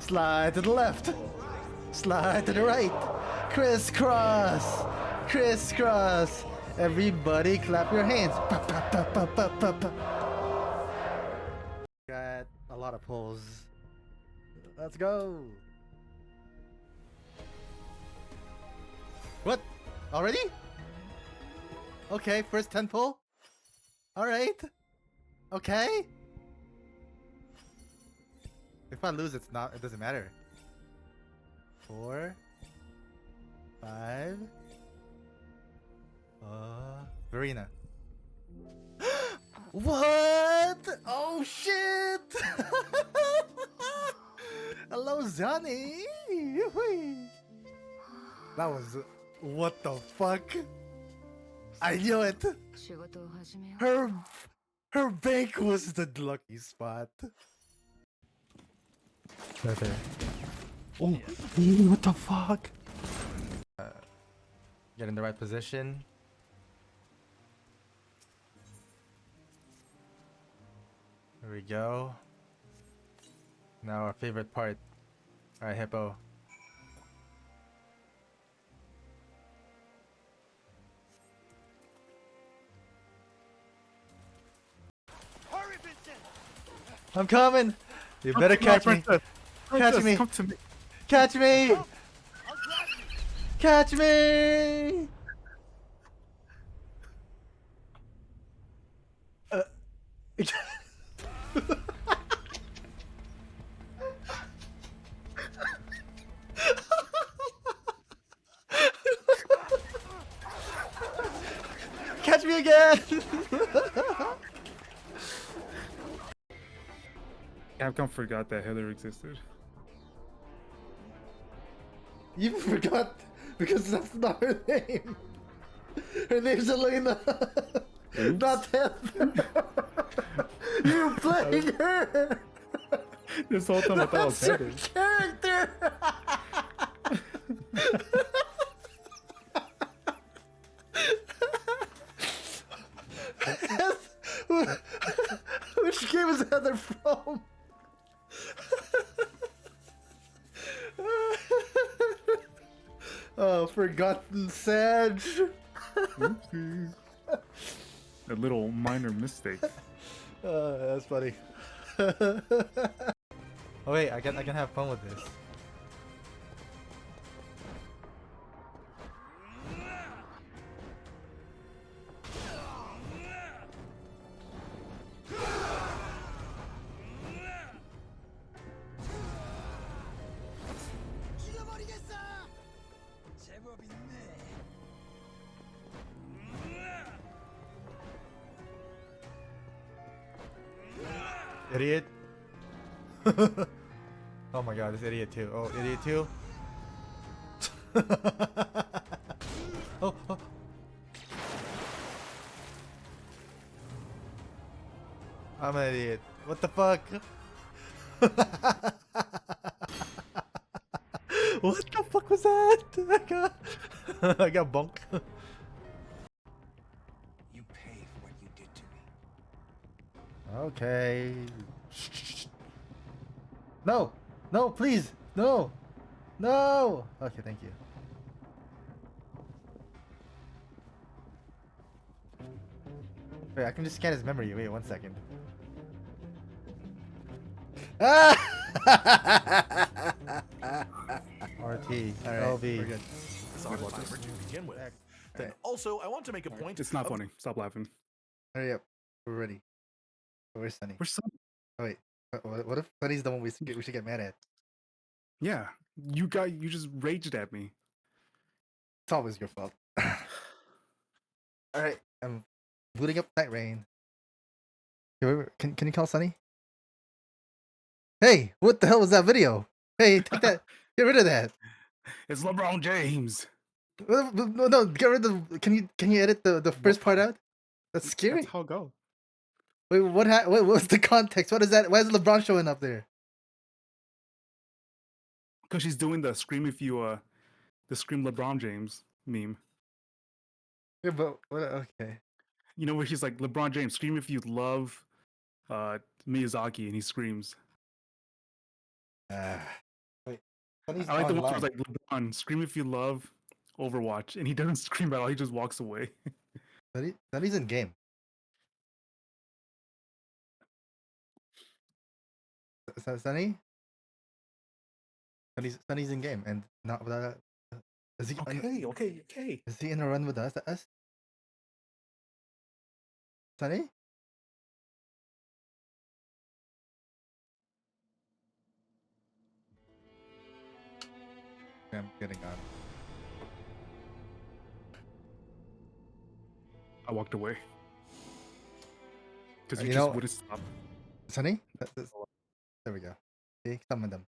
Slide to the left. Slide to the right. Crisscross. Crisscross. Everybody clap your hands. Pa, pa, pa, pa, pa, pa, pa. Got a lot of pulls. Let's go. What? Already? Okay, first 10 pull. Alright. Okay. If I lose, it doesn't matter. 4, 5. Verena. What? Oh shit! Hello, Johnny. That was what the fuck? I knew it. Her bank was the lucky spot. Right there. Oh, what the fuck? Get in the right position. There we go. Now our favorite part. Alright, Hippo. I'm coming! You better catch me! Catch me! Come to me. Catch me! Catch me! Catch me again! Capcom forgot that Heather existed. You forgot because that's not her name. Her name's Elena. Not Heather. You're playing her. This whole time I thought it was That's her Heather. character. Which game is Heather from? Oh, forgotten Sage. Oopsies. A little minor mistake. That's funny. Oh wait, I can have fun with this. Idiot. Oh my god, this idiot too. Oh, idiot too. Oh, oh. I'm an idiot. What the fuck? What the fuck was that? I got bunk. You pay for what you did to me. Okay. No! No, please! No! No! Okay, thank you. Wait, I can just scan his memory. Wait, 1 second. Ah! RT. Alright, we're LB. good. Sorry to begin with. Then also, I want to make a point. It's not funny. Stop laughing. Hurry up. We're ready. Where's Sunny? We're so. Oh, wait. What if Sunny's the one we should get mad at? Yeah, you just raged at me. It's always your fault. Alright, I'm booting up Nightreign. Can you call Sunny? Hey, what the hell was that video? Hey, take that. Get rid of that. It's LeBron James. No, get rid of. Can you edit the first part out? That's scary. That's how it goes. Wait, wait, what's the context? What is that? Why is LeBron showing up there? Because she's doing the scream if you the scream LeBron James meme. Yeah, but okay. You know where she's like, LeBron James, scream if you love Miyazaki, and he screams. Sunny's I like the one where online. it's like LeBron, scream if you love Overwatch, and he doesn't scream at all. He just walks away. Sunny's in game. Sunny? Sunny's in game and not without. Is he? Okay. Is he in a run with us? Sunny? I'm getting on. I walked away because you You just know- wouldn't stop. Sunny? There we go. See, summon them.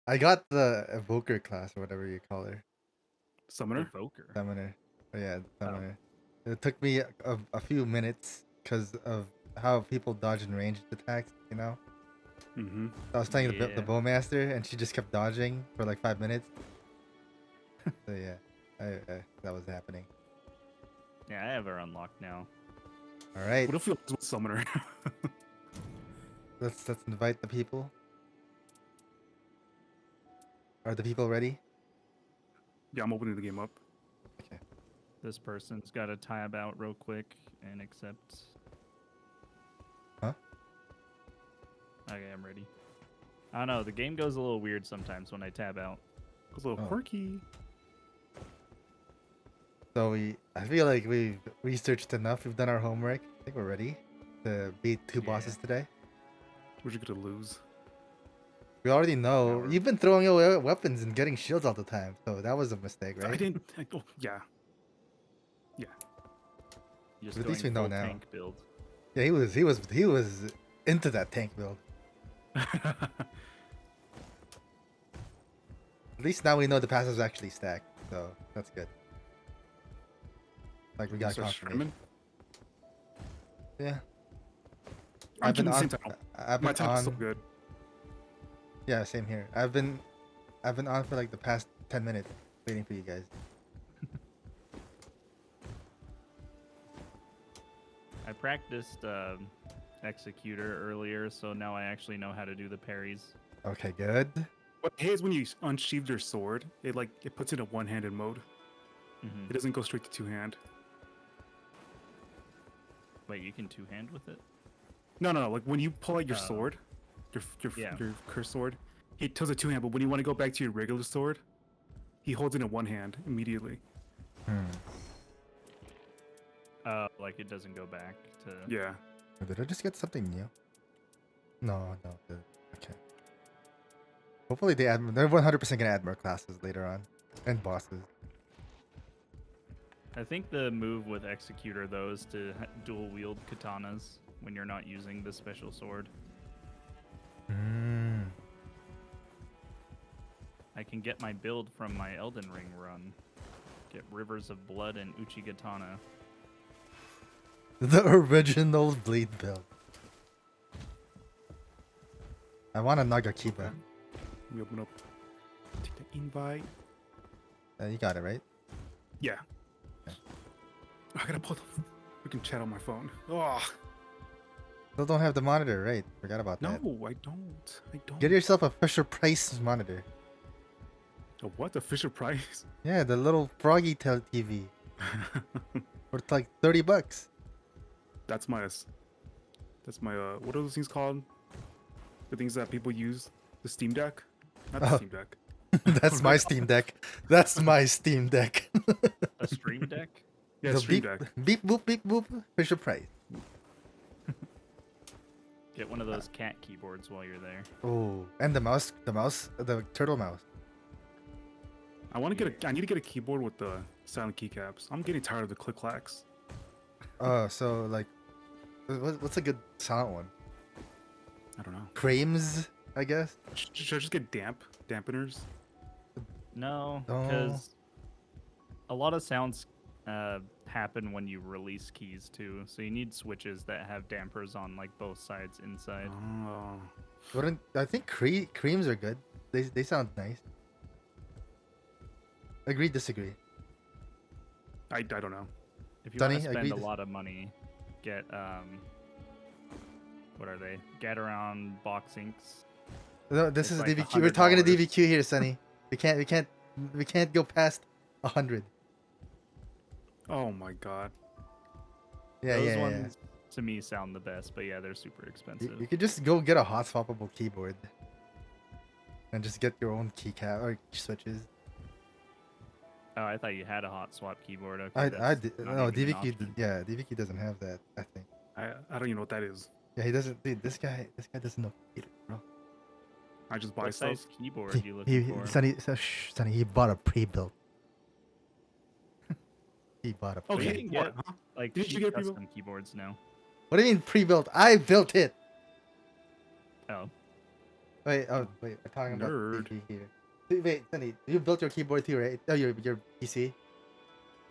I got the evoker class or whatever you call her. Summoner. Evoker. Summoner. Oh, yeah, summoner. It took me a few minutes because of how people dodge and ranged attacks, you know? Mm-hmm. I was playing the Yeah. bowmaster and she just kept dodging for like 5 minutes. So yeah, that was happening. Yeah, I have her unlocked now. All right, What if we was with Summoner? let's invite the people. Are the people ready? Yeah, I'm opening the game up. Okay. This person's got to tab out real quick and accept. Huh? Okay, I'm ready. I don't know. The game goes a little weird sometimes when I tab out. It's a little Oh. quirky. So I feel like we've researched enough. We've done our homework. I think we're ready to beat two bosses today. We're just gonna lose. We already know Power. you've been throwing away weapons and getting shields all the time, so that was a mistake, right? I didn't. Oh, yeah. Just At least going we know full now. tank build. Yeah, he was into that tank build. At least now we know the passives actually stack, so that's good. Like we got Start confirmation. streaming. Yeah. I'm I've been keeping the on. same time. I've My been time is so on. good. Yeah, same here. I've been on for like the past 10 minutes waiting for you guys. I practiced Executor earlier, so now I actually know how to do the parries. Okay, good. What I hate is when you unsheathe your sword, it puts it in a one-handed mode. Mhm. It doesn't go straight to two-hand. Wait, you can two-hand with it? No. Like when you pull out your Oh. sword, Yeah. your cursed sword, he tells it two-hand. But when you want to go back to your regular sword, he holds it in one hand immediately. Like it doesn't go back to. Yeah. Did I just get something new? No. Okay. Hopefully they're 100% gonna add more classes later on and bosses. I think the move with Executor though is to dual wield katanas when you're not using the special sword. I can get my build from my Elden Ring run. Get Rivers of Blood and Uchigatana. The original blade build. I want a Nagakiba. Let me open up. Take the invite. You got it, right? Yeah. I gotta pull the freaking chat on my phone. Oh Still don't have the monitor, right? Forgot about no, that. I don't. Get yourself a Fisher Price monitor. A what? The Fisher Price? Yeah, the little froggy tail TV. For like $30. That's my what are those things called? The things that people use? The Steam Deck? Not the Oh. Steam Deck. That's my Steam Deck. That's my Steam Deck. A Stream Deck? Yeah, The Stream beep, Deck. beep boop. Fisher Price. Get one of those cat keyboards while you're there. Oh, and the turtle mouse. I need to get a keyboard with the silent keycaps. I'm getting tired of the click clacks. So like, what's a good silent one? I don't know. Crames, I guess. Should I just get dampeners? No, Oh. because a lot of sounds happen when you release keys too. So you need switches that have dampers on like both sides inside. Oh. Wouldn't I think creams are good? They sound nice. Agree, disagree. I don't know. If you Dunny, want to spend agree a to- lot of money, get what are they? Get around box inks. No, this It's is like DVQ. We're talking to $100. DVQ here, Sonny. We can't go past 100. Oh my god. Yeah, Those yeah, yeah. ones to me sound the best, but yeah, they're super You expensive. could just go get a hot swappable keyboard and just get your own keycap or switches. Oh, I thought you had a hot swap keyboard. Okay, I that's did, not no, even an DVQ option. yeah, DVQ doesn't have that, I think. I don't even know what that is. Yeah, he doesn't. Dude, this guy doesn't know computer, bro. I just buy What stuff. size keyboard you looking for? Sonny, he bought a pre-built. He bought a Well, you Okay, can what, get huh? like Didn't you cheap get people? custom keyboards now. What do you mean pre-built? I built it. Oh, Wait, we're talking about Nerd. DVQ here. Wait, Sonny, you built your keyboard too, right? Oh, your PC.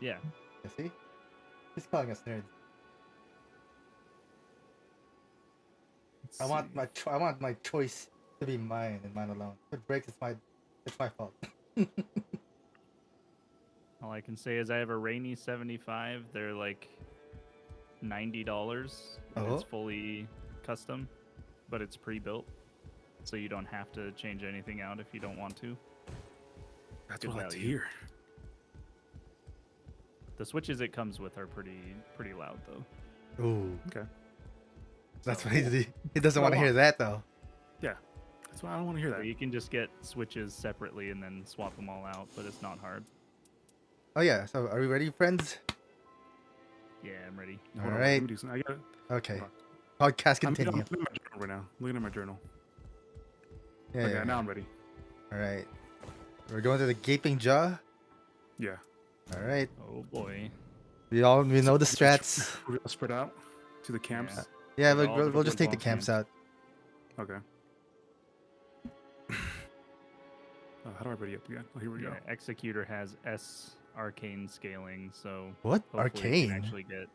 yeah. You see? He's calling us nerds. Let's I want see. I want my choice to be mine and mine alone. If it breaks, it's my fault. All I can say is I have a Rainy 75. They're like $90. Oh. It's fully custom, but it's pre-built, so you don't have to change anything out if you don't want to. That's Good what I like to value. hear. The switches it comes with are pretty loud though. Ooh, Okay. that's So- what he doesn't want to hear that though. Yeah. That's why I don't want to hear So that. you can just get switches separately and then swap them all out, but it's not hard. Oh yeah, so are we ready, friends? Yeah, I'm ready. Hold on, Alright. let me do something. I got Okay. Hold Podcast I'm continue. looking at my journal right now. Looking at my journal. Yeah, Okay, yeah. now I'm ready. All right. We're going to the gaping jaw. Yeah. All right. Oh boy. We know the strats. We're gonna spread out to the camps. Yeah, With all the we'll just take the different camps out. Okay. How do I ready up again? Oh, here we go. Yeah, Executor has S arcane scaling, so What? hopefully you Arcane? can actually get.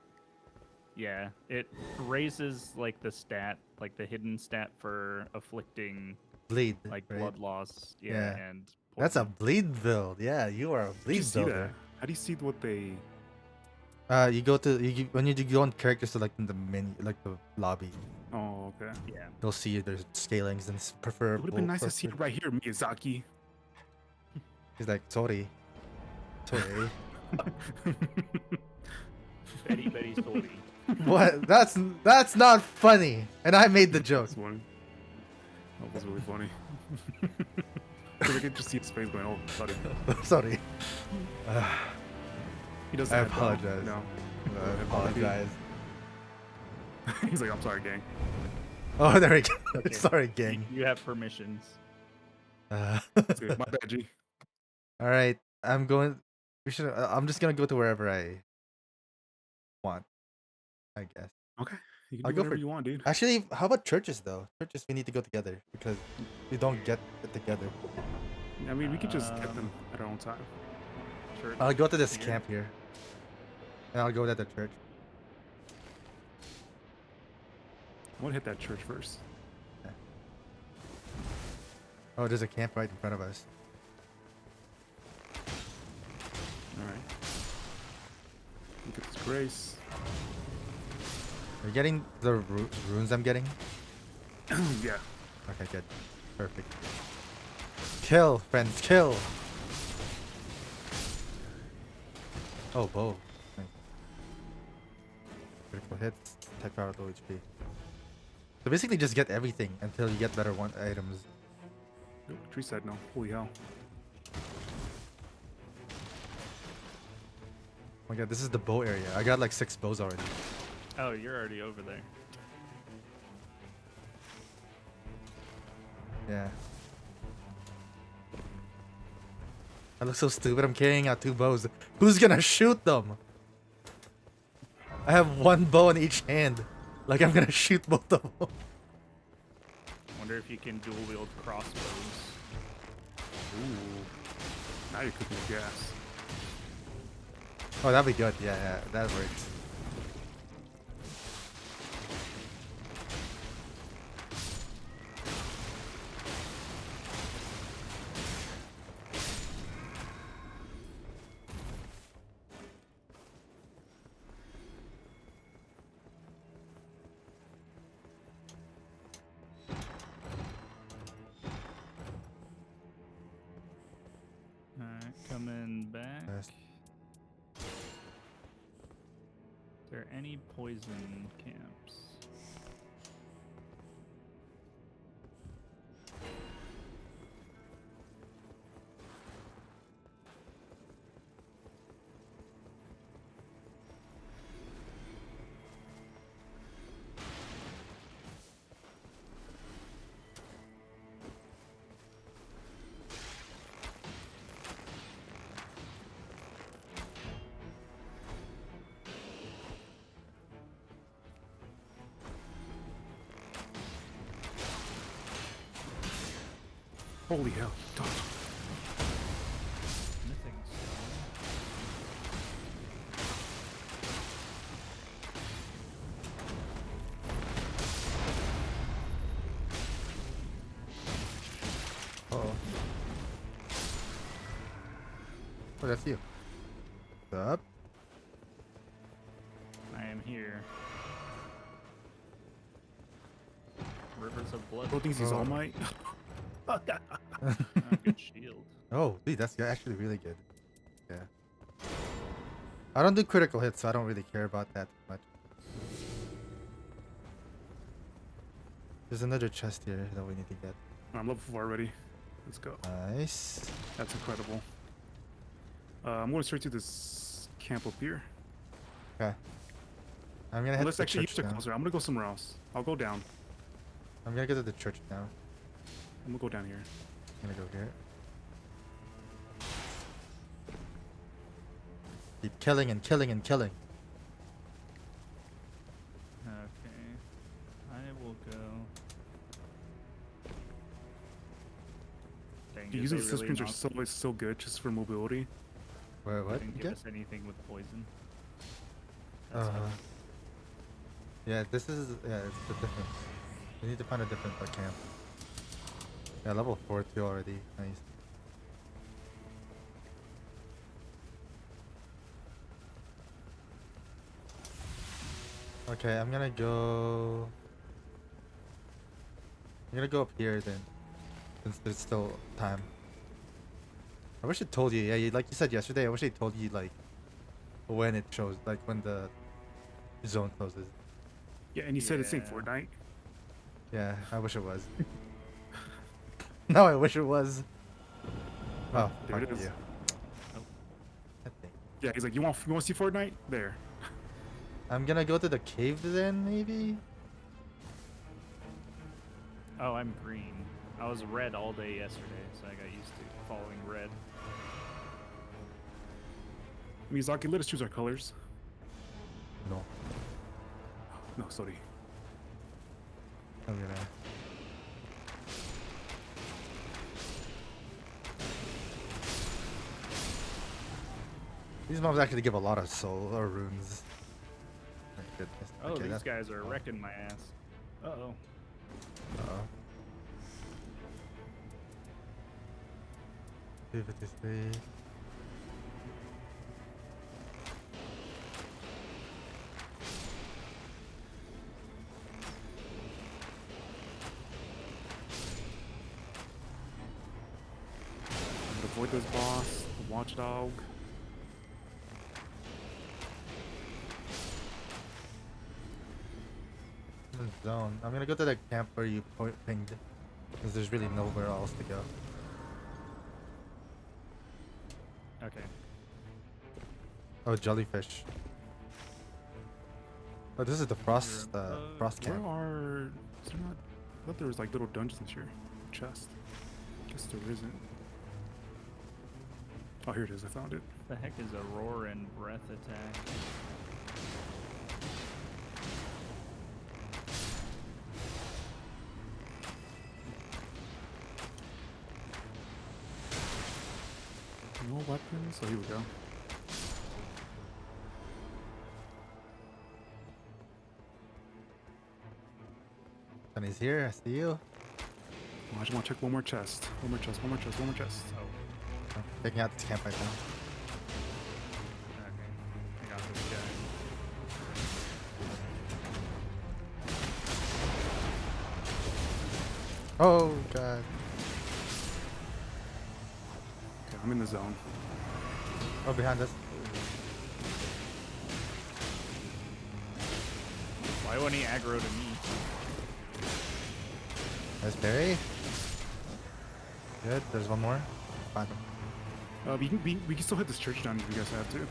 Yeah, it raises like the stat, like the hidden stat for afflicting Bleed. like right? blood loss. Yeah, Yeah. and That's a poison. bleed build. Yeah, you are a How do you bleed see that? builder. How do you see what they? You go to when you go on character select in the menu, like the lobby, Oh, okay. Yeah. you'll see there's scalings and prefer. It would have been nice to see it right here, Miyazaki. He's like, sorry. Very very sorry. What? That's not funny. And I made the joke. That's funny. That was really funny. Because I could just see his face going, oh, sorry. Sorry. He doesn't I have that, apologize. No. I apologize. He's like, I'm sorry, gang. Oh, there we go. Okay. Sorry, gang. You have permissions. It's good. My bad, G. All right. I'm going. I'm just gonna go to wherever I want. I guess. Okay. You can I'll do go whatever for- you want, dude. Actually, how about churches though? Churches, we need to go together because we don't get it together. I mean, we could just get them at our own time. Church. I'll go to this here. camp here. And I'll go to the church. I want to hit that church first. Oh, there's a camp right in front of us. Alright. Look at this grace. You're getting the runes I'm getting? Yeah. Okay, good. Perfect. Kill, friends, kill! Oh, bow. Nice. Critical hits, attack power, low HP. So basically just get everything until you get better items. Oh, tree said no. Holy hell. Oh my god, this is the bow area. I got like 6 bows already. Oh, you're already over there. Yeah. I look so stupid. I'm carrying out 2 bows. Who's gonna shoot them? I have 1 bow in each hand. Like I'm gonna shoot both of them. Wonder if you can dual wield crossbows. Ooh. Now you're cooking with gas. Oh, that'd be good. Yeah, yeah, that works. Not coming back. Yes. Is there any poison camps? Holy hell! Dodge. Smithing stone. Uh-oh. Oh, that's you. What's up? I am here. Rivers of blood. Bro thinks he's Oh. All Might. Oh, good shield. Oh, dude, that's actually really good. Yeah. I don't do critical hits, so I don't really care about that much. There's another chest here that we need to get. I'm level 4 already. Let's go. Nice. That's incredible. I'm going straight to this camp up here. Okay. I'm gonna head Let's to the actually church use it now. closer. I'm gonna go somewhere else. I'll go down. I'm gonna go to the church now. I'm gonna go down here. I'm gonna go here. Keep killing and killing and killing. Okay. I will go. Dang, did Using they assist really screens not- is so good just for mobility. Wait, what? didn't give again? us anything with poison. That's Uh, yeah, this is it's the difference. We need to find a different camp. Yeah, level 4 too already. Nice. Okay, I'm gonna go up here then, since there's still time. I wish it told you. Yeah, like you said yesterday. I wish it told you like when it shows, like when the zone closes. Yeah, and you said it's in Yeah. Fortnite. Yeah, I wish it was. No, I wish it was. Oh, There it fuck is. you. Oh. That thing. Yeah, he's like, you want to see Fortnite? There. I'm gonna go to the cave then, maybe. Oh, I'm green. I was red all day yesterday, so I got used to following red. Miyazaki, let us choose our colors. No, No, sorry. I'm gonna. These mobs actually give a lot of soul or runes. My goodness. Oh, Okay, these that's guys are wrecking my ass. Uh-oh. Uh-oh. 253. I'm gonna avoid this boss, the watchdog. Zone. I'm gonna go to the camp where you pinged, because there's really nowhere else to go. Okay. Oh, jellyfish. Oh, this is the frost, frost Where camp. are... Is there not... I thought there was like little dungeons here. Chest. Guess there isn't. Oh, here it is. I found it. The heck is a roar and breath attack? No weapons? Oh, here we go. And he's here. I see you. Oh, I just want to check one more chest. One more chest, one more chest, one more chest. Oh, I'm taking out this camp right now. okay. I got this guy. Oh god. Okay, I'm in the zone. Oh, behind us. Why wouldn't he aggro to me? There's Barry. Good. There's one more. Find him. We can still hit this church down if you guys have to.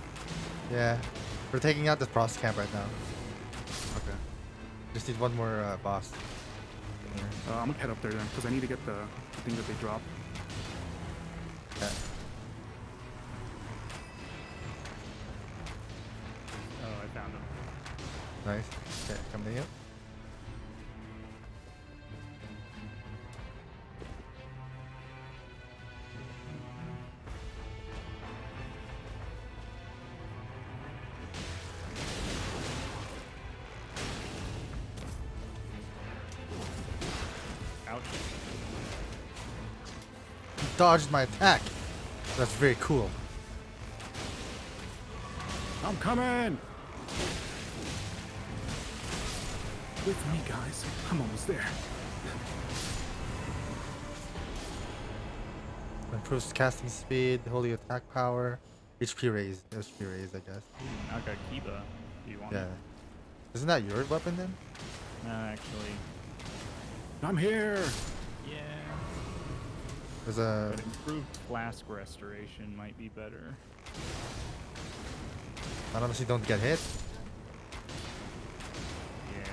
Yeah. We're taking out the frost camp right now. Okay. Just need one more boss. I'm gonna head up there then, because I need to get the thing that they drop. Yeah. Oh, I found him. Nice. Okay, come to you. Ouch. Dodged my attack. That's very cool. I'm coming! With me, guys. I'm almost there. Improves casting speed, holy attack power, HP raised. HP raised, I guess. Naga Kiba. Do you want Yeah. it? Isn't that your weapon then? No, actually. I'm here! Yeah. There's a. But improved flask restoration might be better. Honestly, don't get hit. Yeah.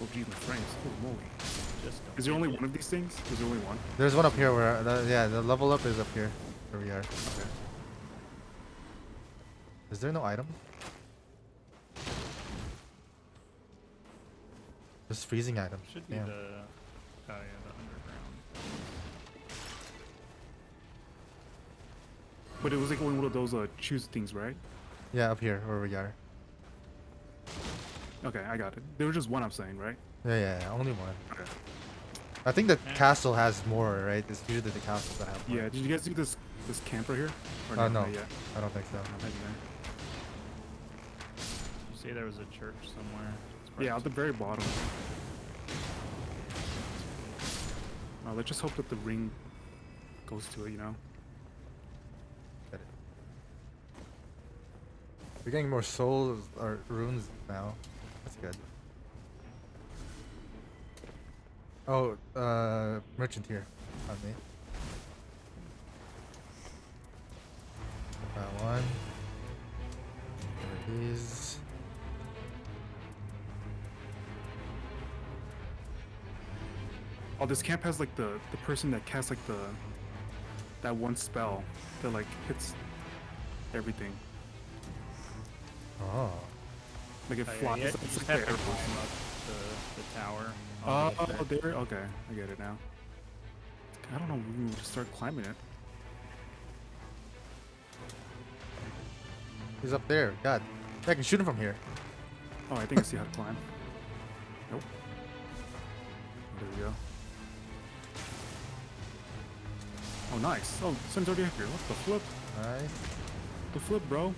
Oh, geez, my frames. Holy moly. Just don't Is there get only hit. one of these things? Is there only one? There's one up here where. Yeah, the level up is up here. Where we are. Okay. Is there no item? Just freezing item. Should be Damn. the oh yeah, the underground. But it was like one of those choose things, right? Yeah, up here where we are. Okay, I got it. There was just one I'm saying, right? Yeah, only one. Okay. I think the Eh. castle has more, right? It's usually the castles that have more. Yeah, did you guys do this camp right here? Or No, not yet? I don't think so. Not yet. Did you say there was a church somewhere? It's Yeah, at the probably- very bottom. Let's just hope that the ring goes to it, you know? Get it. We're getting more souls or runes now. That's good. Oh, merchant here. On me. That one. There it is. Oh, this camp has like the person that casts like that one spell that like hits everything. Oh. Like it Oh, yeah, flies. you It's just like have the to air climb force. up the tower. Oh, on the up there. there. Okay, I get it now. I don't know. We just start climbing it. He's up there. God. I can shoot him from here. Oh, I think I see how to climb. Nope. There we go. Oh, nice. Oh, sun's already up here. What the flip? Nice. The flip, bro.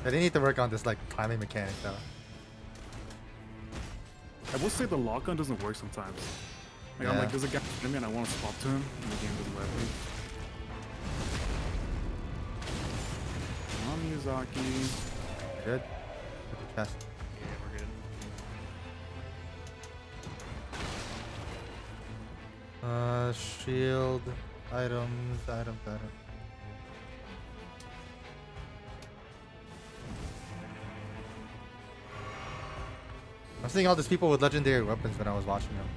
I need to work on this like climbing mechanic though. I will say the lock gun doesn't work sometimes. Like, I'm Yeah. like, there's a guy behind me and I want to swap to him, and the game doesn't let me. Come on, Miyazaki. Good. With the chest. Yeah, we're good. Shield, items. I'm seeing all these people with legendary weapons when I was watching them.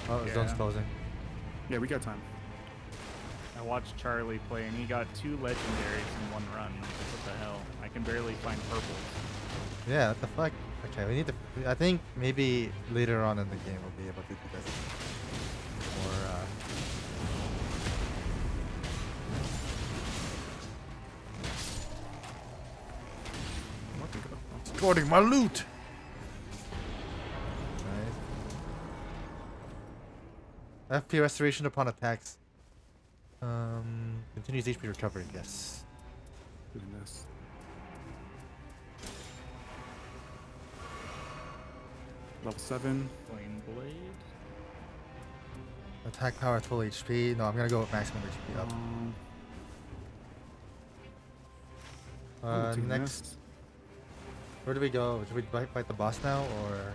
Oh, the zone's Yeah. closing. Yeah, we got time. I watched Charlie play and he got 2 legendaries in one run. What the hell? I can barely find purples. Yeah, what the fuck? Okay, we need to. I think maybe later on in the game we'll be able to do this. Or, What the go? Escorting my loot! Nice. FP restoration upon attacks. Continues HP recovery, yes. Doing this. Level 7. Flame Blade. attack power at full HP. No, I'm gonna go with maximum HP up. taking Next, this. where do we go? Should we fight the boss now, or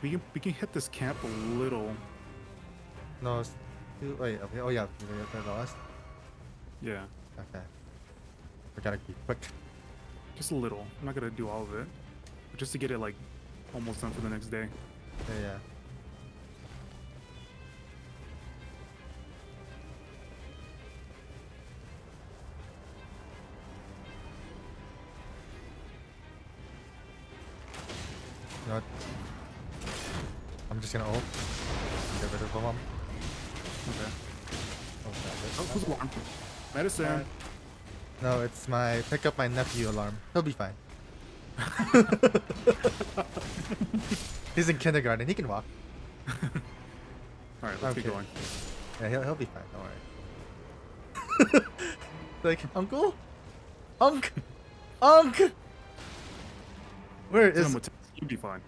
We can hit this camp a little. no? Wait. Okay. Oh yeah, the boss. Yeah, Okay. We gotta be quick. just a little. I'm not gonna do all of it, but just to get it like almost done for the next day. Yeah. You know what? I'm just gonna ult. Get rid of the bomb. Okay. Oh, Oh, who's alarm? Medicine. no, it's my pick up my nephew alarm. He'll be fine. He's in kindergarten. He can walk. All right, let's Okay. get going. Yeah, he'll be fine. Don't worry. Like, uncle, Unc. Where is? You'll be fine.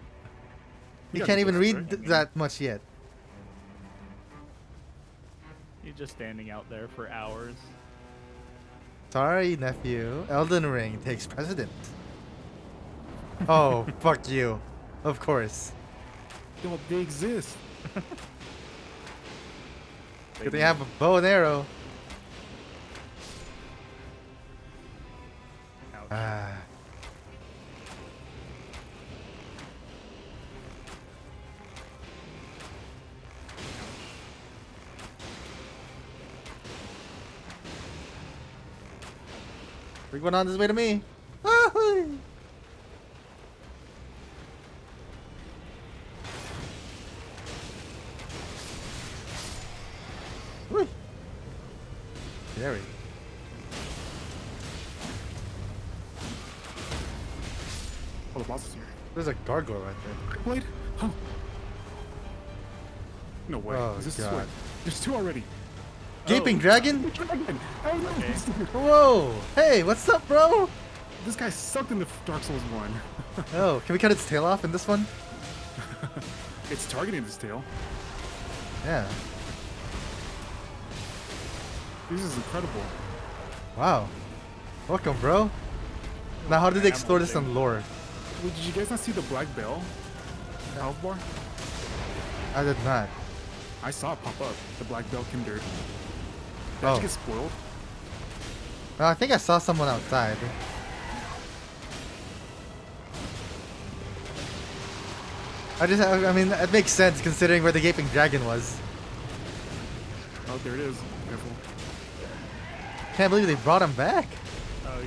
He got can't the even boost, read right? that much yet. You're just standing out there for hours. Sorry, nephew. Elden Ring takes precedent. Oh, fuck you. Of course. Yo, they exist. They have a bow and arrow. Ouch. Ah. Bring one on this way to me. Ah-hoo. Whee. There we go. Oh, the boss is here. There's a gargoyle right there. Blade? Oh. No way. Oh, Is this God. sword? There's two already. Gaping dragon? Dragon! Oh no! Okay. Whoa! Hey, what's up, bro? This guy sucked in the Dark Souls 1. Oh, can we cut its tail off in this one? It's targeting his tail. Yeah. This is incredible. Wow. Welcome, bro. Now, how did they explore this in lore? Wait, did you guys not see the black bell? The health bar? I did not. I saw it pop up. The black bell kindred. Did Oh. you get spoiled? I think I saw someone outside. I mean, it makes sense considering where the gaping dragon was. Oh, there it is. Careful. Can't believe they brought him back. Oh,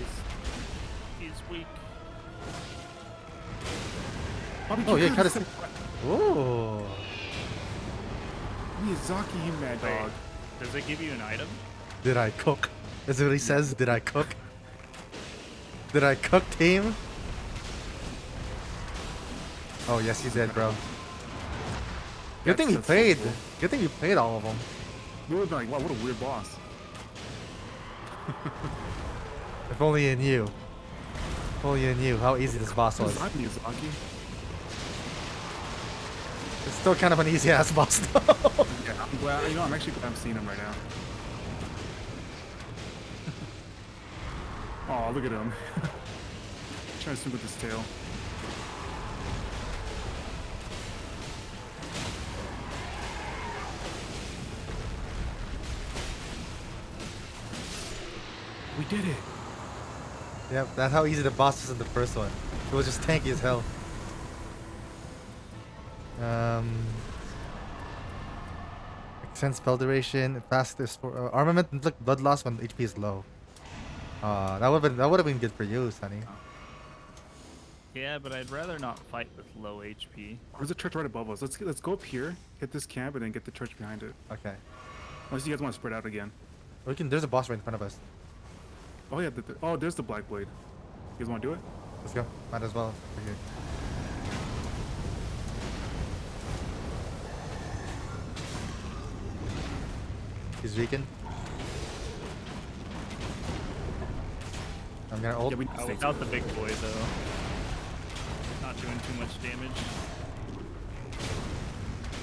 he's weak. Bobby, Oh, you yeah, cut could've his. said- Ooh. Miyazaki, you mad Wait, dog. does it give you an item? Did I cook? Is what he says. Did I cook? Did I cook, team? Oh yes, you did, bro. Good thing we That's so played. cool. Good thing we played all of them. You would have been like, wow, what a weird boss. If only you knew. If only you knew how easy this boss was. Who's that Miyazaki? It's still kind of an easy ass boss though. Yeah, I'm glad. You know, I'm actually glad I'm seeing him right now. Oh, look at him. Trying to swim with his tail. We did it. Yep, that's how easy the boss was in the first one. It was just tanky as hell. Extend spell duration, fastest for armament, inflict blood loss when HP is low. That would have been good for you, Sonny. Yeah, but I'd rather not fight with low HP. There's a church right above us. Let's go up here, hit this camp, and then get the church behind it. Okay. Unless you guys want to spread out again. We can. There's a boss right in front of us. Oh yeah, oh there's the black blade. You guys want to do it? Let's go. Might as well. We're here. He's weakened. I'm gonna ult. Yeah, we need to Oh, stay without the big boy though. Not doing too much damage.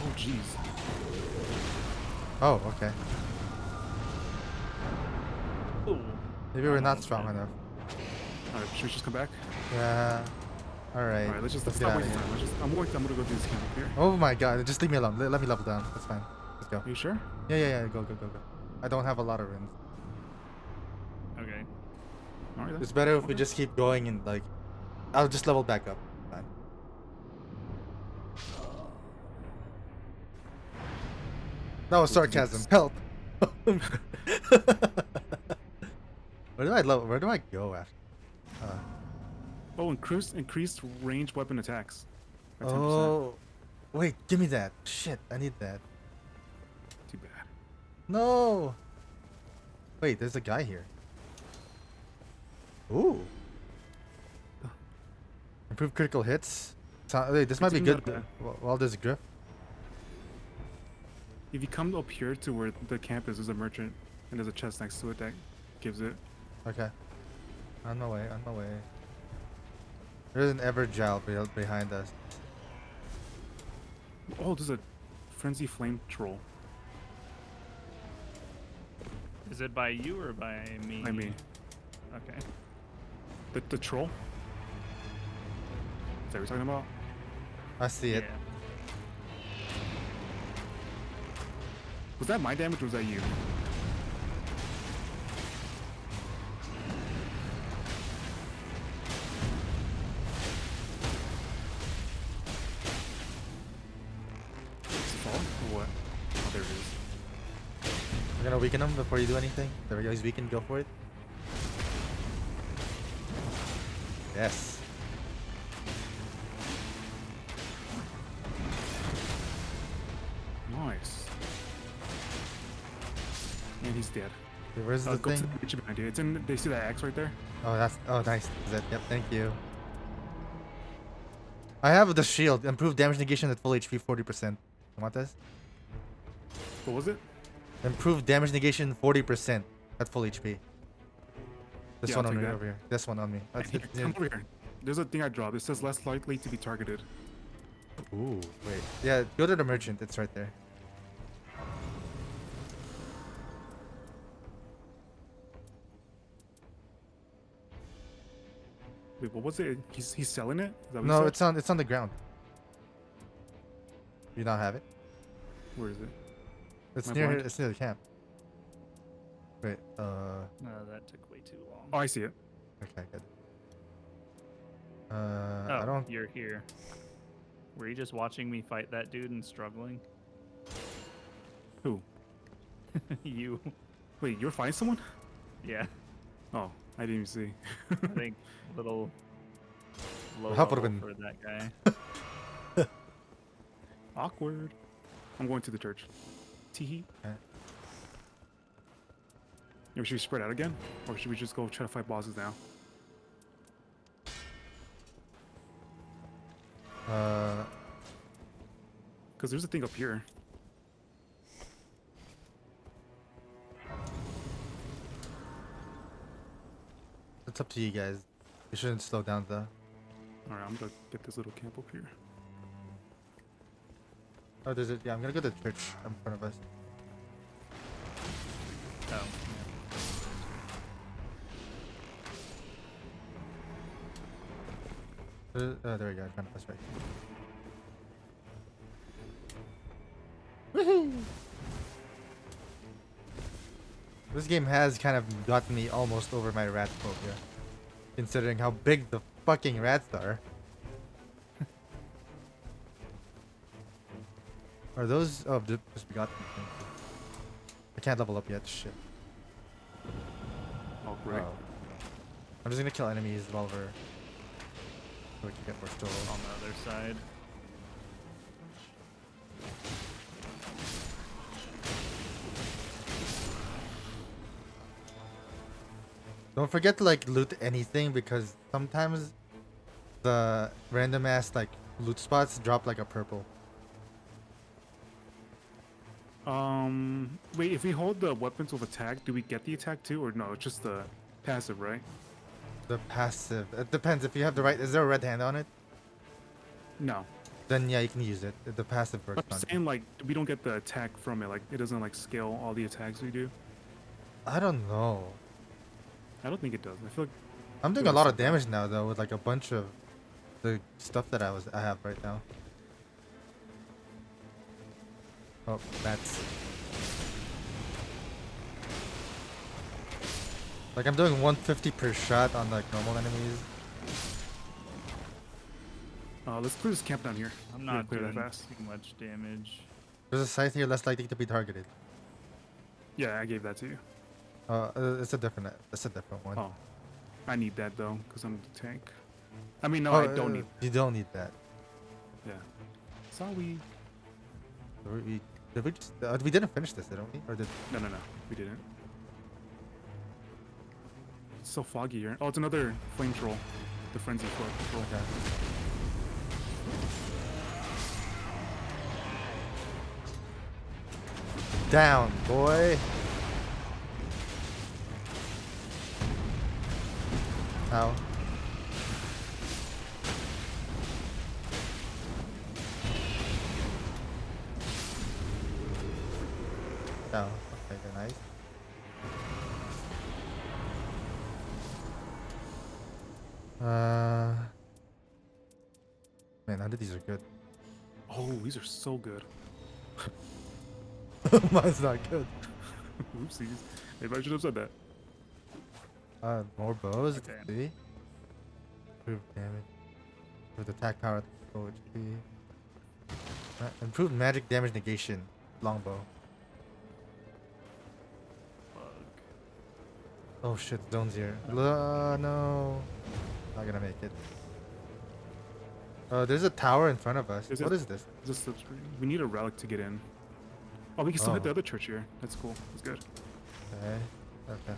Oh jeez. Oh, okay. Ooh. Maybe we're not Almost strong dead. enough. Alright, should we just come back? Yeah. All right. Alright, let's get stop out of wasting here. time. I'm gonna go do this camp up here. Oh my god! Just leave me alone. Let me level down. That's fine. Let's go. Are you sure? Yeah. Go. I don't have a lot of runes. Okay. Alright then. It's better if we Okay. just keep going and like, I'll just level back up. Fine. That was sarcasm. Help. Where do I go after? Oh, increased range weapon attacks. By 10%. Oh, wait, give me that. Shit, I need that. Too bad. No. Wait, there's a guy here. Ooh. Improve critical hits. Wait, this might be It's good. not bad. While there's a grip. If you come up here to where the camp is, there's a merchant, and there's a chest next to it that gives it. Okay. On my way. There's an Evergile behind us. Oh, there's a frenzy flame troll. Is it by you or by me? I mean, Okay. the troll. Is that what you're talking about? I see it. Yeah. Was that my damage or was that you? Is it fall or what? Oh, there it is. We're gonna weaken him before you do anything. There we go. He's weakened. Go for it. Yes. Nice. And he's dead. Okay, where's the Go to thing? the picture behind you. It's in. They see that axe right there? Oh, that's. Oh, nice. Is that? Yep. Thank you. I have the shield. Improved damage negation at full HP 40%. You want this? What was it? Improved damage negation 40% at full HP. This Yeah, one I'll on take me that. over here. This one on me. That's Here, it. come over here. There's a thing I dropped. It says less likely to be targeted. Ooh, wait. Yeah, go to the merchant. It's right there. Wait, what was it? He's selling it? Is that what you No, said? it's on the ground. You not have it? Where is it? It's Am I near blind? it's near the camp. Wait, No, that took way too long. Oh, I see it. okay, good. Oh, I don't. you're here. Were you just watching me fight that dude and struggling? Who? You. Wait, you were fighting someone? Yeah. Oh, I didn't even see. I think little low Help would've level been- for that guy. Awkward. I'm going to the church. Teehee. Okay. Yeah, should we spread out again? Or should we just go try to fight bosses now? Because there's a thing up here. It's up to you guys. You shouldn't slow down though. Alright, I'm gonna get this little camp up here. Oh, there's it. Yeah, I'm gonna go to the church in front of us. Oh. There we go. In front of us, right. Woohoo! This game has kind of gotten me almost over my rat phobia, considering how big the fucking rats are. Are those? Oh, just begotten. I can't level up yet. Shit. Oh, great. Oh. I'm just gonna kill enemies while we're. So we can get more still. On the other side. Don't forget to like loot anything because sometimes the random ass like loot spots drop like a purple. Wait, if we hold the weapons with attack, do we get the attack too? Or no, it's just the passive, right? The passive. It depends if you have the right. Is there a red hand on it? No. then yeah, you can use it. The passive works I'm on you. saying like we don't get the attack from it. Like it doesn't like scale all the attacks we do. I don't know. I don't think it does. I feel like I'm doing Do a it lot of sometime. damage now though with like a bunch of the stuff that I have right now. Oh, that's like I'm doing 150 per shot on like normal enemies. let's clear this camp down here. I'm We not gotta clear doing that fast. too much damage. There's a scythe here less likely to be targeted. Yeah, I gave that to you. It's a different one. Oh, I need that though because I'm the tank. I mean, no, Oh, I don't need. You don't need that. Yeah. Sorry. We didn't finish this, didn't we? Or did? No, we didn't. It's so foggy here. Oh, it's another flame troll. The frenzy troll. Okay. Down, boy. Ow. Oh, okay, they're nice. Man, none of these are good. Oh, these are so good. Mine's not good. Oopsies. Maybe I should have said that. More bows. Okay. Let's see. Improved damage. With attack power. Low HP. Improved magic damage negation. Longbow. Bug. Oh shit, zone's here. No. Not gonna make it. There's a tower in front of us. Is What it- is this? Is this the screen? We need a relic to get in. Oh, we can still hit Oh. the other church here. That's cool. That's good. Okay.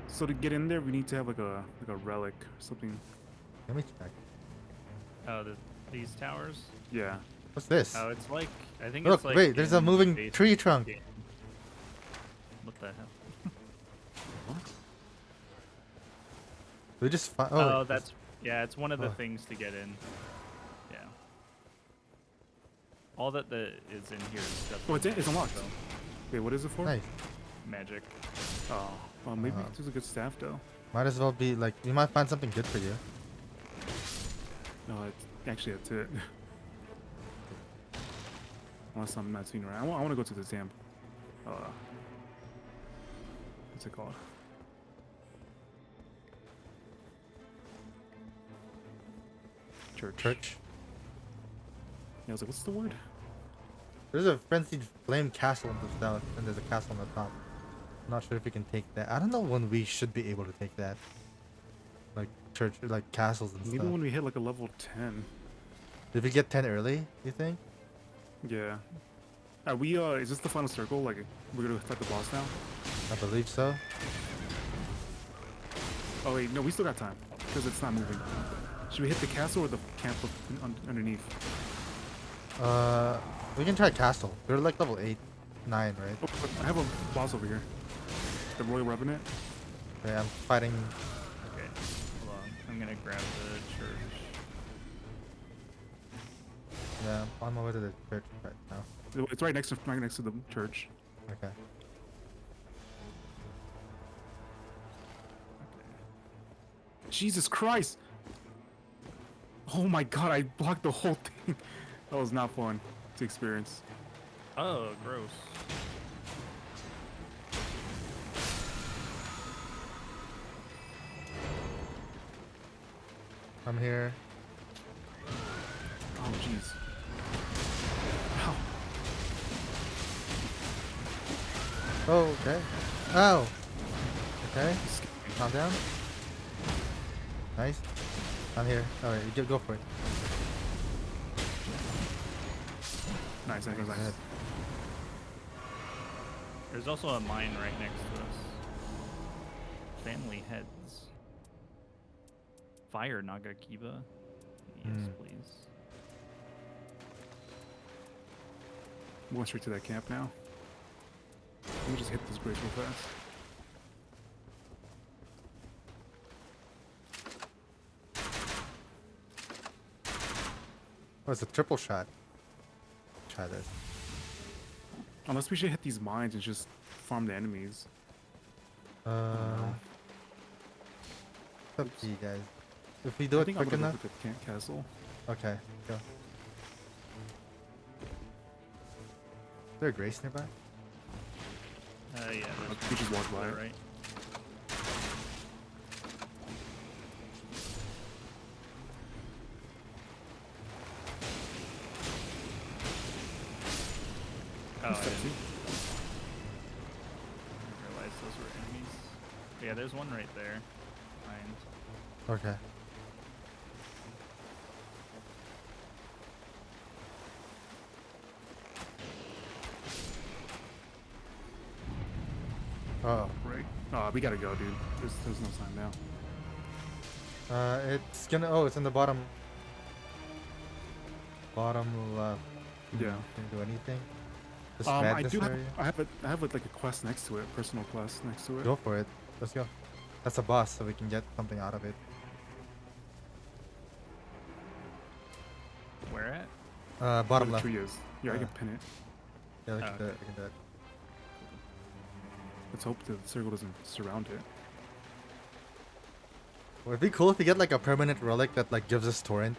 So to get in there, we need to have like a relic or something. Let me check. Oh, these towers? Yeah. What's this? Oh, it's like I think Look, it's like wait, there's a in moving base tree trunk. game. What the hell? We just find. Oh, that's yeah. It's one of the Oh. things to get in. Yeah. All that is in here is Oh, it's definitely unlocked. so Wait, what is it for? nice. magic. Oh, well, maybe Uh-huh. this is a good staff though. Might as well be like, you might find something good for you. No, it's actually that's it. Unless I'm not seeing right. I want to go to the damn. What's it called? Church. Yeah, I was like, what's the word? There's a frenzied flame castle in the south, and there's a castle on the top. I'm not sure if we can take that. I don't know when we should be able to take that. Like church, like castles and Maybe stuff. when we hit like a level 10. Did we get 10 early? You think? Yeah. Are we? Is this the final circle? Like, we're gonna fight the boss now? I believe so. Oh wait, no, we still got time because it's not moving. Should we hit the castle or the camp underneath? We can try castle. They're like level 8, 9, right? Oh, look, I have a boss over here. The Royal Revenant. Okay, I'm fighting. Okay. Hold on. I'm gonna grab the church. Yeah, I'm on my way to the church right now. It's right next to the church. Okay. Jesus Christ! Oh my God! I blocked the whole thing. That was not fun to experience. Oh, gross. I'm here. Oh jeez. Ow. Oh, okay. Oh. Okay. Calm down. Nice. I'm here. Alright, you go for it. Nice, nice, nice. Good. There's also a mine right next to us. Family heads. Fire Nagakiba. Yes, please. I'm going straight to that camp now. Let me just hit this bridge real fast. Oh, it's a triple shot. Try this. Unless we should hit these mines and just farm the enemies. It's up to you guys. If we do I it think I'm quick gonna enough. look at the camp castle. Okay, go. Is there a Grace nearby? Yeah. We just walk by. Right. Oh, I Who's didn't sexy? realize those were enemies. Yeah, there's one right there. Behind. Okay. Oh, Right. We gotta go, dude. There's no time now. it's gonna. Oh, it's in the bottom. Bottom left. Yeah. Can you do anything? This I madness do have. area? I have like a quest next to it, personal quest next to it. Go for it. Let's go. That's a boss, so we can get something out of it. Where at? Where Bottom the left. tree is. Yeah, I Yeah. can pin it. Yeah, we Oh, can do it. okay. We can do it. Let's hope the circle doesn't surround it. Well, it'd be cool if we get like a permanent relic that like gives us torrent.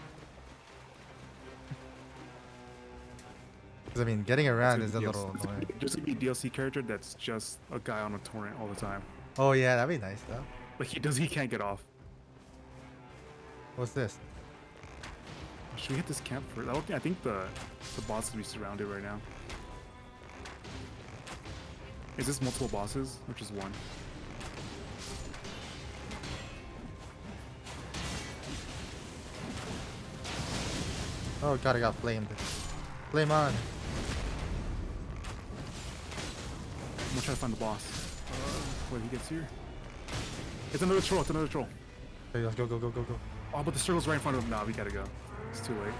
Because I mean, getting around is a little annoying. Just gonna be a DLC character that's just a guy on a torrent all the time. Oh yeah, that'd be nice though. Like he can't get off. What's this? Should we hit this camp first? I think the boss will be surrounded right now. Is this multiple bosses or just one? Oh god, I got flamed. Flame on. I'm gonna try to find the boss. Wait, he gets here. It's another troll. It's another troll. Okay, let's go, go, go, go, go. Oh, but the circle's right in front of him. Nah, we gotta go. It's too late.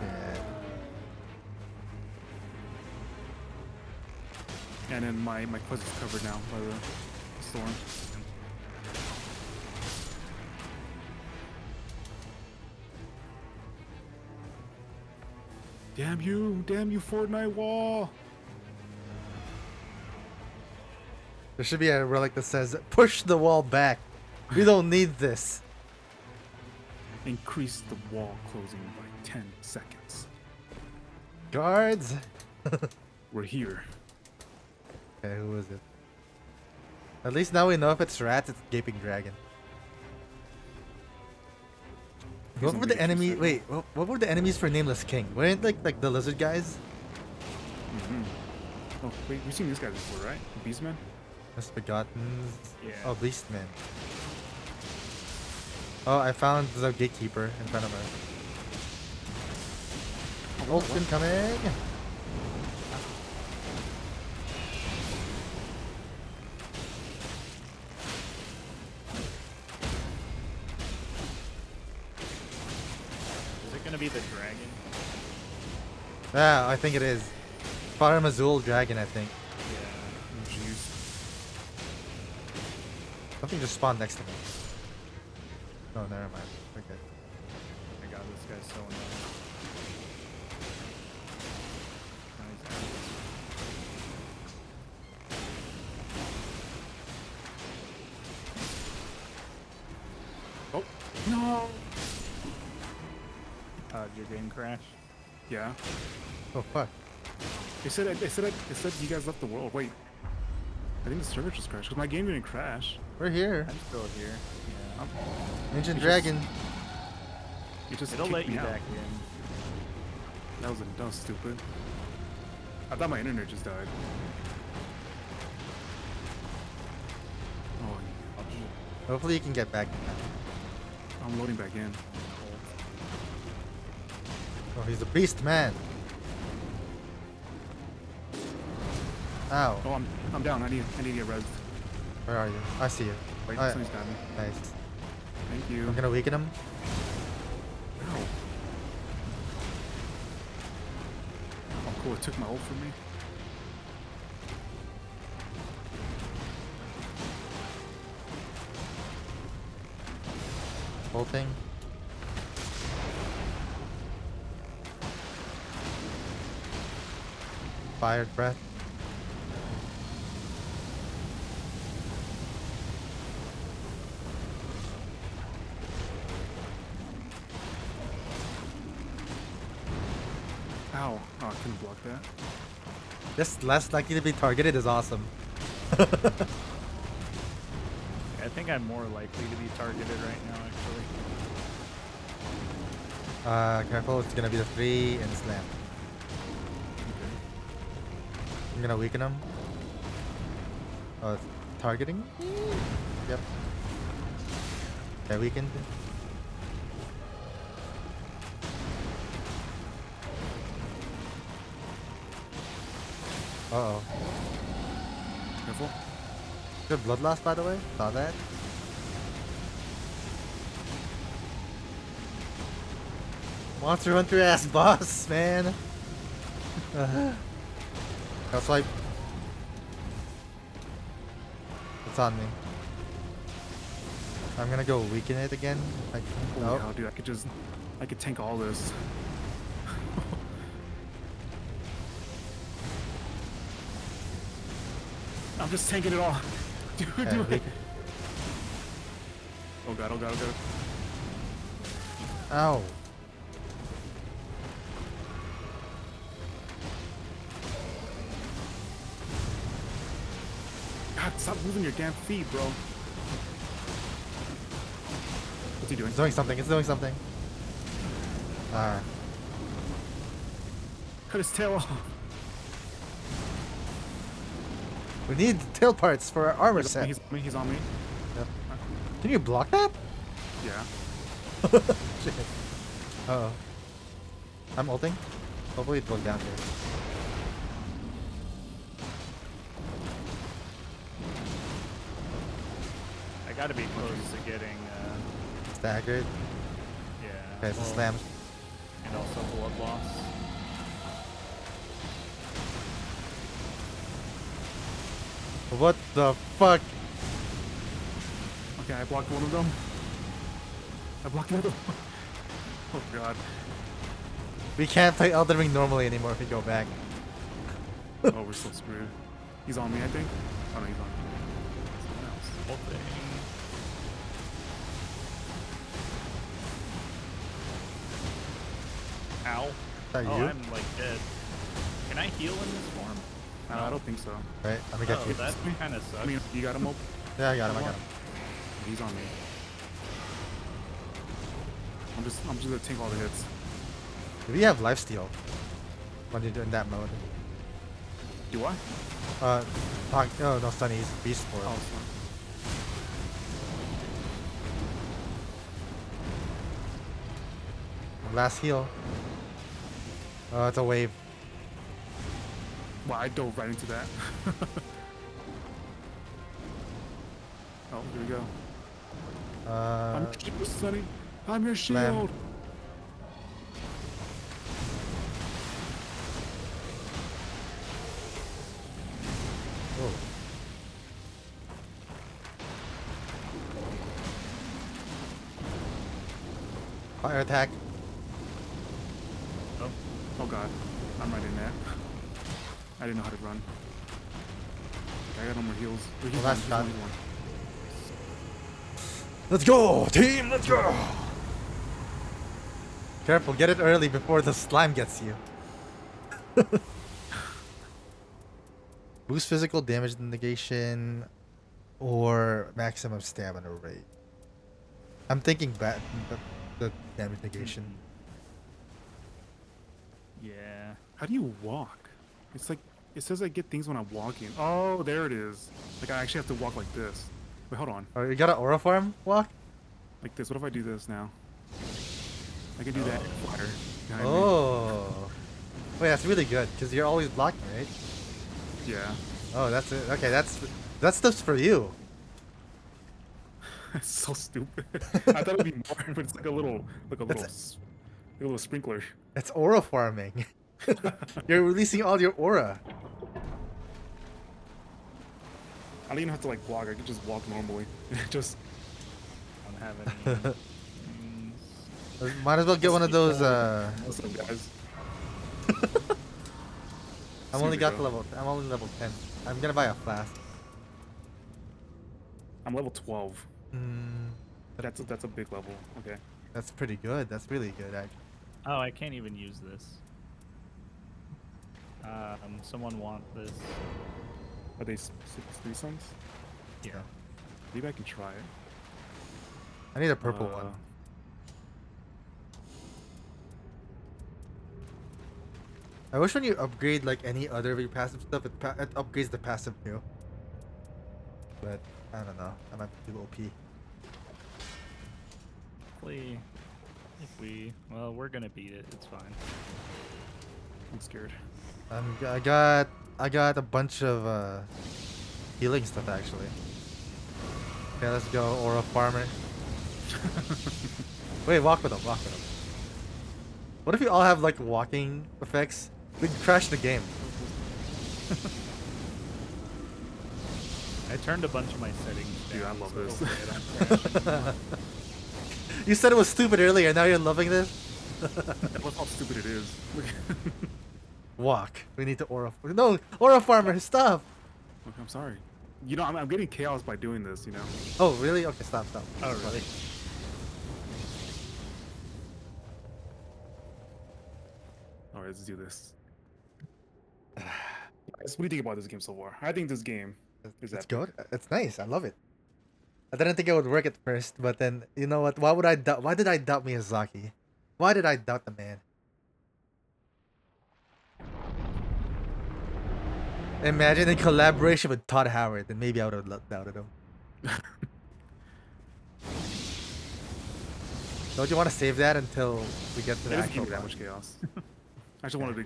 Yeah. And then my quest is covered now by the storm. Damn you, Fortnite wall. There should be a relic that says, "Push the wall back. We don't need this." Increase the wall closing by 10 seconds. Guards. We're here. Okay, who is it? At least now we know if it's rats, it's gaping dragon. He's What on were the Pikachu enemy? second. Wait, what were the enemies for Nameless King? Weren't like the lizard guys? Oh, wait, we've seen these guys before, right? Beastmen? Misbegottens. Yeah. Oh, Beastmen. Oh, I found the gatekeeper in front of us. Oh, Ult incoming. Is it gonna be the dragon? Ah, I think it is. Farm Azul dragon, I think. Yeah. Oh, jeez. Something just spawned next to me. No, never mind. We're good. Oh my god, this guy's so annoying. Oh, he's out. Oh, no! Did your game crash? Yeah. Oh fuck. It said you guys left the world. Wait. I think the server just crashed because my game didn't crash. We're here. I'm still here. Yeah. Ancient It just- dragon. It just It'll kicked let me you out. back in. That was stupid. I thought my internet just died. Oh, Hopefully you can get back. I'm loading back in. Oh, he's a beast man. Ow. Oh, I'm down. I need to get rezzed. Where are you? I see you. Wait, Oh, somebody's got me. nice. Thank you. I'm gonna weaken him. Ow. Oh, cool. It took my ult from me. Whole thing. Fire breath. Ow. Oh, I couldn't block that. Just less likely to be targeted is awesome. I think I'm more likely to be targeted right now, actually. Careful, it's gonna be the 3 and slam. I'm gonna weaken him. Oh, it's targeting? Yep. Okay, weakened. Uh-oh. Careful. Good blood loss, by the way. Saw that. Monster Hunter ass boss, man. I'll swipe. It's on me. I'm gonna go weaken it again. Like, Holy oh. hell, dude, I could tank all this. I'm just tanking it all. Dude, Okay, do it. weaken. Oh god, oh god, oh god. Ow. God, stop moving your damn feet, bro. What's he doing? It's doing something. It's doing something. Alright. Cut his tail off. We need tail parts for our armor set. He's on me, he's on me. Yep. Can you block that? Yeah. Shit. Uh-oh. I'm ulting. Hopefully it goes down here. I gotta be close to getting, Staggered. yeah. Okay, so well, slams. And also blood loss. What the fuck? Okay, I blocked one of them. I blocked another one. Oh god. We can't play Elden Ring normally anymore if we go back. Oh, we're so screwed. He's on me, I think. Oh no, he's on me. Someone else. Whole thing. Ow. Is that Oh, you? I'm like dead. Can I heal in this form? I don't think so. Right, let me get Oh, you. that kind of sucks. I mean, you got him open? Yeah, I got him, I got him. He's on me. I'm just gonna tank all the hits. Do we have lifesteal when you're in that mode? Do I? Oh, no, Sunny's Beast Form. Oh, sorry. Last heal. Oh, it's a wave. Wow, I dove right into that. Oh, here we go. I'm your shield, Sonny. I'm your Slam. shield. Oh. Fire attack. Oh god, I'm right in there. I didn't know how to run. Okay, I got no more heals. Wait, he's Well, that's one, shot. he's one. Let's go, team. Let's go. Careful, get it early before the slime gets you. Boost physical damage negation or maximum stamina rate. I'm thinking the damage negation. Yeah. How do you walk? It's like, it says I get things when I'm walking. Oh, there it is. Like, I actually have to walk like this. Wait, hold on. Oh, you got an aura farm walk? Like this. What if I do this now? I can do that fire behind me. Oh. Wait, that's really good because you're always blocking, right? Yeah. Oh, that's it. Okay, that's stuff's for you. It's so stupid. I thought it'd be more, but it's like a little, like a little sprinkler. It's aura farming. You're releasing all your aura. I don't even have to like walk. I can just walk normally. Just. I don't have any. things. Might as well get one of those. What's up, guys? I'm only Excuse me, got to bro. level. I'm only level 10. I'm gonna buy a flask. I'm level 12. Mm, That's a big level. Okay. that's pretty good. That's really good, actually. Oh, I can't even use this. Someone want this? Are they three sons? Yeah. Maybe I can try it. I need a purple one. I wish when you upgrade like any other of your passive stuff, it upgrades the passive too. But I don't know. I might be too OP. Hopefully, if we, well, we're gonna beat it. It's fine. I'm scared. I got a bunch of healing stuff actually. Okay, let's go, Aura Farmer. Wait, walk with him. Walk with him. What if we all have like walking effects? We'd crash the game. I turned a bunch of my settings down. Dude, I love so this. hopefully I don't crash. You said it was stupid earlier. Now you're loving this. Look how stupid it is. Walk. We need to Aura. No, Aura Farmer. Stop. Okay, I'm sorry. You know, I'm getting chaos by doing this. You know. Oh really? Okay, stop. Oh, really? All right, let's do this. Guys, what do you think about this game so far? I think this game is It's epic. good. It's nice. I love it. I didn't think it would work at first, but then you know what? Why would I doubt? Why did I doubt Miyazaki? Why did I doubt the man? Imagine in collaboration with Todd Howard, then maybe I would have doubted him. Don't you want to save that until we get to It the doesn't actual give me that boss? much chaos. I just wanted to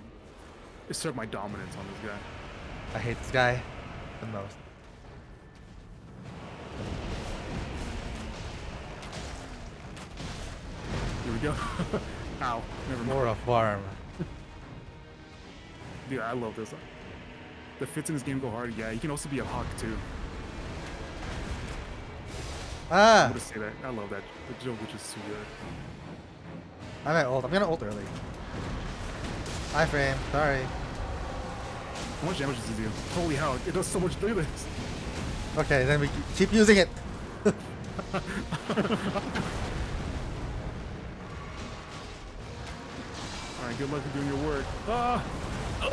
assert my dominance on this guy. I hate this guy the most. Here we go. Ow. Never mind. Or a farm. Dude, I love this. The fits in this game go hard. Yeah, you can also be a hawk too. I'm Ah! gonna say that. I love that. The joke is just too good. I'm at ult. I'm gonna ult early. Hi, frame. Sorry. How much damage does it do? Holy hell, it does so much damage. Okay, then we keep using it. Alright, good luck in doing your work. Ah! I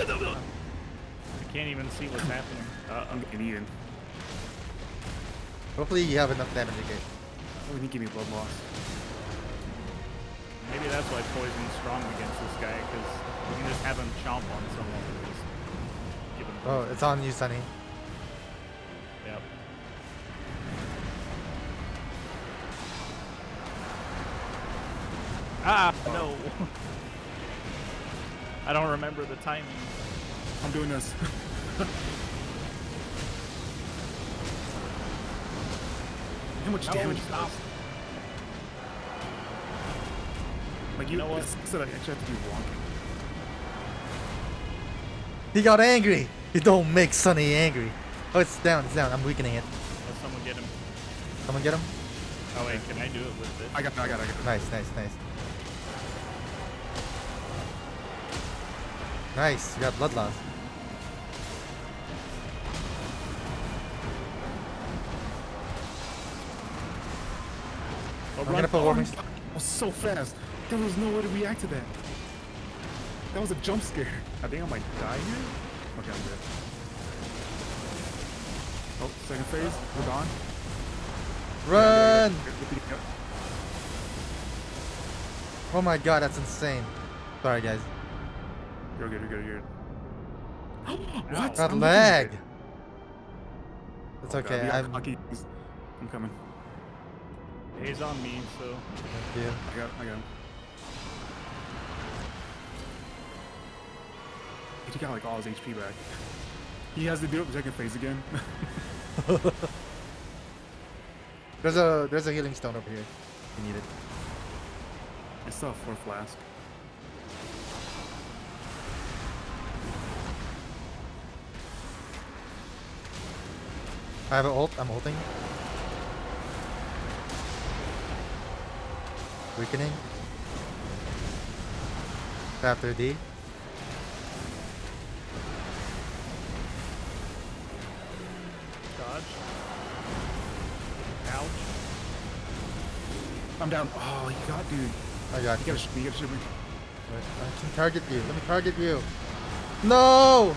can't even see what's happening. I'm getting eaten. Hopefully you have enough damage again. Oh, he gave me blood loss. Maybe that's why Poison's strong against this guy, because you can just have him chomp on someone and just give him Oh, poison. it's on you, Sunny. Yep. Ah, no. I don't remember the timing. I'm doing this. How much No, damage? stop. Like You know what? It's that I actually have to be walking. He got angry. You don't make Sunny angry. Oh, it's down. It's down. I'm weakening it. Let someone get him. Someone get him. Oh wait, can I do it with this? I got it. Nice, nice, nice. Nice. You got blood loss. Oh, I'm run. gonna put Oh, warming. that was so fast. There was no way to react to that. That was a jump scare. I think I might die here. Okay, I'm dead. Oh, second phase. We're gone. Run! Yeah. Oh my god, that's insane. Sorry, guys. You're good. Ow. What? Got I'm lag. looking It's at it. okay. We got I'm. cocky. I'm coming. He's on me, so Thank you. I got him. He got like all his HP back. He has to do it for second phase again. There's a healing stone over here. You need it. I still have 4 flask. I have an ult. I'm ulting. Weakening. After D. dodge. Ouch. I'm down. Oh, you got, dude. I got You you. gotta shoot me. You gotta shoot me. Wait, I can target you. Let me target you. No!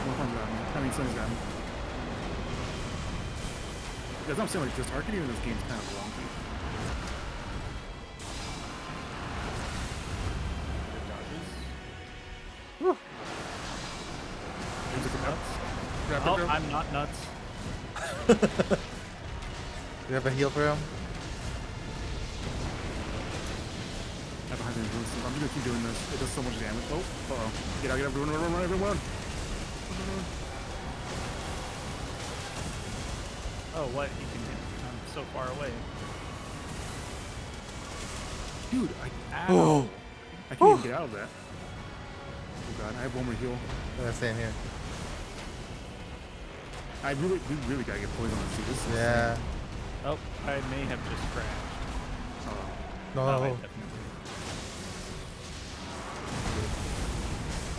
Moppon got me. I mean, Sunny's got me. That's what I'm saying. Like, this targeting in this game's kind of wrong. Good dodges. Whew. James, like, Nuts. grab Oh, it, grab it. I'm not nuts. You have a heal for him? I have a high damage boost. I'm just gonna keep doing this. It does so much damage. Oh, uh-oh. Get out, run, run, run, run, everyone! Oh, what? You can hit. I'm so far away. Dude, Oh! I can't even get out of that. Oh god, I have one more heal. Yeah, same here. We really gotta get poison on this. This is Yeah. Oh, I may have just crashed. No. Oh, I definitely.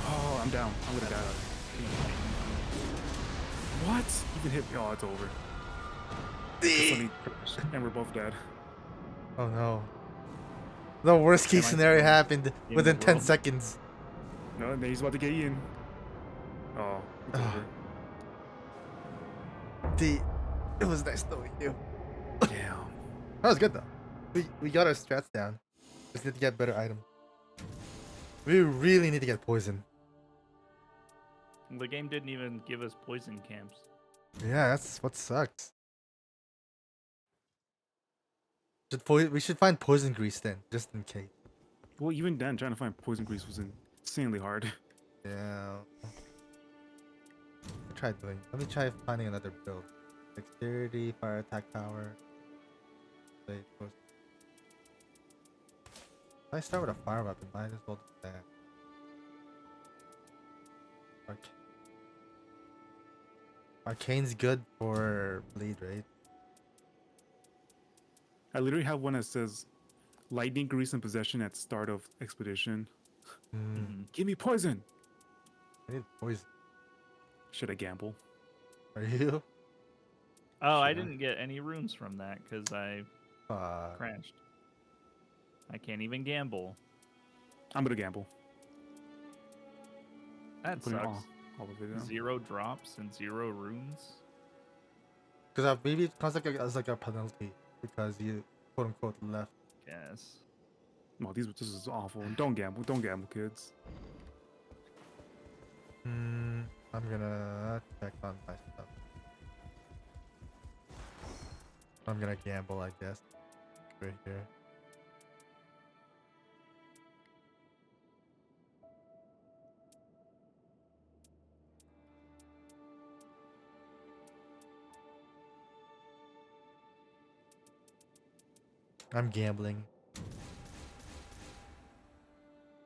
Oh, I'm down. I'm gonna die. What? You can hit me. Oh, it's over. Sunny crashed, and we're both dead. Oh no. The worst case Am I scenario still happened in within the 10 world? seconds. No, and then he's about to get you in. Oh, it's Ah. over. It was nice knowing you. Damn. That was good though. We got our strats down. Just need to get better items. We really need to get poison. The game didn't even give us poison camps. Yeah, that's what sucks. We should find poison grease then, just in case. Well, even then, trying to find poison grease was insanely hard. Yeah. Let me try finding another build. Dexterity, fire attack power. If I start with a fire weapon, might as well do that. Arcane's good for bleed, right? I literally have one that says lightning grease and possession at start of expedition. Hmm. Give me poison. I need poison. Should I gamble? Oh, Are you? I Sure. didn't get any runes from that because I crashed. I can't even gamble. I'm gonna gamble. That Putting sucks. all of it down. 0 drops and 0 runes. Because maybe it comes as like a penalty because you quote unquote left. Yes. No, this is awful. Don't gamble. Don't gamble, kids. I'm gonna check on my stuff. I'm gonna gamble, I guess. Right here. I'm gambling.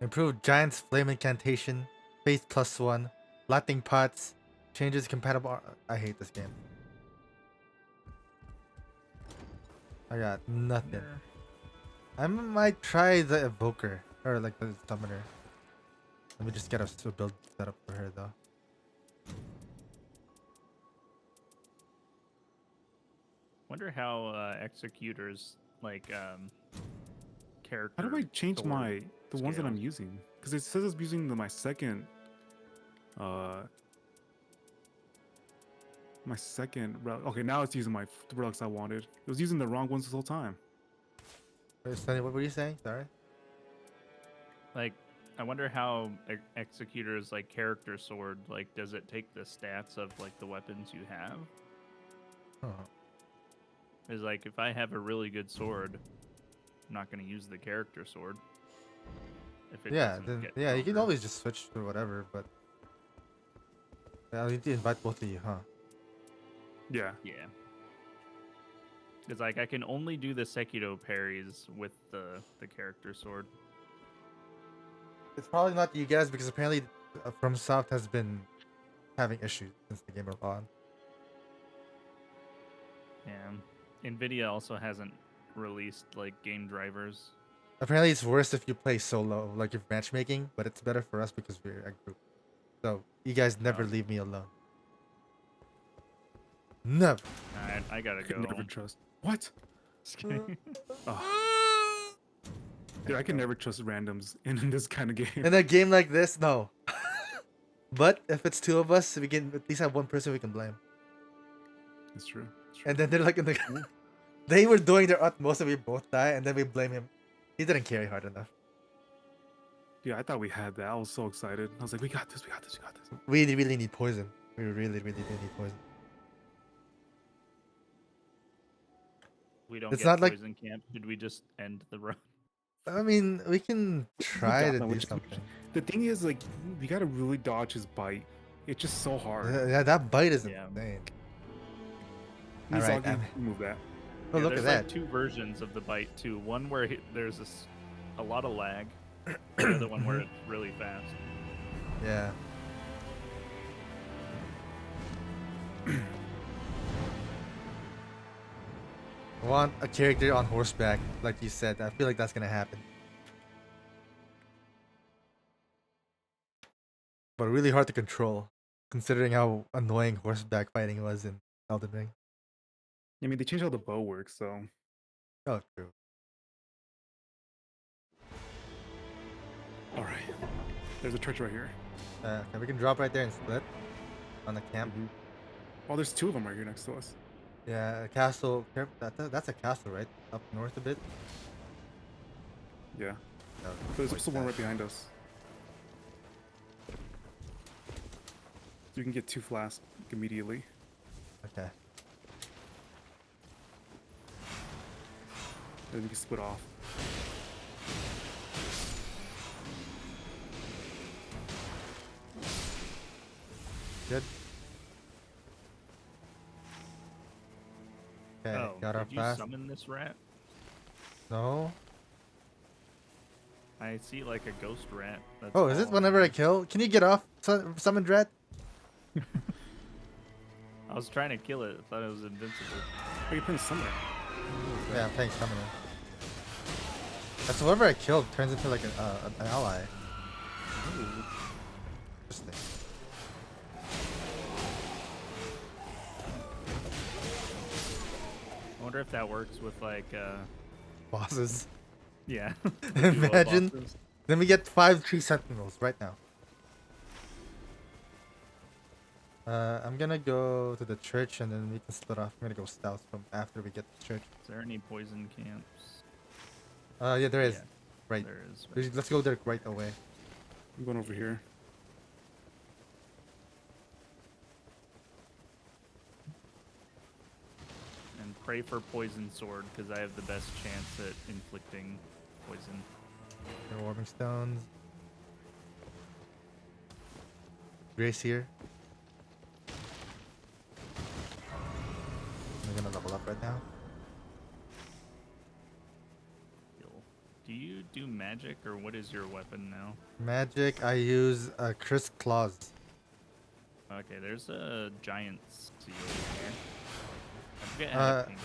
Improved Giant's Flame Incantation. Faith +1. Lightning Pots. Changes compatible. I hate this game. I got nothing. I might try the Evoker. Or like the Summoner. Let me just get a build set up for her though. Wonder how executors like character. How do I change sword the ones that I'm scales. using? Because it says it's using my second okay, now it's using the relics I wanted. It was using the wrong ones this whole time. Wait, Sunny, what were you saying? Sorry. Like, I wonder how executors like character sword, like, does it take the stats of like the weapons you have? Oh. Is like, if I have a really good sword, I'm not gonna use the character sword. If it Yeah, doesn't then get yeah, you can stronger. always just switch to whatever, but yeah, I need to invite both of you, huh? Yeah. Yeah. It's like I can only do the Sekido parries with the character sword. It's probably not you guys because apparently FromSoft has been having issues since the game are on. Yeah. Nvidia also hasn't released like game drivers. Apparently it's worse if you play solo, like if matchmaking, but it's better for us because we're a group. So you guys never Oh. leave me alone. Never. Alright, I gotta I could go. never trust. What? Just kidding. Dude, I can never trust randoms in this kind of game. In a game like this, no. But if it's two of us, we can at least have one person we can blame. It's true. It's true. And then they're like in the they were doing their utmost and we both die, and then we blame him. He didn't carry hard enough. Yeah, I thought we had that. I was so excited. I was like, we got this, we got this, we got this. We really need poison. We really do need poison. We don't It's get not like- poison camp. Should we just end the run? I mean, we can try got to that, do which- something. The thing is, like, we gotta really dodge his bite. It's just so hard. Yeah, that bite is Yeah. insane. Mizagi, Alright, move that. Oh, Yeah, look at there's that. like two versions of the bite too. One where there's a lot of lag. The other one where it's really fast. Yeah. I want a character on horseback, like you said. I feel like that's gonna happen. But really hard to control, considering how annoying horseback fighting was in Elden Ring. I mean, they changed how the bow works, so. Oh, true. Alright. There's a church right here. Okay, we can drop right there and split on the camp. Oh, there's two of them right here next to us. Yeah, a castle. That's a castle, right? Up north a bit. Yeah. No, There's like also one that. right behind us. So you can get two flasks immediately. Okay. And we can split off. Good. Okay, Oh, got our did you fast. summon this rat? No. I see like a ghost rat. That's Oh, is it all. whenever I kill? Can you get off? Summon Dread? I was trying to kill it. I thought it was invincible. Oh, you're putting somewhere. Yeah, I'm playing summoner. That's whoever I killed turns into like an ally. Interesting. I wonder if that works with like Bosses. yeah. Imagine. bosses. Then we get 5 tree sentinels right now. I'm gonna go to the church and then we can split off. I'm gonna go south from after we get to the church. Is there any poison camps? Yeah, there is. Yeah, Right. there is. Let's go there right away. I'm going over here. And pray for poison sword because I have the best chance at inflicting poison. There are warming stones. Grace here. I'm gonna level up right now. Do you do magic or what is your weapon now? Magic, I use Chris Claws. Okay, there's a giant seal here. I forget how to ping it,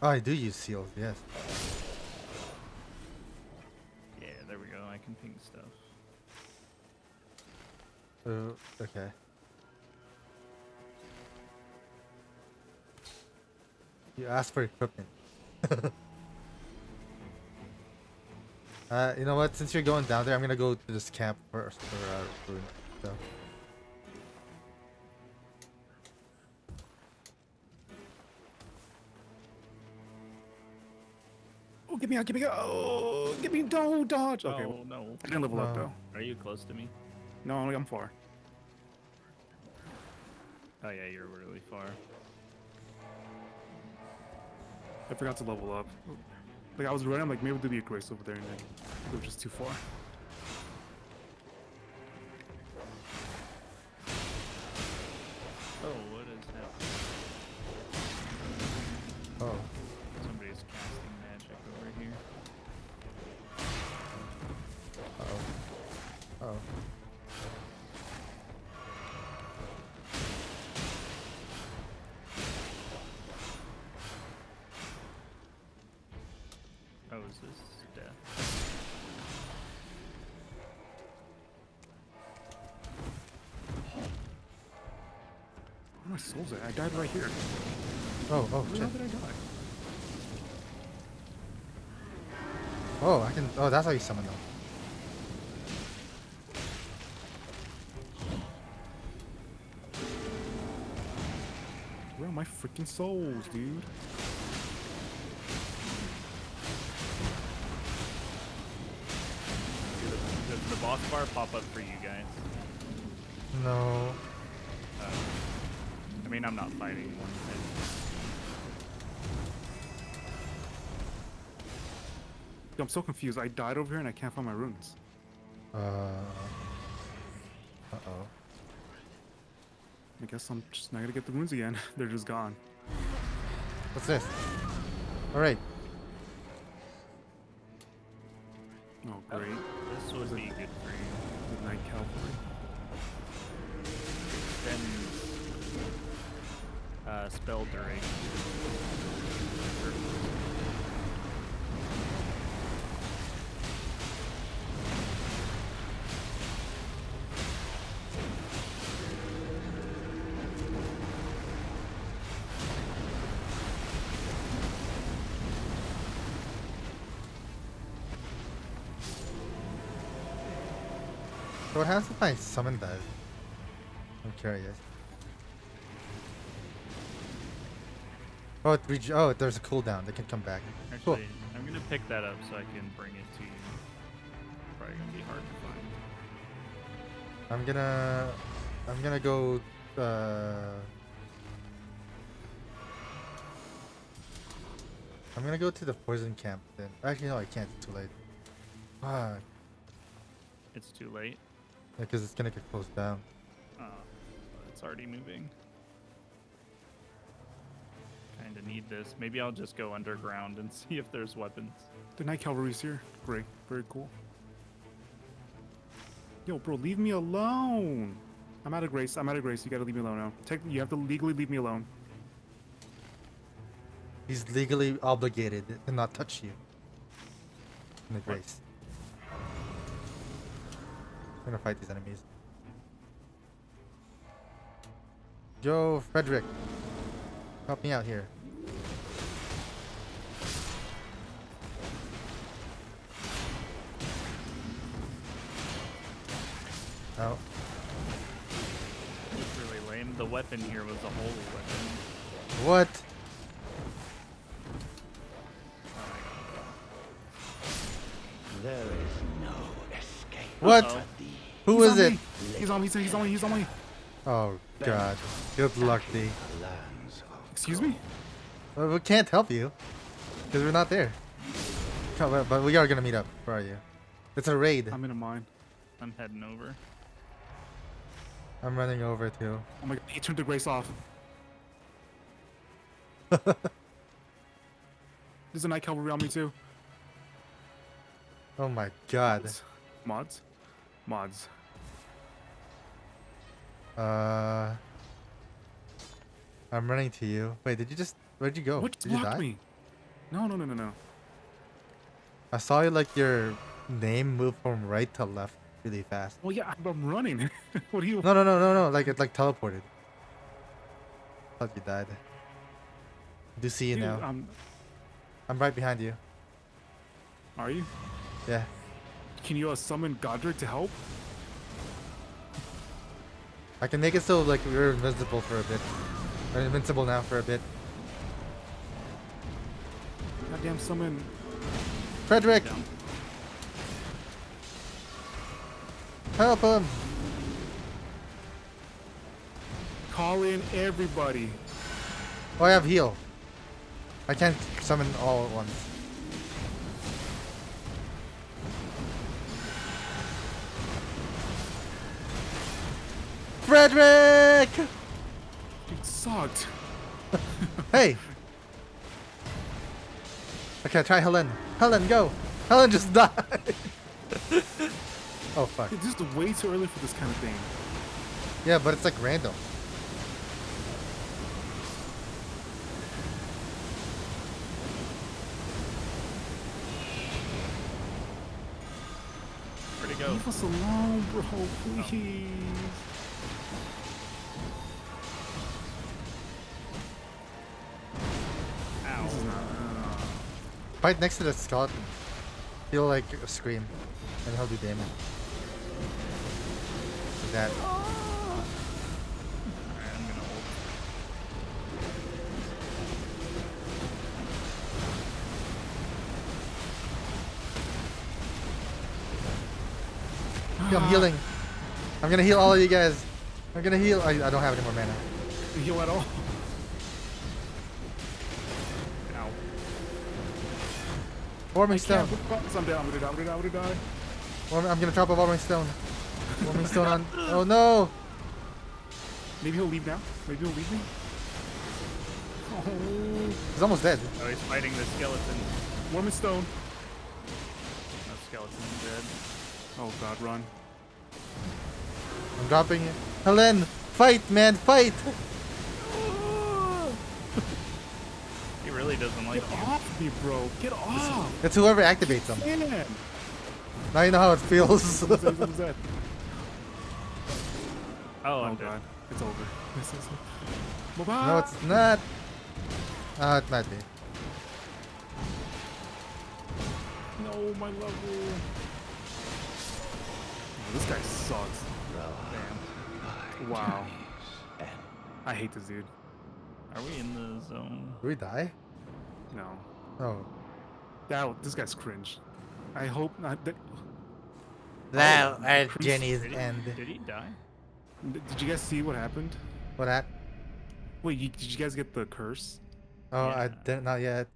Oh, I do use seals, yes. though. Yeah, there we go. I can ping stuff. Okay. You asked for equipment. You know what? Since you're going down there, I'm gonna go to this camp first for food. So. Oh, get me out, get me out. Oh, get me, don't dodge. Okay, Oh well, no. I didn't level up No. though. Are you close to me? No, I'm far. Oh yeah, you're really far. I forgot to level up. Like I was running, I'm like maybe there'll be a grace over there, and then it was just too far. Oh, what is happening? Oh. Somebody's casting magic over here. Uh-oh. Oh. Oh, is this death? Where am I souls at? I died right here. Oh, Where shit. did I die? Oh, I can. Oh, that's how you summon them. Where are my freaking souls, dude? Does the boss bar pop up for you guys? No. I mean, I'm not fighting one thing. I'm so confused. I died over here and I can't find my runes. Uh-oh. I guess I'm just not gonna get the runes again. They're just gone. What's this? Alright. Oh, great. This would be good for you. The Night Cavalry. Then spell duration. So what happens if I summon that? I'm curious. Oh, there's a cooldown. They can come back. Cool. Actually, I'm gonna pick that up so I can bring it to you. Probably gonna be hard to find. I'm gonna go. I'm gonna go to the poison camp then. Actually, no, I can't. It's too late. Fuck. It's too late. Because it's gonna get closed down. It's already moving. Kinda need this. Maybe I'll just go underground and see if there's weapons. The Night Cavalry's here. Great. Very cool. Yo, bro, leave me alone. I'm out of grace. I'm out of grace. You gotta leave me alone now. You have to legally leave me alone. He's legally obligated to not touch you. In the grace. I'm gonna fight these enemies. Yo, Frederick. Help me out here. Oh. It's really lame. The weapon here was a holy weapon. What? There is no escape. What? Uh-oh. Who is it? He's on me. He's on me. He's on me. Oh god. Good luck, D. Lands of Excuse me? Well, we can't help you. Because we're not there. But we are gonna meet up. Where are you? It's a raid. I'm in a mine. I'm heading over. I'm running over too. Oh my god, he turned the grace off. There's a Night Cavalry on me too. Oh my god. Mods? Mods. I'm running to you. Wait, where'd you go? What Did you blocked die? me? No. I saw you like your name move from right to left really fast. Well, yeah, I'm running. What are you? No. Like it teleported. Thought you died. I do see you Dude, now. I'm right behind you. Are you? Yeah. Can you summon Godric to help? I can make it so like we're invisible for a bit. Or invincible now for a bit. Goddamn summon. Frederick! Down. Help him! Call in everybody. Oh, I have heal. I can't summon all at once. Frederick! Dude, sucked. Hey! Okay, try Helen. Helen, go! Helen just died! Oh, fuck. Dude, this is way too early for this kind of thing. Yeah, but it's like random. Where'd it go? Leave us alone, bro, please. Fight next to the skeleton. He'll like scream, and he'll do damage. Like that. Alright, I'm gonna hold. I'm healing. I'm gonna heal all of you guys. I'm gonna heal. I don't have any more mana. You heal at all? Ow. Warming stone. I'm down. I'm gonna die. I'm gonna drop a warming stone. Warming stone on. Oh no! Maybe he'll leave now. Maybe he'll leave me. Oh, He's almost dead. Oh, he's fighting the skeleton. Mormon stone. No skeleton's dead. Oh god, run. I'm dropping it. Helen, fight, man, fight! He really doesn't like Get you. off me, bro. Get off. It's whoever activates them. Man. Now you know how it feels. Who's that? Oh, Oh I'm dead. god, it's over. This is No, it's not. It might be. No, my level. Oh, this guy sucks. Damn. Wow. I hate this dude. Are we in the zone? Do we die? No. Oh. This guy's cringe. I hope not. Now at Chris- Jenny's Did he, end. did he die? Did you guys see what happened? What happened? Wait, did you guys get the curse? Oh, Yeah. I didn't. Not yet.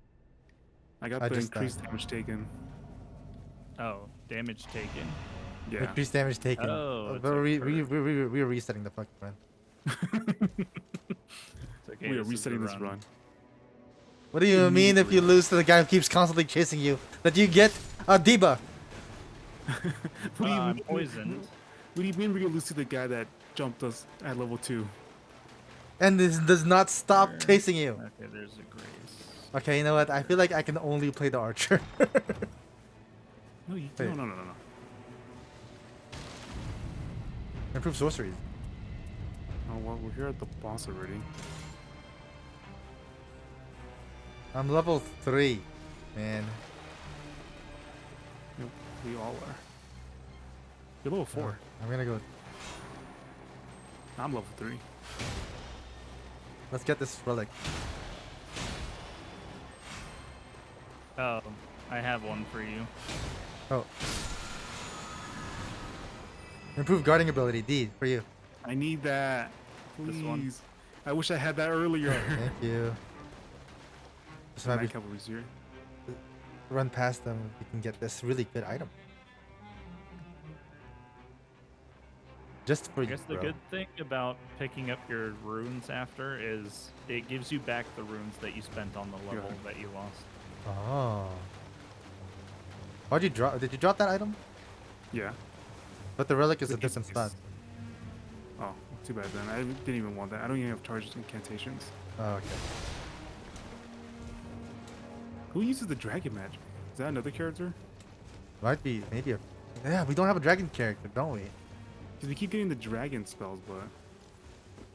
I got I the just died. increased damage taken. Oh, damage taken. Yeah. Increased damage taken. Oh, it's but a we're resetting the fucking run. It's okay, We are this is resetting the this run. What do you mean if you lose to the guy who keeps constantly chasing you? That you get a debuff? What do you I'm mean? poisoned. What do you mean we're gonna lose to the guy that jumped us at level 2? And this does not stop Sure. chasing you. Okay, there's a grace. Okay, you know what? I feel like I can only play the archer. No, you Wait. no. Improve sorceries. Oh well, we're here at the boss already. I'm level 3, man. Yep, we all are. You're level 4. I'm gonna go. I'm level 3. Let's get this relic. Oh, I have one for you. Oh. Improve guarding ability, D, for you. I need that. This one. Please. I wish I had that earlier. Thank you. Just might My be cavalry's here. run past them. You can get this really good item. Just for I you, guess the bro. good thing about picking up your runes after is it gives you back the runes that you spent on the level that you lost. Oh. Why'd you drop? Did you drop that item? Yeah. But the relic is a It's- different spot. Oh, too bad then. I didn't even want that. I don't even have charged incantations. Oh, okay. Who uses the dragon magic? Is that another character? Might be, maybe a... Yeah, we don't have a dragon character, don't we? Because we keep getting the dragon spells, but...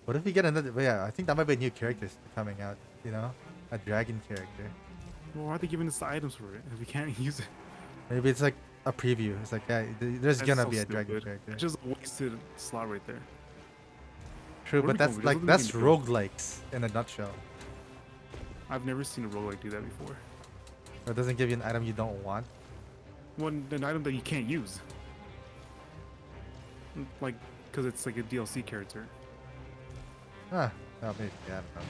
What if we get another... Yeah, I think that might be a new character coming out, you know? A dragon character. Well, why are they giving us the items for it if we can't use it? Maybe it's like a preview. It's like, yeah, there's That's gonna so be a dragon stupid. character. It's just a wasted slot right there. True, What are but we that's going with? like, There's that's nothing we roguelikes in a nutshell. I've never seen a roguelike do that before. It doesn't give you an item you don't want. An item that you can't use. Like, because it's like a DLC character. Huh. Oh, maybe. Yeah, I don't know.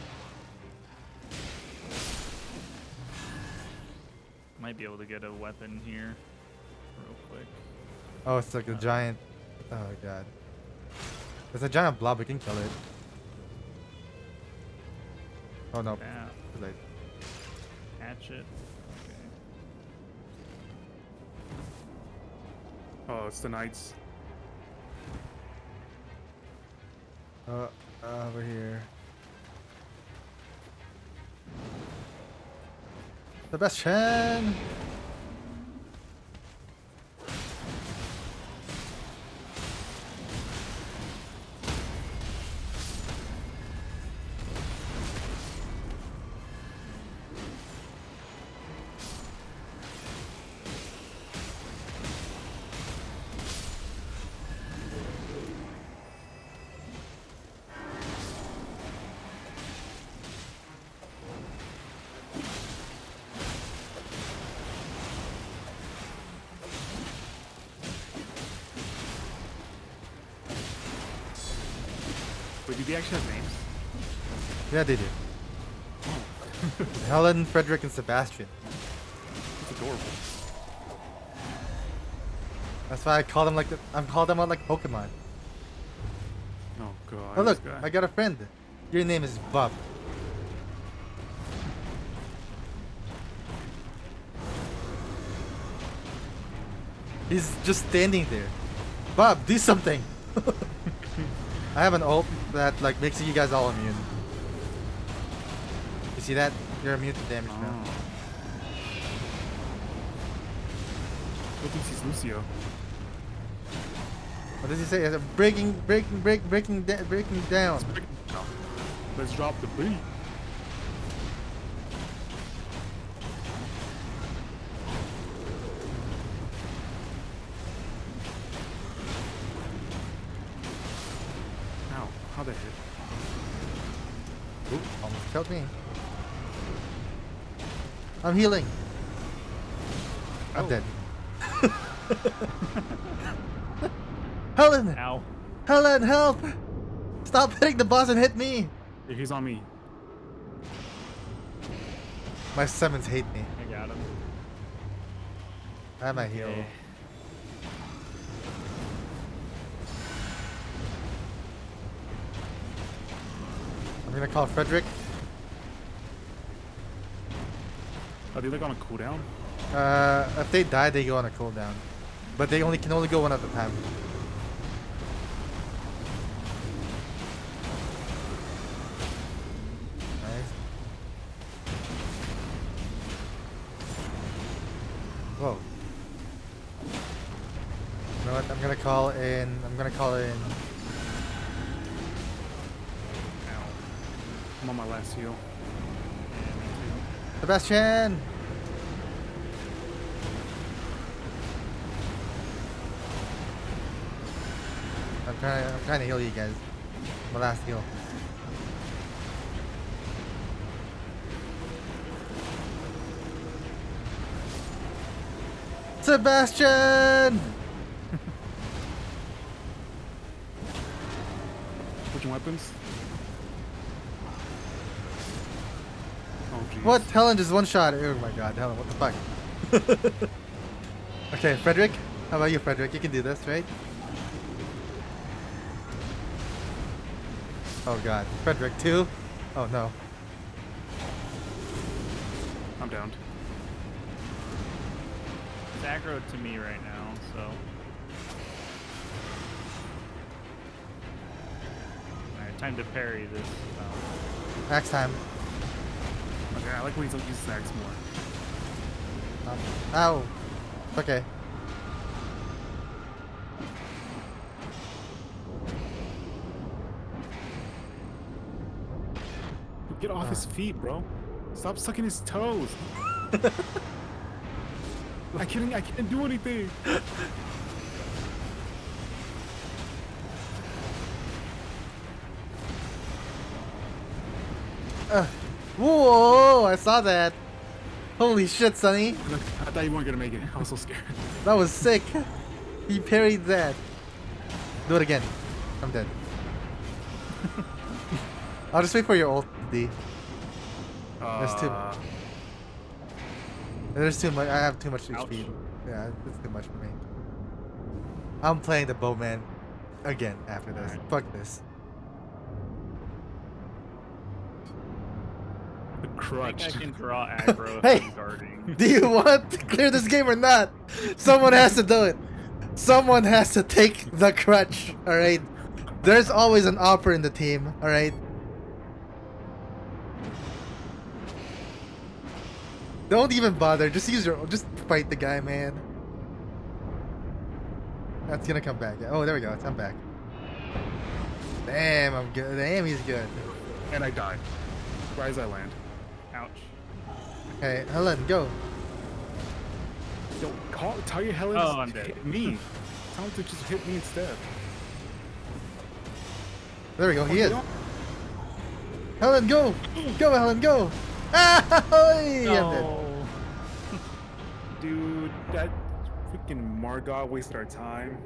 Might be able to get a weapon here real quick. Oh, it's like a giant... Oh, God. It's a giant blob. We can kill it. Oh, no. Yeah. Too late. Hatchet. Okay. Oh, it's the knights. Over here. Sebastian! Wait, do they actually have names? Yeah, they do. Helen, Frederick, and Sebastian. It's adorable. That's why I call them like I'm called them out like Pokemon. Oh god. Oh look, this guy. I got a friend. Your name is Bob. He's just standing there. Bob, do something. I have an ult that like makes you guys all immune. You see that? You're immune to damage now. Oh. Who thinks he's Lucio? What does he say? Breaking down. No. Let's drop the beat. Ow, how'd that hit? Oop, almost killed me. I'm healing. I'm Oh. dead. Helen! Ow. Helen, help! Stop hitting the boss and hit me! Yeah, he's on me. My summons hate me. I got him. I have my heal. Okay. I'm gonna call Frederick. Are they like on a cooldown? If they die, they go on a cooldown. But they can only go one at a time. Nice. Whoa. You know what? I'm gonna call in. Ow. I'm on my last heal. Sebastian! I'm trying to heal you guys. My last heal. Sebastian! Switching weapons. Oh jeez. What? Helen just one shot. Oh my god, Helen, what the fuck? Okay, Frederick? How about you, Frederick? You can do this, right? Oh god. Frederick, too? Oh no. I'm downed. It's aggroed to me right now, so. Alright, time to parry this. Next time. Okay, I like when he's uses the axe more. Ow. Okay. Get off his feet, bro. Stop sucking his toes. I can't do anything. Whoa! I saw that. Holy shit, Sonny. I thought you weren't gonna make it. I was so scared. That was sick. He parried that. Do it again. I'm dead. I'll just wait for your ult, D. There's too much. I have too much HP. Yeah, it's too much for me. I'm playing the bowman again after this. Alright. Fuck this. The I crutch. think I can draw aggro if Hey! I'm guarding. Do you want to clear this game or not? Someone has to do it. Someone has to take the crutch. All right. There's always an offer in the team. All right. Don't even bother. Just just fight the guy, man. That's gonna come back. Oh, there we go. I'm back. Damn, I'm good. Damn, he's good. And I died. Where as I land. Ouch. Okay, Helen, go. Yo, tell your Helen Oh, to I'm dead. hit me. Tell him to just hit me instead. There we go. He Oh, is. you know- Helen, go. Go, Helen, go. Ah, I'm dead. No. Dude, that freaking Margot wasted our time.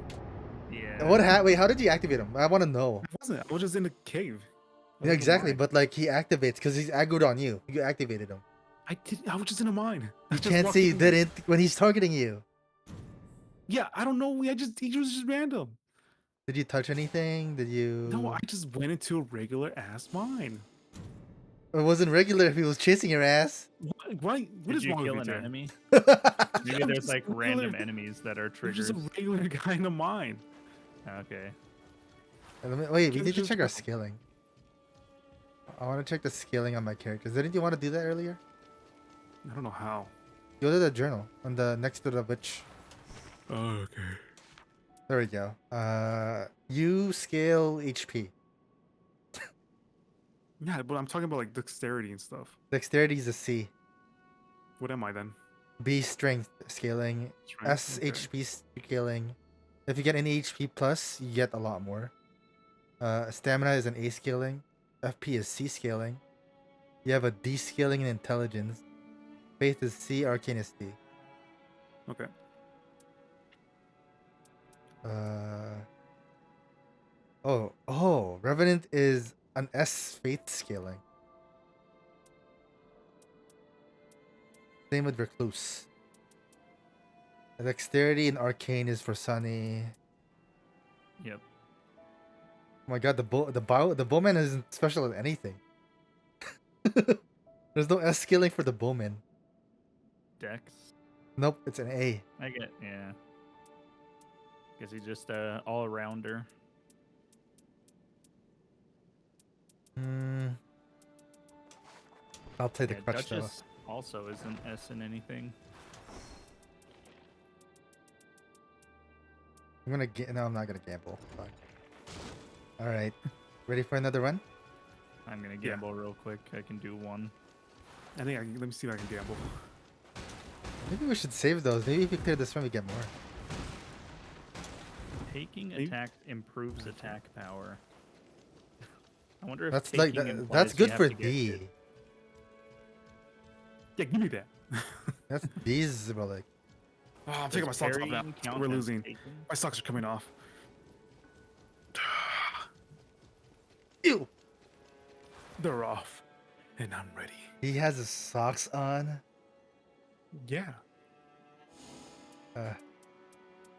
Yeah. Wait, how did you activate him? I want to know. I wasn't. I was just in the cave. I Yeah, was in a exactly, mine. but like he activates because he's aggroed on you. You activated him. I did. I was just in a mine. I You just can't walked say you in there. didn't when he's targeting you. Yeah, I don't know. He was just random. Did you touch anything? Did you? No, I just went into a regular ass mine. It wasn't regular if he was chasing your ass. What Did is you wrong kill with an you, Jay? enemy? Yeah, Maybe I'm there's just like a regular- random enemies that are I'm just triggers. a regular guy in a mine. Okay. Wait, we Just- need to just check our go. scaling. I want to check the scaling on my characters. Didn't you want to do that earlier? I don't know how. Go to the journal on the next to the witch. Oh, okay. There we go. You scale HP. Yeah, but I'm talking about like dexterity and stuff. Dexterity is a C. What am I then? B strength scaling. Strength, S okay. HP scaling. If you get any HP plus, you get a lot more. Stamina is an A scaling. FP is C scaling. You have a D scaling in intelligence. Faith is C, arcane is D. Okay. Revenant is an S faith scaling. Same with Recluse. Dexterity and arcane is for Sunny. Yep. Oh my god, the bowman isn't special at anything. There's no S scaling for the bowman. Dex. Nope, it's an A. I get. Yeah. Guess he's just a all rounder. I'll play the Yeah, crutch though. Duchess also isn't S in anything. No, I'm not gonna gamble. Fuck. All right, ready for another run? I'm gonna Yeah. gamble real quick. I can do one. Let me see if I can gamble. Maybe we should save those. Maybe if we clear this run, we get more. Taking Are you- attack improves attack power. I wonder if That's taking like implies that's you good have for to get D. hit. Yeah, give me that. That's D's relic. Oh, I'm Does taking my socks off now. parrying count We're as losing. taking? My socks are coming off. Ew. They're off, and I'm ready. He has his socks on. Yeah.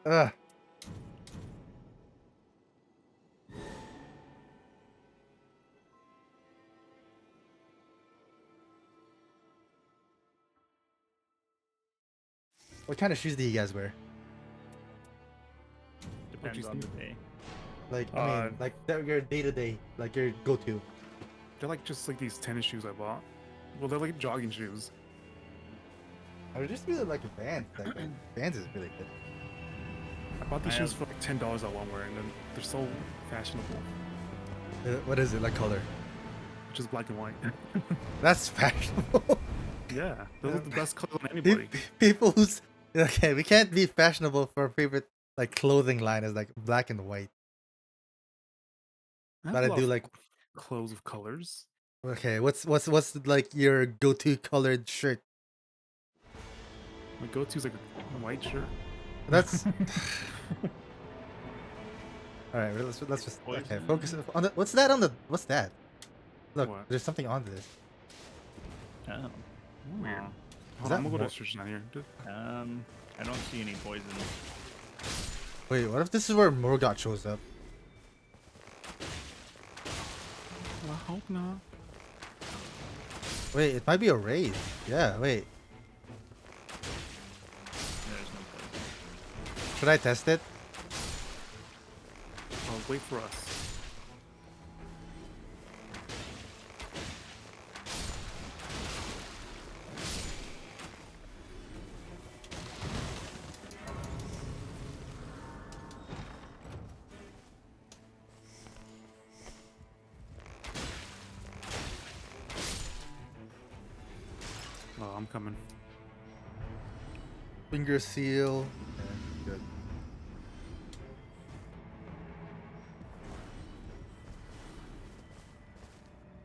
Ugh. What kind of shoes do you guys wear? Depends you on the think? day. Like, I Uh, mean, like your day to day, like your go-to. They're like just like these tennis shoes I bought. Well, they're like jogging shoes. I would just really like Vans. Like, Vans is really good. I bought these I shoes have- for like $10 at Walmart, and then they're so fashionable. What is it? Like color? Which is black and white. That's fashionable. Yeah, those are the best color on Pe- anybody. People who's okay, we can't be fashionable for our favorite like clothing line is like black and white. I have But a I lot do of like clothes of colors. okay. What's like your go-to colored shirt? My go-to is like a white shirt. That's all right. Let's just okay. Poison. Focus on the. What's that on the? What's that? Look, What? there's something on this. Oh, weird. Hold that on, I'm gonna go to more- restriction on here. Dude. I don't see any poison. Wait, what if this is where Morgoth shows up? I hope not. Wait, it might be a raid. Yeah. Wait, There's no poison. should I test it? Oh, wait for us. Oh, I'm coming. Finger seal. Yeah, good.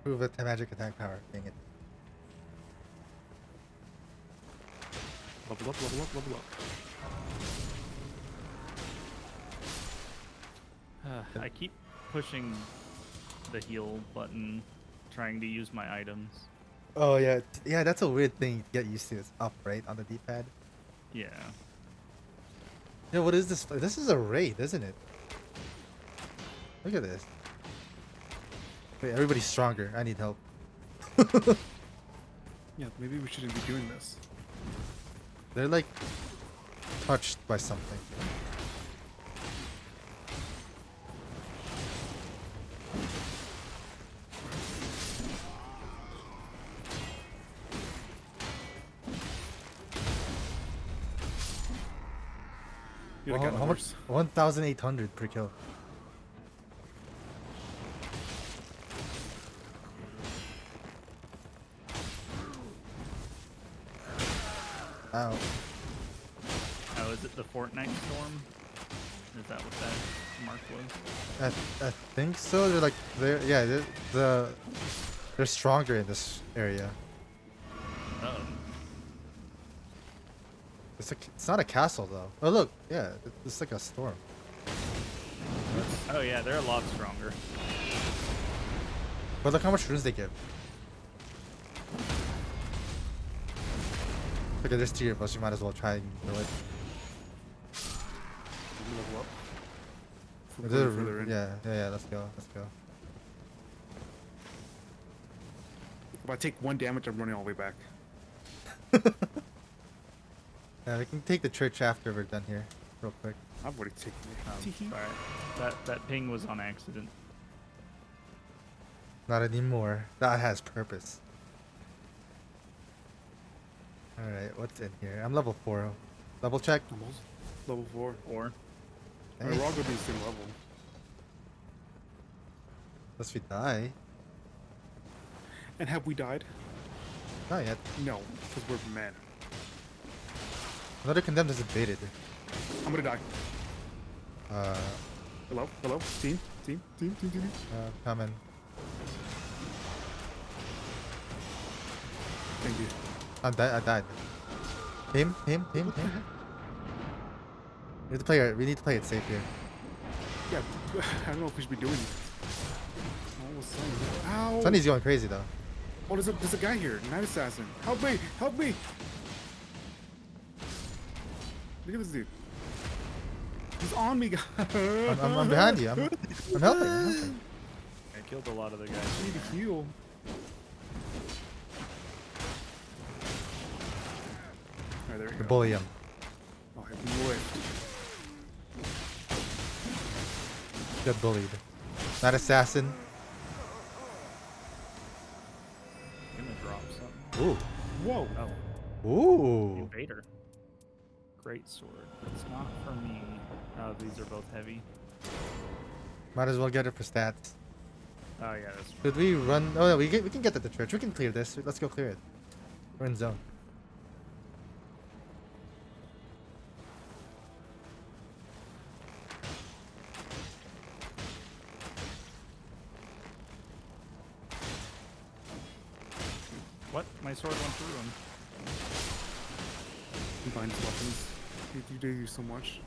Prove it to magic attack power. Dang it. Level up, level up, level up. I keep pushing the heal button, trying to use my items. Oh yeah, yeah. That's a weird thing to get used to. It's up, right, on the D-pad. Yeah. Yeah. What is this? This is a raid, isn't it? Look at this. Wait, everybody's stronger. I need help. Yeah, maybe we shouldn't be doing this. They're like touched by something. You're Well, the how much? horse. 1,800 per kill. Ow. Oh, is it the Fortnite storm? Is that what that mark was? I think so. They're stronger in this area. Oh. It's not a castle though. Oh look, yeah, it's like a storm. Oh yeah, they're a lot stronger. But look how much runes they give. Look at this tier of us. You might as well try and do it. Level up. Is it a Further in. yeah. Let's go. If I take 1 damage, I'm running all the way back. Yeah, we can take the church after we're done here, real quick. I've already taken it. Sorry. That ping was on accident. Not anymore. That has purpose. All right, what's in here? I'm level 4. Level check. Almost. Level 4. Or Alright, we're all gonna be the same level. Unless we die. And have we died? Not yet. No, because we're men. Another condemned is invaded. I'm gonna die. Uh, Hello? Hello? Team? coming. Thank you. I died. Him. We need to play it safe here. Yeah, I don't know if we should be doing this. Oh, Sunny. Ow! Sunny's going crazy though. Oh, there's a guy here. Night Assassin. Help me! Help me! Look at this dude. He's on me, guys. I'm behind you. I'm helping. I killed a lot of the guys. I need to heal. Alright, there we go. Bully him. Oh, I blew it. Get bullied. That assassin. I'm gonna drop something. Ooh. Whoa! Oh, Ooh. Invader. Great sword. It's not for me. Oh, these are both heavy. Might as well get it for stats. Oh yeah, that's true. Should we run? Oh, no, we can get to the church. We can clear this. Let's go clear it. We're in zone. What? My sword went through him. Combines weapons. You do use so much.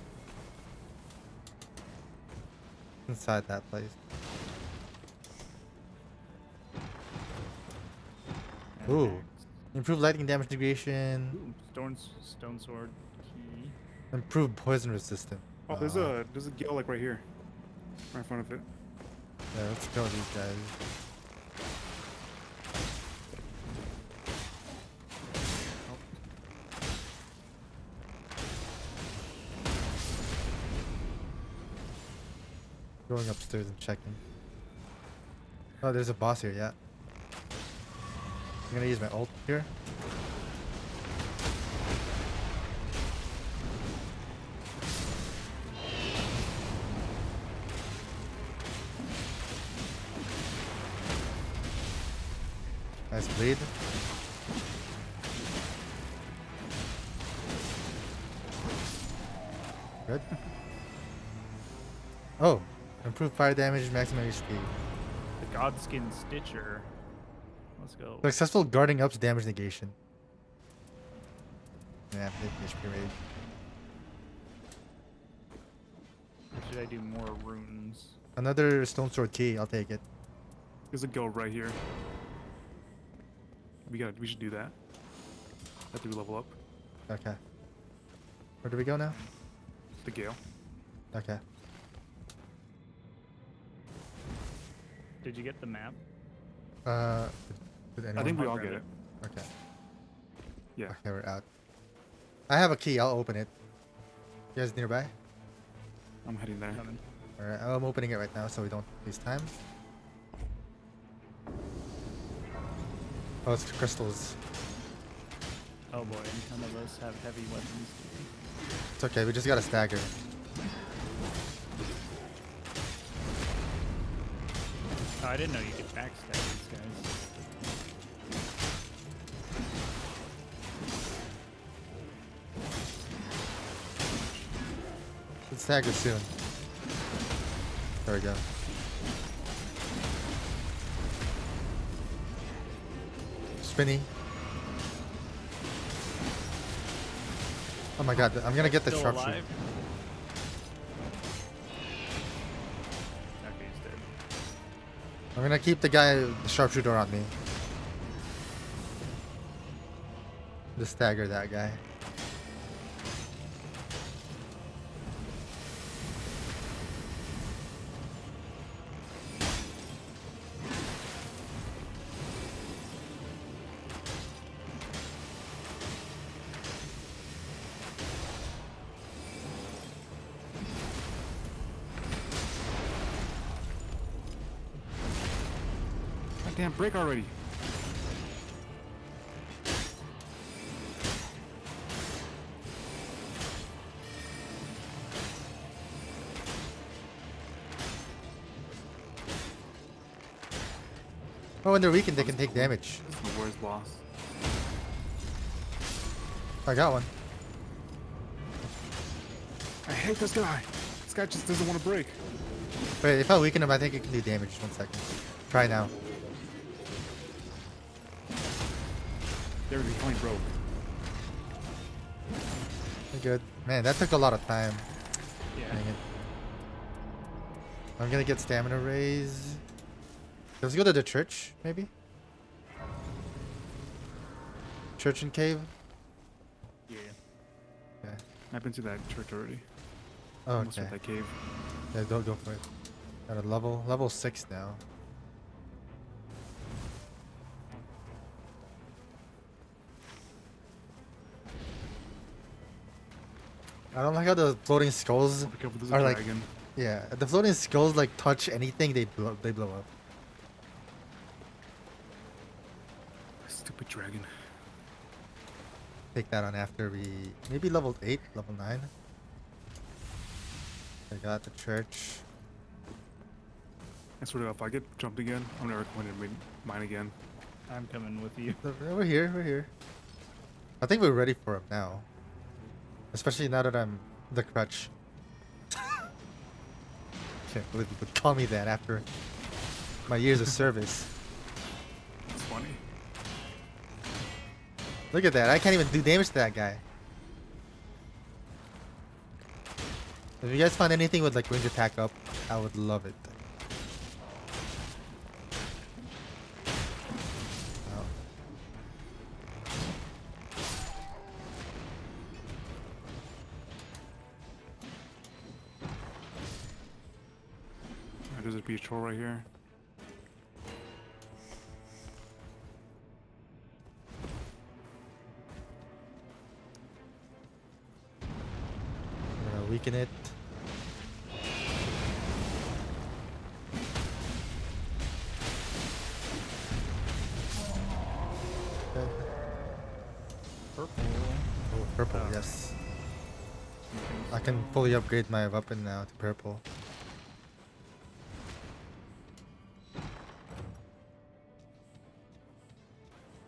Inside that place. And Ooh. axe. Improve lightning damage negation. Ooh, stone sword key. Improve poison resistant. Oh, there's a gale like right here. Right in front of it. Yeah, let's kill these guys. Going upstairs and checking. Oh, there's a boss here, yeah. I'm gonna use my ult here. Nice bleed. Good. Oh, improve fire damage, maximum HP. The Godskin Stitcher. Let's go. Successful guarding ups damage negation. Yeah, big HP raid. Should I do more runes? Another stone sword key. I'll take it. There's a go right here. We should do that. After we level up. Okay. Where do we go now? The gale. Okay. Did you get the map? Did anyone? I think we I'll all grab get it. it. Okay. Yeah. Okay, we're out. I have a key. I'll open it. You guys nearby? I'm heading there. Coming. Alright, I'm opening it right now so we don't waste time. Oh, it's crystals. Oh boy, none of us have heavy weapons. It's okay, we just gotta stagger. Oh, I didn't know you could backstab these guys. Let's stagger soon. There we go. Spinny. Oh my god, I'm gonna get the Still sharpshooter. alive? Okay, he's dead. I'm gonna keep the guy, the sharpshooter on me. Just stagger that guy. God damn, break already. Oh, when they're weakened, they can take damage. This is the worst boss. I got one. I hate this guy. This guy just doesn't want to break. Wait, if I weaken him, I think it can do damage. 1 second. Try now. There we go, finally broke. We're good. Man, that took a lot of time. Yeah. Dang it. I'm gonna get stamina raise. Let's go to the church, maybe? Church and cave? Yeah. Yeah. I've been to that church already. Oh, Almost okay. hit that cave. Yeah, don't go for it. At a level 6 now. I don't like how the floating skulls Oh, be careful, there's are a like, dragon. yeah, the floating skulls like touch anything, they blow up. Stupid dragon. Take that on after we maybe level 8, level 9. I got the church. I swear to God, if I get jumped again, I'm never going to mine again. I'm coming with you. We're here, we're here. I think we're ready for him now. Especially now that I'm the crutch. Can't believe you would call me that after my years of service. It's funny. Look at that, I can't even do damage to that guy. If you guys find anything with like range attack up, I would love it. Oh. There's a beach troll right here. I'm gonna weaken it. Okay. Purple. Oh, purple, Oh. yes. I can fully upgrade my weapon now to purple.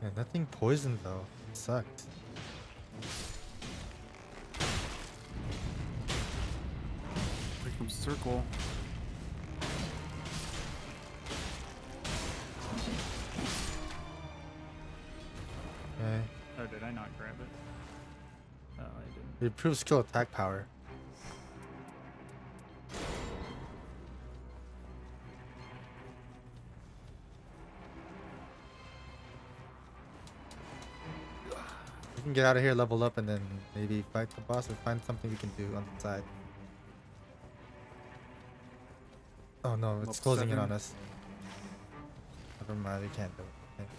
Yeah, nothing poisoned though. It sucked. Break from circle. Okay. Oh, did I not grab it? Oh, I didn't. It improves skill attack power. can get out of here, level up, and then maybe fight the boss or find something we can do on the side. Oh no, it's Level closing in 7. on us. Never mind, we can't do it. Okay.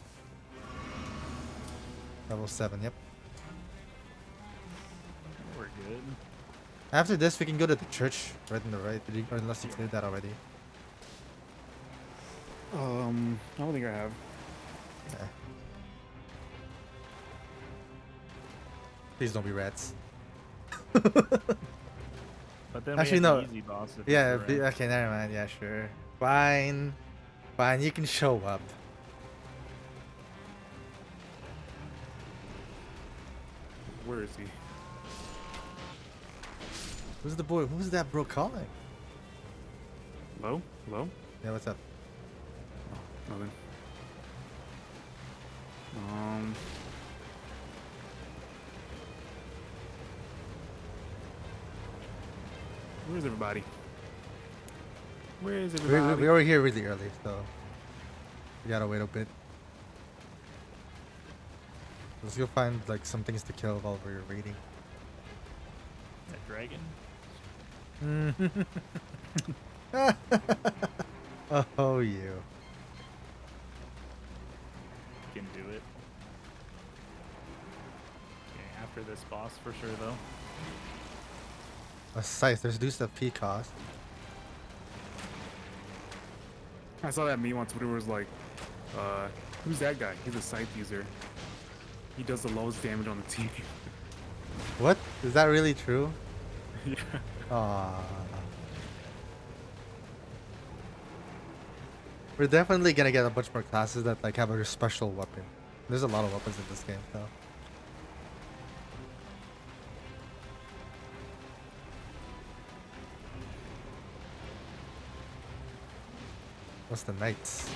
Level 7, yep. We're good. After this, we can go to the church right on the right, or unless you cleared that already. I don't think I have. Okay. Please don't be rats. But then Actually, we no. have the easy boss. If Yeah, it's the rat. okay, never mind. Yeah, sure. Fine. Fine, you can show up. Where is he? Who's the boy? Who's that bro calling? Hello? Hello? Yeah, what's up? Nothing. Where's everybody? Where's We everybody? were here really early, so we gotta wait a bit. Let's go find like some things to kill while we're waiting. That dragon. Oh, you. Can do it. Okay, after this boss for sure though. A scythe. There's reduced FP cost. I saw that meme on Twitter. Was like, who's that guy? He's a scythe user. He does the lowest damage on the team. What? Is that really true? Yeah. Aww. We're definitely gonna get a bunch more classes that like have a special weapon. There's a lot of weapons in this game, though. What's the knights?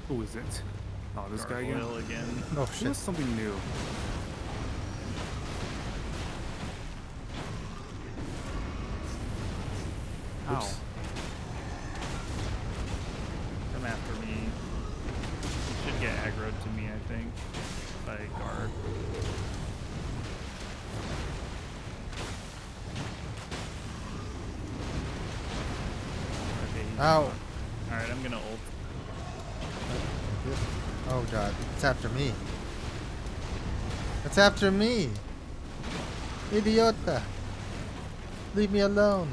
Who is it? Oh, this guy again. Gargoyle again. Oh He shit. was something new. Ow. Oops. Come after me. You should get aggroed to me, I think. By guard. Okay, he's Ow. gone. Alright, I'm gonna ult. Oh god, it's after me. It's after me. Idiota. Leave me alone.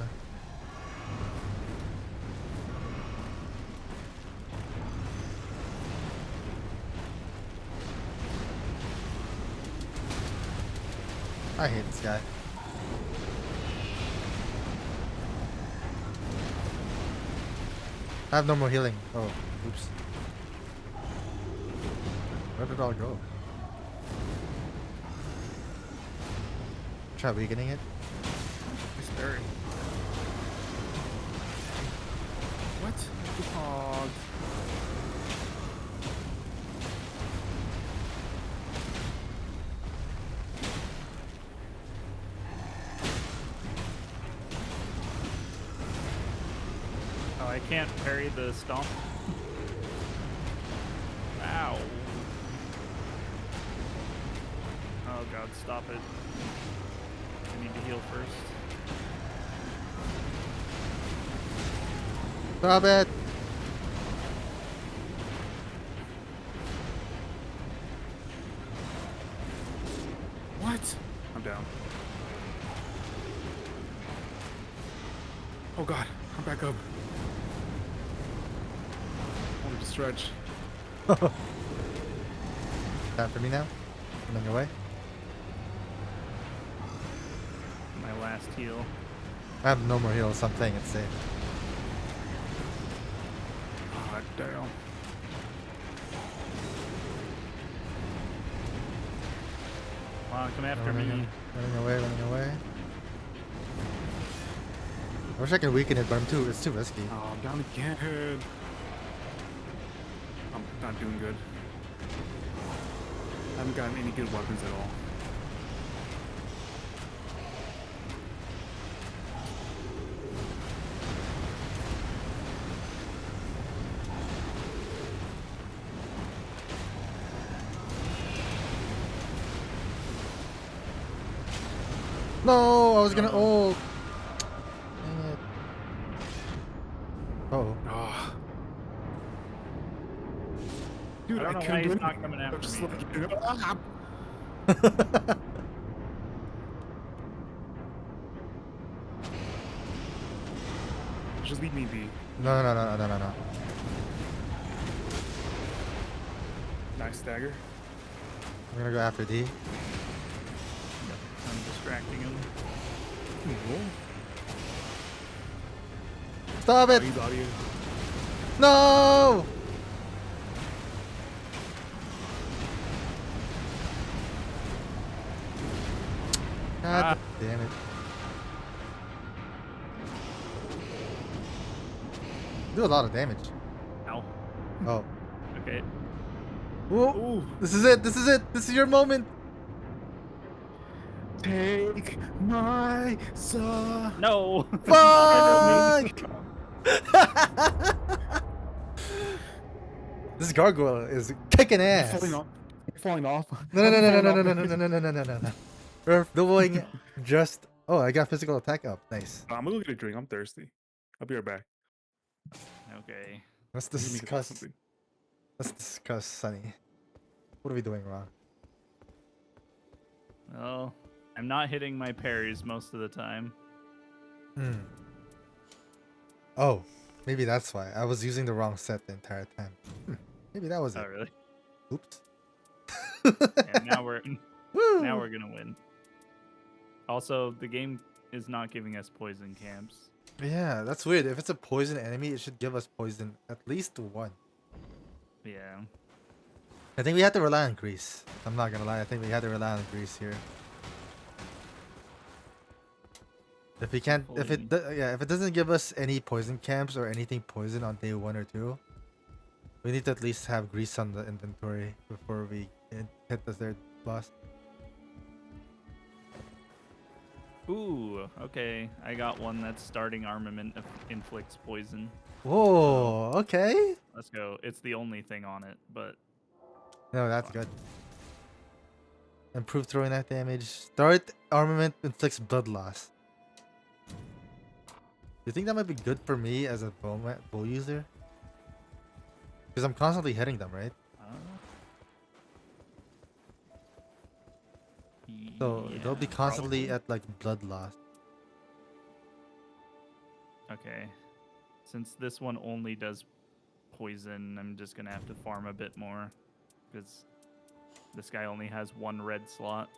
I hate this guy. I have no more healing. Oh, oops. Where did it all go? Try weakening it. He's buried. What? Oh. Oh, I can't parry the stomp. Ow. Oh god, stop it. I need to heal first. Stop it! What? I'm down. Oh god, I'm back up. I wanted to stretch. After me now? Running away? My last heal. I have no more heals, so I'm playing it safe. God damn. Come on, come after Running, me. running away, running away. wish I could weaken it, but it's too risky. Oh, I'm down again. I'm not doing good. I haven't gotten any good weapons at all. No, I was gonna ult. Dang it. Oh. Oh. Dude, I don't know why couldn't do he's it. not coming I'm after just me. like, you know, ah. Just leave me be. No. Nice stagger. I'm gonna go after D. I'm distracting him. Stop it! He's out of here. No! God damn it. Do a lot of damage. Ow. Oh. Okay. Whoa. Ooh. This is it. This is your moment. Take my son. No. Fuck! This gargoyle is kicking ass. Falling off. Falling off. No. We're doing just. Oh, I got physical attack up. Nice. I'm gonna go get a drink. I'm thirsty. I'll be right back. Okay. Let's Let me get discuss. something. Let's discuss, Sunny. What are we doing wrong? Well, I'm not hitting my parries most of the time. Oh, maybe that's why. I was using the wrong set the entire time. Maybe that was Oh, it. really? Oops. And now we're Woo! gonna win. Also, the game is not giving us poison camps. Yeah, that's weird. If it's a poison enemy, it should give us poison at least one. Yeah. I think we have to rely on grease. I'm not gonna lie. I think we have to rely on grease here. If we can't, if it doesn't give us any poison camps or anything poison on day 1 or 2, we need to at least have grease on the inventory before we hit the third boss. Ooh, okay. I got one that's starting armament inflicts poison. Whoa, okay. Let's go. It's the only thing on it, but No, that's good. Improved throwing knife damage. Start armament inflicts blood loss. You think that might be good for me as a bow user? Because I'm constantly hitting them, right? So they'll be yeah, constantly probably. at like blood loss. Okay. Since this one only does poison, I'm just gonna have to farm a bit more because this guy only has 1 red slot.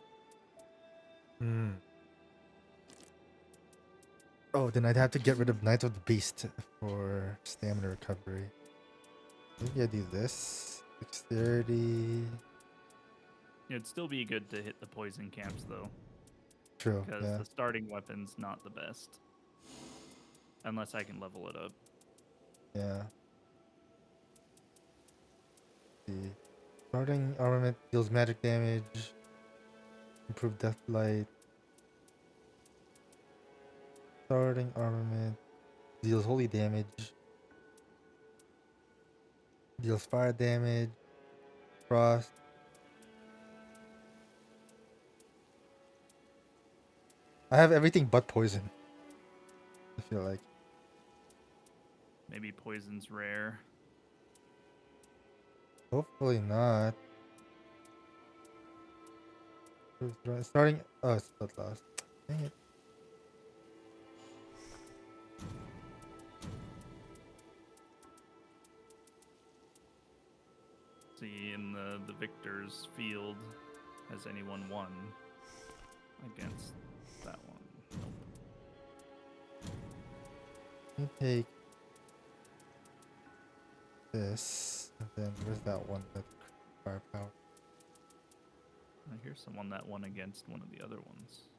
Oh, then I'd have to get rid of Knight of the Beast for stamina recovery. Maybe I do this. 630. It'd still be good to hit the poison camps though, True. because Yeah. the starting weapon's not the best. Unless I can level it up. Yeah. See. Starting armament deals magic damage. Improved death light. Starting armament deals holy damage. Deals fire damage. Frost. I have everything but poison. I feel like. Maybe poison's rare. Hopefully not. Starting. Oh, it's blood loss. Dang it. See, in the victor's field, has anyone won against that one? Nope. Let me take this. And then where's that one? That firepower. I hear someone that won against one of the other ones.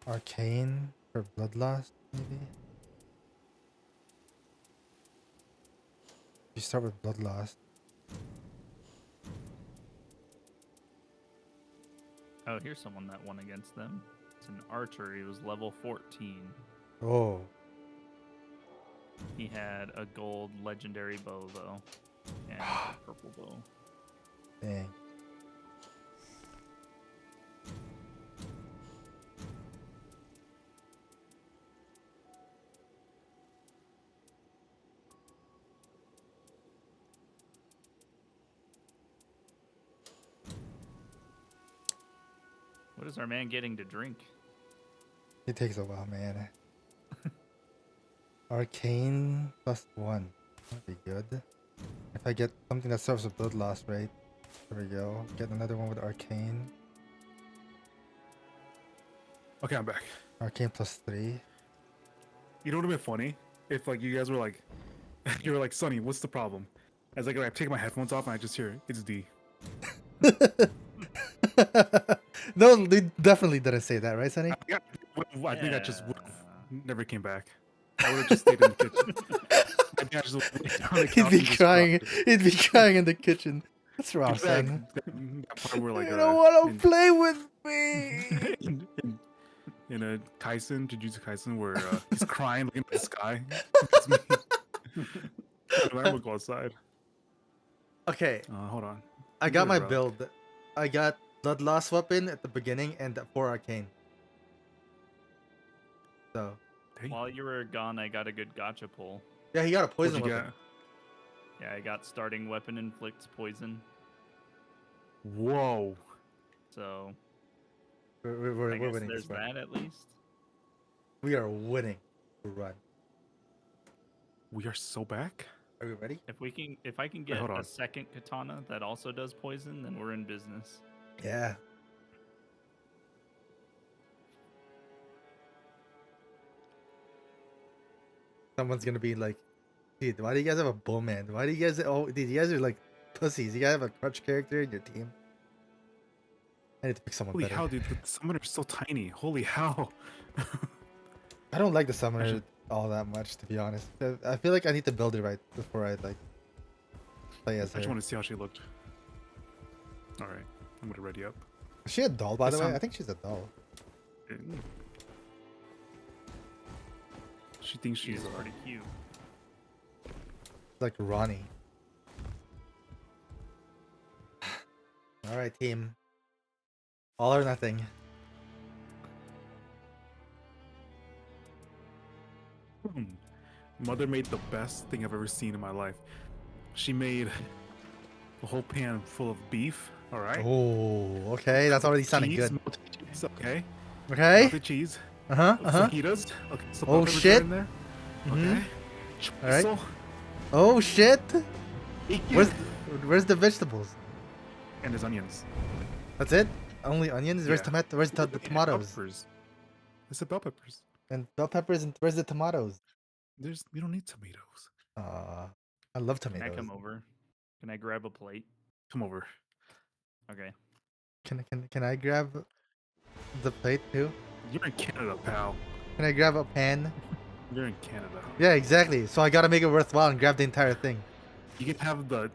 Arcane for Bloodlust, maybe? You start with Bloodlust. Oh, here's someone that won against them. It's an archer. He was level 14. Oh. He had a gold legendary bow, though, and a purple bow. Dang. What is our man getting to drink? It takes a while, man. Arcane +1. That'd be good. If I get something that serves a Bloodlust, right? There we go. Get another one with Arcane. Okay, I'm back. Arcane +3. You know what would have been funny? If like you guys were like, you were like, Sonny, what's the problem? As like I take my headphones off and I just hear it's D. No, they definitely didn't say that, right, Sonny? I think I just would never came back. I would have just stayed in the kitchen. My dad just laid down on the He'd couch be and just crying. cried. He'd be crying in the kitchen. What's wrong, Exactly. son? That part where like You don't want in- to play with me. in a Kaisen, Jujutsu Kaisen, where he's crying looking at the sky. It's me. I'm gonna go outside. Okay, Hold on. I got my Bro. build. I got Bloodlust weapon at the beginning and 4 Arcane. So, Hey, While you were gone, I got a good gotcha pull. yeah, he got a what'd poison you weapon. Yeah, I got starting weapon inflicts poison. get? Whoa. So We're I guess winning there's this run. that at least. We are winning the run. We are so back. Are we ready? If I can get hold a on. second katana that also does poison, then we're in business. Yeah. Someone's gonna be like, dude, why do you guys have a bowman? Why do you guys? Oh, dude, you guys are like pussies. You guys have a crutch character in your team. I need to pick someone Holy better. hell, dude! The summoner's so tiny. Holy hell. I don't like the summoner Actually- all that much, to be honest. I feel like I need to build it right before I like play as I just her. want to see how she looked. All right, I'm gonna ready up. Is she a doll, by That the way? sound- I think she's a doll. She thinks She's she's pretty cute. Like Ronnie. All right, team. All or nothing. Mother made the best thing I've ever seen in my life. She made a whole pan full of beef. All right. Oh, okay. That's already sounding Cheese, good. melted cheese, okay. Okay. Melted cheese. Uh huh. Fajitas. Okay. Some Oh, bell peppers shit. in there. Mhm. Okay. All right. Chorizo. Oh shit. Where's Where's the vegetables? and there's onions. That's it? Only onions? Where's Yeah. tomato? Where's the Bell tomatoes? peppers. It's the bell peppers. And bell peppers and where's the tomatoes? We don't need tomatoes. I love Can I tomatoes. come over? Can I grab a plate? Come over. Okay. Can I grab the plate too? You're in Canada, pal. Can I grab a pan? You're in Canada. Yeah, exactly. So I gotta make it worthwhile and grab the entire thing. You can have the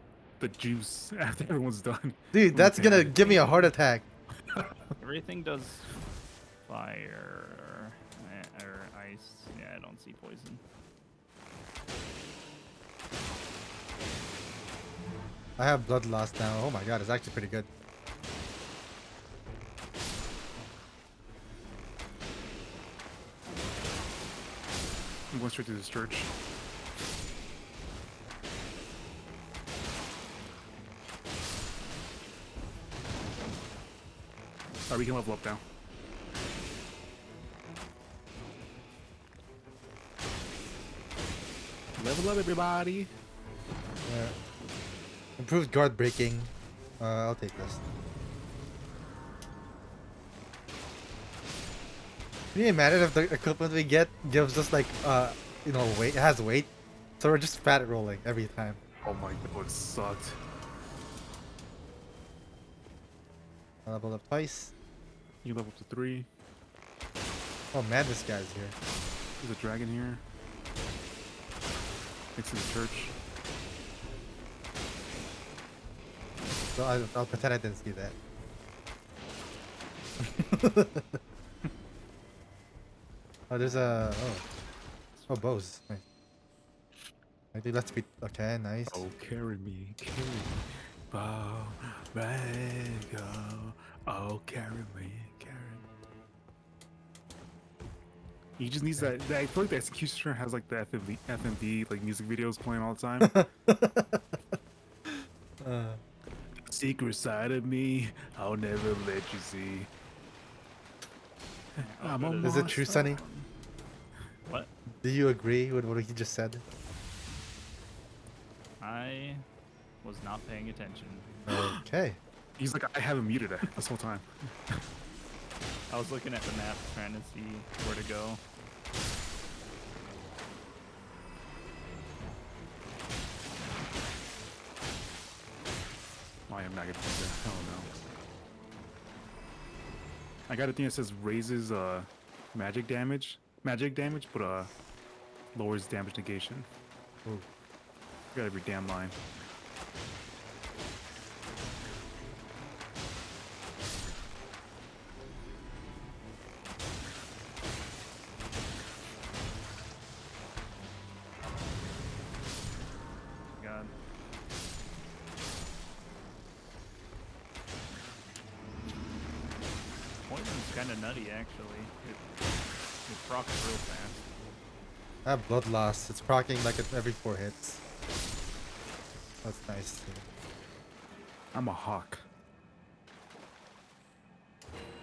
juice after everyone's done. Dude, that's Okay. gonna give me a heart attack. Everything does fire or ice. Yeah, I don't see poison. I have bloodlust now. Oh my god, it's actually pretty good. I'm going straight to this church. Alright, we can level up now. Level up, everybody. Yeah. Improved guard breaking. I'll take this. Can you imagine if the equipment we get gives us like you know, weight? It has weight, so we're just fat rolling every time. Oh my god, it sucked. I leveled up twice. You level up to 3. Oh man, this guy's here. There's a dragon here. Next to the church. So I'll pretend I didn't see that. Oh, there's a oh bows. Nice. I think let's be okay. Nice. Oh, carry me, bow, back, oh, carry me, carry me. He just needs that. I feel like the executioner has like the FMV like music videos playing all the time. Secret side of me, I'll never let you see. I'm a Is it true, monster. Sonny? What? Do you agree with what he just said? I was not paying attention. Okay. He's like, I haven't muted it this whole time. I was looking at the map trying to see where to go. I am not gonna do that. Hell no. I got a thing that says raises magic damage, but lowers damage negation. Ooh. Got every damn line. God. Poison's kind of nutty, actually. It procs real fast. I have blood loss. It's proccing like at every 4 hits. That's nice too. I'm a hawk.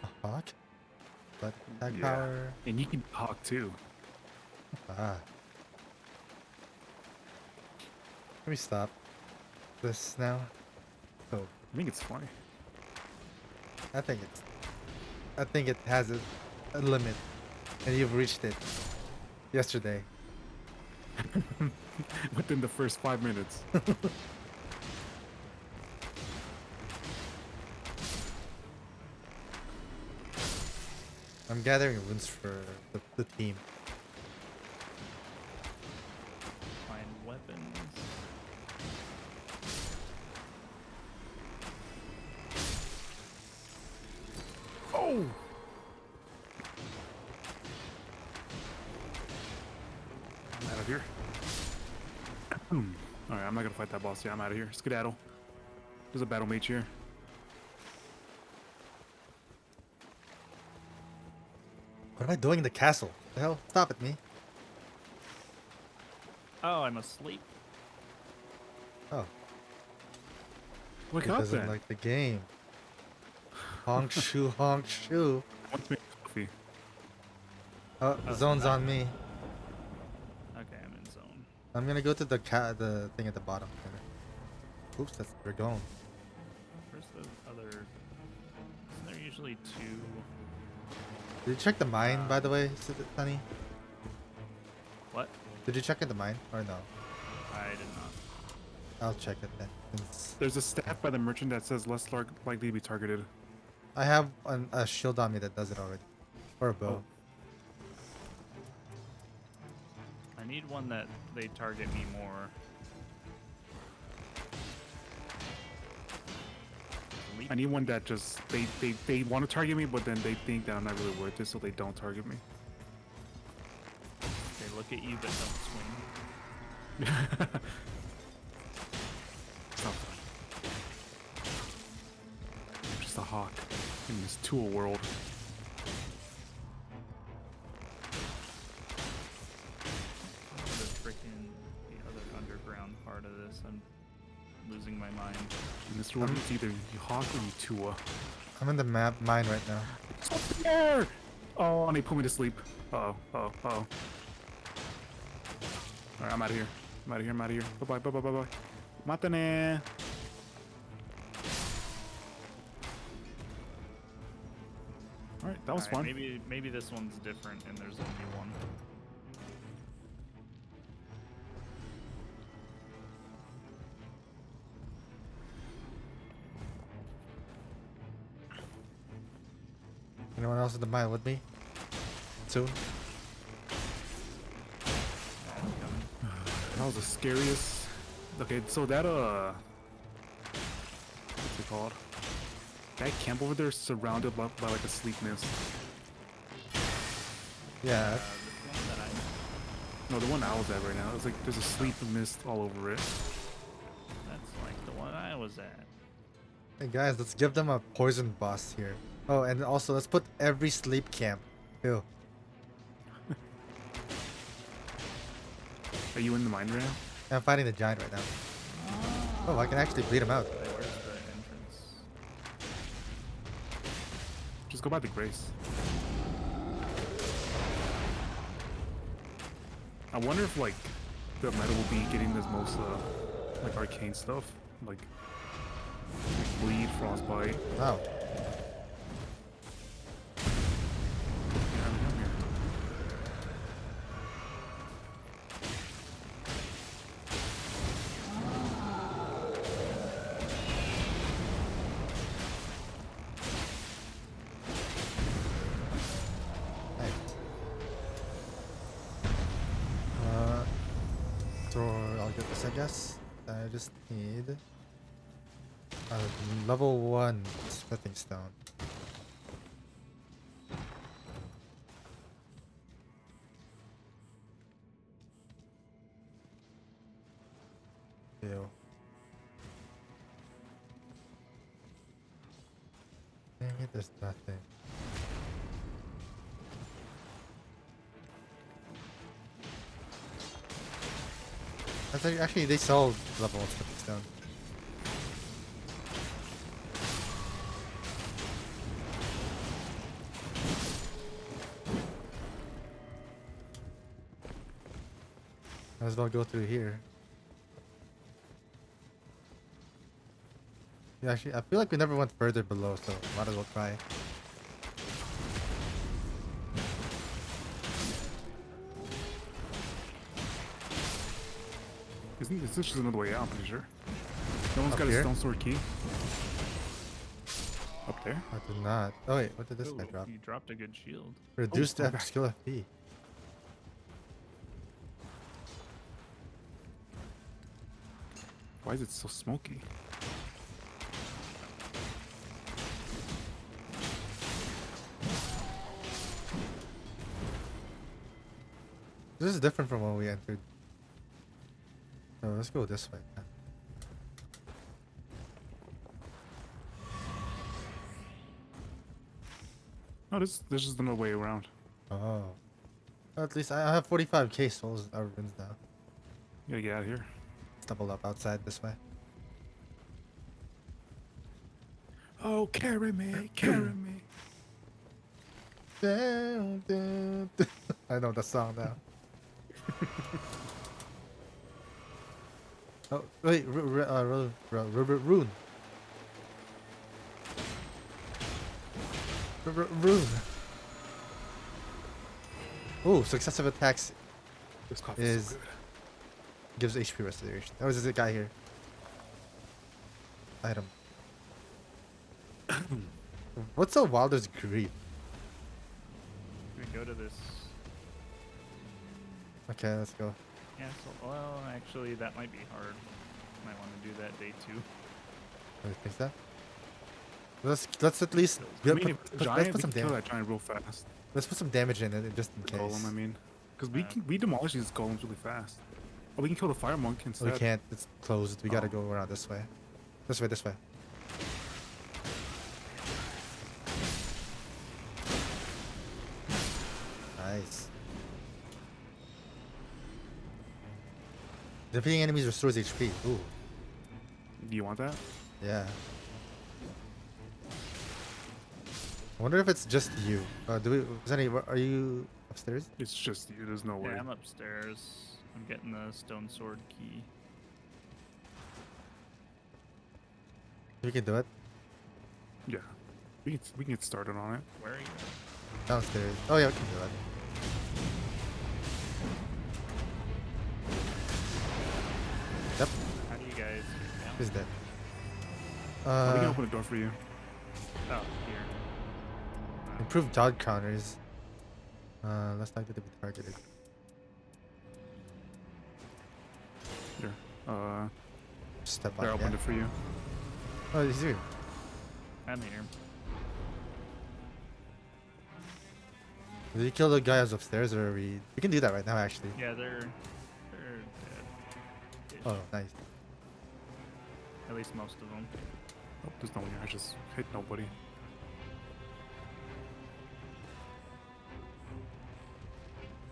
A hawk? Blood attack Yeah. power. And you can hawk too. Ah. Let me stop this now. So I think it's funny. I think it has a limit, and you've reached it yesterday. Within the first 5 minutes. I'm gathering runes for the team. Find weapons. Oh! I'm out of here. Alright, I'm not gonna fight that boss. Yeah, I'm out of here. Skedaddle. There's a battle mage here. What am I doing in the castle? The hell? Stop it, me. Oh, I'm asleep. Oh, Wake he up doesn't then. like the game. Honk shoe, honk shoe. I want to make coffee. Oh, Oh, zone's so on me. Okay, I'm in zone. I'm gonna go to the thing at the bottom. Oops, that's where we're going. Where's the other? Isn't there usually two? Did you check the mine, by the way, Sunny? What? Did you check in the mine or no? I did not. I'll check it then. Since There's a staff by the merchant that says less likely to be targeted. I have a shield on me that does it already, or a bow. I need one that they target me more. I need one that just they want to target me, but then they think that I'm not really worth it, so they don't target me. They look at you but don't swing. It's not fun. I'm just a hawk in this tool world. The other underground part of this, I'm losing my mind. In this world, it's either you hawk or you Tua. I'm in the mine right now. It's up there! Oh, and they put me to sleep. Uh-oh, uh-oh, uh-oh. Alright, I'm out of here. I'm out of here, I'm out of here. Bye-bye, bye-bye, bye-bye. Matane! Alright, that was Alright, fun. maybe this one's different and there's only one. Anyone else in the mine with me? soon. That was the scariest. Okay, so that what's it called? That camp over there is surrounded by like a sleep mist. Yeah. The one that I No, the one I was at right now. It's like there's a sleep mist all over it. That's like the one I was at. Hey guys, let's give them a poison boss here. Oh, and also let's put every sleep camp. Ew. Are you in the mine right now? I'm fighting the giant right now. Oh, I can actually beat him out. Where's the entrance? Just go by the grace. I wonder if like the meta will be getting this most like arcane stuff, like bleed, frostbite. Oh. Yeah, I'm here. Nice. So I'll get this, I guess. I just need a level 1 smithing stone. Ew. Dang it, there's nothing. That's actually they sell level 1 smithing stone. Might as well go through here. Yeah, actually, I feel like we never went further below, so might as well try. Isn't this just another way out? I'm pretty sure. No one's Up got here? a stone sword key. Up there? I did not. Oh wait, what did this guy Ooh, drop? You dropped a good shield. Reduced oh, F back. skill FP. Why is it so smoky? This is different from when we entered. So let's go this way. No, this is another way around. Oh. Well, at least I have 45k souls runes now. You gotta get out of here. Let's double up outside this way. Oh, carry me, carry me. Down, down, down. I know the song now. Oh wait, rune. Rune. Oh, successive attacks This coffee is so good. gives HP restoration. Oh, there's a guy here. Item. What's so wild is grief? We go to this Okay, let's go. castle. Well, actually, that might be hard. Might want to do that day 2. What do you think that? Let's at least I mean, let's if giant, put we some can kill damage. that giant real fast. Let's put some damage in it just in The case. golem, I mean. Because we demolish these golems really fast. Oh, we can kill the fire monk instead. We can't. It's closed. We gotta Oh. go around this way. This way. This way. Nice. Defeating enemies restores HP. Ooh. Do you want that? Yeah. I wonder if it's just you. Do we? Is any? Are you upstairs? It's just you. There's no way. Yeah, I'm upstairs. I'm getting the stone sword key. We can do it. Yeah. We can get started on it. Where are you? Downstairs. Oh yeah, we can do it. Yep. How do you guys get down? He's dead. we can open a door for you. Oh, here. Improved dog counters. Less likely to be targeted. Here. Step There, I up. opened Yeah. it for you. Oh, he's here. I'm here. Did you kill the guy who's upstairs, or we can do that right now actually? Yeah, they're dead. Oh, nice. At least most of them. Oh, there's no one here. I just hit nobody.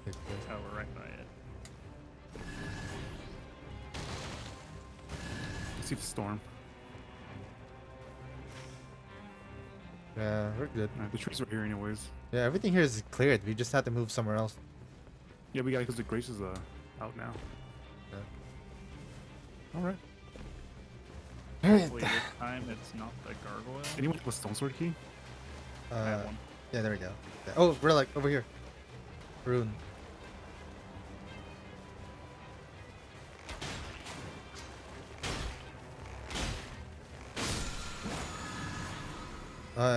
Oh, we're right by it. Let's see the storm. Yeah, we're good. The trees are here anyways. Yeah, everything here is cleared. We just have to move somewhere else. Yeah, we got it because the Grace is out now. Yeah. Alright. Hopefully this time it's not the gargoyle. Anyone have a stone sword key? I have one. Yeah, there we go. Yeah. Oh, relic over here. Rune.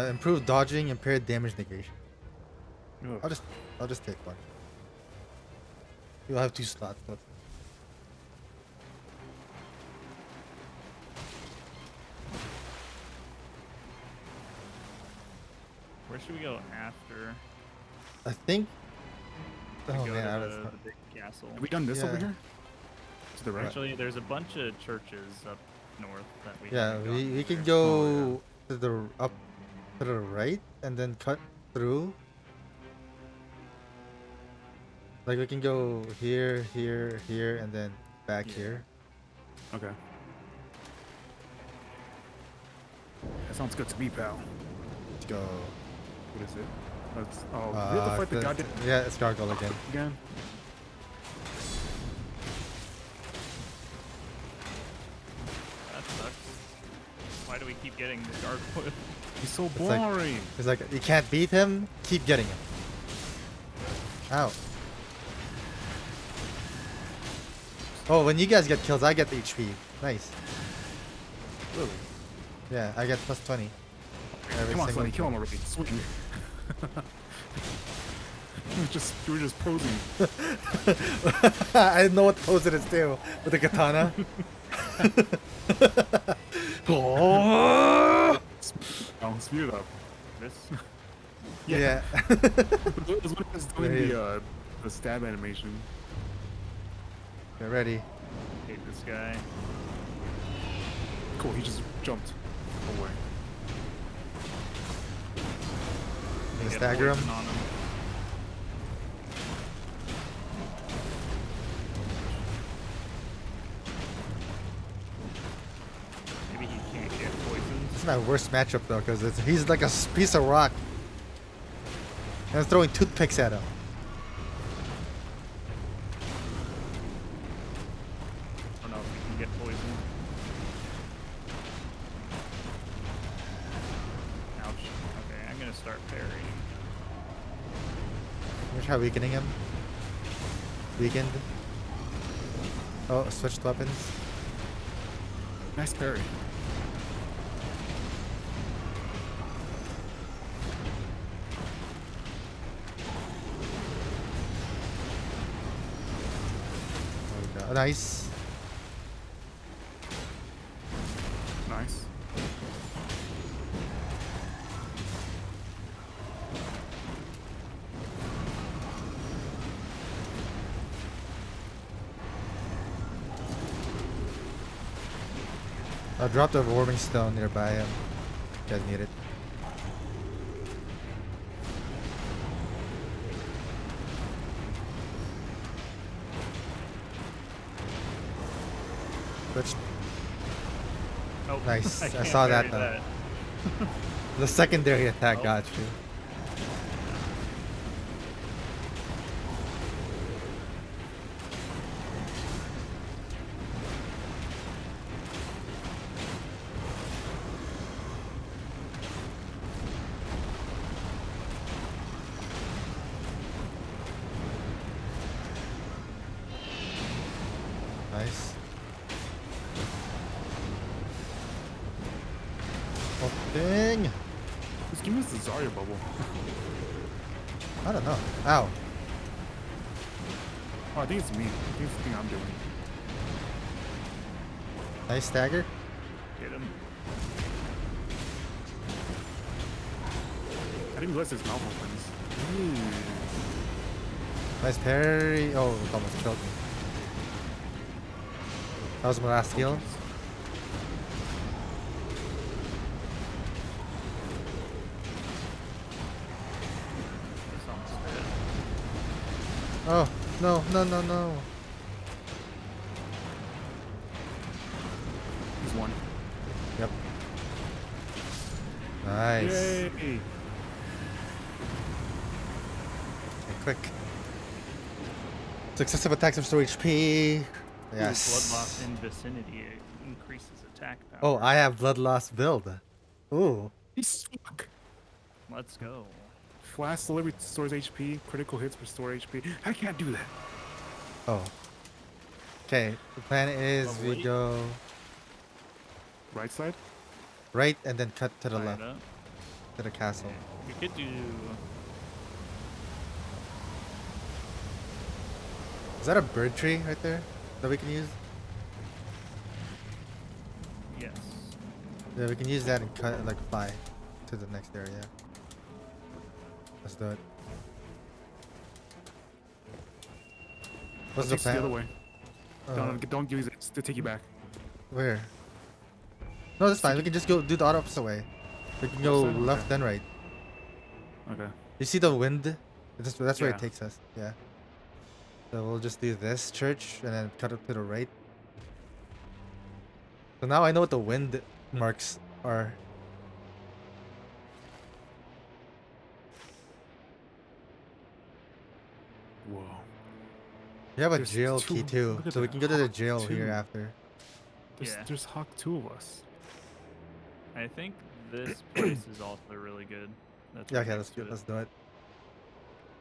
Improved dodging, impaired damage negation. Ugh. I'll just take one. You'll have 2 slots. So Where should we go after? I think. We Oh go man, I to was. the big castle. Have we done this over Yeah. here? To the right? Actually, there's a bunch of churches up north that we. Yeah, haven't we gotten can to. go to the up to the right and then cut through. Like we can go here, here, here, and then back Yeah. here. Okay. That sounds good to me, pal. Let's go. What is it? That's, oh, we have to fight the goddamn Yeah, it's gargoyle again. again. That sucks. Why do we keep getting the gargoyle? He's so like- boring. It's like you can't beat him. Keep getting him. Ow. Oh, when you guys get kills, I get the HP. Nice. Really? Yeah, I get plus 20. Every Come on, single Sonny, kill him kill. already. Swing. you were just posing. I didn't know what pose it is too with the katana. Oh! Oh, speed it up. This. Yeah. It's when it's doing There he the stab animation. Get ready. Hate this guy. Cool, he just jumped away. You Get stagger him. poison on him. Maybe he can't get poisoned. This is my worst matchup though, because he's like a piece of rock. And I'm throwing toothpicks at him. I don't know if he can get poisoned. Ouch. Okay, I'm gonna start parrying. I'm gonna try weakening him. Weakened. Oh, switched weapons. Nice parry. There we go. Nice. Nice. I dropped a warming stone nearby him. You guys need it. Switched. Oh, Nice. I can't saw that, parry though. The secondary attack got you. Nice. Oh, dang. Just give me this Zarya bubble. I don't know. Ow. Oh, I think it's me. I think it's the thing I'm doing. Nice stagger. Get him. I didn't realize there's mouth opens. Ooh. Nice parry. Oh, it almost killed me. That was my last heal. It's almost dead. Oh, no, no, no, no. He's one. Yep. Nice. Yay! Okay, quick. Successive attacks restore HP. Yes. Bloodloss in vicinity increases attack power. Oh, I have Bloodloss build. Ooh. He's fuck. Let's go. Flash delivery restores HP. Critical hits restore HP. I can't do that. Oh. Okay, the plan is Oh, we wait. go Right side? right and then cut to the Tie it left up. to the castle. We could do. Is that a bird tree right there that we can use? Yes. Yeah, we can use that and cut like fly to the next area. Let's do it. What's the Takes the plan? other way. Uh, Don't use it to take you back. where? No, that's fine. We can just go do the opposite way. We can go Left side? left Okay. then right. Okay. You see the wind? That's where Yeah. it takes us. Yeah. So we'll just do this church and then cut up to the right. So now I know what the wind marks are. Whoa. We have a There's jail key two- too, look at so we that. can go to the Hawk jail here two. after. Yeah. There's Hawk 2 of us. I think this place is also really good. That's Yeah, right okay, next to it. let's do it.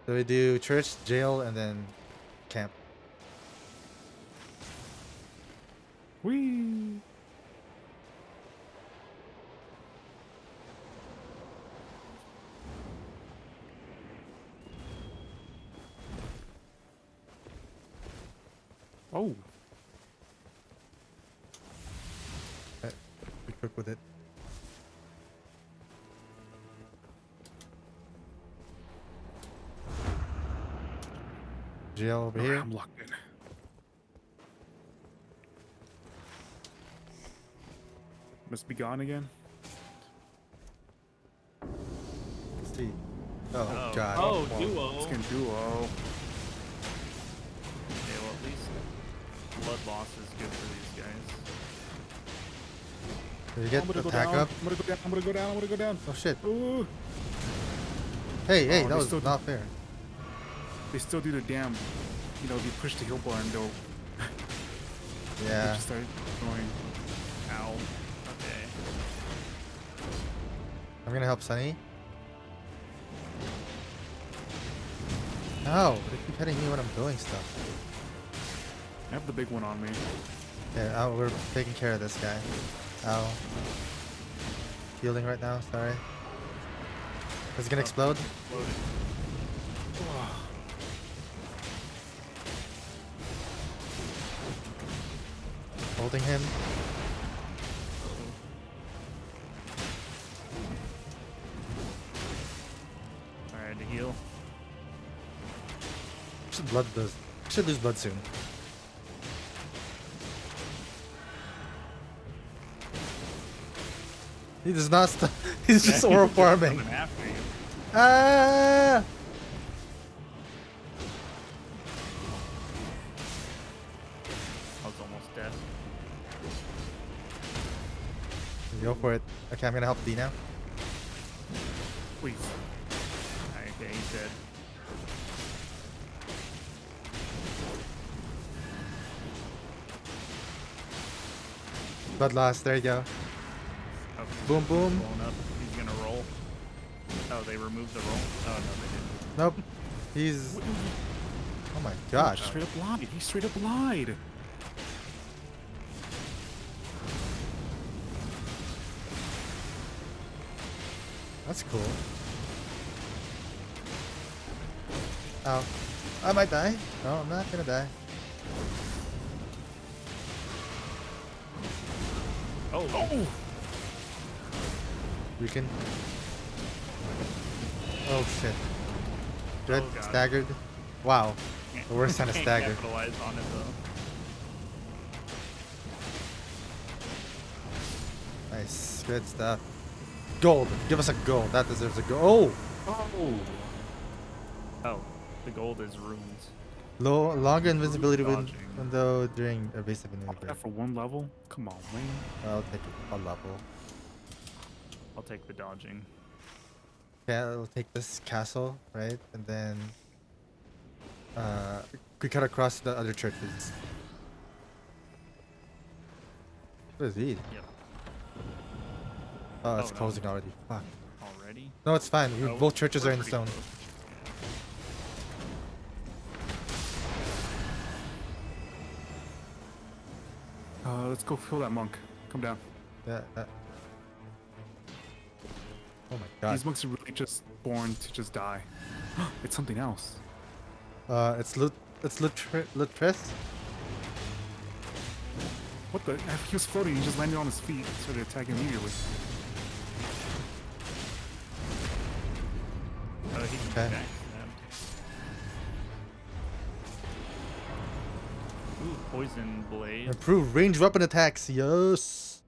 So we do church, jail, and then camp. Whee! Oh, Be quick with it. Jail over alright, here. I'm locked in. Must be gone again. Let's see. Oh, god. Oh, Well, duo. It's gonna duo. Okay, well at least blood loss is good for these guys. Did you get I'm the gonna go attack down. up? I'm gonna go down. I'm gonna go down. I'm gonna go down. Oh shit. Ooh. Hey, Oh, that they was still- not fair. They still do the damn. You know, if you push the heal bar and they'll Yeah. just start going. Ow. Okay. I'm gonna help Sunny. Ow, they keep hitting me when I'm doing stuff. I have the big one on me. Yeah, we're taking care of this guy. Ow. Healing right now, sorry. Is it gonna explode? Loading. Holding him. Alright, to heal. Should lose blood soon. He does not stop. He's just Yeah, oral he's farming. coming after you. Ah! I was almost dead. Go for it. Okay, I'm gonna help D now. Please. Alright, okay, he's dead. Blood loss. There you go. Oh, Boom, boom. Blowing up. He's gonna roll. Oh, they removed the roll? Oh, no, they didn't. Nope. He's. Oh my gosh. Straight up lied. He straight up lied. That's cool. Ow. I might die. No, I'm not gonna die. Oh. Weaken. Oh shit. Good. Oh, God. Staggered. Wow. The worst kind of Can't stagger. capitalize on it though. Nice. Good stuff. Gold. Give us a gold. That deserves a gold. Oh! Oh, the gold is runes. Longer invisibility Dodging. window during evasive That maneuver. for one level? Come on, man. I'll take a level. I'll take the dodging. Yeah, I'll take this castle, right? And then we cut across the other churches. What is he? Yep. Oh, it's Oh, no. closing already. Fuck. Already? No, it's fine. Oh, Both churches we're are in pretty stone. close. Let's go kill that monk. Come down. Yeah. Oh my god. These monks are really just born to just die. It's something else. It's Lutress. What the? He was floating. He just landed on his feet and started attacking immediately. Oh, he can Okay. backstab. Ooh, poison blade. Improve range weapon attacks. Yes.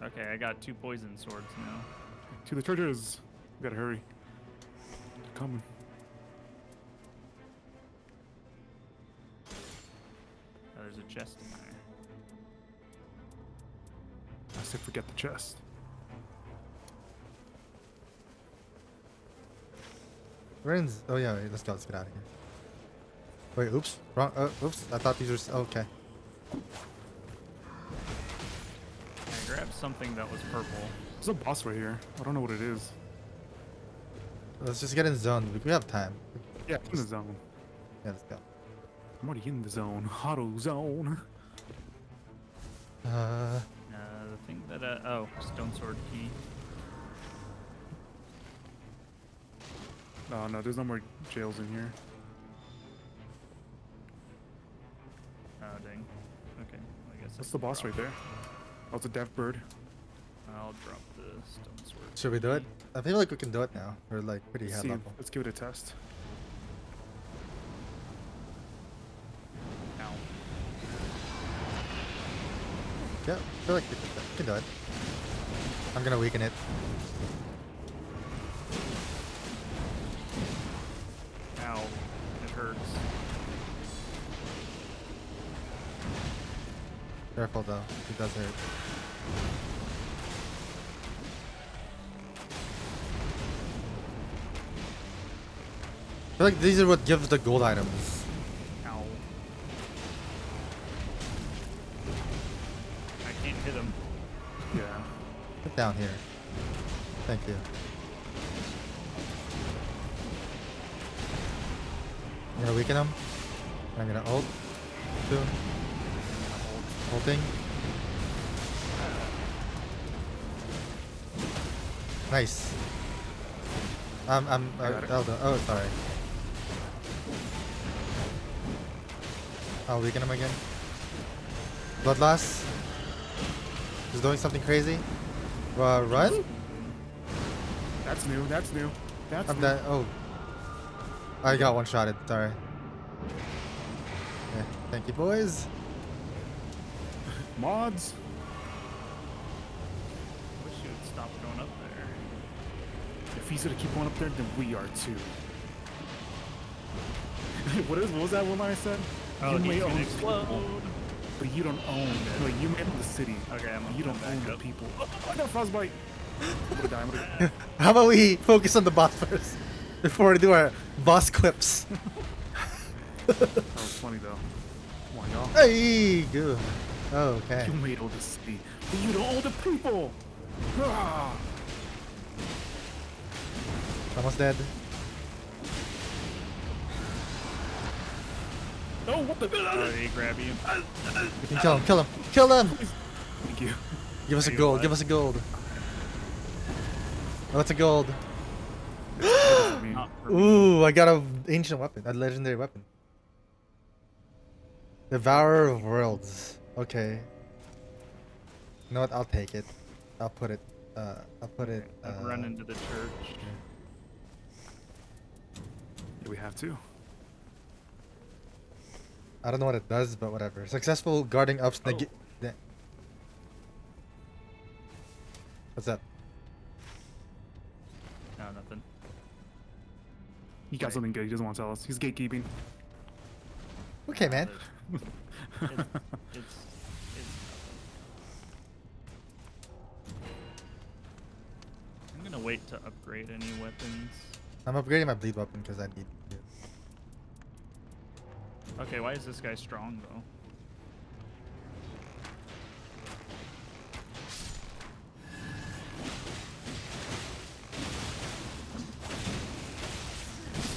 Okay, I got 2 poison swords now. To the churches. We gotta hurry. They're coming. Oh, there's a chest in there. I said forget the chest. Rain's. Oh yeah. Wait, let's go. Let's get out of here. Wait. Oops. Wrong. Oops. I thought these were. Okay. I grabbed something that was purple. There's a boss right here. I don't know what it is. Let's just get in zone. We have time. Yeah, I'm in the zone. Yeah. Let's go. I'm already in the zone. Auto zone. The thing that oh, stone sword key. No, no, there's no more jails in here. Oh dang. Okay, well, I guess. That's I the can boss drop right there. Oh, it's a deaf bird. I'll drop the stone sword. Should we do it? I feel like we can do it now. We're like pretty high See, level. let's give it a test. Ow. Yeah. I feel like we can do it. I'm gonna weaken it. Ow. It hurts. Careful though. It does hurt. I feel like these are what gives the gold items. Ow. I can't hit him. Yeah. Get down here. Thank you. I'm gonna weaken him. I'm gonna ult. Soon. Ulting. Nice. Elden. Oh, sorry. I'll weaken him again. Blood loss. He's doing something crazy. Run? That's new. That's new. That's I'm new. dead. Oh. I got one-shotted. Sorry. Yeah. Thank you, boys. Mods. Wish you would stop going up there. If he's gonna keep going up there, then we are too. What was that one line I said? Oh, you he's may gonna own explode. people, but you don't own them. Like, you may own the city. Okay, I'm You don't back own the up. people. Oh, I got frostbite. I'm gonna die. I'm gonna die. How about we focus on the boss first before we do our boss clips? That was funny though. Come on, y'all. Hey, good. Oh, okay. You may own the city, but you don't own the people. Ah. Almost dead. Oh, what the? Oh, did he grab you? We can kill him. Kill him. Kill him. Thank you. Give us a Are you gold. alive? Give us a gold. Oh, it's a gold. for me. Ooh, I got a ancient weapon, a legendary weapon. Devourer of Worlds. Okay. You know what? I'll take it. I'll put it. I'll put it. I've run into the church. Do we have to? I don't know what it does, but whatever. Successful guarding ups. Oh. What's up? No, nothing. He got Wait. something good. He doesn't want to tell us. He's gatekeeping. Okay, man. It's nothing. I'm gonna wait to upgrade any weapons. I'm upgrading my bleed weapon because I need it. Okay, why is this guy strong though?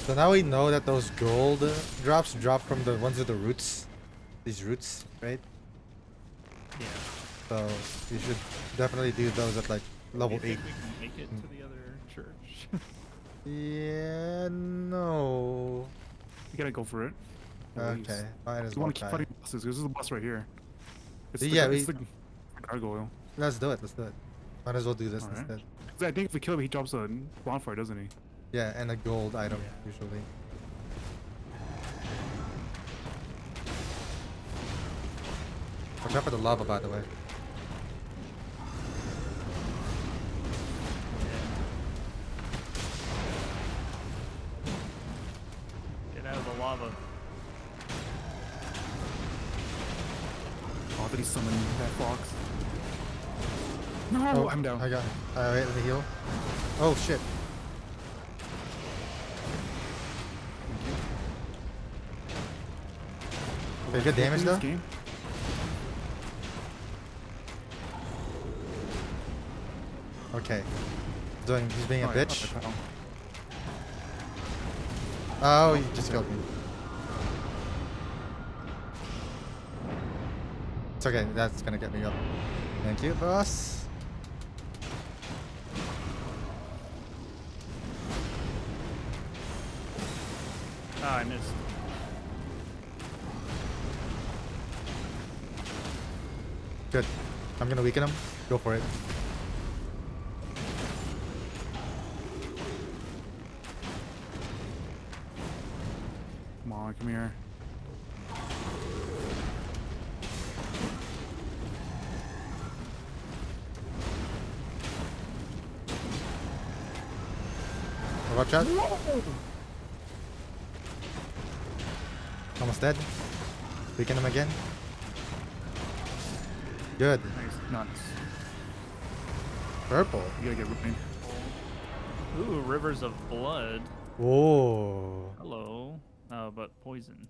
So now we know that those gold drops drop from the ones with the roots. These roots, right? Yeah. So you should definitely do those at like level Do you 8. think we can make it to the other church? Yeah, no. You gotta go for it. Okay, might as You well want to keep try. fighting bosses. This is the boss right here. It's Yeah, it's we- the gargoyle. Let's do it. Let's do it. Might as well do this Alright. instead. 'Cause I think if we kill him, he drops a bonfire, doesn't he? Yeah, and a gold item Yeah. usually. Watch out for the lava, by the way. Get out of the lava. Oh, did he summon that fox? No, I'm down. I got. Wait, let me heal. Oh shit. Okay, good damage In though. this game? Okay. He's being a Oh, yeah, bitch. okay, pal. Oh, you just killed me. It's okay, that's gonna get me up. Thank you, boss. Oh, I missed. Good. I'm gonna weaken him. Go for it. Come on, come here. Watch out. Almost dead. Weaken him again. Good. Nice. Purple. You gotta get ruined. Ooh, rivers of blood. Whoa. Hello. But poison.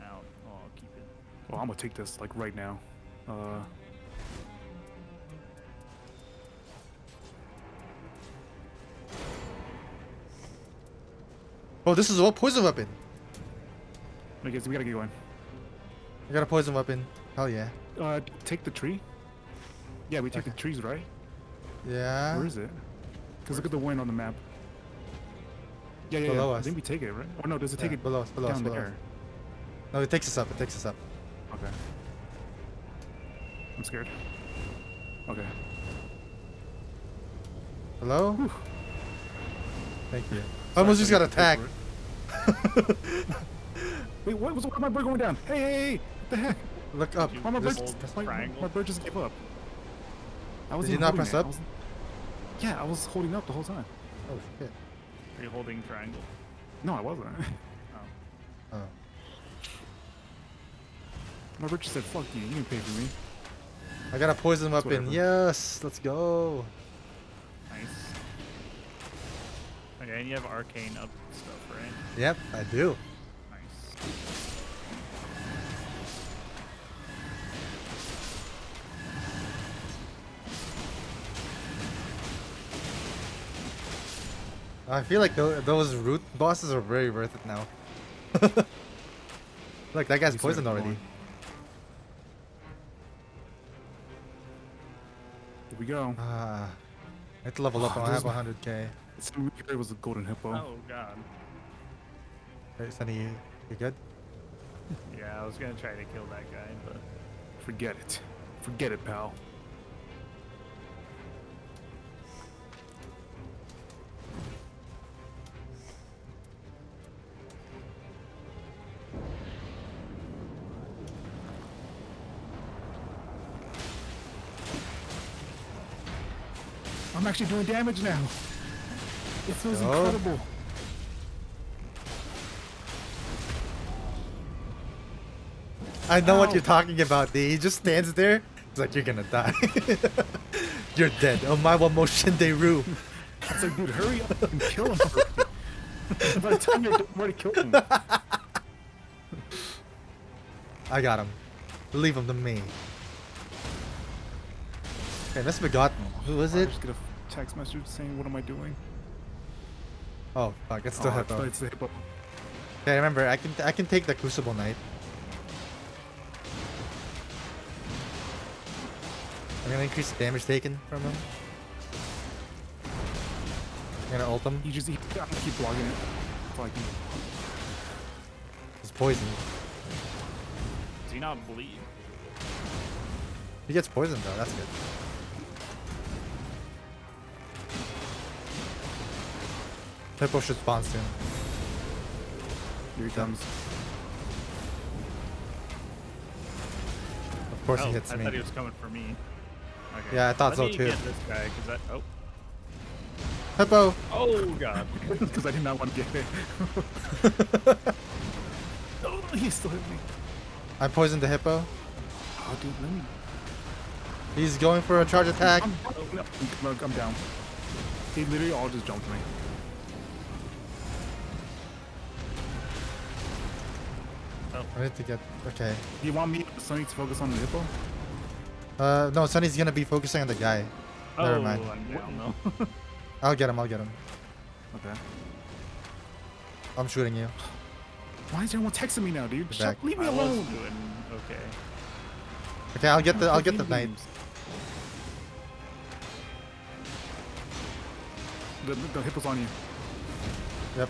Out. Oh, I'll keep it. Well, I'm gonna take this like right now. Oh, this is a poison weapon. I guess we gotta get going. I got a poison weapon. Hell yeah. Take the tree. Yeah, we take the trees, right? Yeah. Where is it? Cause look at the wind on the map. Yeah, yeah, Below yeah. I us. think we take it, right? Or no, does it take Yeah, it below us, below us, down below there? us. No, it takes us up. It takes us up. Okay. I'm scared. Okay. Hello? Whew. Thank you. I almost just got attacked. Wait, what was my bird going down? Hey, hey, hey! What the heck? Look up. you Why my bird, hold my, triangle? my bird just gave up. I was Did you not press up? Yeah, I was holding up the whole time. Oh shit. Are you holding triangle? No, I wasn't. Oh. Oh. My bird just said, "Fuck you! You didn't pay for me." I got a poison It's weapon. whatever. Yes. Let's go. Nice. Okay, and you have arcane up stuff, right? Yep, I do. Nice. I feel like those root bosses are very worth it now. Look, that guy's We started poisoned already. going. Here we go. Ah, I have to level up. Oh, I this have is- 100k. It was a golden hippo. Oh god. Hey, Sunny, you good? Yeah, I was gonna try to kill that guy, but Forget it. Forget it, pal. I'm actually doing damage now. It feels Oh. incredible. I know what Ow. you're talking about, D. He just stands there. He's like, you're gonna die. You're dead. Oh my one motion de rue. It's like, dude, hurry up and kill him already. By the time you're done, I'm already killed him. I got him. Leave him to me. Okay, Miss Begotten. Who is I it? just get a text message saying, what am I doing? Oh fuck, it's the hippo. It's the hippo. Okay, remember, I can take the Crucible Knight. I'm gonna increase the damage taken from him. I'm gonna ult him. I'm gonna keep blocking it. That's all I can. He's poisoned. does he not bleed? He gets poisoned though, that's good. Hippo should spawn soon. Here he comes. Of course Oh, he hits I me. thought he was coming for me. Okay. Yeah, I thought so Let me too. get this guy, cause that. Oh. Hippo! Oh god. Because I did not want to get hit. Oh, he still hit me. I poisoned the hippo. Oh, dude, let me. He's going for a charge attack. I'm down. He literally all just jumped me. I need to get. Okay. Do you want me, Sonny, to focus on the hippo? No, Sunny's gonna be focusing on the guy. Never Oh, mind. I'm down though. I'll get him. Okay. I'm shooting you. Why is everyone texting me now, dude? You're Shut, back. leave me I was alone. doing okay. Okay, I'll get the Video knight. games. The hippo's on you. Yep.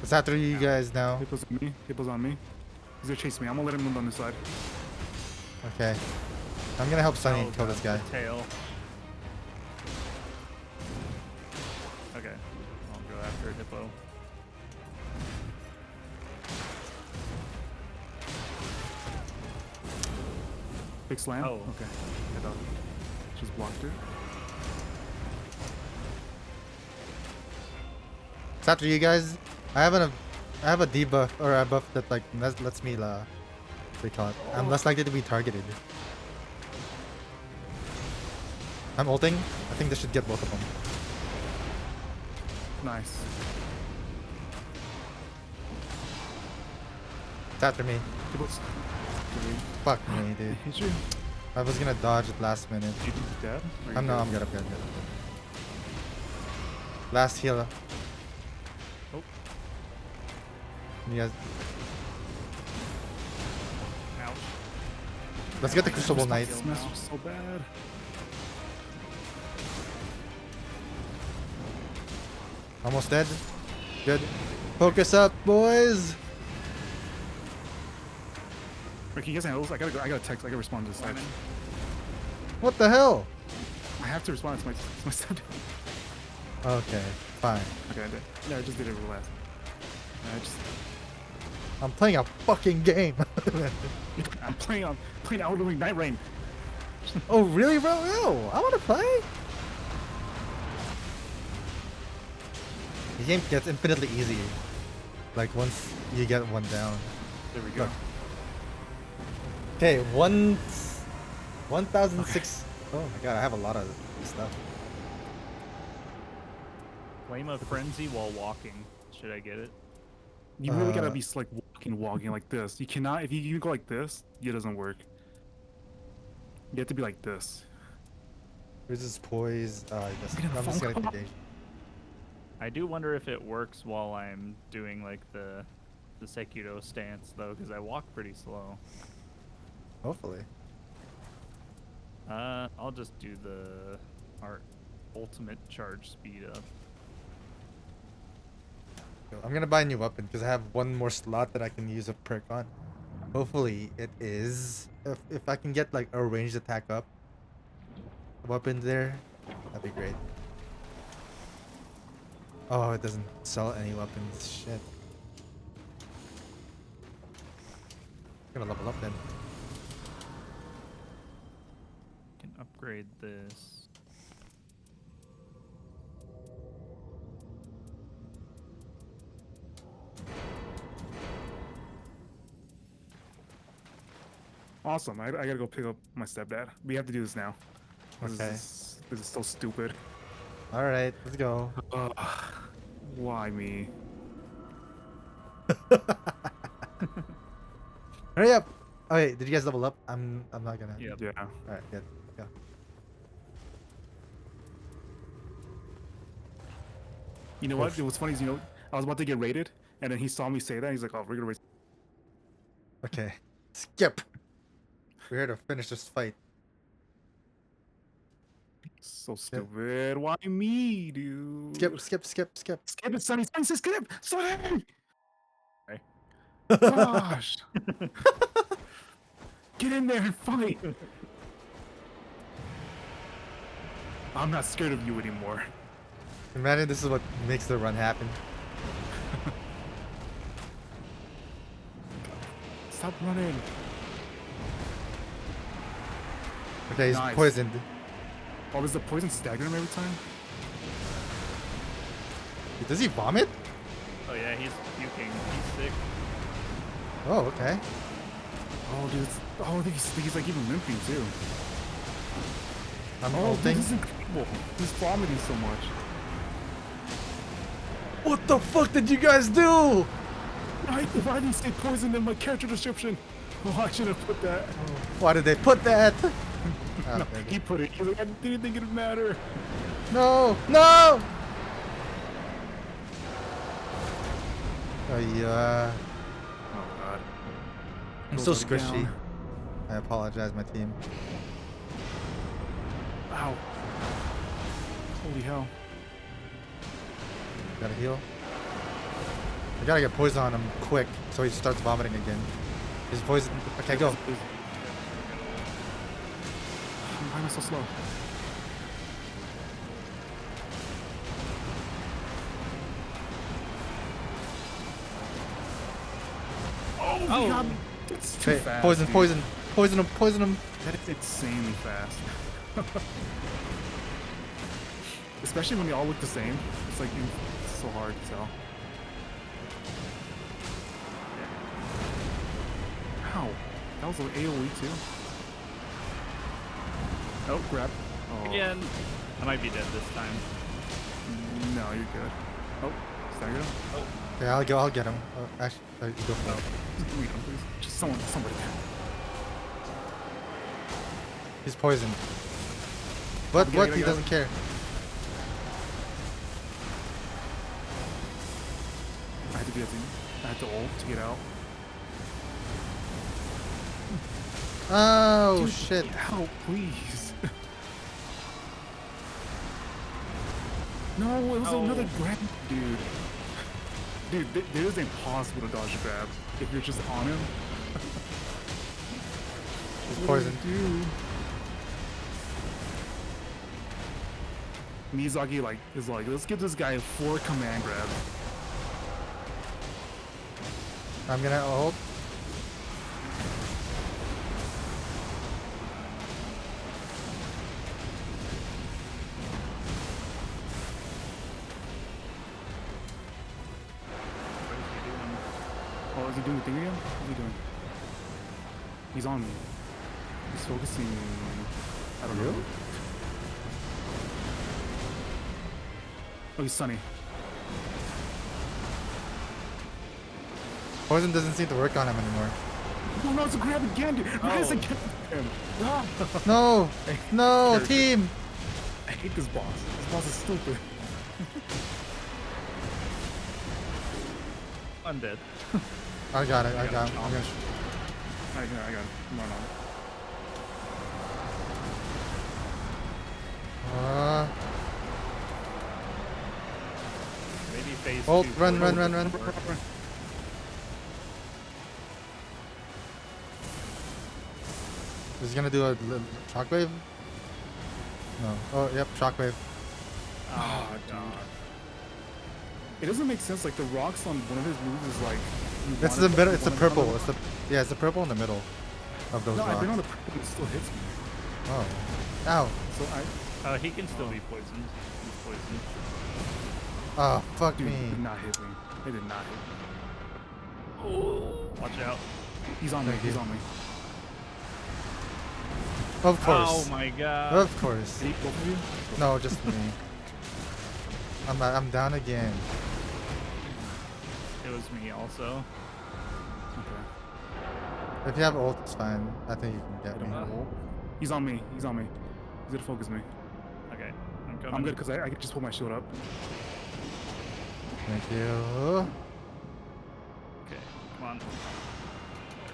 It's after you guys now. Hippo's on me. Hippo's on me. He's gonna chase me. I'm gonna let him move on this side. Okay. I'm gonna help Sunny Oh, kill God, this guy. the tail. Okay, I'll go after Hippo. Big slam. Oh. Okay. I thought just blocked it. It's after you guys. I have a debuff or a buff that like lets me what do you call it? I'm less likely to be targeted. I'm ulting. I think this should get both of them. Nice. It's after me. Hippo's. Fuck me, dude. Hit you. I was gonna dodge it last minute. You dead? Or you I'm good? good. I'm good. Last healer. Oh. You guys, Ouch. let's get the Crucible Knight. This message is so bad. Almost dead. Good. Focus up, boys. Ricky, you guys handles? I gotta go. I gotta text. I gotta respond to this. Side. What the hell? I have to respond to my son. Okay, fine. Okay, I did. Yeah, I just did it real fast. I just. I'm playing a fucking game. I'm playing Elden Nightreign. Oh, really, bro? No, I want to play. The game gets infinitely easier. Like once you get one down. There we go. Look. Okay, 1,006. Oh my god, I have a lot of stuff. Flame of Frenzy while walking. Should I get it? You really gotta be like walking like this. You cannot. If you go like this, it doesn't work. You have to be like this. This is poise. I guess Get a I'm just phone gonna call. engage. I do wonder if it works while I'm doing like the Sekiro stance though, because I walk pretty slow. Hopefully. I'll just do the art. ultimate charge speed up. I'm gonna buy a new weapon because I have one more slot that I can use a perk on. Hopefully it is if I can get like a ranged attack up weapon there, that'd be great. Oh, it doesn't sell any weapons. Shit. Gonna level up then. Can upgrade this. Awesome. I gotta go pick up my stepdad. We have to do this now. Okay. This is so stupid. All right, let's go. Why me? Hurry up! Oh wait, did you guys level up? I'm not gonna. Yep. Yeah. All right, good. Go. You know Oh, what? It was funny. I was about to get raided, and then he saw me say that. He's like, "Oh, we're gonna raid." Okay. Skip. We're here to finish this fight. So stupid. Why me, dude? Skip. Skip it, Sonny. Sonny, skip. Sonny. Right. Gosh. Get in there and fight. I'm not scared of you anymore. Imagine this is what makes the run happen. Stop running. Okay, he's Nice. poisoned. Oh, does the poison stagger him every time? Does he vomit? Oh yeah, he's puking. He's sick. Oh, okay. Oh, dude. I think he's like even limping too. I'm Oh, dude, ulting. this is incredible. He's vomiting so much. What the fuck did you guys do? Why didn't you say poison in my character description? Oh, I should have put that. Why did they put that? Oh, No, baby. he put it. He's like, I didn't think it'd matter. No! No! Oh yeah. Oh god. I'm Goes so on squishy. down. I apologize, my team. Ow. Holy hell. Gotta heal. I gotta get poison on him quick so he starts vomiting again. He's poison. Okay, go. Why am I so slow? Oh, Oh. God. It's too Okay, fast. poison, dude. poison him. That is insanely fast. Especially when they all look the same. It's like it's so hard to tell. Ow. That was an AoE too. Oh, grab. Oh. Again. I might be dead this time. No, you're good. Oh, stagger him. Okay, I'll get him. Oh, actually, you go for it. Just lead him, please. Just somebody. He's poisoned. What? Get him, What? get He him. doesn't care. I had to get I had to ult to get out. Oh Dude, shit! get out, please. No, it was Oh. another grab, dude. Dude, it is impossible to dodge a grab if you're just on him. He's poisoned. Dude. Miyazaki is like, let's give this guy 4 command grabs. I'm gonna ult. Oh, is he doing the thing again? What's he doing? He's on me. He's focusing. I don't know. Really? Oh, he's Sunny. Poison doesn't seem to work on him anymore. Oh no, it's a grab again, dude. Why is Oh. it getting him? Ah. No! No! Character. Team! I hate this boss. This boss is stupid. I'm dead. I got it. I got got him. him. I'm gonna I got it. Come on. phase Oh, 2 run, poison run. doesn't work. Is he gonna do a shockwave? No. Oh, yep, shockwave. Oh, God. It doesn't make sense. Like the rocks on one of his moves is like. It's the middle. It's the purple. It's the it's the purple in the middle of those No, I've been on rocks. the purple and it still hits me. Oh, ow! So I. He can still be poisoned. He's poisoned. Oh, fuck Dude, it me! did not hit me. It did not hit me. Oh, watch out. He's on me. Thank He's you. on me. Of course. Oh my God. Of course. Did he, both of you? No, just me. I'm down again. It was me also. Okay. If you have ult, it's fine. I think you can I get don't me. have ult. He's on me. He's on me. He's gonna focus me. Okay, I'm coming. I'm good because I can just pull my shield up. Thank you. Okay, come on.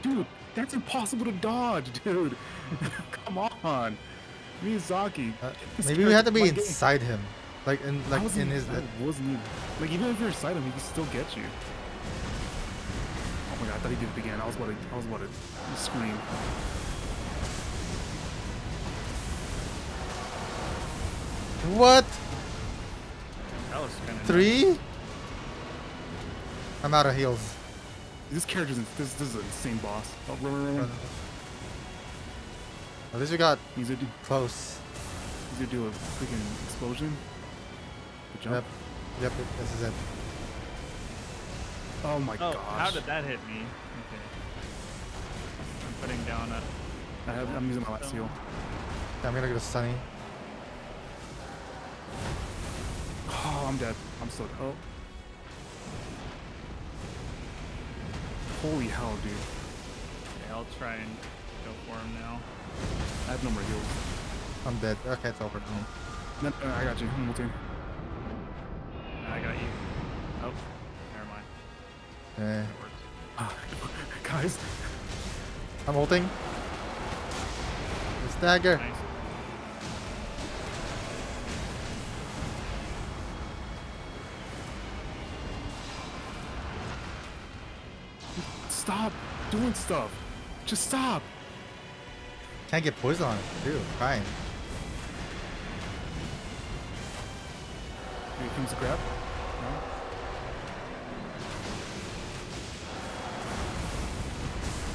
Dude, that's impossible to dodge, dude. Come on. Miyazaki. this Maybe we have to character be my game. inside him, like in I like wasn't in his. even- I wasn't even. Like, even if you're inside him, he can still get you. Oh my god, I thought he did it again. I was about to scream. What? That was kind of 3? I'm out of heals. This character's this is an insane boss. Oh, run. At least we got He's gonna close. do a freaking explosion. Good jump. Yep. Yep. This is it. Oh my Oh, gosh. how did that hit me? Okay. I'm putting down a. I'm using my last heal. I'm gonna go to Sunny. Oh, I'm dead. I'm so. Oh. Holy hell, dude. Okay, I'll try and go for him now. I have no more heals. I'm dead. Okay, it's over for me. No, I got you. I'm ulting. I got you. Oh, never mind. Yeah. It worked. Guys, I'm ulting. This dagger. Nice. stop doing stuff. Just stop. Can't get poison on it, too. Fine. Here comes the grab. No.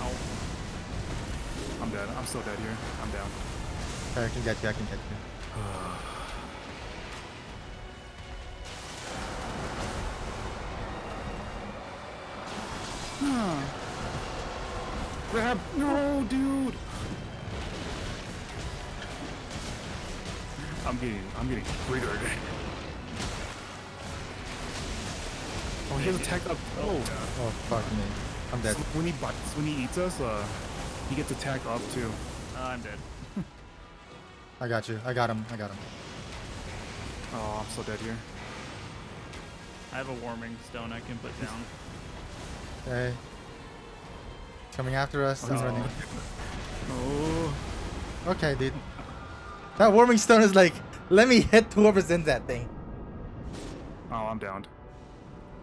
Ow. I'm dead. I'm so dead here. I'm down. I can get you. I can get you. Grab! No, dude! I'm getting triggered. Oh, he has attack up. Oh, Oh, fuck me. I'm dead. so when he eats us, he gets attack up too. I'm dead. I got you. I got him. I got him. Oh, I'm so dead here. I have a warming stone I can put down. Okay. Coming after us. He's running. Oh, Okay, dude. That warming stone is like, let me hit whoever's in that thing. oh, I'm downed.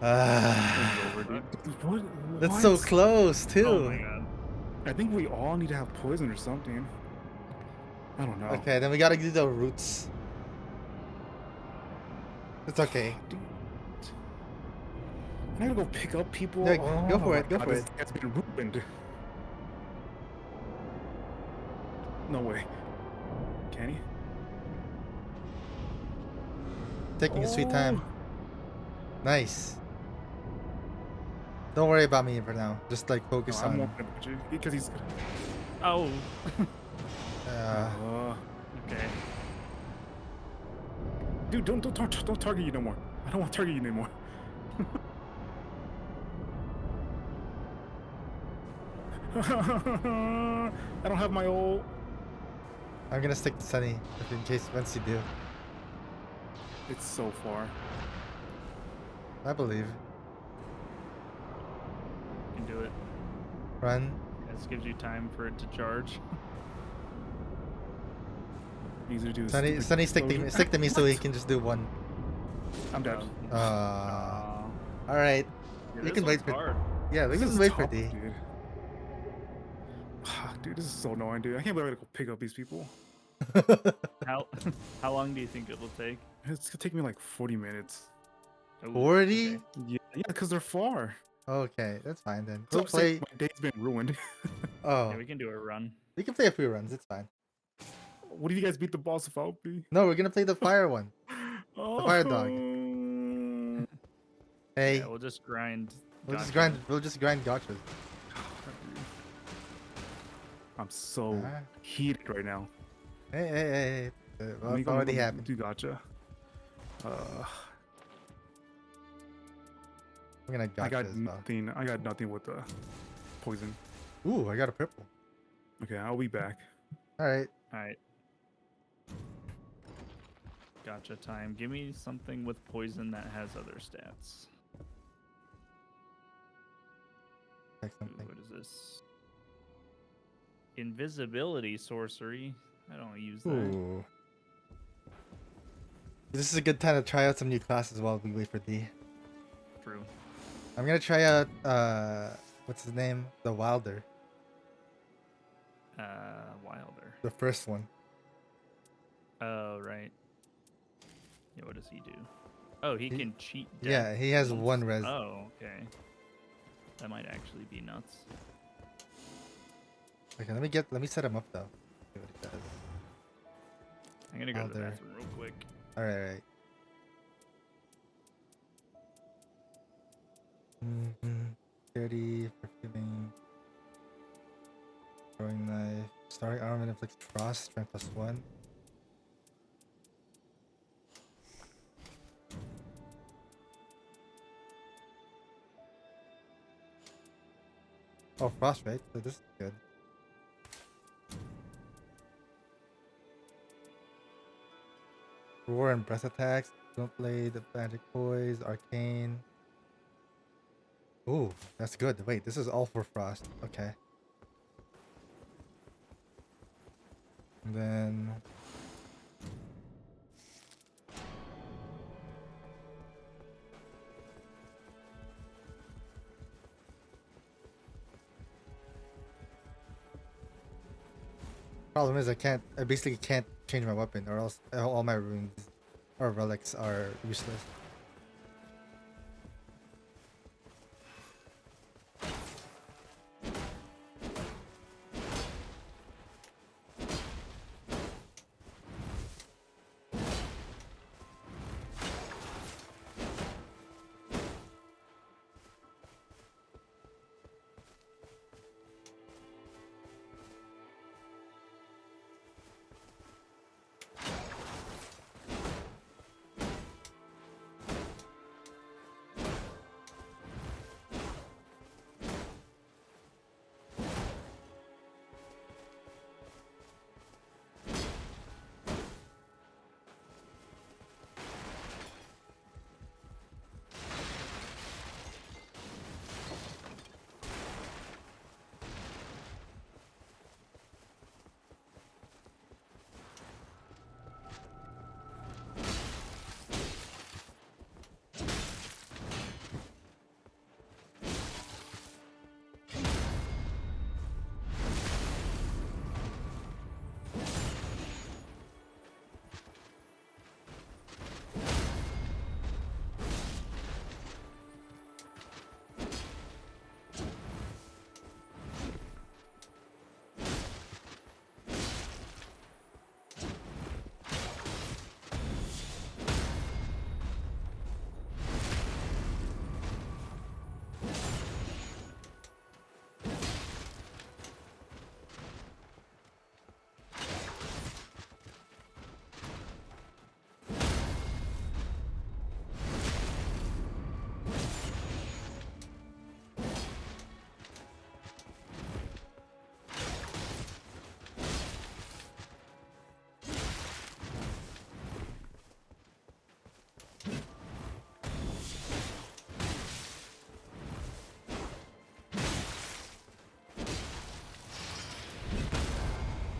Ah, It's over, dude. What? that's so What? close too. Oh my god. I think we all need to have poison or something. I don't know. Okay, then we gotta do the roots. It's okay. Dude. I gotta go pick up people. Yeah, go for my it, go God, for this it. guy's been ruined. No way. Can he? Taking a sweet time. Oh. Nice. Don't worry about me for now. Just like No, focus I'm on. walking about you because he's. Oh. Okay. Dude, don't target you no more. I don't want to target you anymore. I don't have my ult. I'm gonna stick to Sunny if in case once you do. It's so far. I believe. You can do it. Run. This gives you time for it to charge. Easy to do. Sunny, stupid Sunny, explosion. stick to me so he can just do one. I'm dead. Uh, All right. Yeah, We this can wait one's for. hard. Yeah, we This can is wait for tough, D. dude. Dude, this is so annoying, dude. I can't believe I gotta go pick up these people. How how long do you think it'll take? It's gonna take me like 40 minutes. Ooh, 40? okay. Yeah, because they're far. Okay, that's fine then. So We'll I'm saying play. my day's been ruined. Oh, Yeah, we can do a run. we can play a few runs. It's fine. What if you guys beat the boss without me? No, we're gonna play the fire one. Oh. fire dog. Hey, Yeah, we'll just grind. we'll just gotcha. grind. We'll just grind gotchas. I'm so Alright. heated right now. Hey. Well, Let me it's go already happened. do gotcha. I'm gonna I gotcha got as well. nothing. I got nothing with the poison. Ooh, I got a purple. Okay, I'll be back. All right. All right. Gotcha time. Give me something with poison that has other stats. Check Ooh, something. what is this? Invisibility sorcery. I don't use that. Ooh. This is a good time to try out some new classes while we wait for D. True. I'm gonna try out what's his name? The Wilder. Wilder. The first one. Oh, right. Yeah, what does he do? Oh, he can cheat death. Yeah, he has once. one res. Oh, okay. That might actually be nuts. Okay, let me set him up though. See what he does. I'm gonna go to the Wilder. bathroom real quick. Alright. Mm-hmm. 30, perfuming. Throwing knife. Starting armament inflicts frost, strength +1. Oh, frost, right? So this is good. Roar and breath attacks. Don't blade, magic poise, arcane. Ooh, that's good. Wait, this is all for frost. Okay. And then problem is I basically can't change my weapon or else all my runes or relics are useless.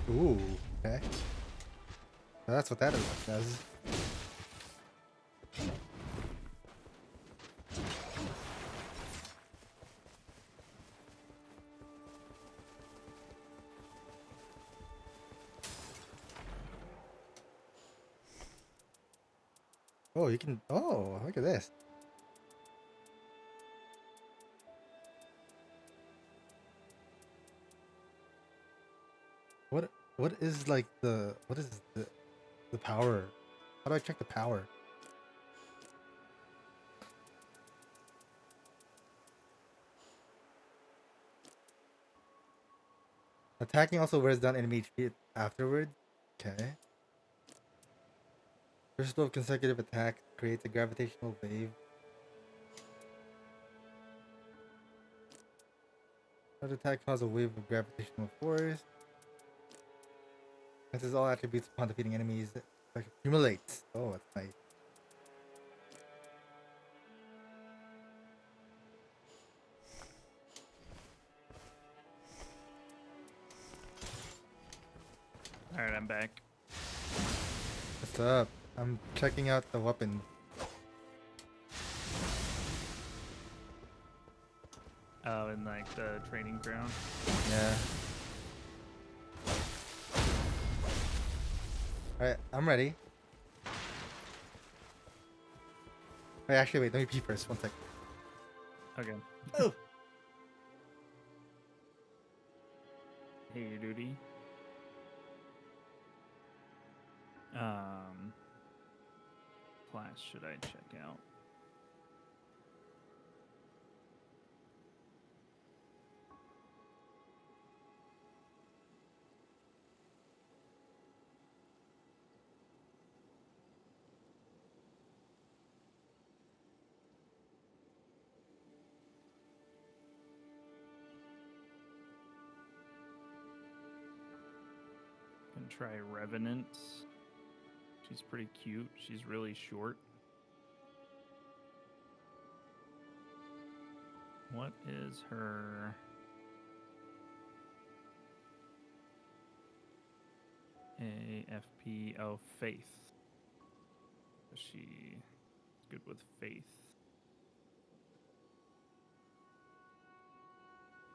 Ooh, okay. So that's what that does. Oh, you can. Oh, look at this. What is like the what is the power? How do I check the power? Attacking also wears down enemy HP afterwards. Okay. First of consecutive attack creates a gravitational wave. That attack causes a wave of gravitational force. This is all attributes upon defeating enemies. Like accumulates. Oh, that's nice. All right, I'm back. What's up? I'm checking out the weapon. Oh, in like the training ground. Yeah. Alright, I'm ready. Wait, actually, wait. Let me pee first. One sec. Okay. Oh. Hey, your duty. Class should I check out? Can try Revenant. She's pretty cute. She's really short. What is her AFP? Oh, Faith. She's good with Faith.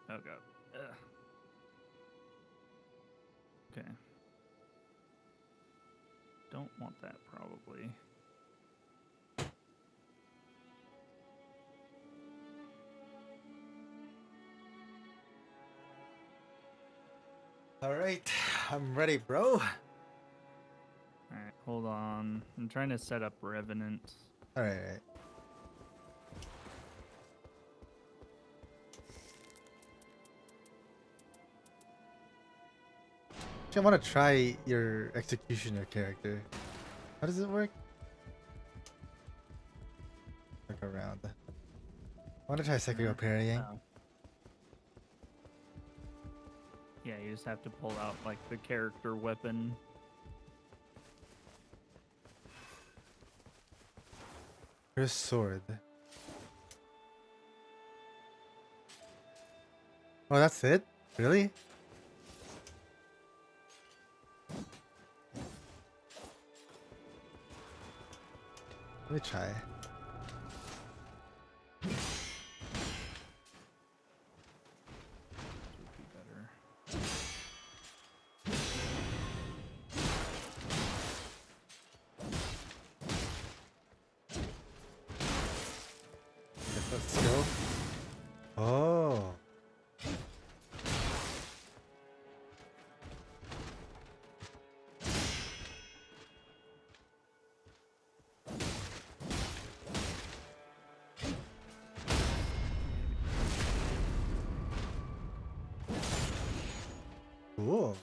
Oh god. Ugh. Okay. Don't want that probably. Alright, I'm ready, bro. Alright, hold on. I'm trying to set up Revenant. Alright. I want to try your executioner character. How does it work? Look around. I want to try Sekiro parrying. Oh. Yeah, you just have to pull out like the character weapon. Here's sword. Oh, that's it? Really? Let me try. Would be better. Guess that's skill. Oh. Cool.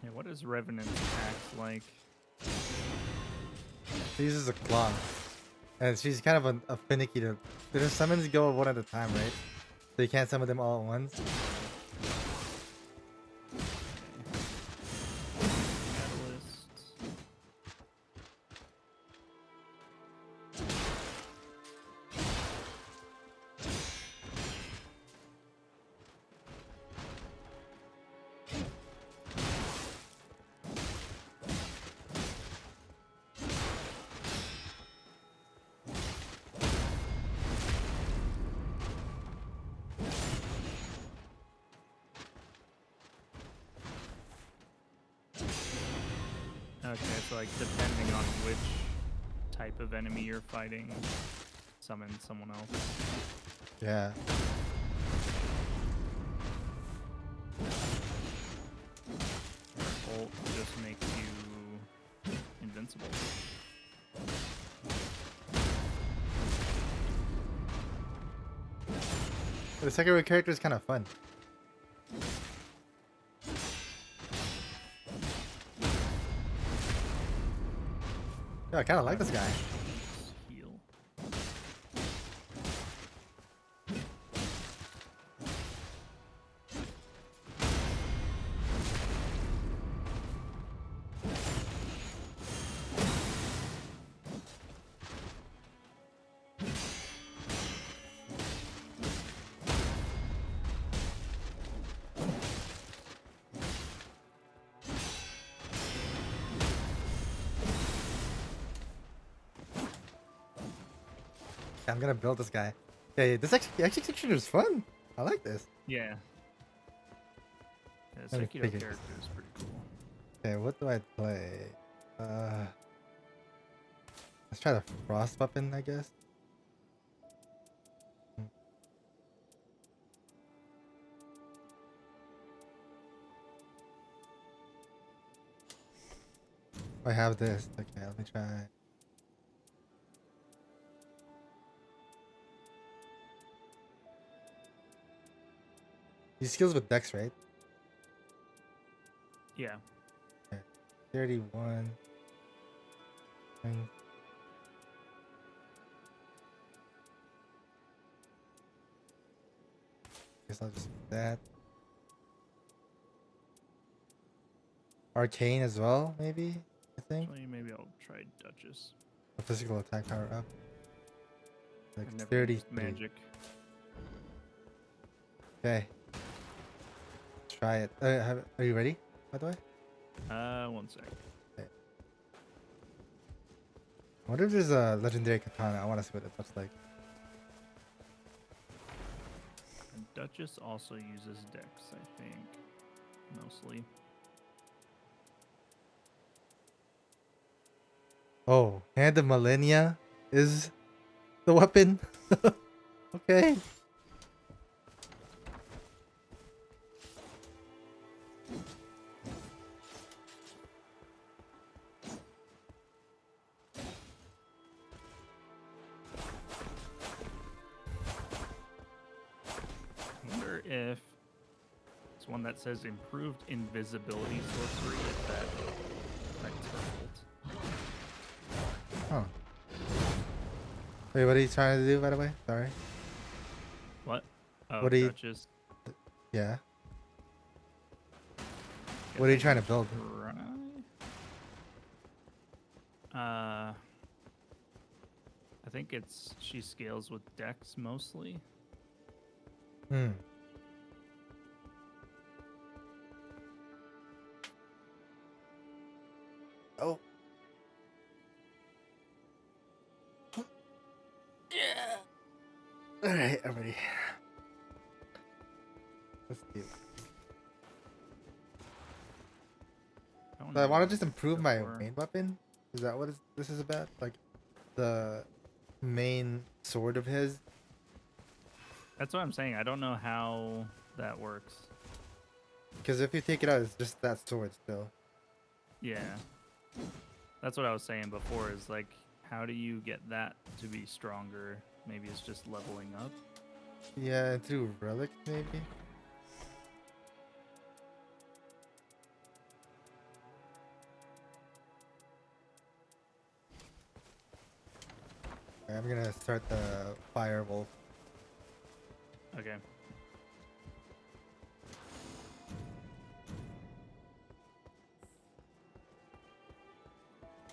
Yeah, what is Revenant act like? She uses a claw. And she's kind of a finicky to... The summons go one at a time, right? So you can't summon them all at once. Catalyst. Okay, so like depending on which type of enemy you're fighting, summon someone else. Yeah. Ult just makes you invincible. The secondary character is kind of fun. Yeah, I kind of like this guy. Heal. I'm gonna build this guy. Yeah, this execution is fun. I like this. Yeah. Yeah, Let me Sekiro figure character this. is pretty cool. Okay, what do I play? Let's try the frost weapon, I guess. I have this. Okay, let me try. These skills with Dex, right? Yeah. Okay. 31. Guess I'll just do that. Arcane as well, maybe? I think. Actually, maybe I'll try Duchess. A physical attack power up. Like I've never 30. used magic. Okay. Try it. Are you ready, by the way? 1 sec. I wonder if there's a legendary katana. I want to see what it looks like. And Duchess also uses Dex, I think. Mostly. Oh, Hand of Millennia is the weapon. Okay. I wonder if it's one that says improved invisibility sorcery if that affects her ult. Huh. Wait, what are you trying to do, by the way? Sorry. What? Oh, What are you- Duchess. Yeah. Guess What are you I trying to can build? try. I think she scales with Dex mostly. Hmm. Oh. Yeah. All right, I'm ready. Let's do it. don't So I know want what to just it's improve good my for. main weapon. Is that what this is about? Like the main sword of his? That's what I'm saying. I don't know how that works. Because if you take it out, it's just that sword still. Yeah. That's what I was saying before is like, how do you get that to be stronger? Maybe it's just leveling up. Yeah, through relics maybe. Okay, I'm gonna start the fire wolf. Okay.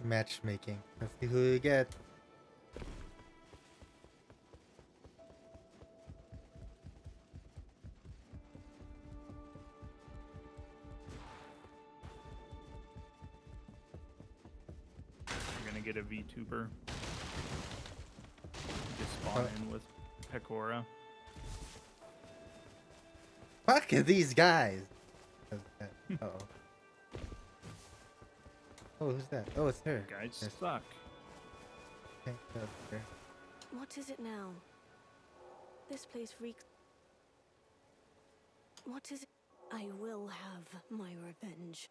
Matchmaking. Let's see who we get. You're gonna get a VTuber. Just spawn in with Pecora. Fuck these guys. Uh-oh. Oh, who's that? Oh, it's her. Guys Yes. suck. Okay, there. What is it now? This place reeks. What is it? I will have my revenge.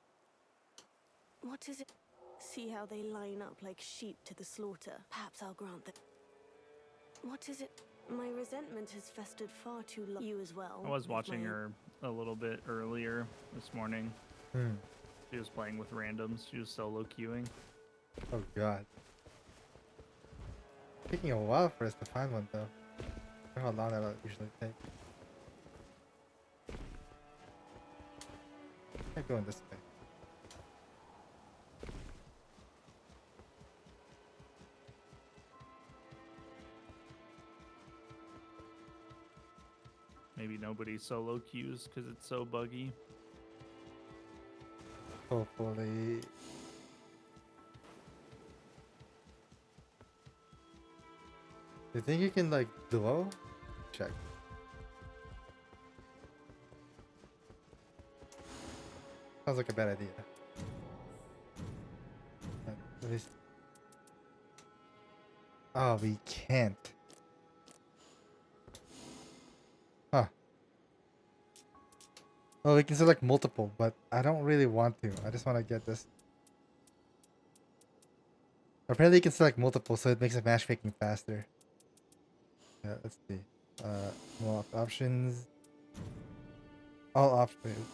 What is it? See how they line up like sheep to the slaughter. Perhaps I'll grant that. What is it? My resentment has festered far too long. You as well. I was with watching my- her a little bit earlier this morning. Hmm. She was playing with randoms. She was solo queuing. Oh god. Taking a while for us to find one though. I wonder how long that'll usually take. I'm going this way. Maybe nobody solo queues because it's so buggy. Hopefully. You think you can like duo? Check. Sounds like a bad idea. At least. Oh, we can't. Huh. Oh, we can select multiple, but I don't really want to. I just want to get this. Apparently you can select multiple, so it makes the matchmaking faster. Yeah, let's see. More options. All options.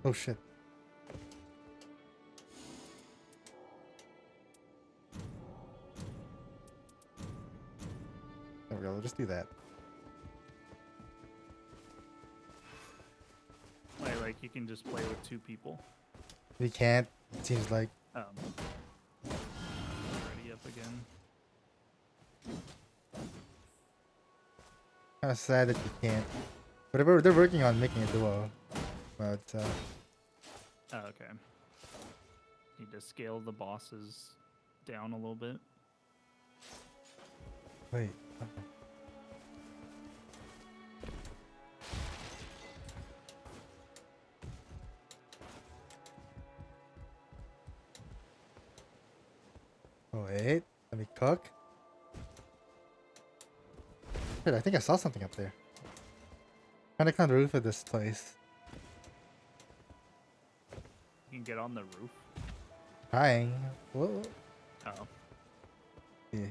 Oh shit. There we go, we'll just do that. Like you can just play with 2 people. We can't. It seems like. Already up again. Kind of sad that you can't. But they're working on making a duo. But Oh, okay. Need to scale the bosses down a little bit. wait. Oh wait. Let me cook. Shit, I think I saw something up there. Trying to climb the roof of this place. You can get on the roof. Trying. Whoa. Oh. Yeah.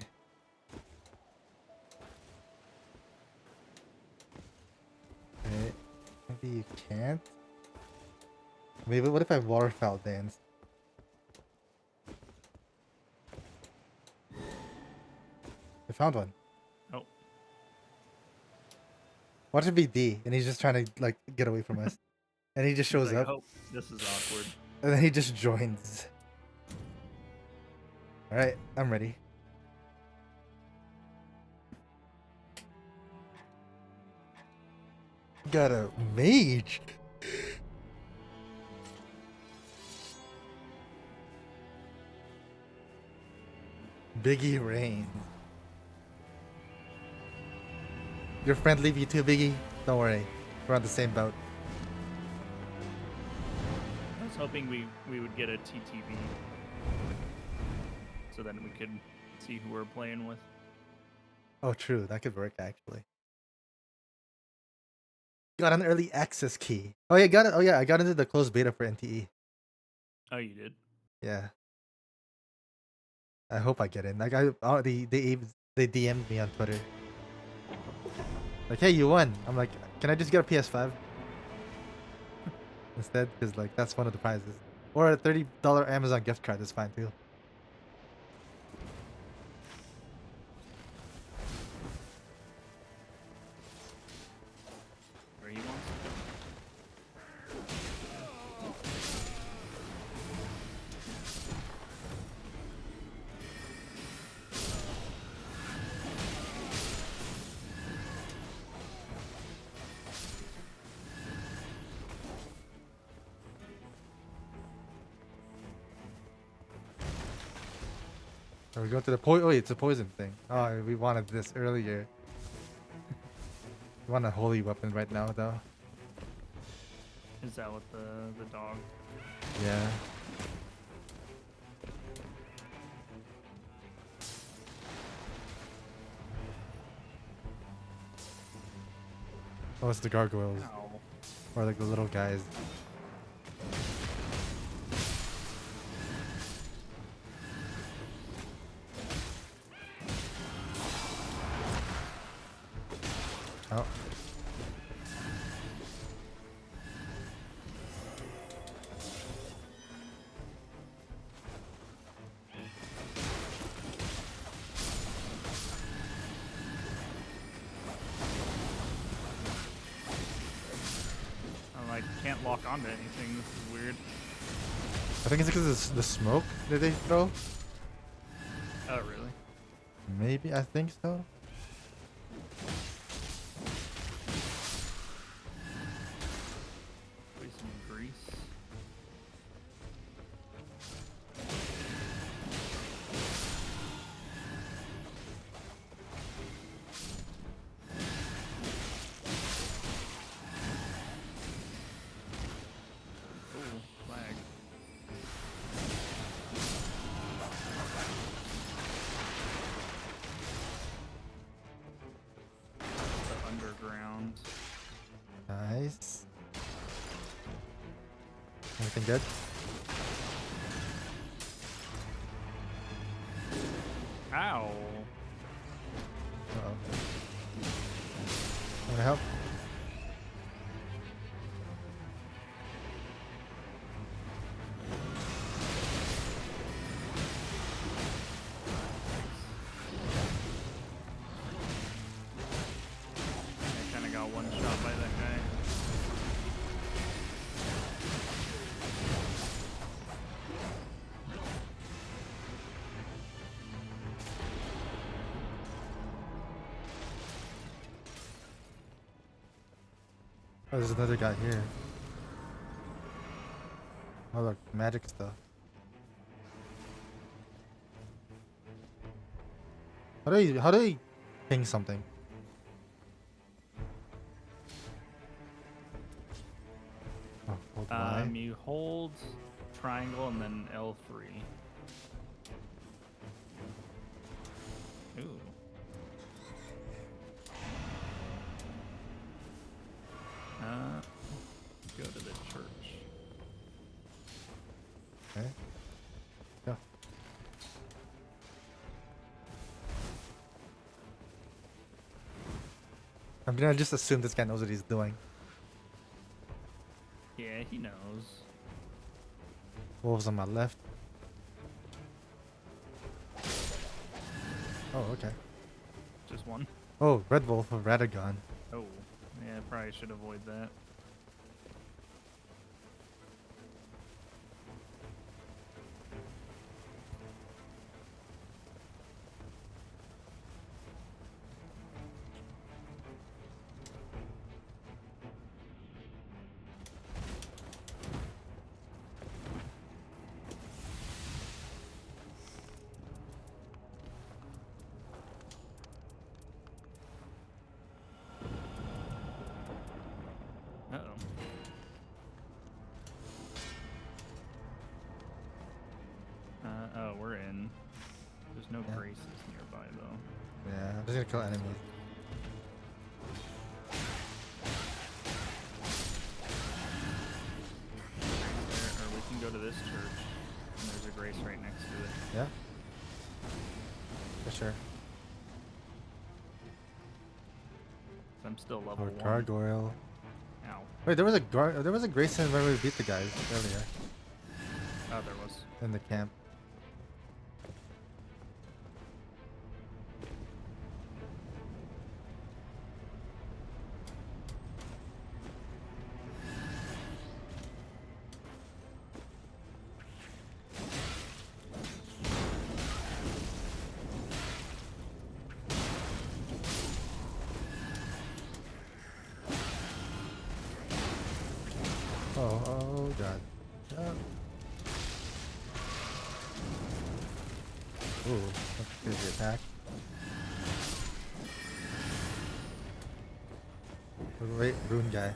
Wait. Maybe you can't. Maybe what if I waterfowl dance? I found one. Oh. Watch it be D, and he's just trying to like get away from us, and he just shows Like, up, oh, this is awkward. and then he just joins. All right, I'm ready. Got a mage. Biggie Rain. Your friend leave you too, Biggie? Don't worry. We're on the same boat. I was hoping we would get a TTV so then we could see who we're playing with. Oh, true. That could work, actually. Got an early access key. Oh, yeah, got it. Oh, yeah, I got into the closed beta for NTE. Oh, you did? Yeah. I hope I get in. Like, they DM'd me on Twitter. Like, hey, you won. I'm like, can I just get a PS5? Instead, because, like, that's one of the prizes. Or a $30 Amazon gift card is fine, too. Where you want? Are we going to the poison? Oh, wait, it's a poison thing. Oh, we wanted this earlier. We want a holy weapon right now, though. Is that what the dog Yeah. Oh, it's the gargoyles. Ow. Or like the little guys. Oh. I can't lock onto anything. This is weird. I think it's because of the smoke that they throw. Oh, really? Maybe, I think so. Some grease. Ooh, flag. The underground. Nice. Anything good? Ow. Uh-oh. Want to help? I kind of got one shot by that guy. Oh, there's another guy here. Oh look, magic stuff. How do you ping something? Oh, hold Y. You hold triangle and then L3. Ooh. Go to the church. Okay. Go. I'm gonna just assume this guy knows what he's doing. Yeah, he knows. Wolves on my left. Oh, okay. Just one. Oh, red wolf with Radagon. Oh, yeah, probably should avoid that. Uh-oh. Oh, we're in. There's no Yeah. graces nearby, though. Yeah, I'm just gonna kill enemies. There, or we can go to this church, and there's a grace right next to it. Yeah? For sure. I'm still level Or 1. gargoyle. Ow. Wait, there was a Grayson when we beat the guys earlier Oh, there was. in the camp. Oh god. Ooh, that's a crazy attack. Wait, rune guy.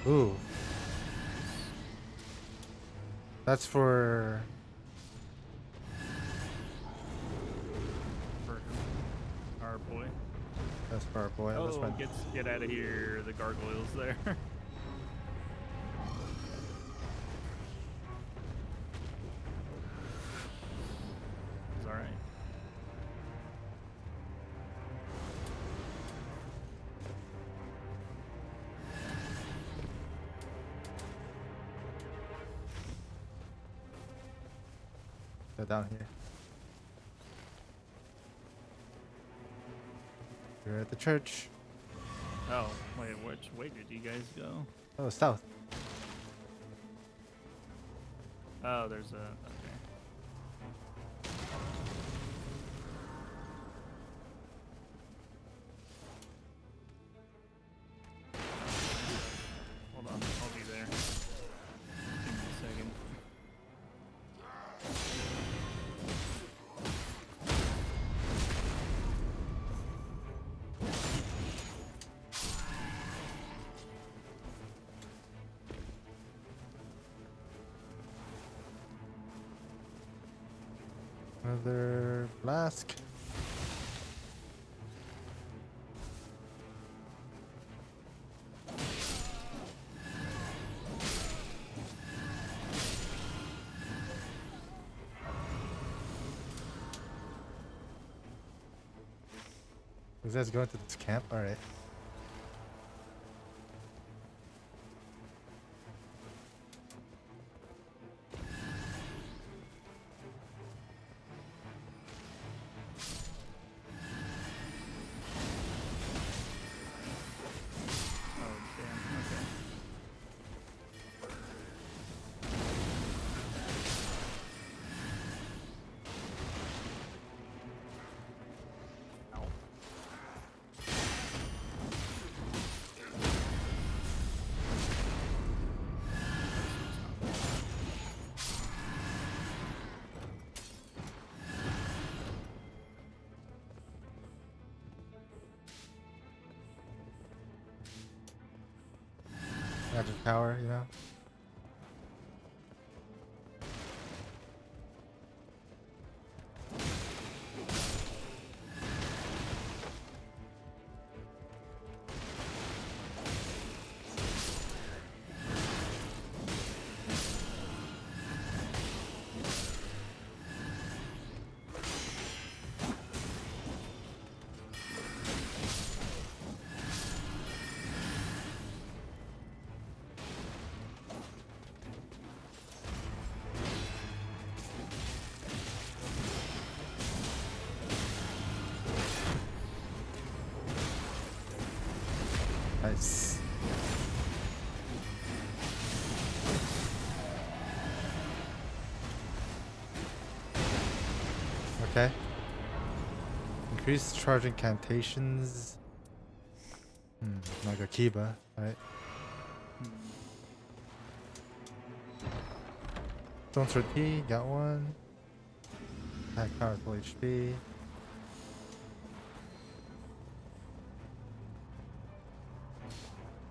Ooh. That's for. For our boy. That's for our boy. That's Oh, my. get out of here. The gargoyles there. It's all right. They're down here. We're at the church. Oh, wait, which way did you guys go? Oh, south. Oh, there's a. Okay. Hold on, I'll be there. Give me a second. Another flask. You guys going to this camp? Alright. Oh, damn. Okay. Ow. Magic power, you know? Nice. Okay. Increase charge incantations. Like a Kiba, right? Stone Sword T, got one. Attack power full HP.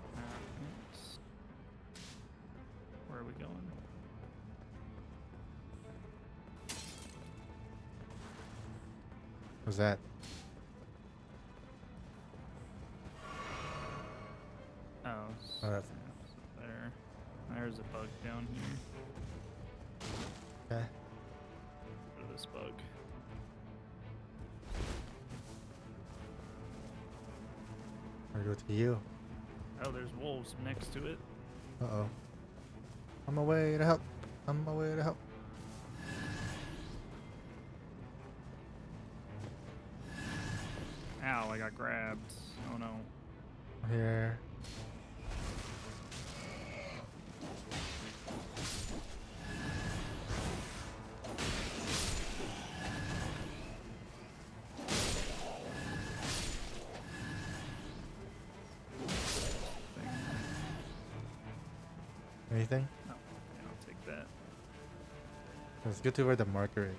Oops. Where are we going? What's that? Oh, Oh, that's- snaps. There. There's a bug down here. Okay. Go to this bug. I'll go to you. Oh, there's wolves next to it. Uh-oh. On my way to help. On my way to help. Ow, I got grabbed. Oh no. Here. Thing. Anything? No. Yeah, I'll take that. It's good to where the marker is.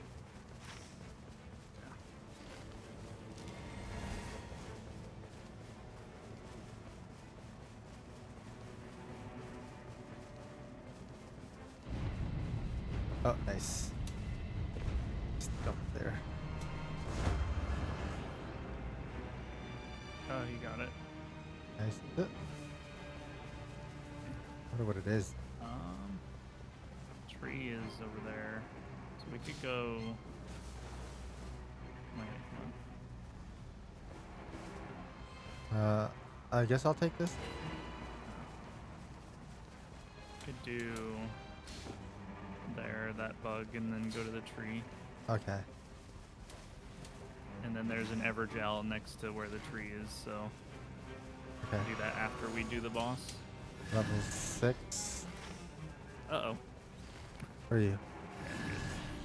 Nice. Wonder what it is. Tree is over there, so we could go. Wait, I guess I'll take this. could do there that bug and then go to the tree, Okay. and then there's an Evergel next to where the tree is, so Okay. do that after we do the boss. Level 6. Uh oh. Where are you?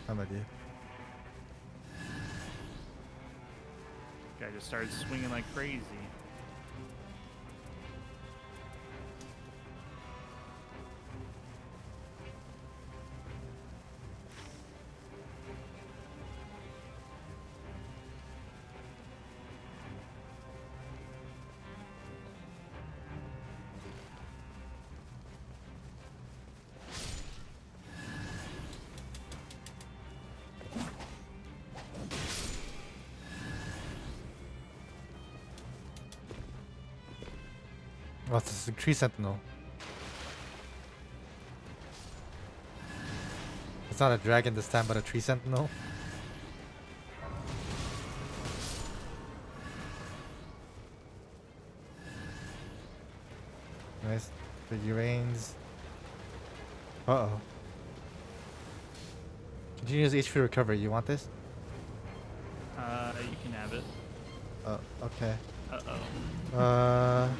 I'm with you. Guy just started swinging like crazy. Oh, it's a tree sentinel. It's not a dragon this time, but a tree sentinel. Nice. Figurines. Uh-oh. Continuous HP recovery. You want this? You can have it. Oh, okay. Uh-oh.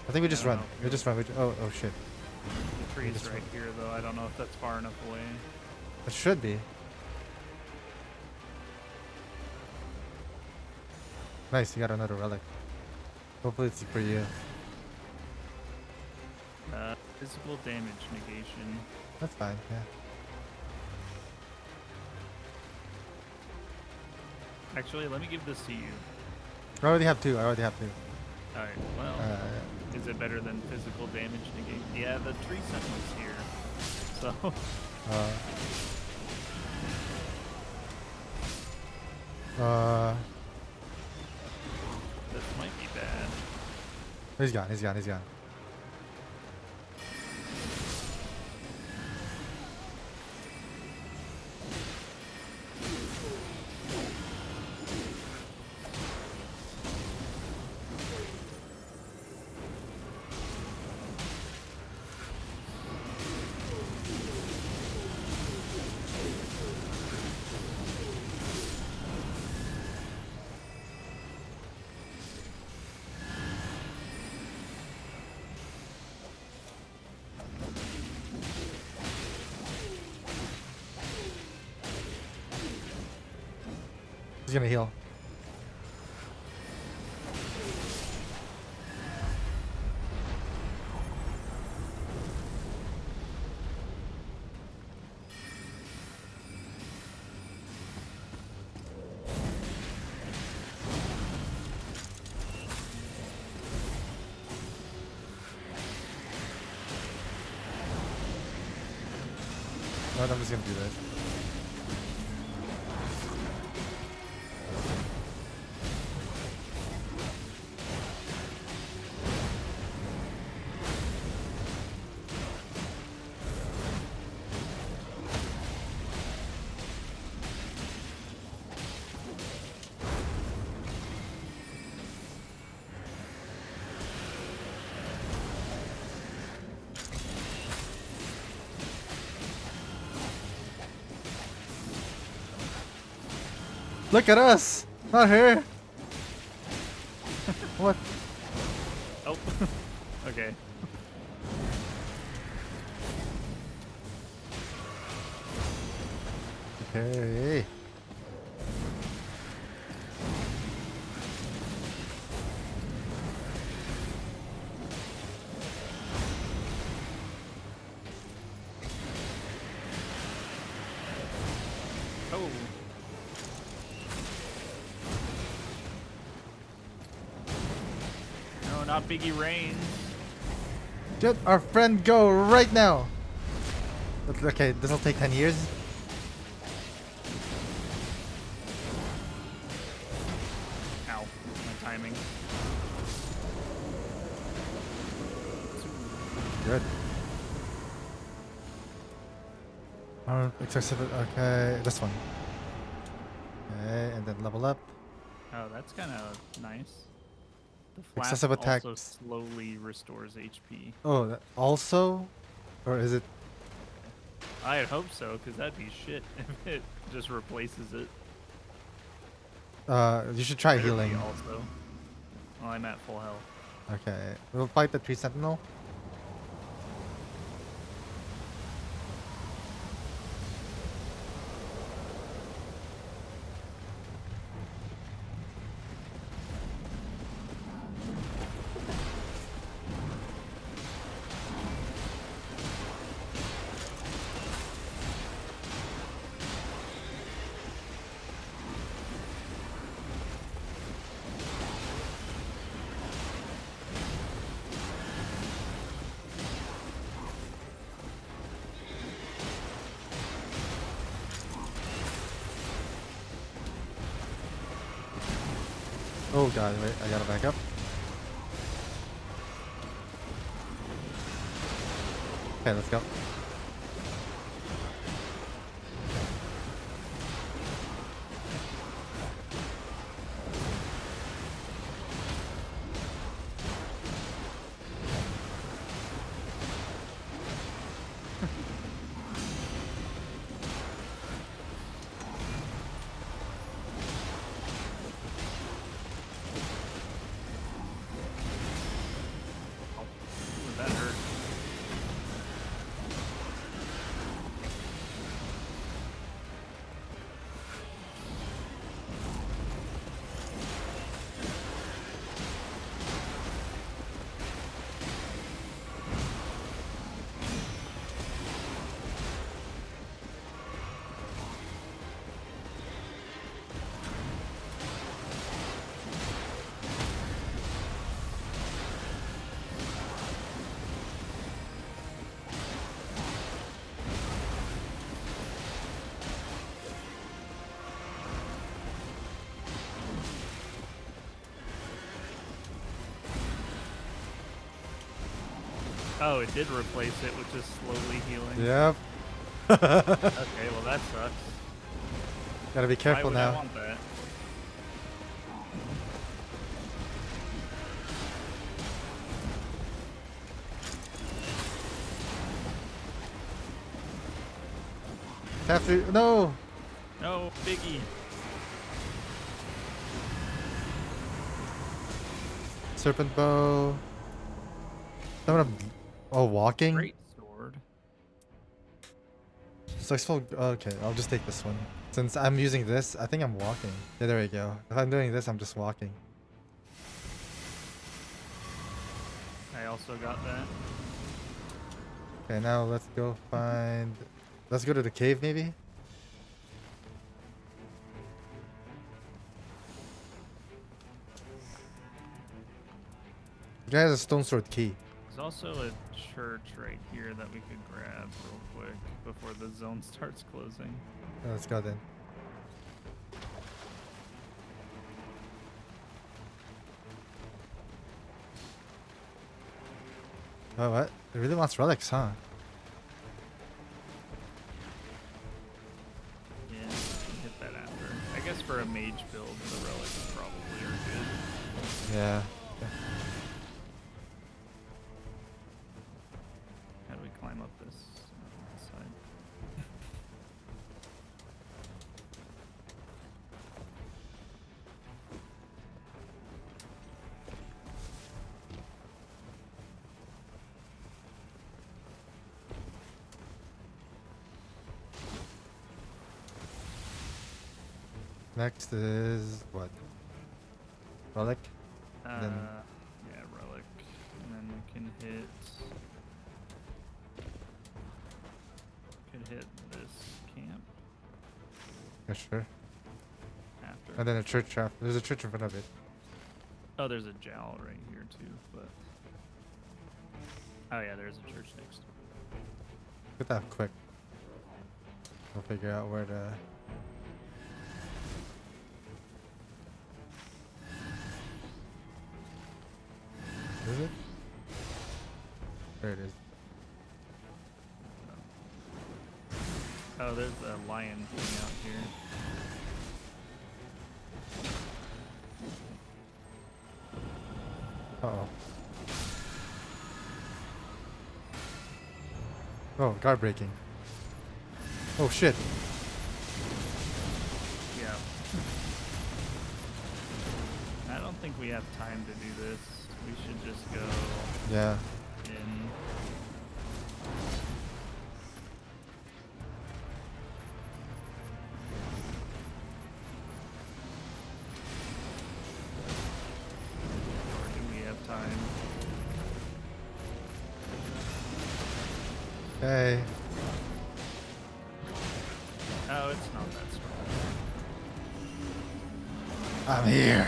I think we just I don't run. know. We just run. Oh shit. The tree's This right one. here, though. I don't know if that's far enough away. It should be. Nice, you got another relic. Hopefully it's for you. Physical damage negation. That's fine, yeah. Actually, let me give this to you. I already have two. Alright, well, Uh, is it better than physical damage negation? Yeah, the tree sentinel's here. So, this might be bad. he's gone, he's gone, he's gone. He's gonna heal. No, I'm just gonna do this. Look at us! Not her! What? Oh, okay. Okay. Oh. No, not Biggie Rain. Let our friend go right now! Okay, this'll take 10 years. Ow, my timing. Good. Excessive. Okay, this one. Okay, and then level up. Oh, that's kind of nice. The flask Excessive also attacks. slowly restores HP. Oh, also, or is it? I'd hope so, because that'd be shit if it just replaces it. You should try Better be healing. Also. Well, I'm at full health. Okay, we'll fight the tree sentinel. Oh god, wait, I gotta back up. Okay, let's go. Ooh, that hurt. Oh, it did replace it, which is slowly healing. Yep. Okay, well that sucks. Gotta be Why careful would I now. want that? After no. No, Biggie. Serpent bow. Some of them. Oh, walking. Great sword. Successful. Okay, I'll just take this one. Since I'm using this, I think I'm walking. Yeah, there we go. If I'm doing this, I'm just walking. I also got that. Okay, now let's go find. Let's go to the cave, maybe. The guy has a stone sword key. There's also a church right here that we could grab real quick before the zone starts closing. Let's go then. Oh, what? It really wants relics, huh? Yeah, we can hit that after. I guess for a mage build, the relics probably are good. Yeah. How do we climb up this side? Next is what? Relic? Then- Yeah, relic. And then we can hit... Could hit this camp Yeah, sure. after. And then a church after. There's a church in front of it. Oh, there's a jowl right here too, but... Oh yeah, there's a church next. Get that quick. We'll figure out where to. Is it? There it is. lion thing out here. Uh-oh. Oh, guard breaking. Oh shit. Yeah. I don't think we have time to do this. We should just go Yeah. in. Or do we have time? Hey. Oh, it's not that strong. I'm here.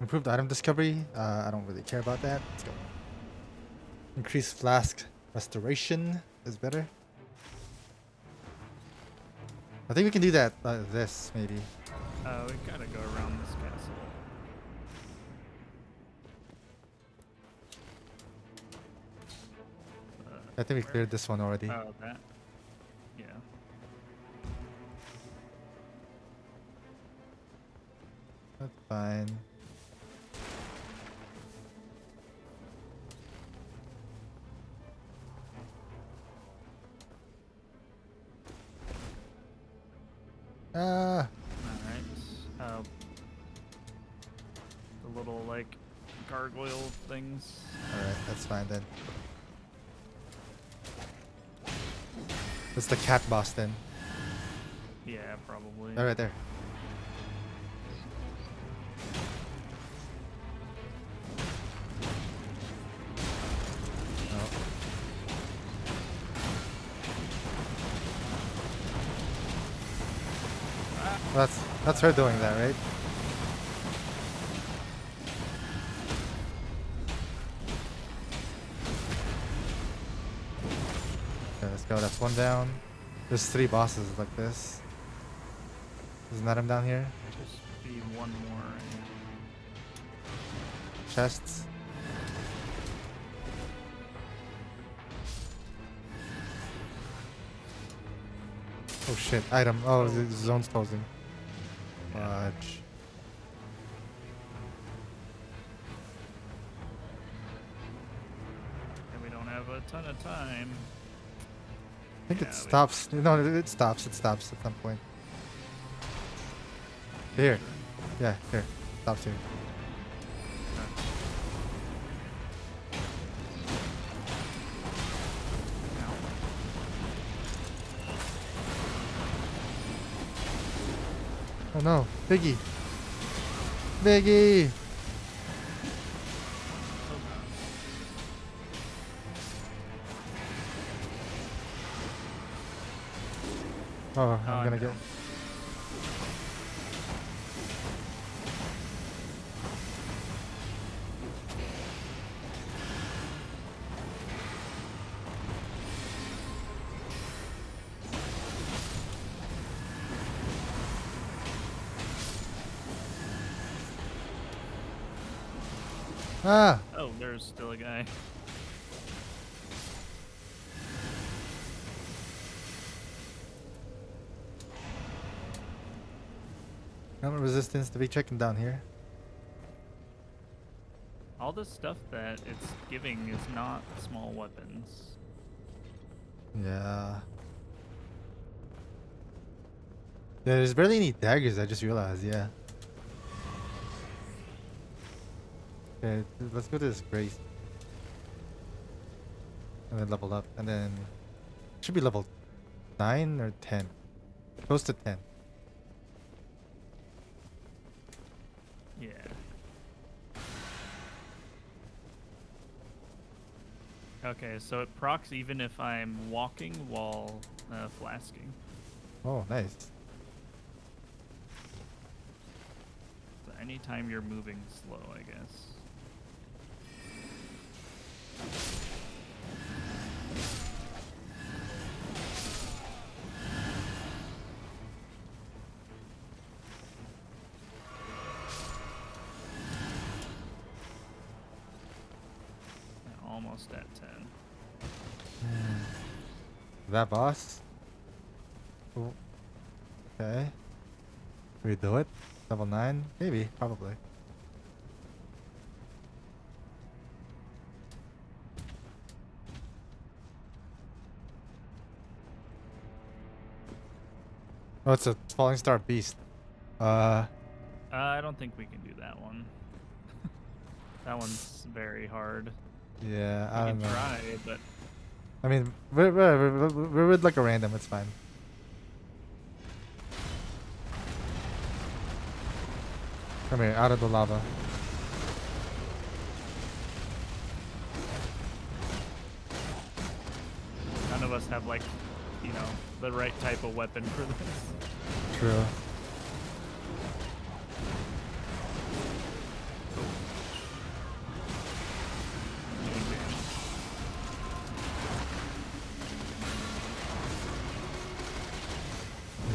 Improved item discovery. I don't really care about that. Let's go. Increased flask restoration is better. I think we can do that. This maybe. We gotta go around this castle. I think we cleared this one already. Oh, that. Yeah. That's fine. Ah. Alright. The little, like, gargoyle things. Alright, that's fine then. That's the cat boss then. Yeah, probably. Oh, right there. Oh. That's her doing that, right? Okay, let's go. That's one down. There's 3 bosses like this. Isn't that him down here? Just be one more. Chests. Oh shit, item. Oh, the zone's closing. Fudge. And we don't have a ton of time. I think Yeah, it we- stops. No, it stops. It stops at some point. Here. Yeah, here. Stops here. Oh no, Biggie. Biggie. Oh, I'm gonna get. Ah! Oh, there's still a guy. Element resistance to be checking down here. All the stuff that it's giving is not small weapons. Yeah. There's barely any daggers, I just realized, yeah. Okay, let's go to this Grace. And then level up. And then... Should be level 9 or 10. Close to 10. Yeah. Okay, so it procs even if I'm walking while flasking. Oh, nice. So anytime you're moving slow, I guess. almost at 10. That boss? Cool. Okay. Can we do it? Level 9? Maybe. Probably. Oh, it's a falling star beast. I don't think we can do that one. That one's very hard. Yeah, We I can don't know. try, but I mean, we're with like a random, it's fine. Come here, out of the lava. none of us have like, you know, the right type of weapon for this. True.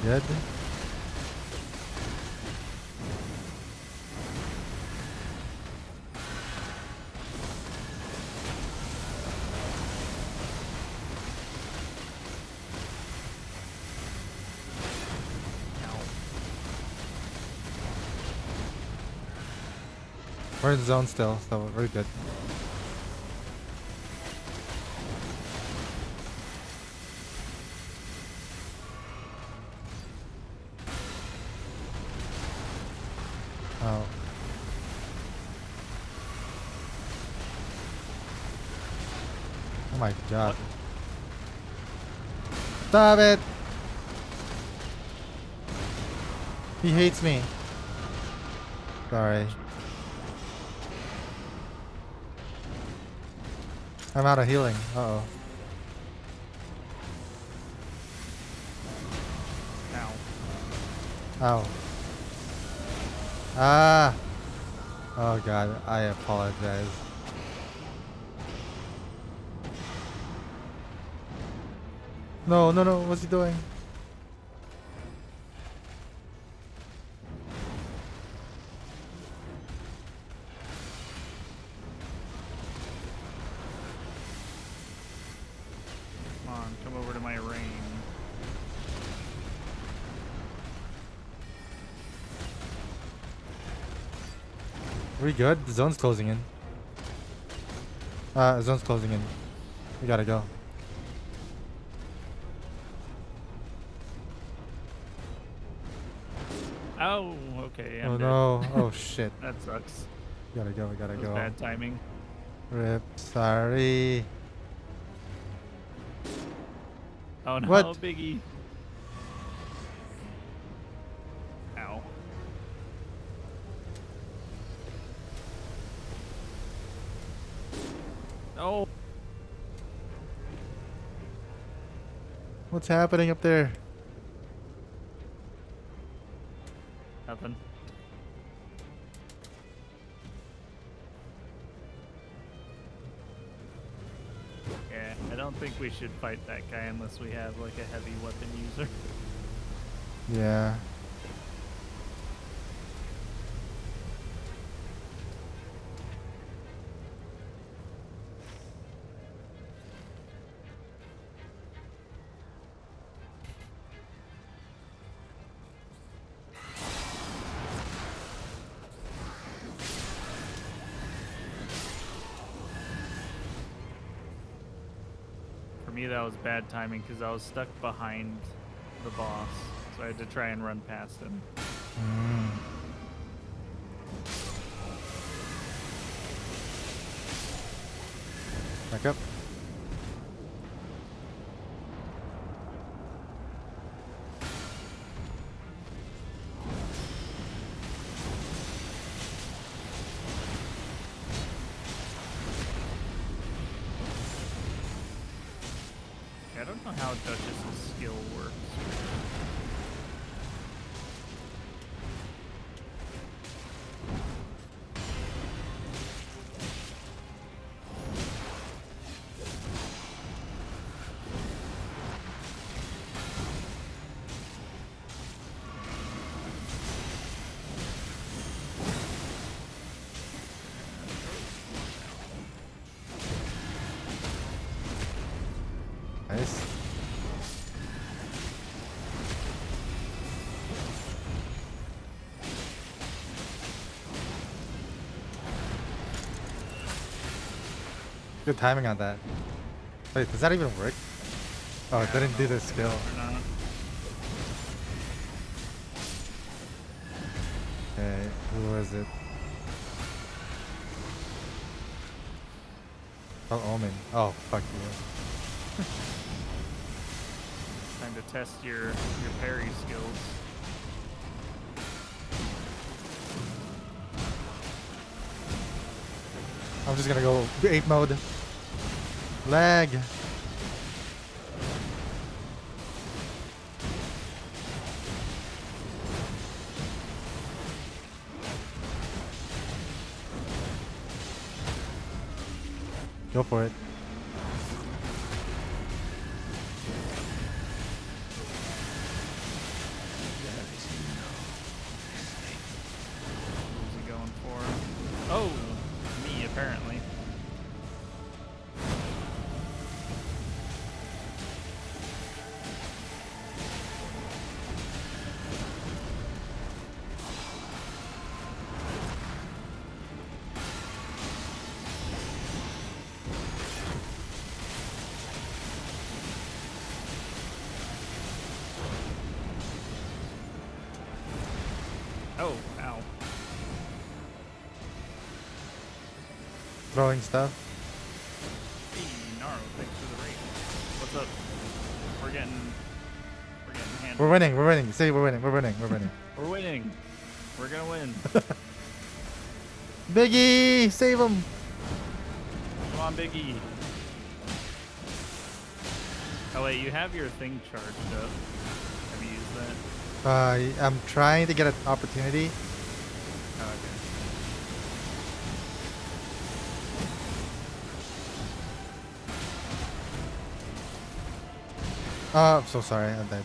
Good. We're in zone still, so we're good. Oh. Oh my god. Stop it! He hates me. Sorry. I'm out of healing. Uh-oh. Ow. Ow. Ah! Oh god, I apologize. No, no, no, what's he doing? Come on, come over to my rain. Are we good? The zone's closing in. The zone's closing in. We gotta go. Oh, okay. I'm Oh dead. no. Oh shit. That sucks. We gotta go, we gotta That was go. bad timing. Rip, sorry. Oh no, What? Biggie. Ow. Oh, What's happening up there? nothing. Yeah, I don't think we should fight that guy unless we have like a heavy weapon user. Yeah. For me, that was bad timing because I was stuck behind the boss, so I had to try and run past him. Mm. Back up. Yeah, I don't know how Duchess's skill works. Nice. Good timing on that. Wait, does that even work? Oh, it didn't do the skill. Or not. Okay, who was it? Oh, Omen. Oh, fuck you. Time to test your parry skills. I'm just gonna go 8 mode. Lag. Go for it. Who's he going for? Oh, me apparently. Oh, ow. Throwing stuff. Hey, Naro, thanks for the raid. What's up? We're getting handled. We're winning. We're winning. Say we're winning. We're winning. We're winning. We're winning. We're gonna win. Biggie, save him. Come on, Biggie. Oh wait, you have your thing charged up. Have you used that? I'm trying to get an opportunity. Oh, okay. I'm so sorry. I'm dead.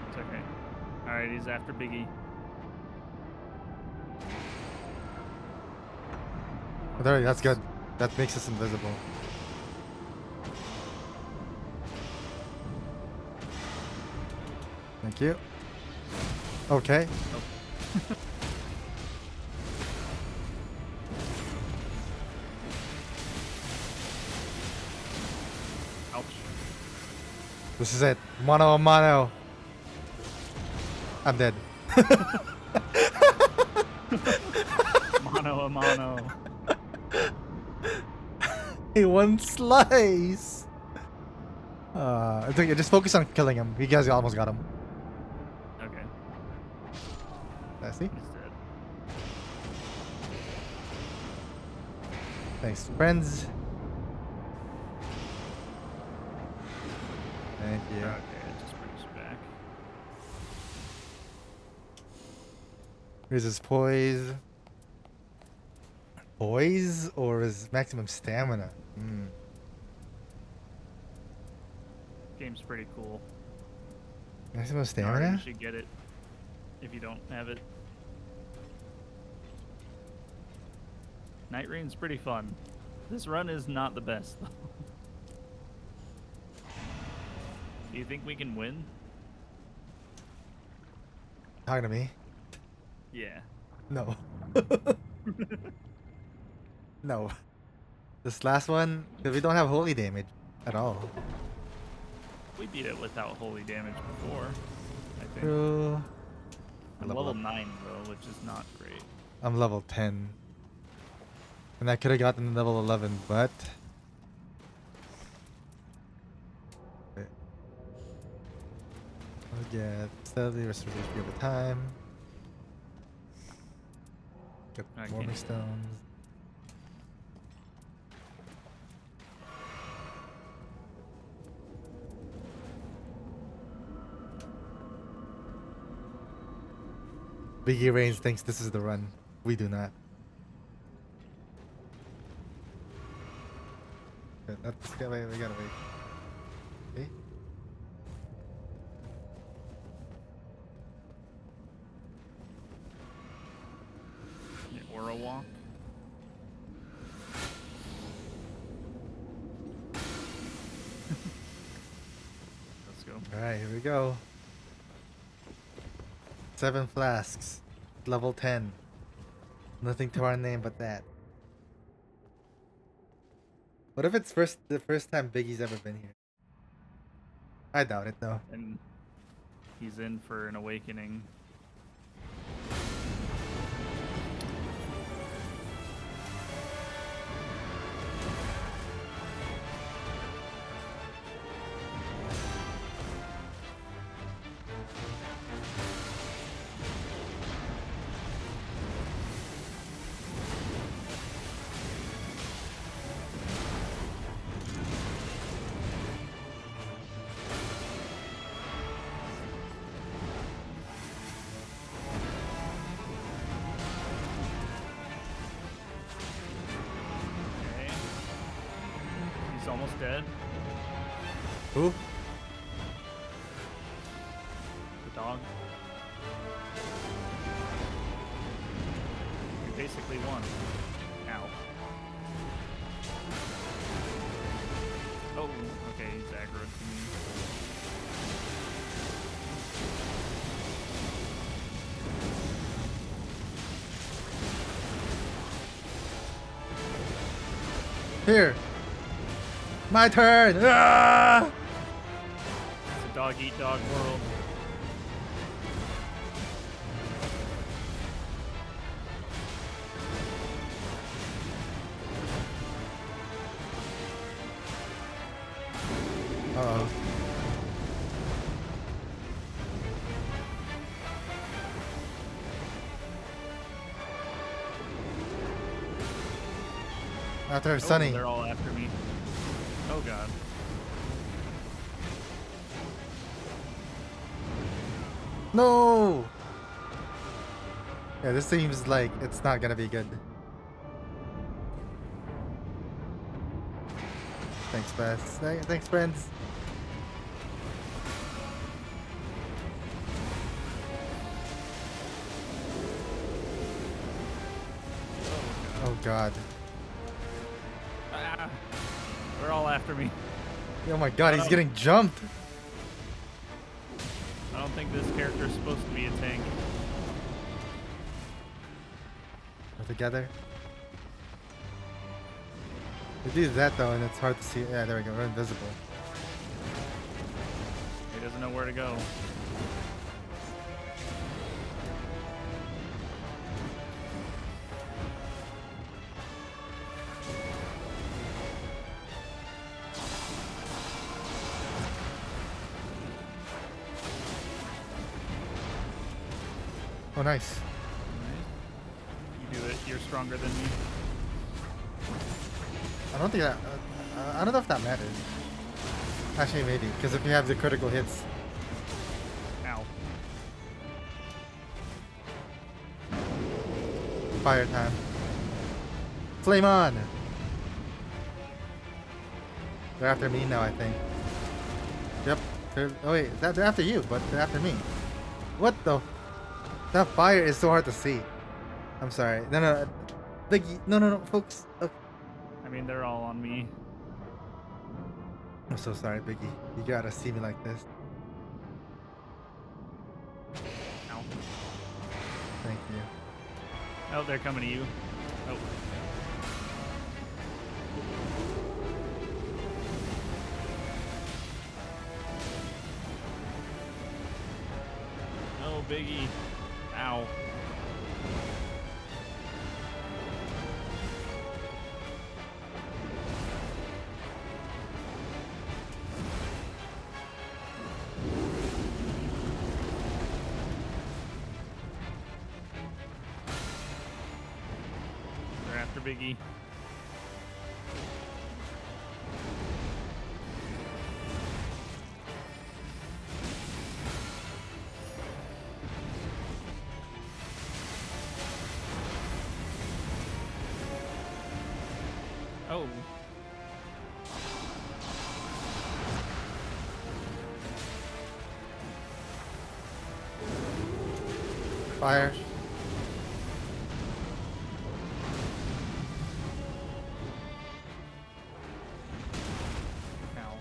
It's okay. Alright, he's after Biggie. There, that's good. That makes us invisible. Thank you. Okay. Ouch. This is it. Mano a mano. I'm dead. Mano a mano. Hey, one slice. I think just focus on killing him. You guys almost got him. Okay. I see. He's dead. Thanks, friends. Thank you. Okay, it just brings back. Here's his poise. Poise or his maximum stamina? Hmm. Game's pretty cool. Maximum Naro, stamina? you should get it if you don't have it. Nightreign's pretty fun. This run is not the best though. Do you think we can win? Talking to me? Yeah. No. No. This last one, 'cause we don't have holy damage at all. We beat it without holy damage before, I think. True. I'm level 9 though, which is not great. I'm level 10. And I could have gotten level 11, but... Okay. I'll get steadily restores HP over time. Get Okay. warming stones. Biggie Reigns thinks this is the run. We do not. Okay, let's get away. We gotta wait. Okay. The aura walk. Alright, here we go. 7 flasks. Level 10. Nothing to our name but that. What if it's the first time Biggie's ever been here? I doubt it though. And he's in for an awakening. Okay. He's almost dead. Who? The dog. You basically won. Ow. Oh, okay, he's aggroed to me. Here. My turn. Ah! It's a dog eat dog world. Uh-oh. After Oh, Sunny. they're all after me. Oh god. No! Yeah, this seems like it's not gonna be good. Thanks, Bess. Thanks, friends. Oh god. Ah, they're all after me. Oh my god, he's getting jumped. I don't think this character is supposed to be a tank. We're together. We do that though, and it's hard to see. Yeah, there we go. We're invisible. He doesn't know where to go. Oh, nice. You do it. You're stronger than me. I don't think that. I don't know if that matters. Actually, maybe, because if you have the critical hits. Ow. Fire time. Flame on! They're after me now, I think. Yep. Oh wait, they're after you, but they're after me. What the? That fire is so hard to see. I'm sorry. No. Biggie. No, folks. Okay. I mean, they're all on me. I'm so sorry, Biggie. You gotta see me like this. Ow. Thank you. Oh, they're coming to you. Oh. Oh, Biggie. Ow. They're after Biggie. Oh. Fire. Ow.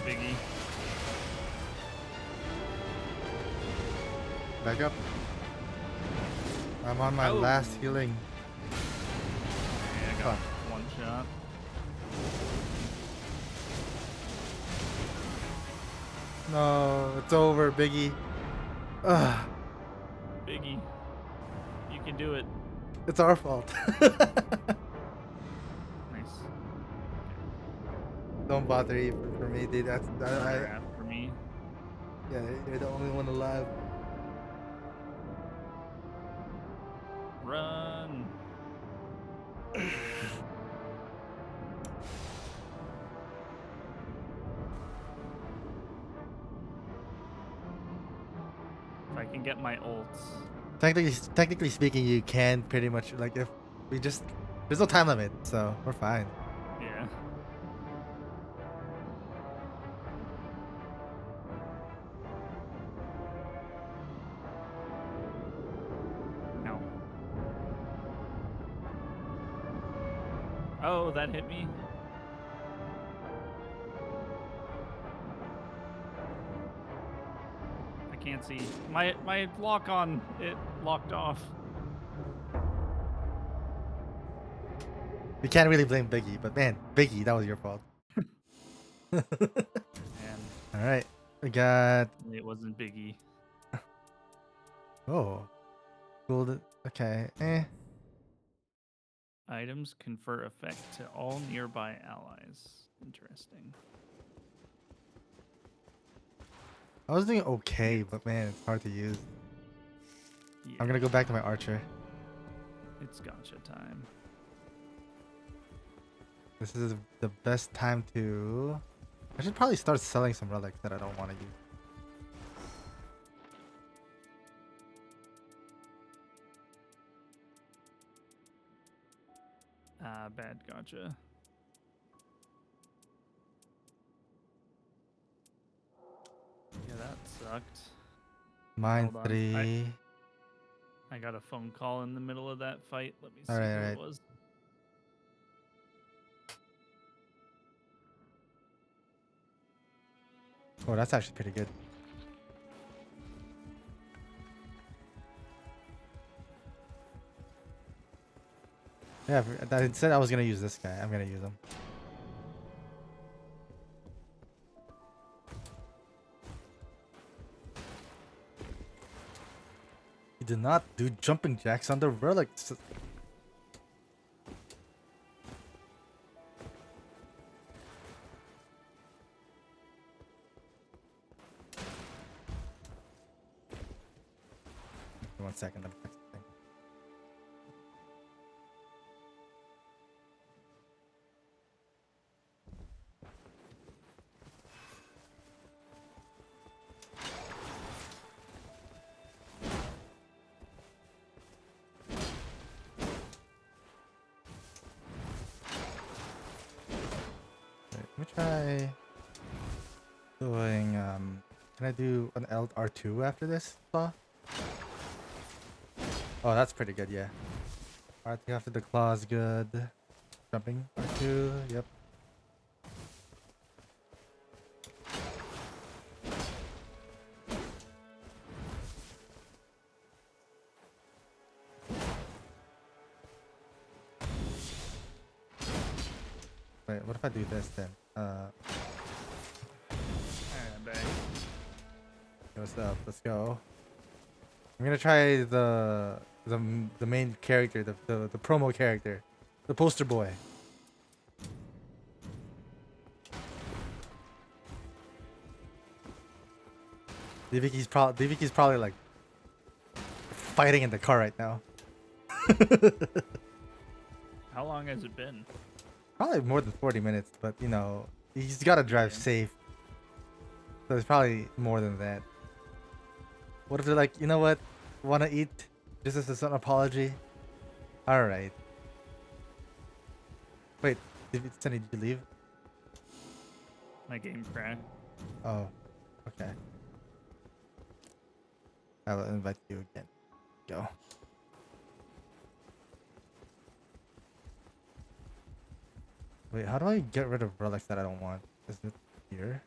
Biggie. Back up. I'm on my Oh. last healing. Okay, I got one shot. No, it's over, Biggie. Ugh, Biggie, you can do it. it's our fault. Nice. Don't bother you for me, dude. That's Another after me. yeah. You're the only one alive. Run. If I can get my ults. Technically speaking, you can pretty much like if we just there's no time limit, so we're fine. Yeah. Ow. Oh, that hit me. I can't see. My lock on, it locked off. We can't really blame Biggie, but man, Biggie, that was your fault. And All right, we got it wasn't Biggie. cool. Okay, Items confer effect to all nearby allies. Interesting. I was doing okay, but man, it's hard to use. Yeah, I'm gonna go back to my archer. it's gotcha time. This is the best time to. I should probably start selling some relics that I don't want to use. Bad gotcha. Yeah, that sucked. Mine Hold on, 3. I got a phone call in the middle of that fight. Let me see Alright, who alright. it was. Oh, that's actually pretty good. Yeah, I said I was gonna use this guy. I'm gonna use him. He did not do jumping jacks on the relics. One second, let me fix the thing. Wait, let me try doing can I do an R2 after this claw? Oh, that's pretty good, yeah. R2 after the claw is good. Jumping R2, yep. Wait, what if I do this then? Alright, I'm back. What's up? Let's go. I'm gonna try the main character, the promo character, the poster boy. DVK's probably like fighting in the car right now. How long has it been? Probably more than 40 minutes, but you know he's got to drive Yeah. safe, so it's probably more than that. What if they're like, you know what, want to eat just as an apology? All right. Wait, Sunny, did you leave? My game crashed. Oh, okay. I will invite you again. Go. Wait, how do I get rid of relics that I don't want? Is it here?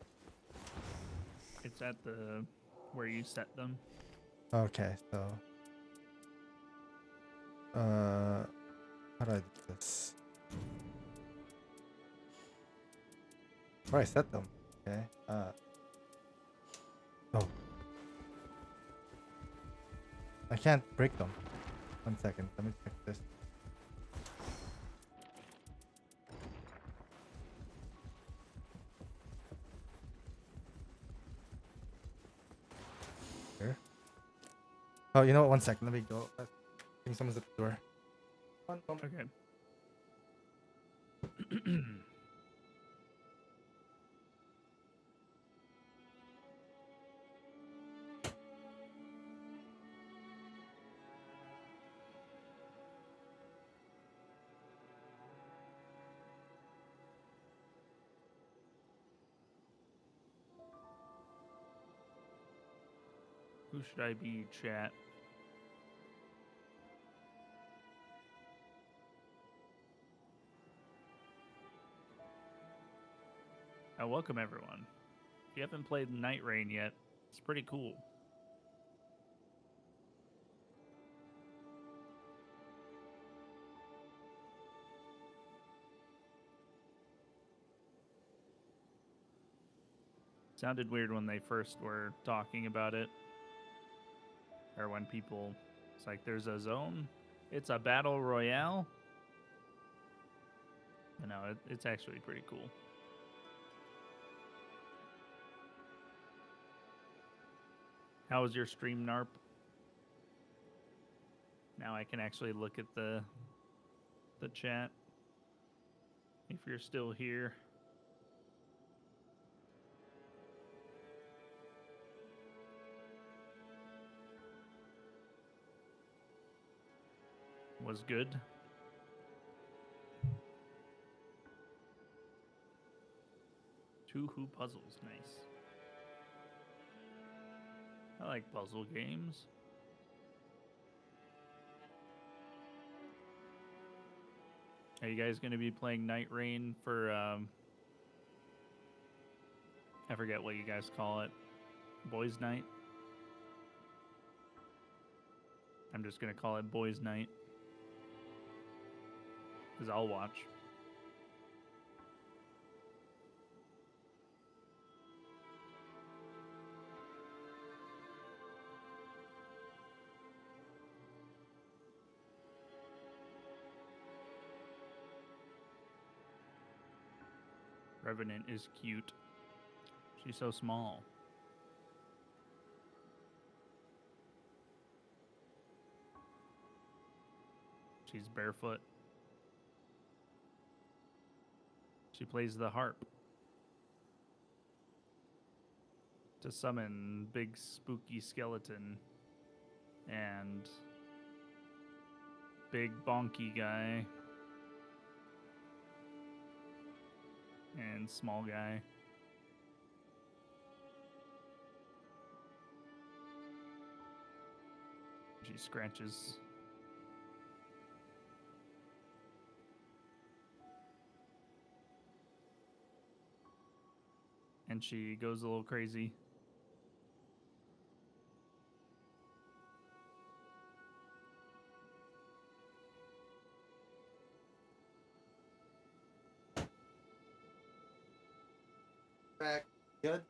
It's at the where you set them. Okay, so how do I do this? Where I set them? Okay. Oh, I can't break them. 1 second. Let me check this. Here. Oh, you know what? 1 second. Let me go. I think someone's at the door. One moment. Okay. Who should I be, chat? Welcome everyone. If you haven't played Nightreign yet, it's pretty cool. Sounded weird when they first were talking about it. Or when people, it's like, there's a zone, it's a battle royale. You know, it's actually pretty cool. How was your stream, Narp? Now I can actually look at the chat. If you're still here. Was good. Two Who puzzles, nice. I like puzzle games. Are you guys going to be playing Nightreign for, I forget what you guys call it, Boys Night? I'm just going to call it Boys Night. Because I'll watch. Revenant is cute. She's so small. She's barefoot. She plays the harp to summon big spooky skeleton and big bonky guy and small guy. She scratches. And she goes a little crazy. Back. Good.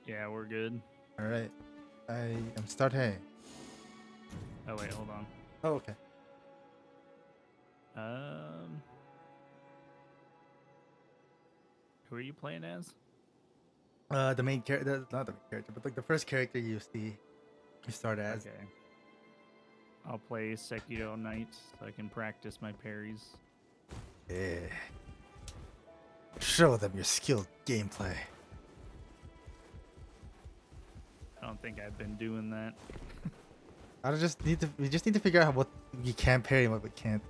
Yeah, we're good. All right. I am starting. Oh wait, hold on. Oh, okay. Who are you playing as? The main character, not the main character, but like the first character you see, you start as. Okay. I'll play Sekiro Knight so I can practice my parries. Yeah. Show them your skilled gameplay. I don't think I've been doing that. We just need to figure out what we can parry and what we can't.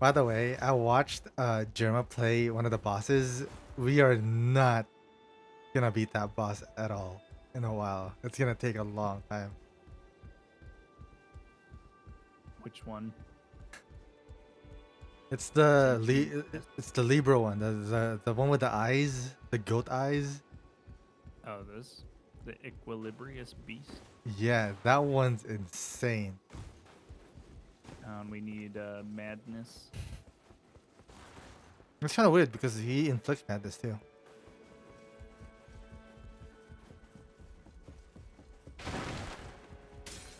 By the way, I watched Jerma play one of the bosses. We are not gonna beat that boss at all in a while. It's gonna take a long time. Which one? It's the it's the Libra one, the one with the eyes, the goat eyes. Oh, the Equilibrious Beast. Yeah, that one's insane. And we need Madness. It's kind of weird because he inflicts madness too.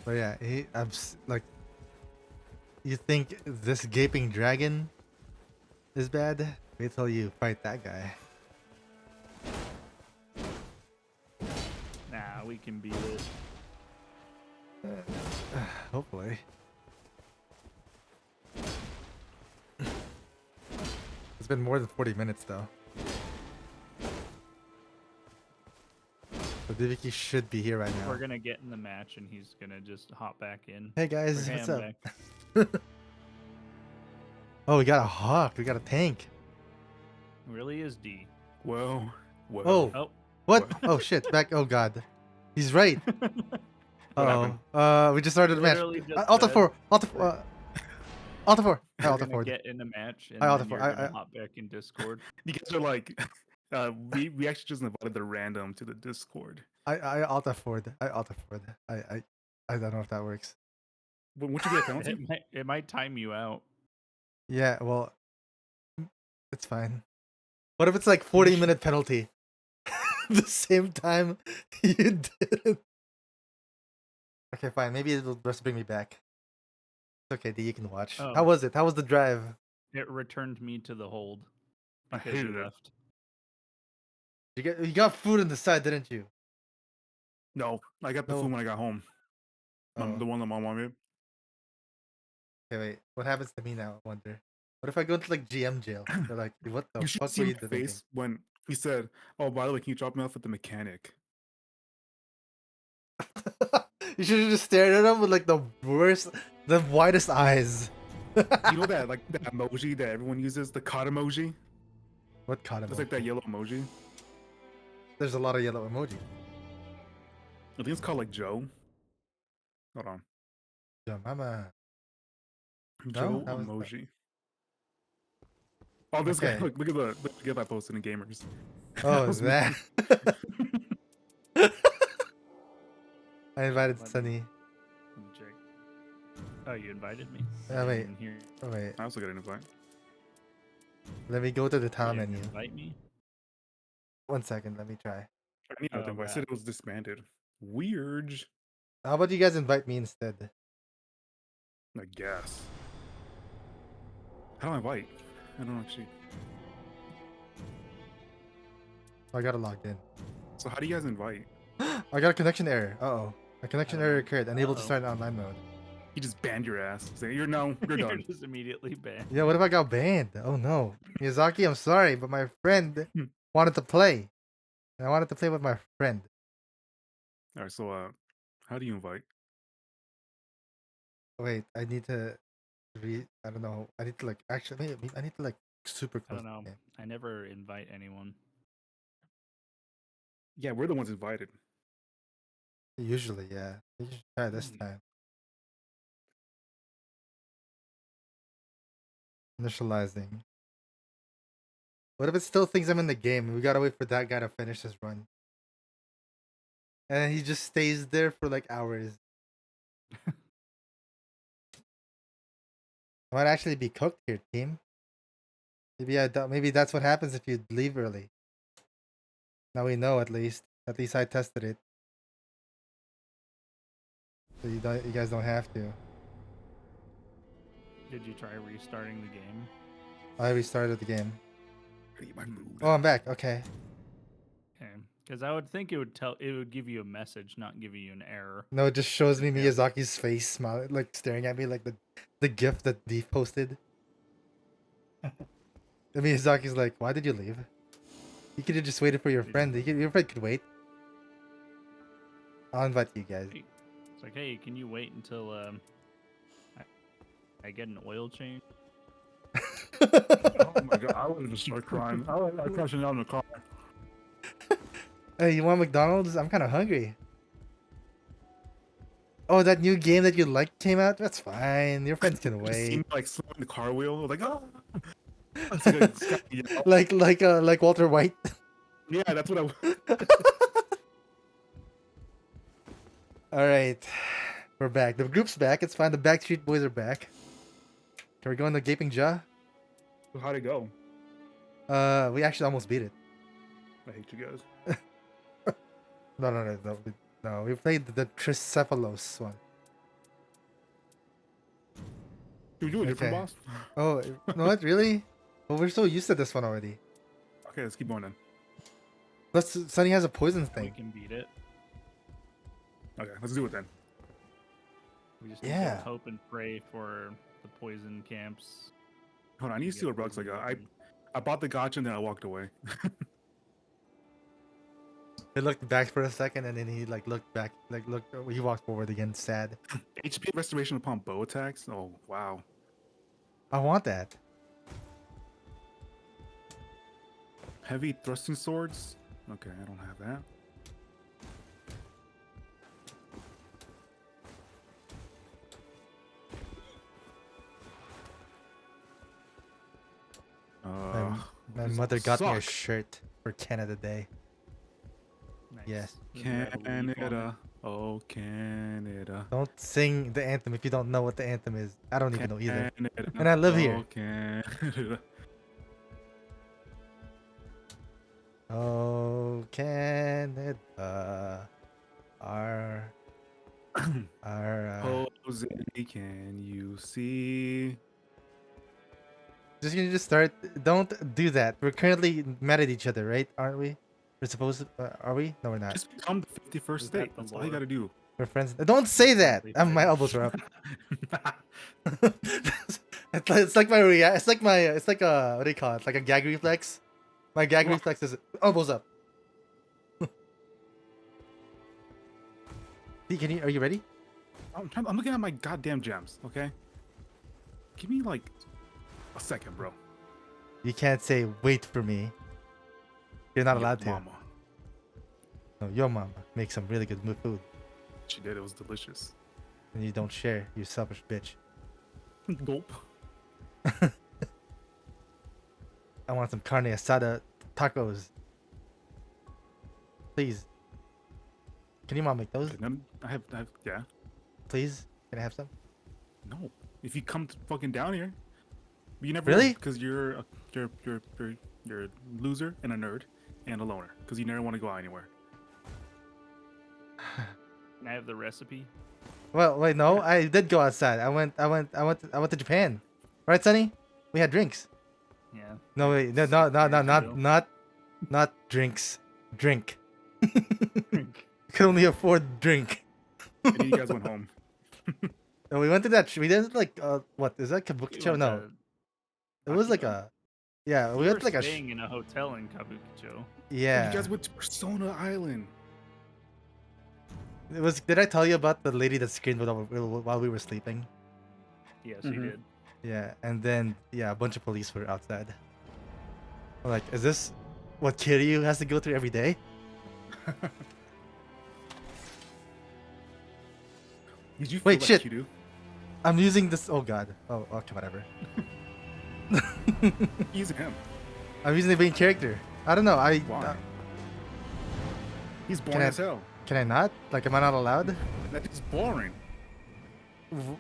But yeah, like, you think this gaping dragon is bad? Wait till you fight that guy. Nah, we can beat it. Hopefully. It's been more than 40 minutes though. So Diviki should be here right now. We're gonna get in the match, and he's gonna just hop back in. Hey guys, Or what's ham up? back. Oh, we got a hawk. We got a tank. Really is D. Whoa. Whoa. Oh, Oh, what? Oh shit! Back. Oh god, he's right. happened? We just started the match. Literally just Alta said 4. Alta 4. Alta 4. we're Alta gonna 4. get in a match, and I then Alta you're for- I- gonna I- hop back in Discord. You guys are like, we actually just invited the random to the Discord. I Alta 4. I Alta 4. I don't know if that works. Won't you get a penalty? It might time you out. Yeah, well, it's fine. What if it's like 40-minute penalty? The same time you did it. Okay, fine. Maybe it'll just bring me back. It's okay, D, you can watch. Oh. How was it? How was the drive? It returned me to the hold I because hated you it. left. You got food on the side, didn't you? No, I got the No. food when I got home. Oh. The one that my mom made. Okay, wait. What happens to me now? I wonder. What if I go into like GM jail? They're like, what the You should fuck see were you my thinking? face when he said, "Oh, by the way, can you drop me off at the mechanic?" You should have just stared at him with like the worst, the widest eyes. You know that like that emoji that everyone uses, the cod emoji. What caught him? It's like that yellow emoji. There's a lot of yellow emoji. I think it's called like Joe. Hold on, Yeah, mama. Joe how is that? emoji. Oh, this Okay. guy! Look at that I posted in Gamers. Oh, That is was me. that? I invited Let Sunny. Let me check. Oh, you invited me? Oh, wait. Here. Oh wait, I also got an invite. let me go to the town You menu. invite me? 1 second, let me try. I need another Oh, invite. I said wow. it was disbanded. Weird. How about you guys invite me instead? I guess. How do I invite? I don't actually. I got it logged in. So how do you guys invite? I got a connection error. Uh-oh. A connection error occurred. Unable to Uh-oh. start in online mode. You just banned your ass. Say you're no, you're You're done. just immediately banned. Yeah, what if I got banned? Oh no. Miyazaki, I'm sorry, but my friend Hmm. wanted to play. And I wanted to play with my friend. All right, so how do you invite? Wait, I need to I don't know. I need to like actually maybe I need to like super I close. don't know. the game. I never invite anyone. Yeah, we're the ones invited. Usually, yeah. You should try this Hmm. time. Initializing. What if it still thinks I'm in the game? We gotta wait for that guy to finish his run. And then he just stays there for like hours. I might actually be cooked here, team. Maybe that's what happens if you leave early. Now we know at least. At least I tested it. So you guys don't have to. Did you try restarting the game? I restarted the game. I need my food. Oh, I'm back. Okay. Okay. Because I would think it would give you a message, not give you an error. No, it just shows me Yeah. Miyazaki's face smiling, like staring at me, like the gif that Deep posted. And Miyazaki's like, "Why did you leave? You could have just waited for your friend. Your friend could wait." I'll invite you guys. It's like, hey, can you wait until I get an oil change? Oh my god, I would have just started crying. I was crashing out in the car. Hey, you want McDonald's? I'm kind of hungry. Oh, that new game that you liked came out? That's fine. Your friends can Just seen wait. me, like slowing the car wheel. Like, oh. That's good. It's got yellow. like Walter White. Yeah, that's what I. All right, we're back. The group's back. It's fine. The Backstreet Boys are back. Can we go in the Gaping Jaw? How'd it go? We actually almost beat it. I hate you guys. No. We played the Tricephalos one. Should we do a different Okay. boss? Oh, no, what? Really? Well, we're so used to this one already. Okay, let's keep going then. Plus, Sunny has a poison We thing. can beat it. Okay, let's do it then. We just need Yeah. to hope and pray for the poison camps. Hold on, I need to get steal a rug. Like poison. I bought the gotcha and then I walked away. He looked back for a second and then he looked back, he walked forward again, sad. HP restoration upon bow attacks. Oh wow. I want that. Heavy thrusting swords. Okay, I don't have that. My this mother got me a suck. shirt for Canada Day. Nice. Yes. Does it have a leaf on it? Canada, oh Canada. Don't sing the anthem if you don't know what the anthem is. I don't even know either. Canada, And I live here. Oh Canada. Oh, Canada. Our. Jose, can you see? Just gonna just start. Don't do that. We're currently mad at each other, right? Aren't we? We're supposed to. Are we? No, we're not. Just become the 51st Is that state. the That's all you lore? gotta do. We're friends. Don't say that. Probably My fine. elbows are up. It's like my It's like a what do you call it? Like a gag reflex. My gag What? reflex is elbows up. Are you ready? I'm looking at my goddamn gems. Okay. Give me like a second, bro. You can't say wait for me. You're not Your allowed to. Mama. No, your mama makes some really good food, She did. It was delicious. and you don't share. You selfish bitch. Gulp. I want some carne asada tacos. Please. Can your mom make those? Okay, then I have. Yeah. Please. Can I have some? No. If you come fucking down here, you never Really? because you're a loser and a nerd and a loner because you never want to go out anywhere. Can I have the recipe? Well, wait, no. I did go outside. I went to Japan. Right, Sonny? We had drinks. Yeah. No, wait, no, not drinks. Drink. Could only afford drink. And then you guys went home. And we went to that. We did like what is that Kabukicho? went No, to it was like Kabukicho? a. Yeah, we We went were to like a. staying in a hotel in Kabukicho. Yeah. You guys went to Persona Island. It was. Did I tell you about the lady that screamed while we were sleeping? Yes, Mhm. you did. Yeah, and then a bunch of police were outside. I'm like, is this what Kiryu has to go through every day? Did you Wait, feel shit. like you do? I'm using this. Oh god. Oh, okay, whatever. He's him. I'm using the main character. I don't know. Why? He's Can boring I- as hell. Can I not? Like, am I not allowed? That is boring.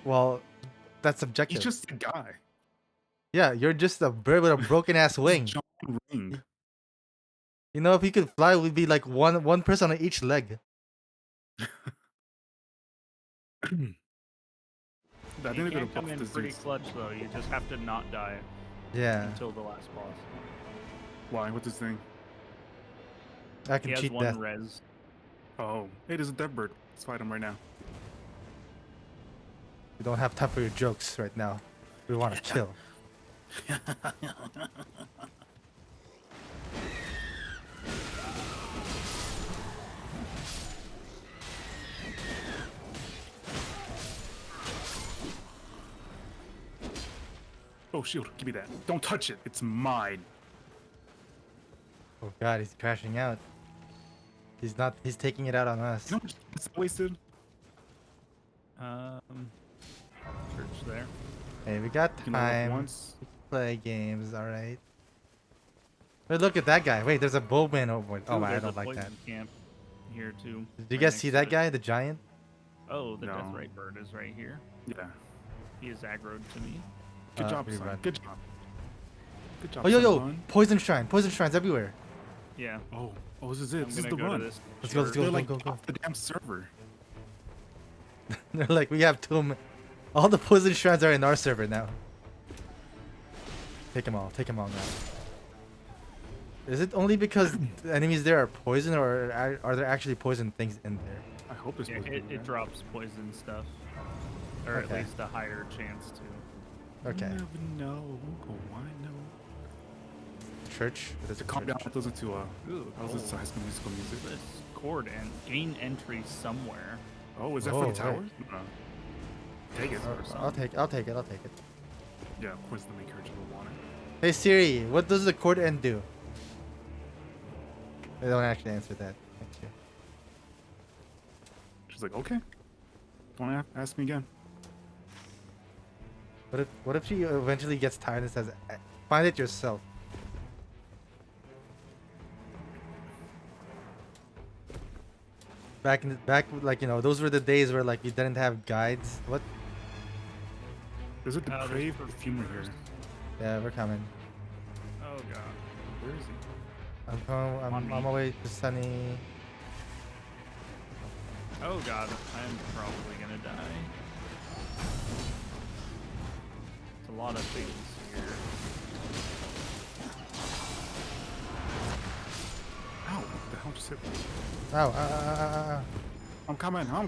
Well, that's subjective. He's just a guy. Yeah, you're just a bird with a broken ass wing. John Ring. You know, if he could fly, we'd be like one person on each leg. I You think they're gonna can come buff in this pretty dude. clutch though. You just have to not die Yeah, until the last boss. Why? What's this thing? I He can has cheat one death. res. Oh, hey, there's a death bird. Let's fight him right now. We don't have time for your jokes right now. We want to kill. Oh, shield. Give me that. Don't touch it. It's mine. Oh god, he's crashing out. He's not. He's taking it out on us. You know how much it's wasted? Search there. Hey, we got You can level up time. once. play games, alright? Wait, look at that guy. Wait, there's a bowman over. Oh, Ooh, I there's don't a like that. poison camp here too. Did you right guys next see to that it. guy, the giant? Oh, the No. Deathrite bird is right here. Yeah. He is aggroed to me. Good job, rerun. son. Good job. Good job. Oh, yo, son. poison shrine. Poison shrines everywhere. Yeah. Oh, this is it. I'm This is gonna the go run. to this. Let's go, let's go. They're like go. off the damn server. They're like, we have too many. All the poison shrines are in our server now. Take them all now. Is it only because the enemies there are poison, or are there actually poison things in there? I hope it's Yeah, supposed to be it there. drops poison stuff, or at Okay. least a higher chance to. Okay. You never know. Oh, I know. Church. There's To a calm down, church. it listen to Ooh, I was listening to High School Musical music. This cord and gain entry somewhere. Oh, is that Oh, for the right. towers? No. Take it. I'll take it. Yeah, of course, the main character will want it. Hey Siri, what does the cord end do? They don't actually answer that. Thank you. She's like, okay. Don't ask me again. What if she eventually gets tired and says, "Find it yourself"? Back like those were the days where like we didn't have guides. What? There's a there's depraved perfumer here. Yeah, we're coming. Oh god. Where is he? I'm coming. On I'm me. on my way to Sunny. Oh god. I'm probably gonna die. It's a lot of things here. Ow, what the hell just hit me? Ow. I'm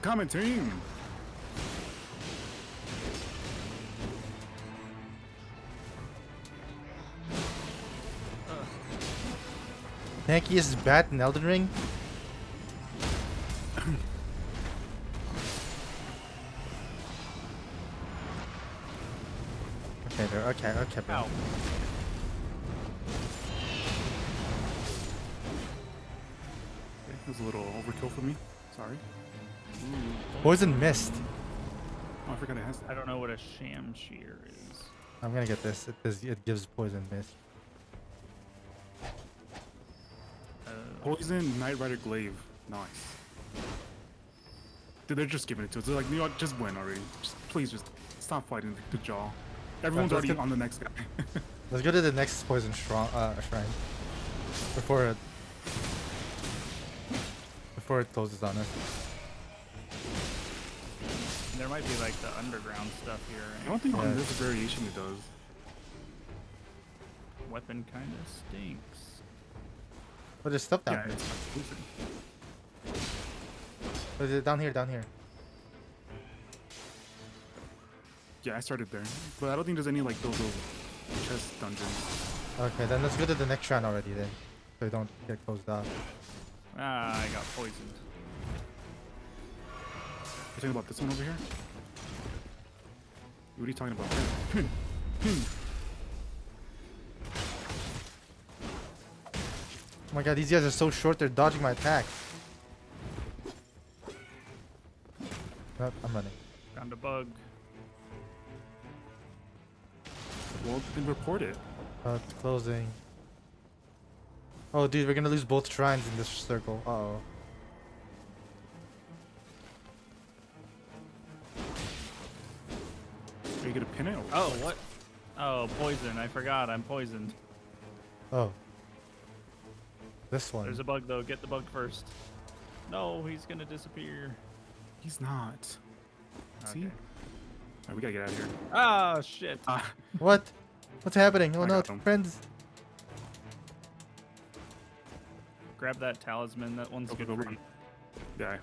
coming, team! Tankiest bat in Elden Ring. Okay, bro. Ow. Okay, that was a little overkill for me. Sorry. Poison mist. Oh, I forgot it has I that. don't know what a sham shear is. I'm gonna get this. It gives poison mist. Poison Nightreign Glaive. Nice. Dude, they're just giving it to us. They're like, you know what, just win already. Please, just stop fighting the jaw. Everyone's let's already get- on the next guy. Let's go to the next poison shrine before it closes on us. There might be like the underground stuff here. I Right? don't think Yeah. on this variation it does. Weapon kind of stinks. But there's stuff down Yeah, here. it's poison. Is it down here? Yeah, I started there. But I don't think there's any like those little chest dungeons. Okay, then let's go to the next shrine already then, so we don't get closed off. Ah, I got poisoned. You talking about this one over here? What are you talking about? Oh my god, these guys are so short, they're dodging my attack. Nope, I'm running. Found a bug. Well, then report it. It's closing. Oh dude, we're gonna lose both shrines in this circle. Uh-oh. Are you gonna pin it? Or Oh, what? Oh, poison. I forgot. I'm poisoned. Oh. This one. There's a bug though. Get the bug first. No, he's gonna disappear. He's not. See? Okay. Alright, we gotta get out of here. Ah, shit. What? What's happening? Oh I no, got it's him. friends. Grab that talisman. That one's Go, good go, for run. you. Yeah.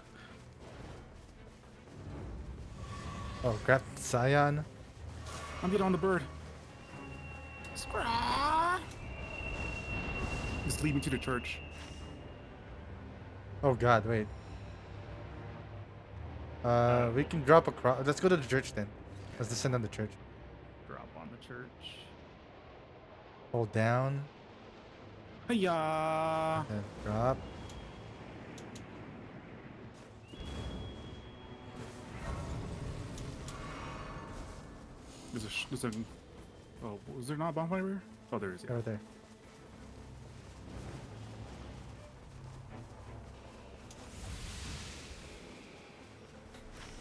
Oh, grab Scion. I'm getting on the bird. Just lead me to the church. Oh god, wait. We can drop across. Let's go to the church then. Let's descend on the church. Drop on the church. Hold down. Hiya! Then drop. There's a Oh, was there not a bonfire here? Oh, there is. Yeah. Over there.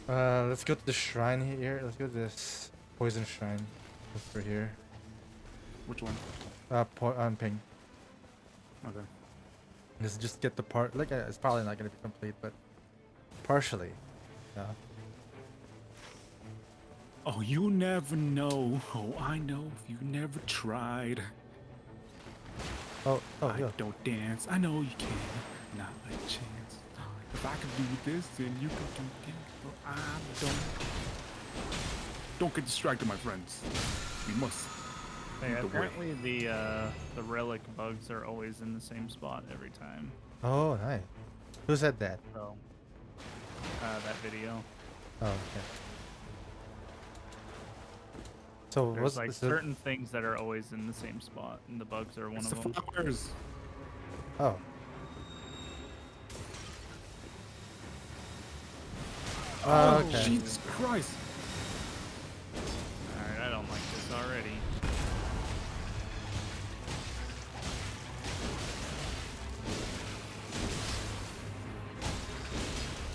Let's go to the shrine here. Let's go to this poison shrine. Over here. Which one? On ping. Okay. Let's just get the part. Like, it's probably not gonna be complete, but partially. Yeah. Oh, you never know. Oh, I know. You never tried. Oh, I yeah. don't dance. I know you can. Not a chance. If I can do this, then you can do that. But I don't. Don't get distracted, my friends. We must. Hey, lead the way. apparently the relic bugs are always in the same spot every time. Oh, nice. Who said that? So, that video. Oh, okay. So There's what's like this? certain things that are always in the same spot, and the bugs are one It's of the them. flowers. Oh. Oh, Okay. Jesus Christ. Alright, I don't like this already.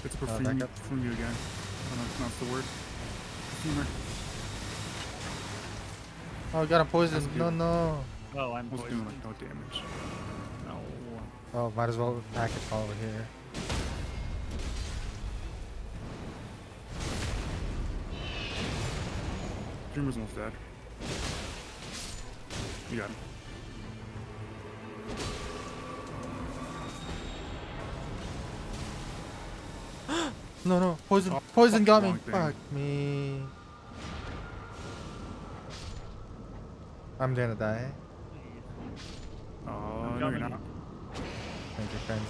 It's a back perfume up. from you again. I don't know if that's the word. Perfumer. Oh, got a poison. That's No, good. no. Oh, I'm Was doing poisoned. like no damage. No. Oh, might as well back it all over here. Dreamer's almost dead. You got him. No, no. Poison. Oh, Poison fuck, got me. wrong thing. Fuck me. I'm gonna die. Oh, I'm no, you're coming. not. Thank you, friends.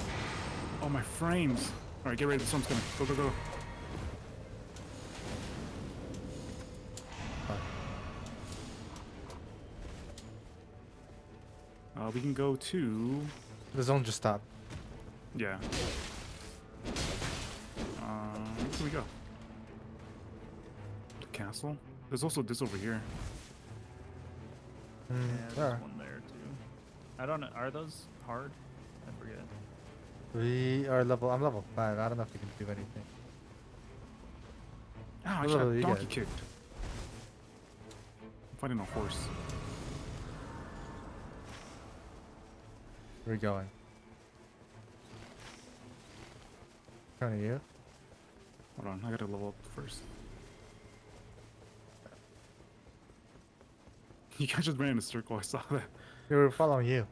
Oh, my frames. Alright, get ready. The storm's coming. Go, go, go. Fuck. We can go to. The zone just stopped. Yeah. Where can we go? The castle? There's also this over here. Mm, Yeah, yeah. there's one there too. I don't know. Are those hard? I forget. We are level. I'm level 5. I don't know if we can do anything. Oh, I What just level got you donkey guys? kicked. I'm fighting a horse. Where are we going? Front of you? Hold on, I gotta level up first. You guys just ran in a circle, I saw that. We were following you.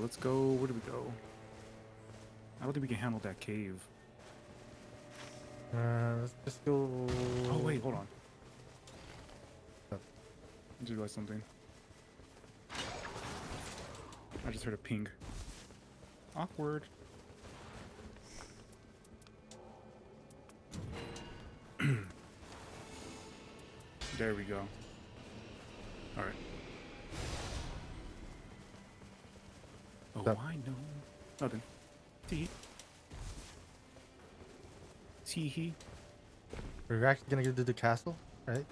Let's go. Where do we go? I don't think we can handle that cave. Let's just go. Oh, wait, hold on. Oh. I just realized something. I just heard a ping. Awkward. There we go. Alright. Oh, Stop. I know. Nothing. Tee. Tee. We're actually gonna go to the castle, right?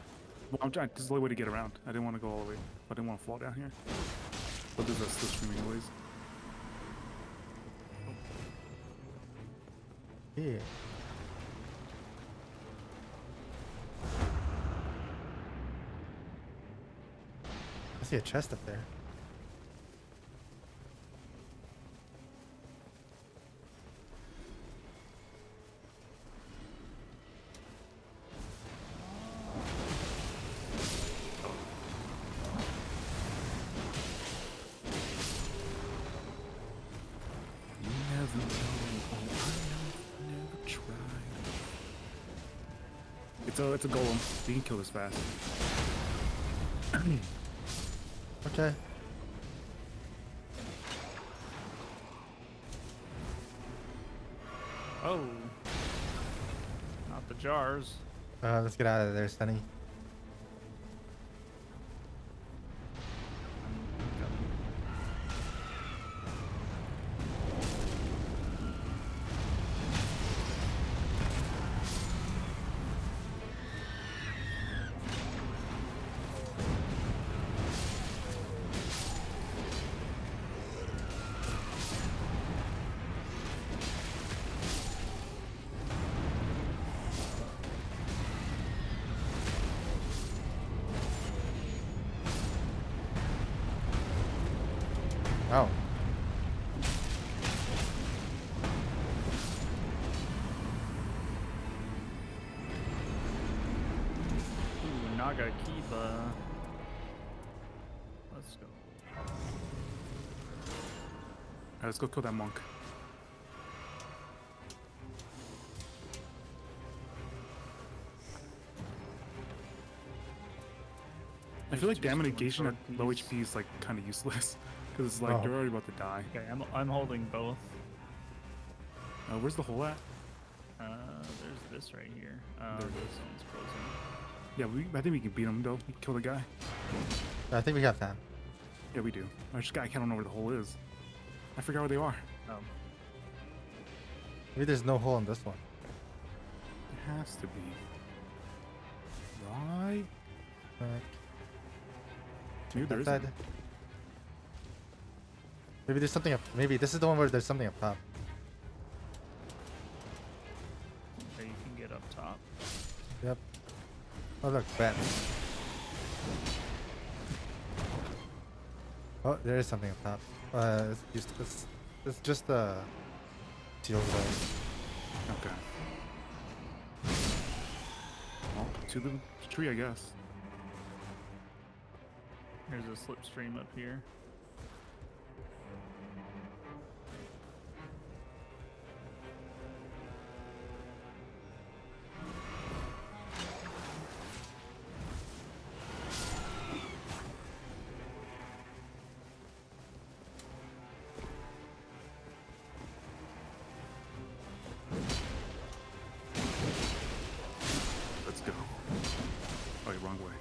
Well, I'm trying. This is the only way to get around. I didn't want to go all the way. I didn't want to fall down here. But there's a still streaming anyways. Yeah. I see a chest up there. You never know. Oh, I never tried. It's a golem. You can kill this fast. Okay. Oh. Not the jars. Let's get out of there, Sunny. Oh. Ooh, Naga Kiba. Let's go. Alright, let's go kill that monk. I feel like Just damage one negation at sword low piece. HP is like kind of useless because it's like Oh. you're already about to die. Okay, I'm holding both. Where's the hole at? There's this right here. There it This one's closing. Yeah, I think we can beat him though. We can kill the guy. I think we have time. Yeah, we do. I don't know where the hole is. I forgot where they are. Oh, Maybe there's no hole in this one. There has to be. Right? Alright. Maybe there That isn't. side. Maybe there's something up. Maybe this is the one where there's something up top. okay, you can get up top. Yep. Oh look, bat. Oh, there is something up top. It's just the steel guys. Okay. Well, to the tree, I guess. There's a slipstream up here. Let's go. Oh, you're wrong way.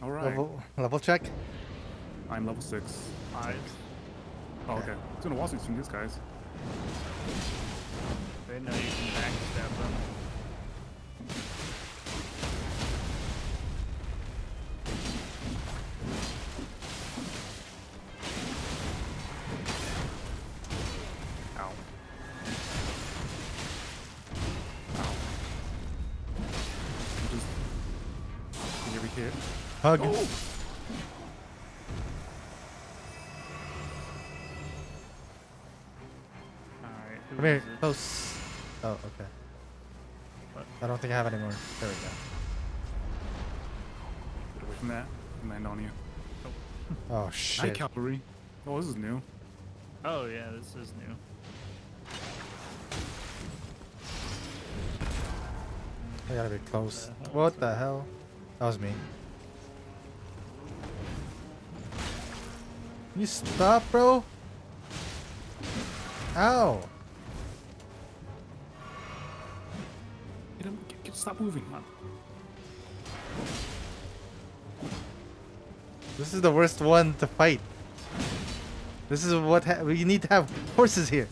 All right. Level check. I'm level 6. Eyes. Oh, okay. It's gonna wall from these guys. They know you can backstab them. Ow. Ow. Just get every hit. Hug. Oh! Alright, who Come here. is it? Close. Oh, okay. What? I don't think I have any more. There we go. Get away from that. And land on you. Oh Night shit. cavalry. Oh, this is new. Oh yeah, this is new. I gotta be close. the hell What is the hell? That was me. Can you stop, bro? Ow. Get him. Stop moving. This is the worst one to fight. This is what we need to have horses here.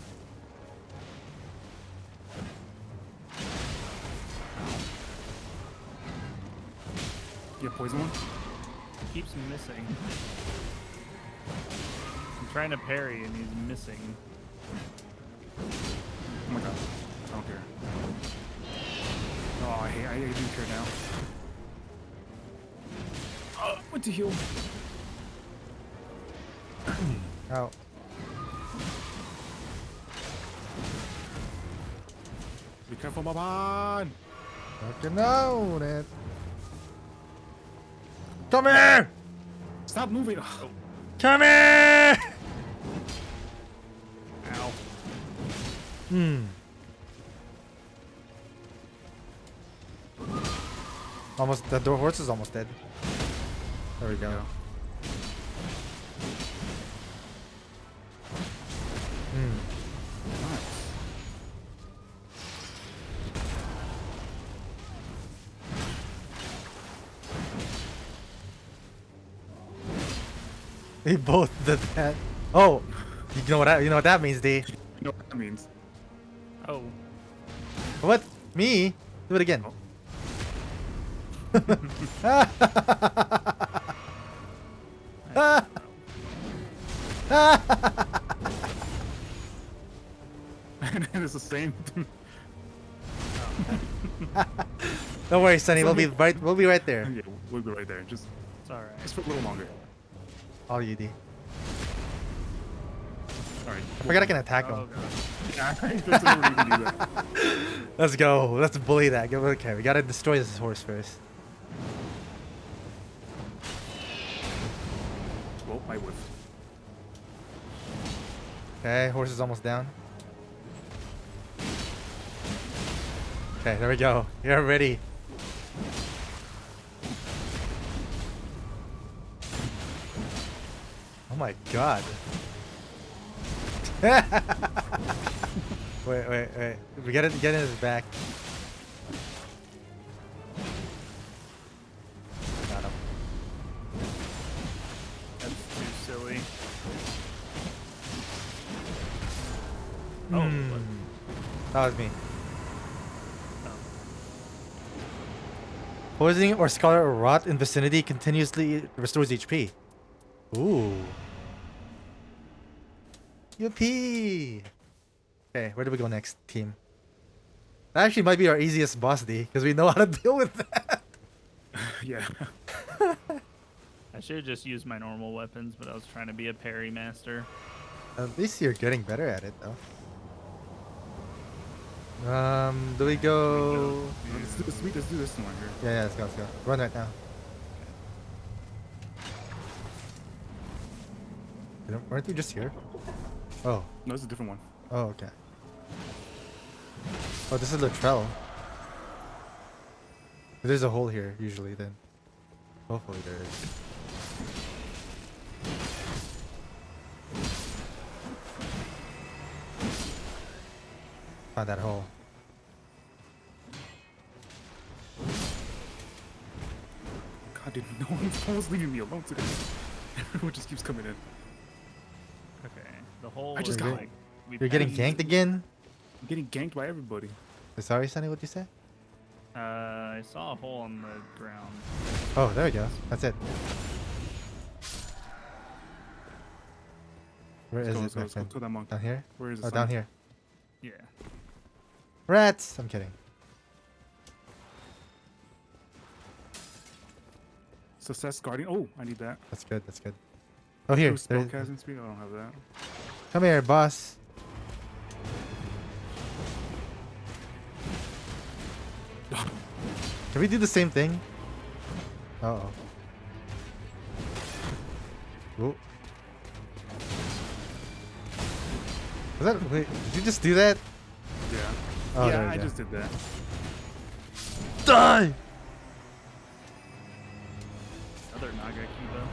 You have poison one? He keeps missing. I'm trying to parry and he's missing. Oh my god. I don't care. Oh, I do care now. Oh, went to heal. Ow. Be careful, Moppon! Fucking know that. Come here! Stop moving! Oh. Come here! Ow. Almost, the door horse is almost dead. There we go. Yeah. Nice. They both did that. Oh, you know what that means, D. You know what that means? Oh. What? Me? Do it again. and it's the same. Don't worry, Sonny. We'll be right. We'll be right there. Yeah, we'll be right there. Just It's alright. for a little longer. All you do. All right. I forgot I can attack Oh him. god. Yeah, I think that's what we can do that. Let's go. Let's bully that. Okay, we gotta destroy this horse first. Well, I whiffed. Okay, horse is almost down. Okay, there we go. You're ready. Oh my god. wait. We gotta get in his back. Got him. That's too silly. Hmm. That was me. Poisoning or scarlet or rot in vicinity continuously restores HP. Ooh. Yippee! Okay, where do we go next, team? That actually might be our easiest boss, D, because we know how to deal with that. Yeah. I should have just used my normal weapons, but I was trying to be a parry master. At least you're getting better at it, though. Do we go? Let's do this one here. Yeah, let's go. Run right now. Weren't we just here? Oh. No, it's a different one. Oh, okay. Oh, this is Latrell. There's a hole here, usually, then. Hopefully there is. Find that hole. God, dude, no one's leaving me alone today. Everyone just keeps coming in. Okay. The whole I just was got- like we You're getting passed- ganked again? I'm getting ganked by everybody. Sorry, Sonny, what'd you say? I saw a hole on the ground. Oh, there we go. That's it. Where is Let's it, my go friend? kill that monk. Down here? Where is it? Oh, down here. Yeah. Rats! I'm kidding. Success Guardian. Oh, I need that. That's good, that's good. Oh, here. True spell there- casting speed. I don't have that. Come here, boss. Can we do the same thing? Uh-oh. Oh. Was that... Wait, did you just do that? Yeah. Oh, there yeah, we I go. just did that. Die! Other Naga Kiba.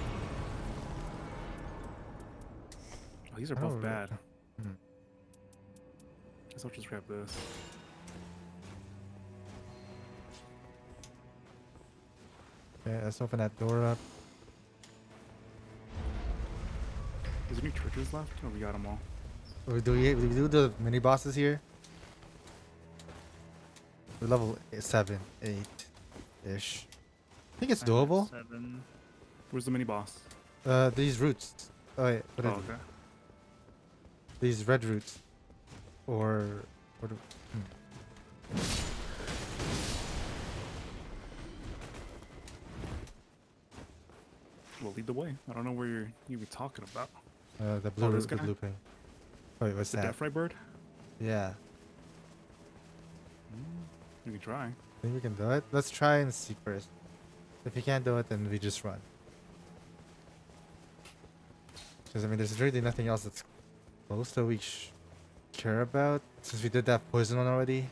Oh, these are I both don't bad. Hmm. Guess I'll just grab this. Okay, let's open that door up. Is there any churches left? Oh, we got them all. We do the mini bosses here. We're level 7, 8-ish. I think it's I have doable. 7. Where's the mini boss? These roots. Oh wait, what Oh, is it? okay. These red roots. Or... What do, Well, lead the way. I don't know where you were talking about. the blue, this the guy? blue thing. Wait, what's The that? Death Ray Bird? Yeah. You can try. Think we can do it? Let's try and see first. If you can't do it, then we just run. Because, I mean, there's really nothing else that's close that we care about. Since we did that poison one already.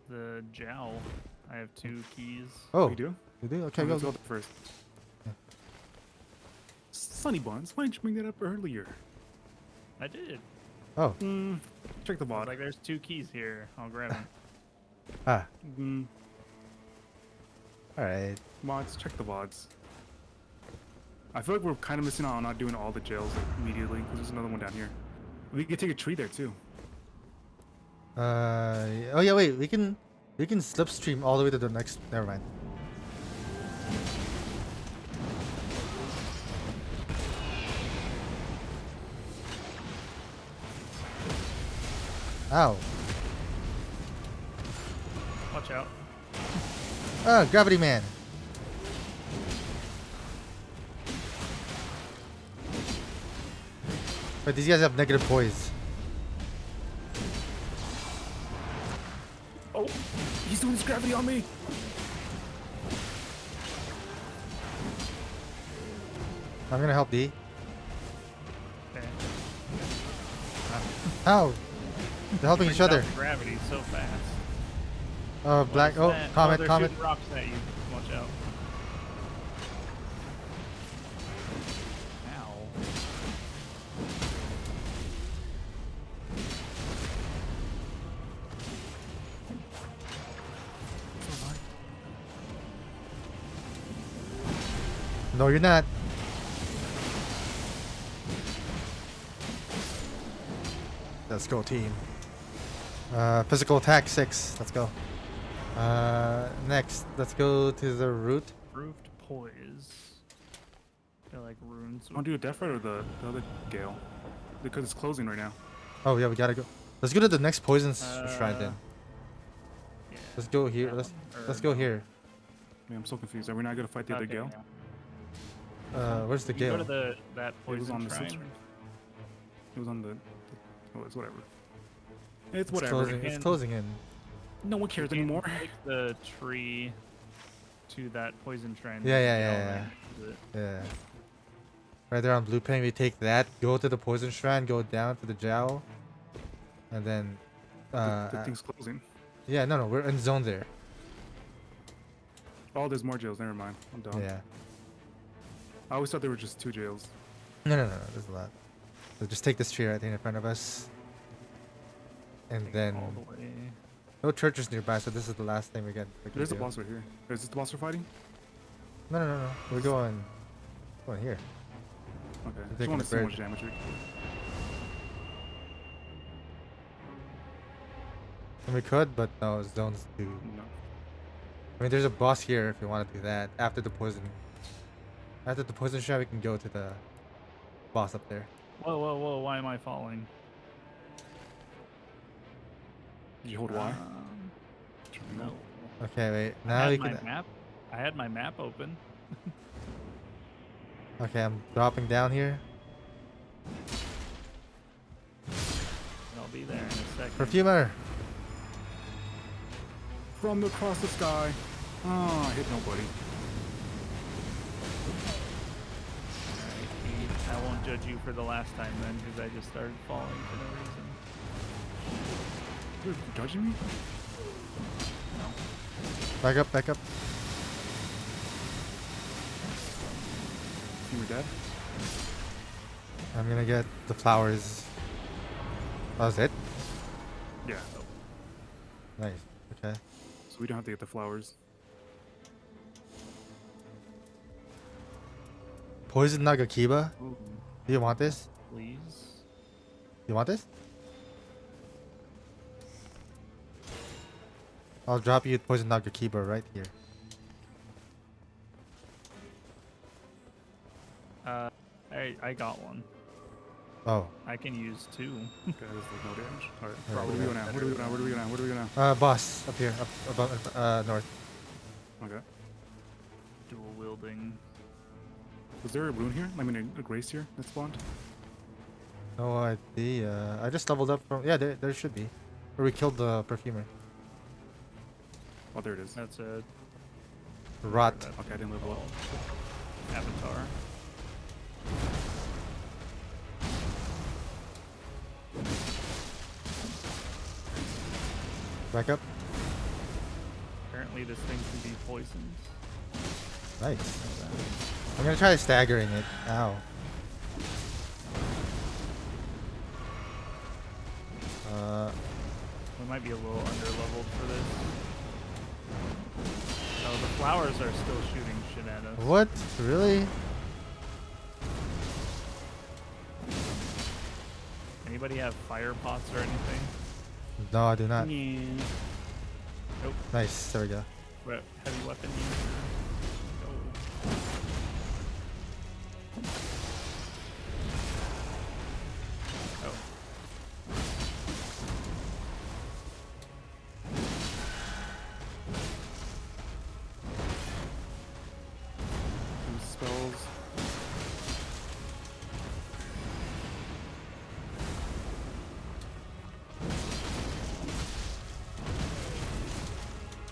The Jowl. I have 2 keys. Oh, You do? you do? Okay, Oh, go. let's go there first. Yeah. Sunny Buns, why didn't you bring that up earlier? I did. Oh, Check the I was VOD. like, there's 2 keys here. I'll grab them. ah, Mm, alright. mods, check the VODs. I feel like we're kind of missing out on not doing all the jails immediately, because there's another one down here. We could take a tree there, too. Oh yeah, wait, we can slipstream all the way to the next, never mind. Ow. Watch out. Oh, Gravity Man. But these guys have negative poise. Oh, he's doing his gravity on me. I'm gonna help D. Okay. Ow. They're helping each Brings out other. the gravity so fast. Black. What Oh, is that? comet, they're comet. shooting rocks at you. Watch out. Ow. No, you're not. Let's go, team. Physical attack 6. Let's go. Next, let's go to the root. Proved poise. They're like runes. I want to do a death right or the other gale, because it's closing right now. Oh yeah, we gotta go. Let's go to the next poison shrine then. Yeah. Let's go here. that Let's one, or let's go no. here. Man, I'm so confused. Are we not gonna fight the other Okay, gale? yeah. Where's the You go gale? to that It was on poison the shrine. switch. It was on the. Oh, it's whatever. It's It's whatever. closing. It's And- closing in. No one cares You can anymore. Take the tree to that poison shrine. Yeah, there's a yeah, gale yeah, right next to it. Yeah. Right there on blue paint, we take that, go to the poison shrine, go down to the jowl, and then. The thing's closing. Yeah, no, we're in zone there. Oh, there's more jails. Never mind. I'm done. Yeah. I always thought there were just 2 jails. No, there's a lot. So just take this tree right there in front of us. And Take it then all the way. no churches nearby, so this is the last thing we can There's a do. boss right here. Is this the boss we're fighting? No. We're going here. Okay. I taking just want the to see how bird. much damage we And we could, but no, zones too. No. I mean, there's a boss here if you want to do that. After the poison shrine, we can go to the boss up there. Whoa! Why am I falling? Did you hold Y? No. Okay, wait. I Now had we my can. map. I had my map open. Okay, I'm dropping down here. I'll be there in a second. Perfumer. From across the sky. Oh, I hit nobody. Alright, Pete, I won't judge you for the last time then, because I just started falling for no reason. You're judging me? Back up, back up. You were dead? I'm gonna get the flowers. That was it? Yeah. Nice. Okay. So we don't have to get the flowers. Poison Nagakiba? Ooh, Do you want this? please. You want this? I'll drop you Poison Nagakiba right here. I got one. Oh. I can use 2. Okay, there's like no damage. Alright. Alright, Where do we go now? Where do we go now? Where do we go now? Where do we go now? Boss up here, up above, north. Okay. Dual wielding. Was there a rune here? I mean, a grace here that spawned? No idea. I just leveled up from. Yeah, there should be. Or we killed the perfumer. Oh, there it is. That's a Rot. Okay, I didn't level up. avatar. Back up. Apparently this thing can be poisoned. Nice. I'm gonna try staggering it. Ow. We might be a little under-leveled for this. Oh, the flowers are still shooting shit at us. What? Really? Anybody have fire pots or anything? No, I do not. Yeah. Nope. Nice. There we go. Heavy weapon user. Go. Oh.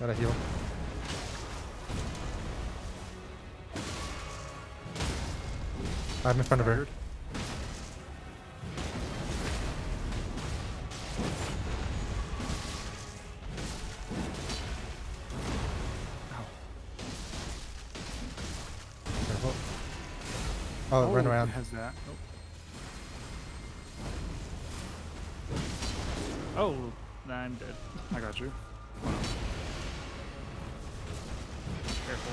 Gotta heal. I'm in front of her. Fired. Careful. Oh, run around. It has that. Oh, nah, I'm dead. I got you. Careful.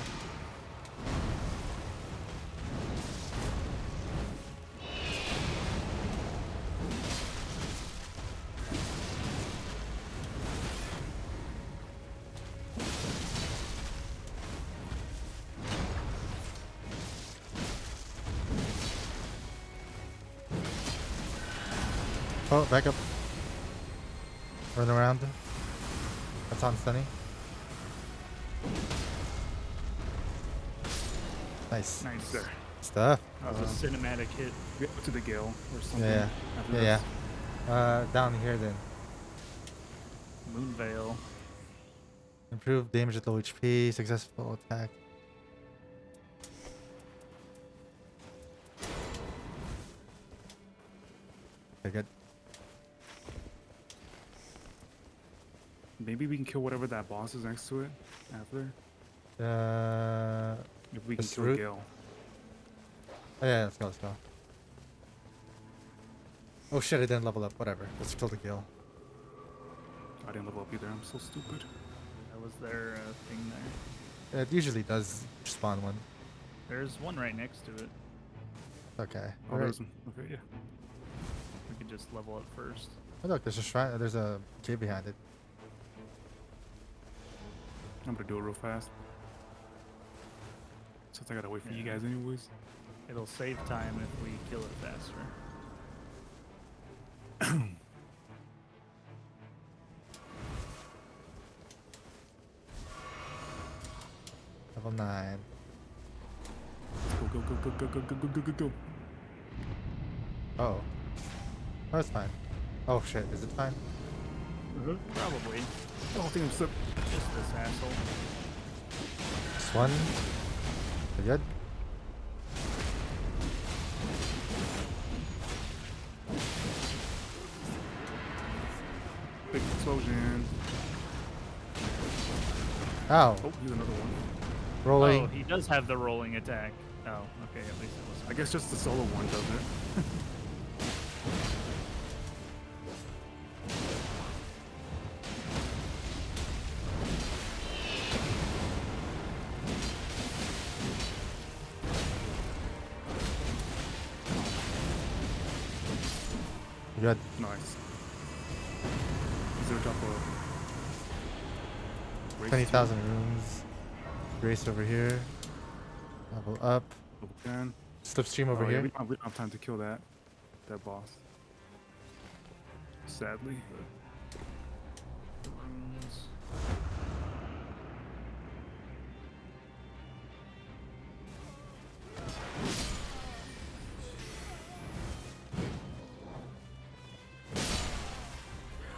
Oh, back up. Run around. That's on Sunny. Nice. Nice. There. Stuff. That was a cinematic hit. Yeah, to the Gale or something. Yeah. after Yeah, this. yeah. Down here then. Moonveil. Improved damage at low HP. Successful attack. Okay, good. Maybe we can kill whatever that boss is next to it after. If we can This kill route? Gale. Oh, yeah, let's go, let's go. Oh shit, I didn't level up. Whatever. Let's kill the kill. I didn't level up either. I'm so stupid. That was their thing there. It usually does spawn one. There's one right next to it. Okay. Oh, Alright. there's okay, yeah. We could just level up first. Oh look, there's a shrine. There's a cave behind it. I'm gonna do it real fast. Since I gotta wait for you Yeah. guys anyways. It'll save time if we kill it faster. Level 9. Go, go, go, go, go, go, go, go, go, go, go. Oh. Oh, it's fine. Oh shit, is it fine? Probably. Oh, I think I'm stuck. Just this asshole. This one. Pretty good. Big explosion. Ow. Oh, here's another one. Rolling. Oh, he does have the rolling attack. Oh, okay, at least it was. I guess just the solo one does it. Good. Nice. Is there a drop of 20,000 runes. Grace over here. Level up. Level 10. Slipstream over Oh, yeah, here. we don't have time to kill that boss. Sadly. The runes.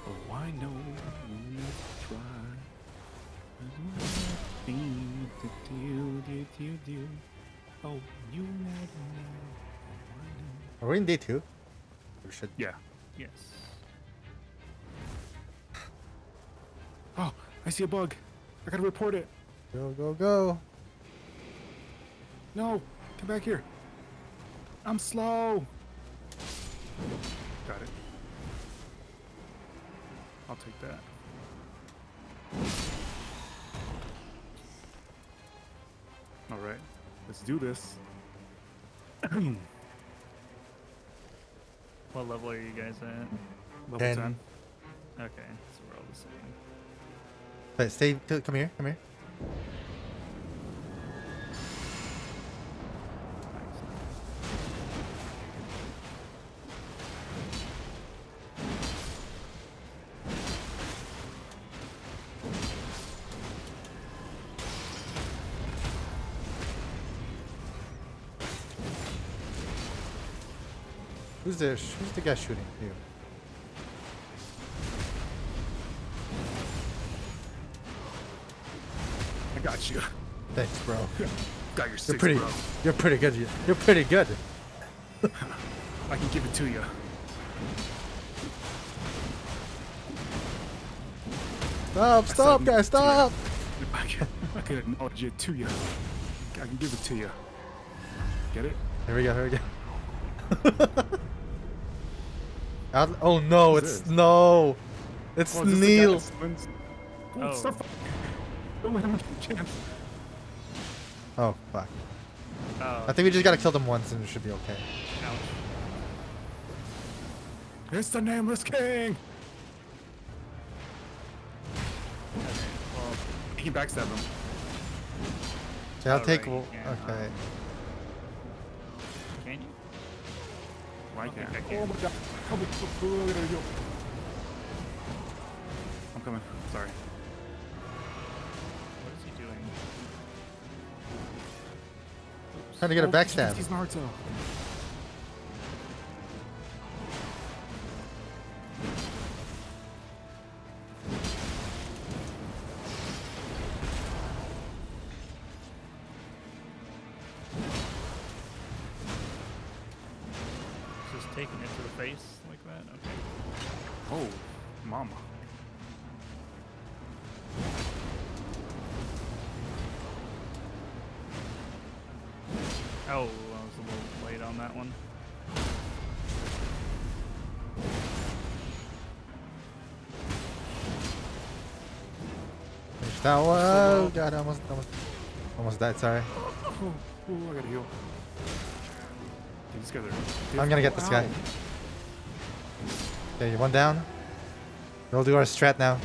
Oh, I know you try. Thing to do. Oh, you never know. Are we in day 2? We should. Yeah. Yes. Oh, I see a bug. I gotta report it. Go, go, go. No, come back here. I'm slow. Got it. I'll take that. All right, let's do this. What level are you guys at? Level 10. 10. Okay, so we're all the same. But stay. Come here. Come here. Who's the guy shooting you? Got you. Thanks, bro. Got your You're six, pretty. bro. You're pretty good. You're pretty good. I can give it to you. Stop, guys, stop! I can acknowledge it to you. I can give it to you. Get it? Here we go. Oh no, Who's it's this? no, it's Oh, is this the guy Neil. that spins- Oh. Stop. Don't let him get a chance. Oh fuck! Oh, I think we just gotta kill them once and it should be okay. ouch. It's the Nameless King! Okay, well, He can backstab him. Okay, I'll Oh, take. right, you can. Okay. can you? Why don't can't think I Oh can. my god. Come on. Look at you. I'm coming. Sorry. What is he doing? Trying to get a backstab. He's Naruto. Just taking it to the face like that? Okay. Oh, mama. Oh, I was a little late on that one. Finish that one. Oh god, I almost died. Sorry. Oh, I gotta heal. Okay, these guys are I'm gonna get this guy. Ow. Okay, one down. We'll do our strat now.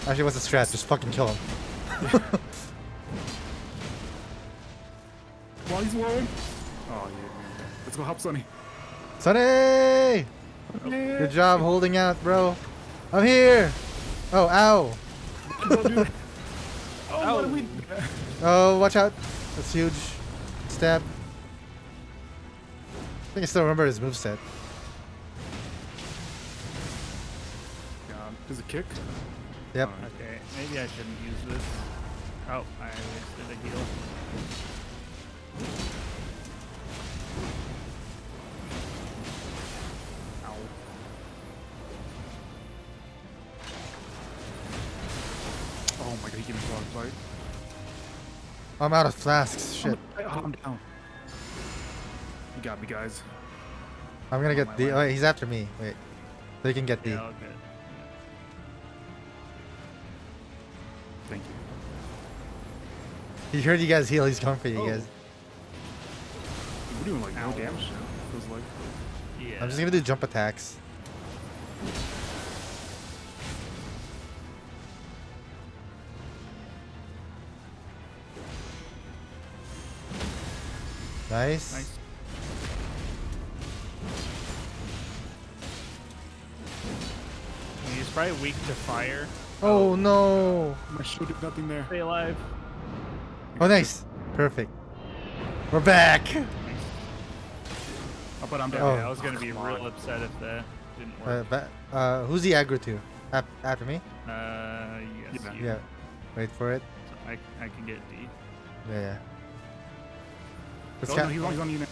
Actually, what's the strat? Just fucking kill him. While he's rolling. Oh, yeah. Let's go help Sonny. Sonny! Good job holding out, bro. I'm here. Oh, ow. Don't do that. Oh, what did we... Oh, watch out. That's huge. Stab. I think I still remember his moveset. Does it kick? Yep. Okay, maybe I shouldn't use this. Oh, I wasted a heal. Ow. Oh my god, he gave me a frog fight. I'm out of flasks. Shit. I'm down. You got me, guys. I'm gonna get my D. way. Oh, wait, he's after me. Wait. So he can get D. Yeah, all good. Thank you. He heard you guys heal. He's coming for you guys. We're doing like no Ow. damage. Feels like. Yeah. I'm just gonna do jump attacks. Nice. Nice. He's probably weak to fire. Oh no. My shield did nothing there. Stay alive. Oh nice. Perfect. We're back. Oh, but I'm down. Oh. Yeah, I was gonna be Come real on. upset if that didn't work. Who's he aggro to? After me? Yes, Yeah. you. Yeah. Wait for it. So I can get D. Yeah. This Oh, guy- no, he's on you now.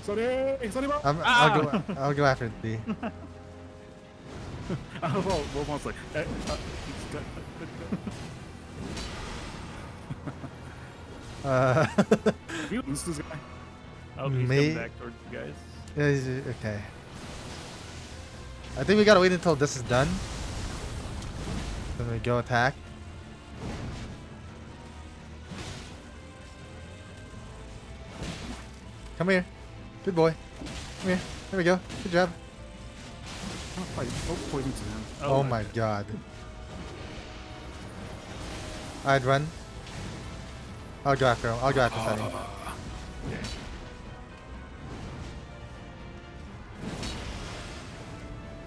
Sonny! Sonny, bro! I'll go after D. Oh, Romon's like, he's dead. This guy. Oh, he's May- coming back towards you guys. Yeah, okay. I think we gotta wait until this is done. Then we go attack. Come here. Good boy. Come here. There we go. Good job. Oh, poison to him. Oh my god. I'd run. I'll go after him. I'll go after Sunny. Okay.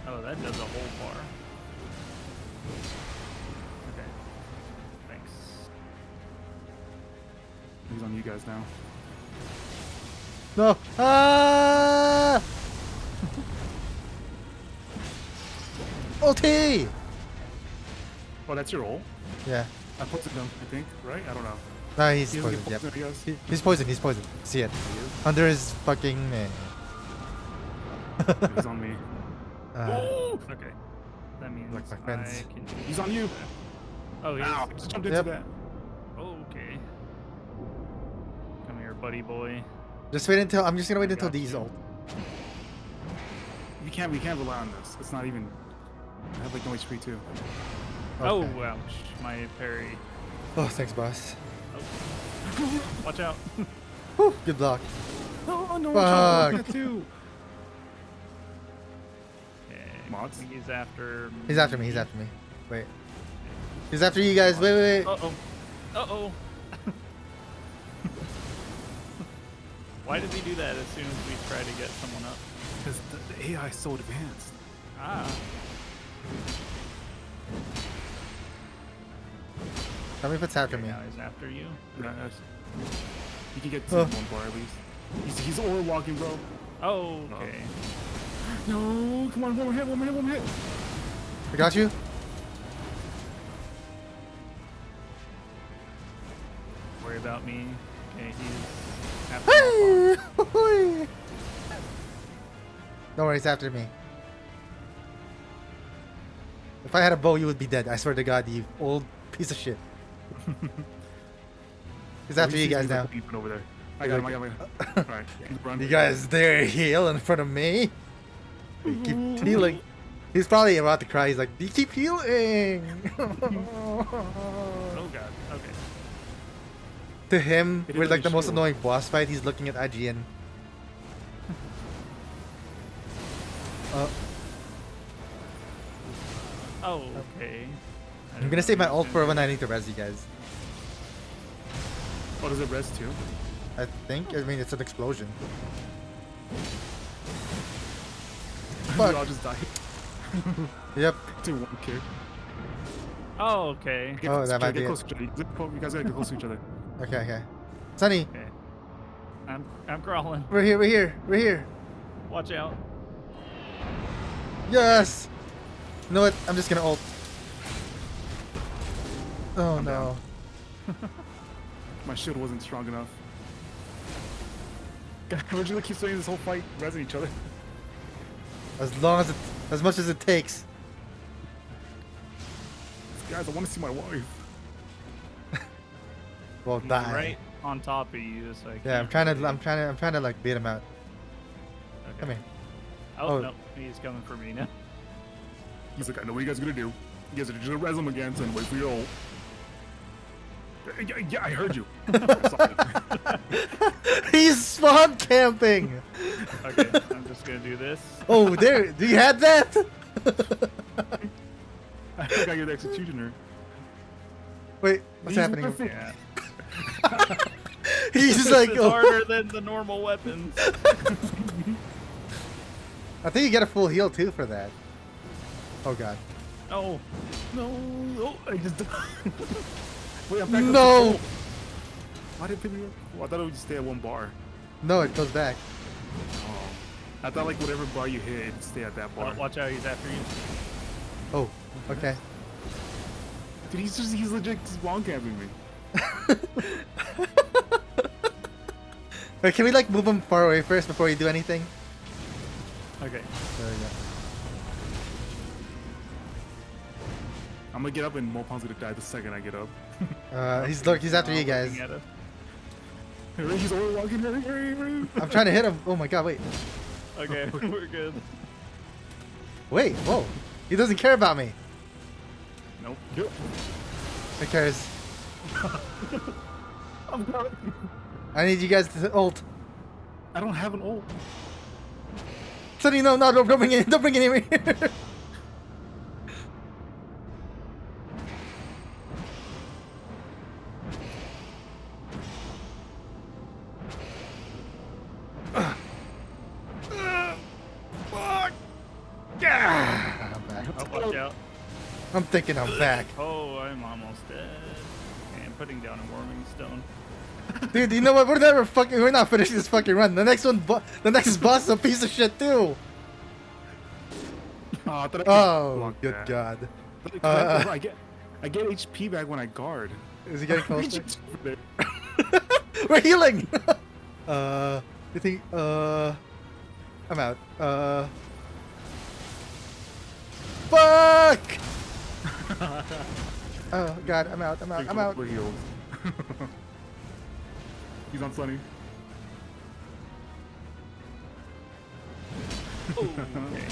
Oh, that does a whole bar. Okay. Thanks. He's on you guys now. No! Ah! Oh, that's your ult? Yeah. I poisoned him, I think, right? I don't know. No, he's He doesn't poisoned. get Yep. poisoned, I guess. He's poisoned. He's poisoned. See it. Under his fucking. He's on me. Okay. That means Like my friends. I can. He's on you. Oh, he's. Ow, just jumped Yep. into that. Okay. Come here, buddy boy. Just wait until. I'm just gonna wait until Got these you. ult. We can't rely on this. It's not even. I have like no HP too. Oh, Okay. ouch. My parry. Oh, thanks, boss. Watch out. Whew, good luck. Oh no! Fuck. That too. Okay. Mods? He's after. He's after me. He's after me. Wait. He's after you guys. Wait, wait, wait. Uh oh. Uh oh. Why did he do that as soon as we try to get someone up? Because the AI is so advanced. Ah. Tell me if it's after Okay, me. now he's after you. Yeah, you can get to Oh. one bar at least. He's aura walking, bro. Oh, okay. No, come on, one more hit, one more hit, one more hit. I got you. Worry about me. Okay, he's after Moppon. Don't worry, it's after me. If I had a bow, you would be dead. I swear to God, you old piece of shit. He's after you guys now. Over there. I got him, I got him. Alright, run. You guys there heal in front of me? You keep healing. He's probably about to cry. He's like, you keep healing. Oh god. Okay. To him, It we're is like the a most shield. annoying boss fight. He's looking at IGN. Oh, okay. I'm gonna save my ult for when I need to res you guys. Oh, does it res too? I think. I mean, it's an explosion. We all Fuck. just die. Yep. To one kill. Oh, okay. Get Oh, close that to might each be other, it. get close to each other. You guys gotta get close to each other. Okay, okay. Sunny, Okay. I'm crawling. we're here, we're here, we're here. Watch out. Yes! You know what? I'm just gonna ult. Oh I'm no. down. My shield wasn't strong enough. God, would you keep saying this whole fight resing each other? As much as it takes. Guys, I want to see my wife. Well, He's die. right on top of you, so I Yeah, I'm can't trying to like beat him out. Okay. Come here. Oh, Oh. no, he's coming for me now. He's like, I know what you guys are gonna do. You guys are just gonna res him again and wait for your ult. Yeah, I heard you. Sorry. He's spawn camping. Okay, I'm just gonna do this. Oh, there. Do you had that? I think I get the executioner. Wait, what's He's happening? perfect. Yeah. He's This like, is oh. harder than the normal weapons. I think you get a full heal too for that. Oh god. Oh, No, oh, I just. Wait, I'm back. No. Why did it pick me up? Oh, I thought it would just stay at one bar. No, it goes back. Oh. I thought like whatever bar you hit, it'd stay at that bar. watch out, he's after you. Oh, okay. Dude, he's legit just wall camping me. Wait, can we like move him far away first before you do anything? Okay. There we go. I'm gonna get up and Moppon's gonna die the second I get up. He's after you guys. Looking at us. Hurry, he's over walking. Hurry, hurry, hurry. I'm trying to hit him. Oh my god, wait. Okay, we're good. Wait, whoa. He doesn't care about me. Nope. Yep. He cares. I'm coming. I need you guys to ult. I don't have an ult. Sonny, no, don't bring it in. Don't bring it in here. Fuck. Yeah. I'm back. Oh, watch out. I'm thinking I'm back. Oh, I'm almost dead. Okay, I'm putting down a warming stone. Dude, you know what? We're not finishing this fucking run. The next boss is a piece of shit too. Oh, I thought I could Oh, block good that. god. I I get HP back when I guard. Is he getting closer? Reach over there. We're healing! You think, I'm out. Fuck! Oh god, I'm out, I'm out, I'm out. We're healed. He's on Sunny. Okay.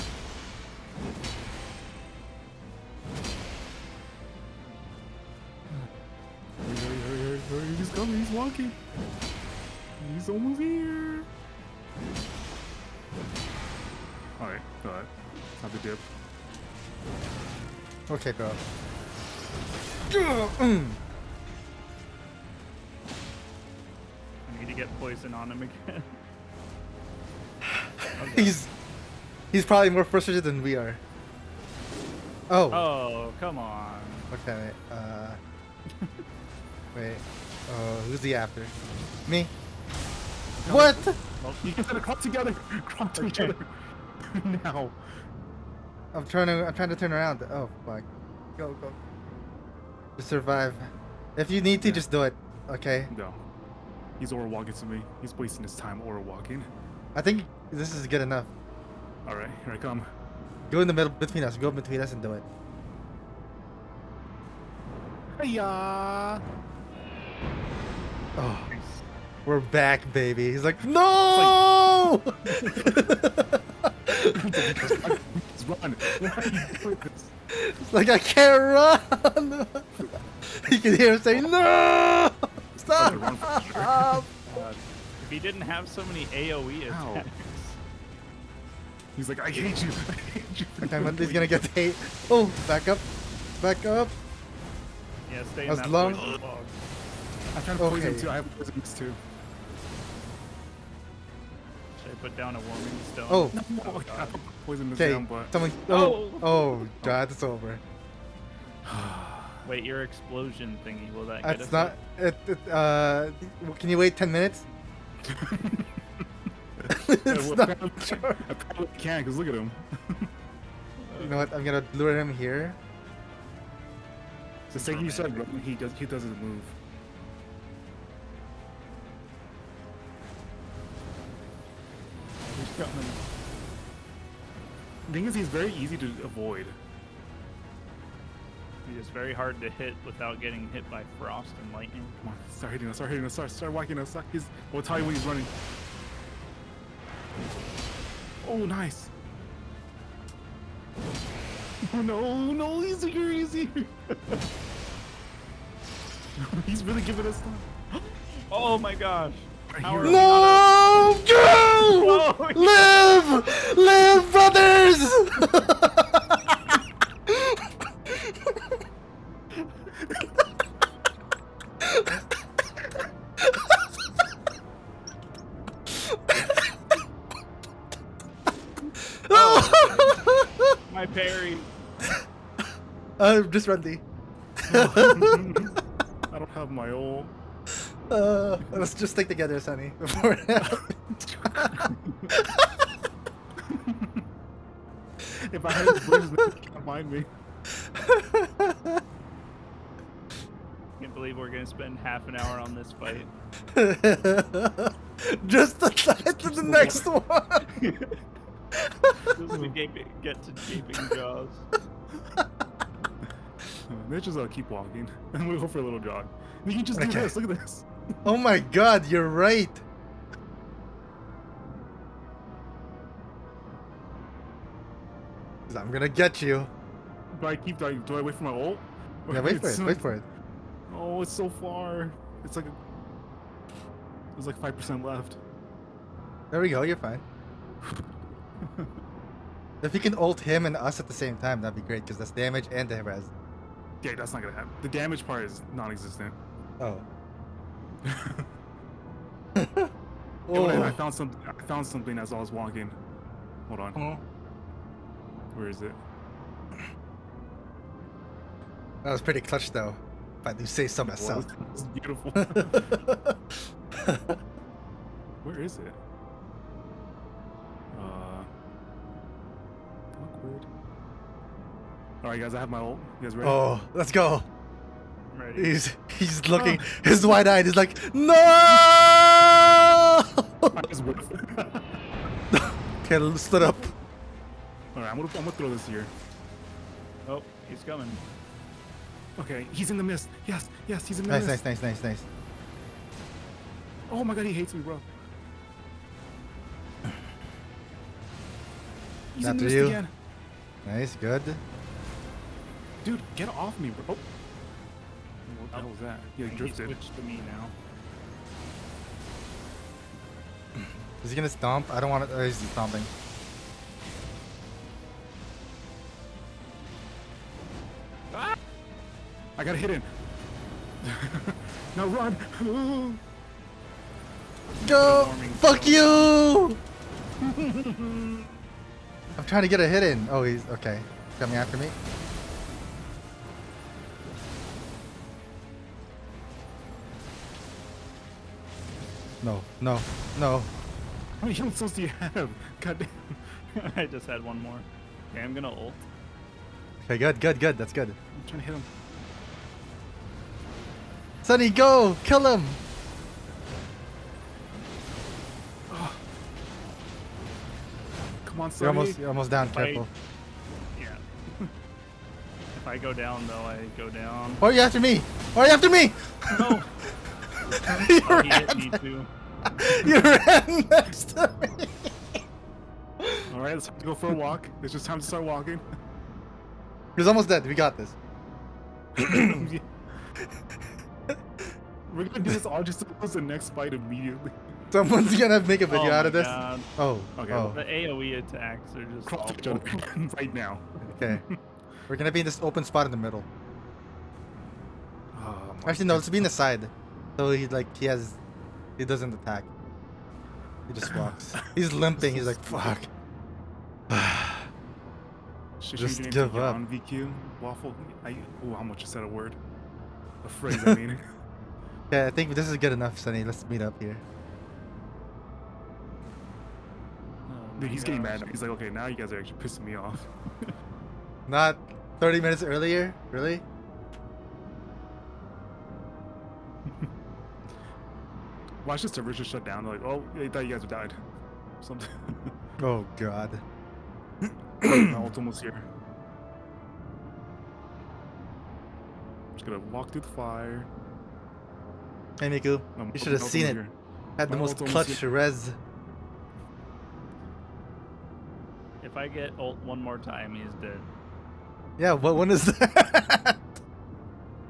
Hurry, he's coming, he's walking. He's almost here. Alright, it's not the dip. Okay, bro. I need to get poison on him again. He's probably more frustrated than we are. Oh. Oh, come on. Okay. Wait. Who's he after? Me. What? You guys gotta crop together. Crop to each other. Now. I'm trying to turn around. Oh fuck. Go. Just survive. If you need to, just do it. Okay. No. He's aura walking to me. He's wasting his time aura walking. I think this is good enough. Alright, here I come. Go in the middle between us. Go between us and do it. Hiya! Oh. We're back, baby. He's like, no! Just run. Why are you doing this? It's like, I can't run! You can hear him say, no! Stop! Run for sure. If he didn't have so many AoE Ow. attacks. He's like, I hate you. I hate you. Okay, when he's gonna get hate. Oh, back up. Back up. Yeah, stay in As that long- poison fog. I'm trying to poison Okay. too. I have poisons too. Should I put down a warming stone? Oh. Oh, I put poison this Okay, down, but someone. Oh. Oh, God, it's over. Wait, your explosion thingy, will that get us It's not. Can you wait 10 minutes? It's well, not. I probably can't because look at him. You know what? I'm gonna lure him here. The second you said run, he doesn't move. The thing is, he's very easy to avoid. It's very hard to hit without getting hit by frost and lightning. Come on, start hitting us, start whacking us. We'll tell you when he's running. Oh, nice. Oh no, he's here, he's really giving us time. Oh my gosh! How are No! we not No! Oh, Live! Live, brothers! my parry? Just run, D. I don't have my ult. Let's just stick together, Sonny. Before If I had his blues, then he can't mind me. Can't believe we're gonna spend half an hour on this fight. just to the next one. Just to get to gaping jaws. Let's just keep walking and we'll go for a little jog. You can just do Okay. this. Look at this. Oh my God, you're right. I'm gonna get you. Do I wait for my ult? Yeah, wait for It's it. so- Wait for it. Oh, it's so far. It's like there's like 5% left. There we go. You're fine. If you can ult him and us at the same time, that'd be great because that's damage and the res. Yeah, that's not gonna happen. The damage part is non-existent. Oh. Yeah, Oh. I found something as I was walking. Hold on. Oh. Where is it? That was pretty clutch though. If I do say so myself. It's beautiful. Where is it? Awkward. Alright guys, I have my ult. You guys ready? Oh, let's go. ready. He's looking. His wide eyed. He's like, no. I just whip. Okay, stood up. All right, I'm gonna throw this here. Oh, he's coming. Okay, he's in the mist. Yes, he's in the Nice, mist. nice. Oh my god, he hates me, bro. He's in the After mist you. again. Nice, good. Dude, get off me, bro. Oh. What the hell was that? Yeah, he He drifted. switched to me now. Is he gonna stomp? I don't want to. He's stomping. I got hit in. Now run. Go! Warming Fuck you! I'm trying to get a hit in. Oh, he's okay. Coming after me. No. How many healing souls do you have? God damn. I just had one more. Okay, I'm gonna ult. Okay, good. That's good. I'm trying to hit him. Sonny, go! Kill him! Come on, You're Sonny. almost down. Fight. Careful. Yeah. If I go down, though, I go down. Why are you after me? Why are you after me? No! you, Oh, he ran, hit me too. you ran next to me. All right, let's have to go for a walk. It's just time to start walking. He's almost dead. We got this. Yeah. We're gonna do this all just to lose the next fight immediately. Someone's gonna make a video Oh out of my this. God. Oh. Okay, Oh. The AoE attacks are just Cross each awful. other right now. Okay. We're gonna be in this open spot in the middle. Oh, my Actually, no. Let's be in the side. So he he doesn't attack. He just walks. He's limping. He's like, fuck. Should Just you give up. on VQ waffle? I how much is that a word? A phrase, I mean. Okay, I think this is good enough, Sonny. Let's meet up here. Oh Dude, my he's getting gosh. mad. He's like, okay, now you guys are actually pissing me off. Not 30 minutes earlier? Really? Watch the servers just shut down. They're like, oh, they thought you guys had died. Something. Oh, God. My ult's almost here. I'm just gonna walk through the fire. Hey, Miku. No, You my should have ult's seen it. almost here. Had the My most ult's almost clutch here. res. If I get ult one more time, he's dead. Yeah, what one is that?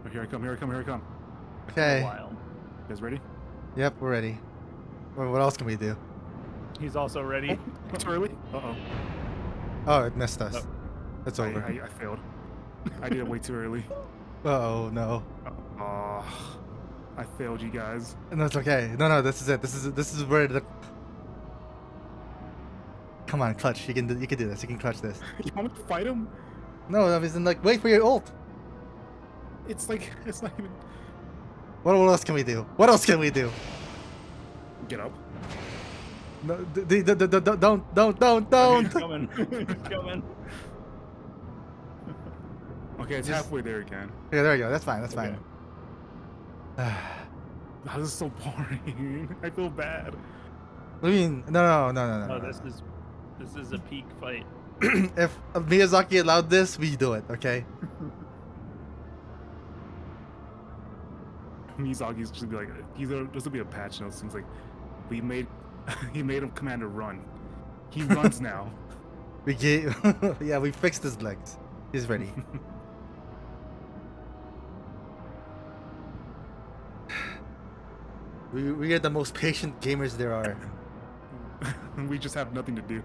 Oh, here I come, here I come, here I come. For a Okay. while. You guys ready? Yep, we're ready. What else can we do? He's also ready. Too early? Uh-oh. Oh, it missed us. Oh. It's over. I failed. I did it way too early. Oh no. Oh, I failed you guys. No, it's okay. No, this is it. This is where the. Come on, clutch. You can do this. You can clutch this. You want me to fight him? No, I was in like, wait for your ult. It's like, it's not even... What else can we do? What else can we do? Get up. No, don't. He's coming. He's coming. Okay, it's halfway there again. Yeah, there you go. That's fine. That's Okay. fine. Oh, this is so boring. I feel bad. I mean, no. No, this is a peak fight. If Miyazaki allowed this, we do it. Okay. Miyazaki's just be like, this will be a patch notes. Things like, he made him commander run. He runs now. We gave. Yeah, we fixed his legs. He's ready. We are the most patient gamers there are. We just have nothing to do.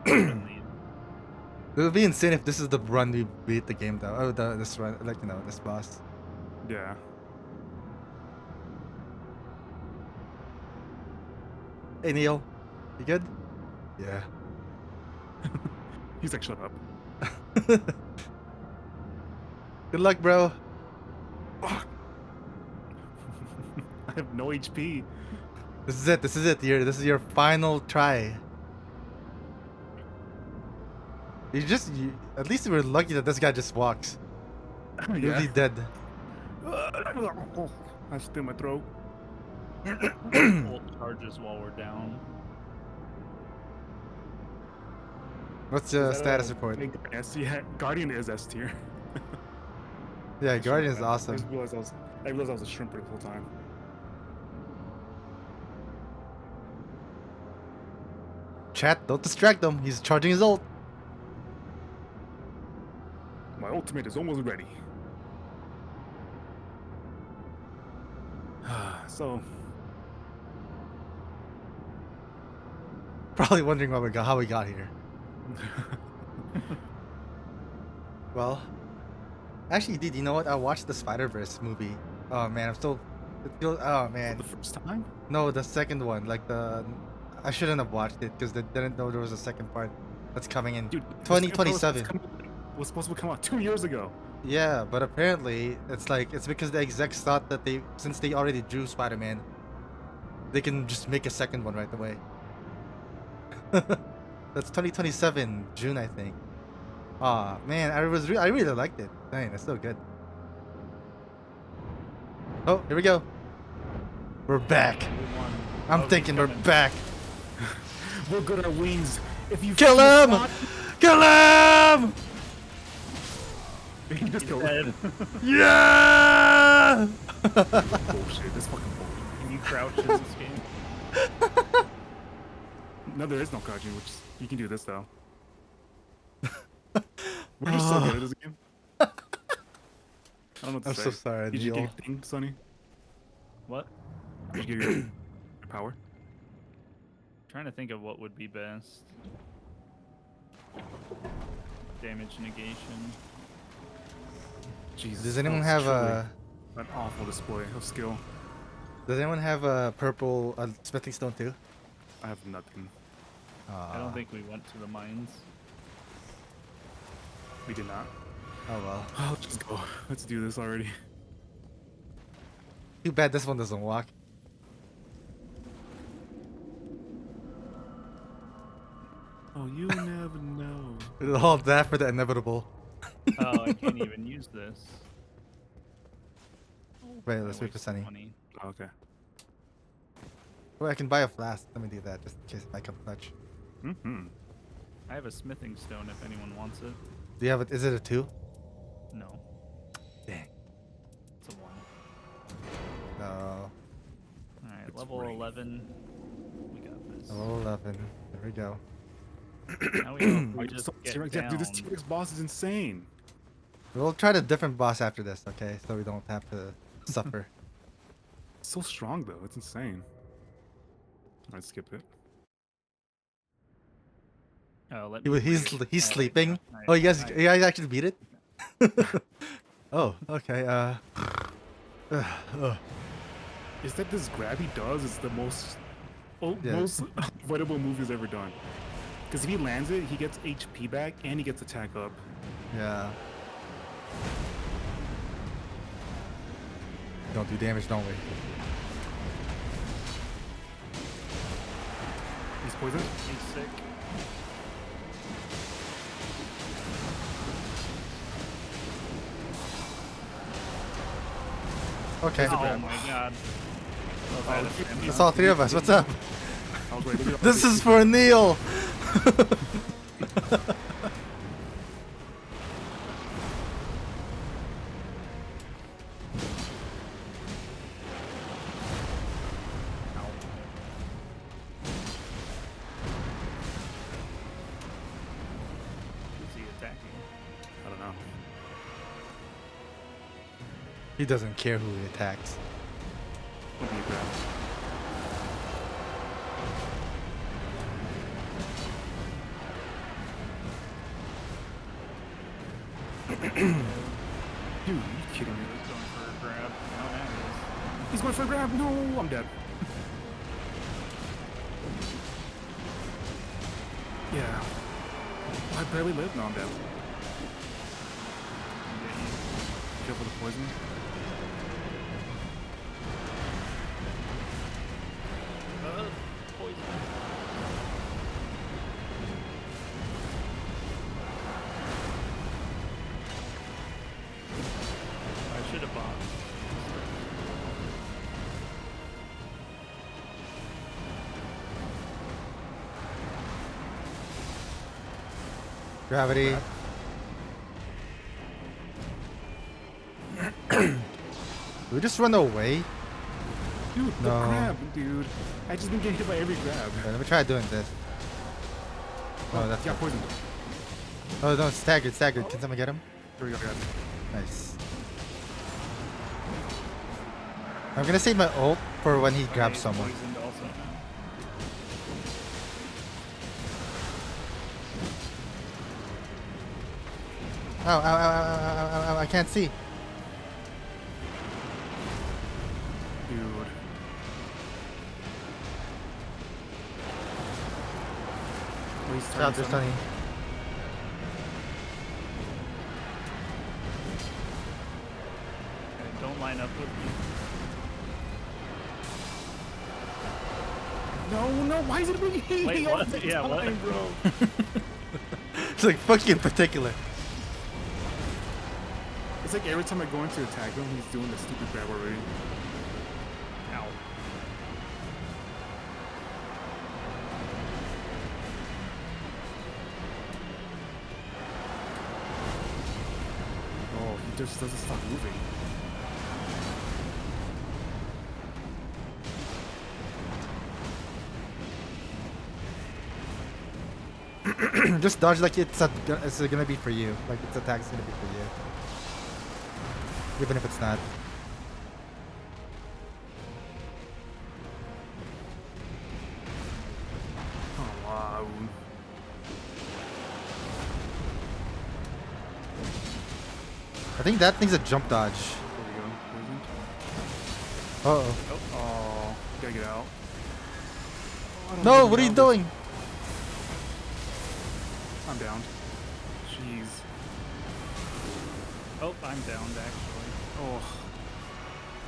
It would be insane if this is the run we beat the game though. Oh, this run, like this boss. Yeah. Hey Neil, you good? Yeah. He's like, shut up. Good luck, bro. Fuck. I have no HP. This is it. This is your final try. At least we were lucky that this guy just walks. You'll be dead. I still my throat. Ult charges while we're down. What's the Is that status a- report? Yeah, Guardian is S tier. Yeah, Guardian's I awesome. just realized I realized I was a shrimper the whole time. Chat, don't distract him. He's charging his ult. My ultimate is almost ready. So, Probably wondering how we got here. Well, actually, dude, you know what? I watched the Spider-Verse movie. Oh man, I'm still. Oh man. the first time? No, the second one. I shouldn't have watched it because they didn't know there was a second part that's coming in Dude, 2027. Was supposed to come out 2 years ago. Yeah, but apparently it's because the execs thought that since they already drew Spider-Man, they can just make a second one right away. That's 2027 June, I think. Aw, man, I really liked it. Dang, it's so good. Oh, here we go. We're back. I'm Oh, thinking he's we're coming. back. We're good at wings. If you Kill him! Kill him! You just killed him. Dead. Yeah! Bullshit. This fucking bullshit. Can you crouch in this game? No, there is no crouching, which you can do this though. We're just so good at this game. I don't know what to I'm say. so sorry, Did you Neil. get your thing, Sonny? What? Did you get your power? Trying to think of what would be best. Damage negation. Jesus. Does that anyone was have truly a an awful display of skill? Does anyone have a purple smithing stone too? I have nothing. I don't think we went to the mines. We did not. Oh well. Oh, let's just go. Let's do this already. Too bad this one doesn't walk. Oh, you never know. All that for the inevitable. Oh, I can't even use this. Wait, I let's wait for wasted Sunny. Oh, money. okay. Wait, I can buy a flask. Let me do that just in case I come clutch. Mm-hmm. I have a smithing stone if anyone wants it. Do you have it? Is it a 2? No, Dang. it's a 1. No. Alright, It's level rain. 11. We got this. Level 11. There we go. Now we know if we Oh, just so, get T-Rex, down. dude, this T-Rex boss is insane. We'll try the different boss after this, okay? So we don't have to suffer. It's so strong though. It's insane. Alright, skip it. Oh, let He, me he's read it. he's Alright, sleeping. alright, Oh, you guys alright. actually beat it? Oh, okay. Is that this grab he does is the most Yeah. most avoidable move he's ever done. Because if he lands it, he gets HP back and he gets attack up. Yeah. Don't do damage, don't we? He's poisoned. He's sick. Okay. Oh my god. That's all 3 of us. What's up? I was like, look at all This the is for Neil. Is he attacking? I don't know. He doesn't care who he attacks. What do you grab? Dude, are you kidding me? He was going for a grab. Oh, now he is. He's going for a grab. No, I'm dead. Yeah. Oh, I barely live. No, I'm dead. Careful the poison. Poison. Gravity. Do we just run away? Dude, the No. crab, dude. I just been getting hit by every grab. Okay, let me try doing this. Oh, that's got poisoned. Oh no, staggered, staggered. Can someone get him? Here we go, guys. Nice. I'm gonna save my ult for when he grabs He's someone. poisoned also. Ow, ow, ow, ow, ow, ow, ow, I can't see. Dude. Please turn Stop this, something. Sonny. Okay, don't line up with me. No, no, why is it ringing? Wait, all what? the Yeah, what? time, bro? It's like fuck you in particular. It's like every time I go into attack him, he's doing the stupid grab already. Ow. Oh, he just doesn't stop moving. Just dodge like it's gonna be for you. Like its attack's gonna be for you. Even if it's not. Oh, wow. I think that thing's a jump dodge. There we go. Poisoned. Uh-oh. Oh, gotta get out. Oh, I don't No, know what are you how doing? I'm down. Jeez. Oh, I'm downed actually. Oh,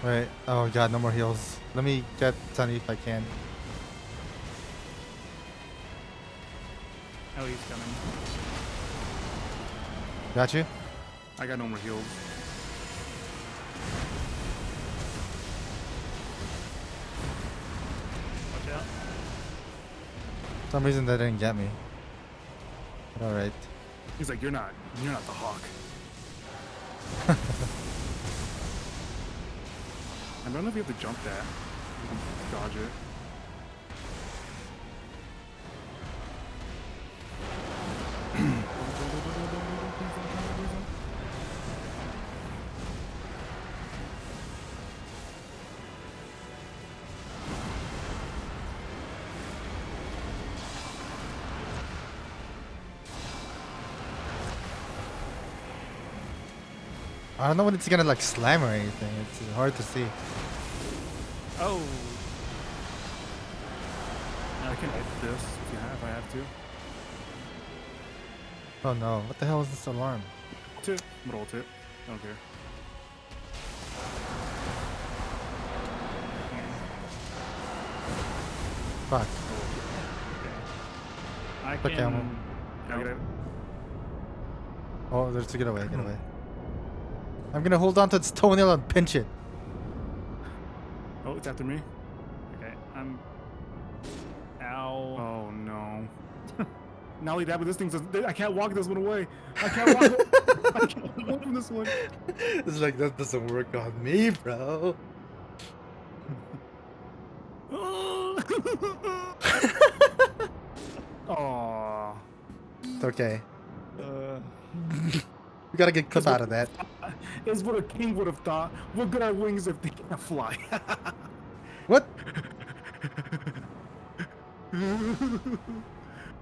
Wait. Oh god, no more heals. Let me get Sunny if I can. Oh, he's coming. Got you? I got no more heals. Watch out. For some reason that didn't get me. But alright. He's like, you're not the hawk. I don't know if you have to jump that. You can dodge it. I don't know when it's gonna like slam or anything. It's hard to see. Oh. I can hit this if I have to. Oh no, what the hell is this alarm? Ult it. I'm gonna ult it. I don't care. Fuck. I Quick can. ammo. Yeah, get it. Oh, there's to get away, get away. I'm gonna hold on to its toenail and pinch it. Oh, it's after me. Okay, I'm. Ow. Oh no. Not only that, but this thing's I can't walk this one away. I can't walk. I can't walk from this one. It's like that doesn't work on me, bro. Aww. It's okay. We gotta get clip out of that. It's what a king would have thought. What good are wings if they can't fly? What?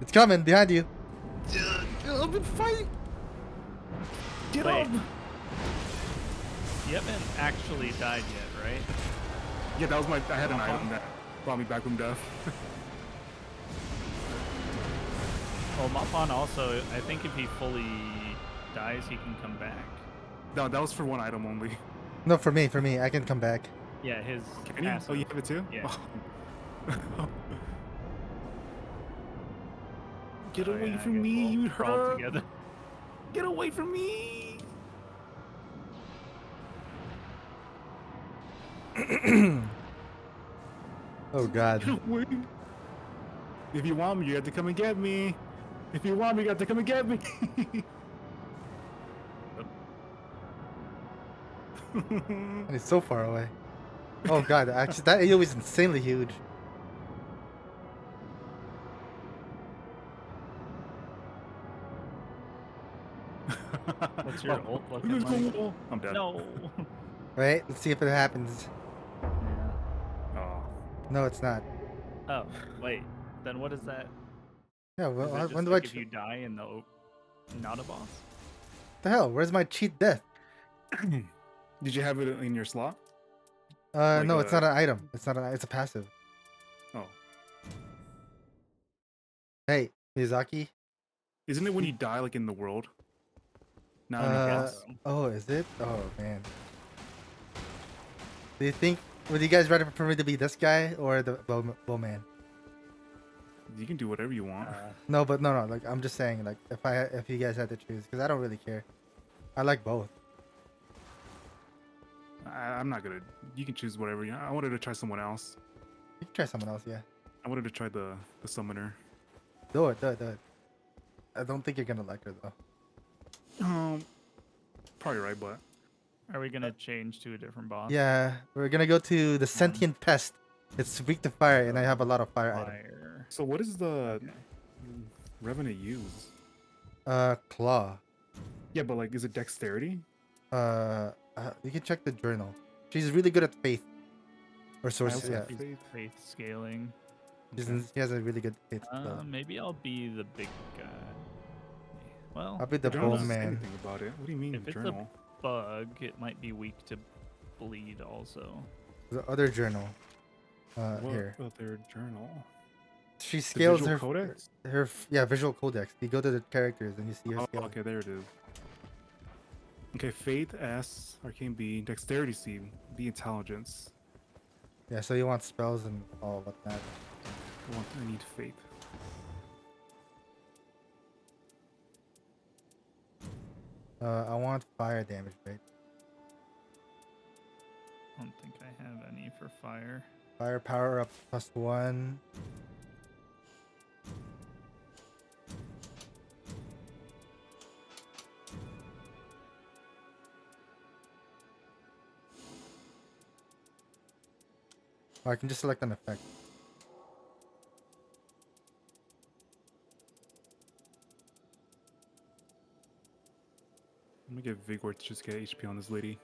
It's coming behind you. I've been fighting. Get Wait. up. You haven't actually died yet, right? Yeah, that was my. I had an item that brought me back from death. Well, Moppon also, I think if he fully dies, he can come back. No, that was for one item only. No, for me, I can come back. Yeah, his. Can you? passive. Oh, you have it too? Yeah. Oh. Get Oh, away yeah, I from guess me, we'll you crawl hurt. together. Get away from me. Oh god. Get away. If you want me, you have to come and get me. If you want me, you got to come and get me. And he's so far away. Oh god, actually that AoE is insanely huge. What's your ult looking Let's like? go. I'm dead. No. Right? Let's see if it happens. Yeah. Oh. No, it's not. Oh, wait. Then what is that? Yeah, Is well, it just when do like I... if you die in the not a boss? the hell? Where's my cheat death? Did you have it in your slot? No, Like, it's not an item. It's not an. It's a passive. Oh. Hey, Miyazaki. Isn't it when you die, like, in the world? Not in a boss? Oh, is it? Oh man. Do you think? Would you guys rather prefer me to be this guy or the bowman? You can do whatever you want. No, but no. Like I'm just saying, like if you guys had to choose, because I don't really care. I like both. I'm not gonna. You can choose whatever. I wanted to try someone else. You can try someone else, yeah. I wanted to try the summoner. Do it. I don't think you're gonna like her though. Probably right, but Are we gonna change to a different boss? Yeah, we're gonna go to the sentient pest. It's weak to fire, and I have a lot of fire items. Fire. so what is the Okay. Revenant use? Claw. Yeah, but like, is it dexterity? You can check the journal. She's really good at faith. Or source, also yeah. have faith. Faith scaling. She has a really good faith skill. Maybe I'll be the big guy. Well, I'll be the The journal doesn't say bowman. anything about it. What do you mean if it's journal? a bug, it might be weak to bleed also. The other journal. What Here. other journal? She The scales visual her codex? visual codex. You go to the characters and you see her Oh, scale. okay, there it is. Okay, faith S, arcane B, dexterity C, B intelligence. Yeah, so you want spells and all whatnot. I need faith. I want fire damage, right? I don't think I have any for fire. Fire power up +1. Oh, I can just select an effect. Let me get Vigor to just get HP on this lady.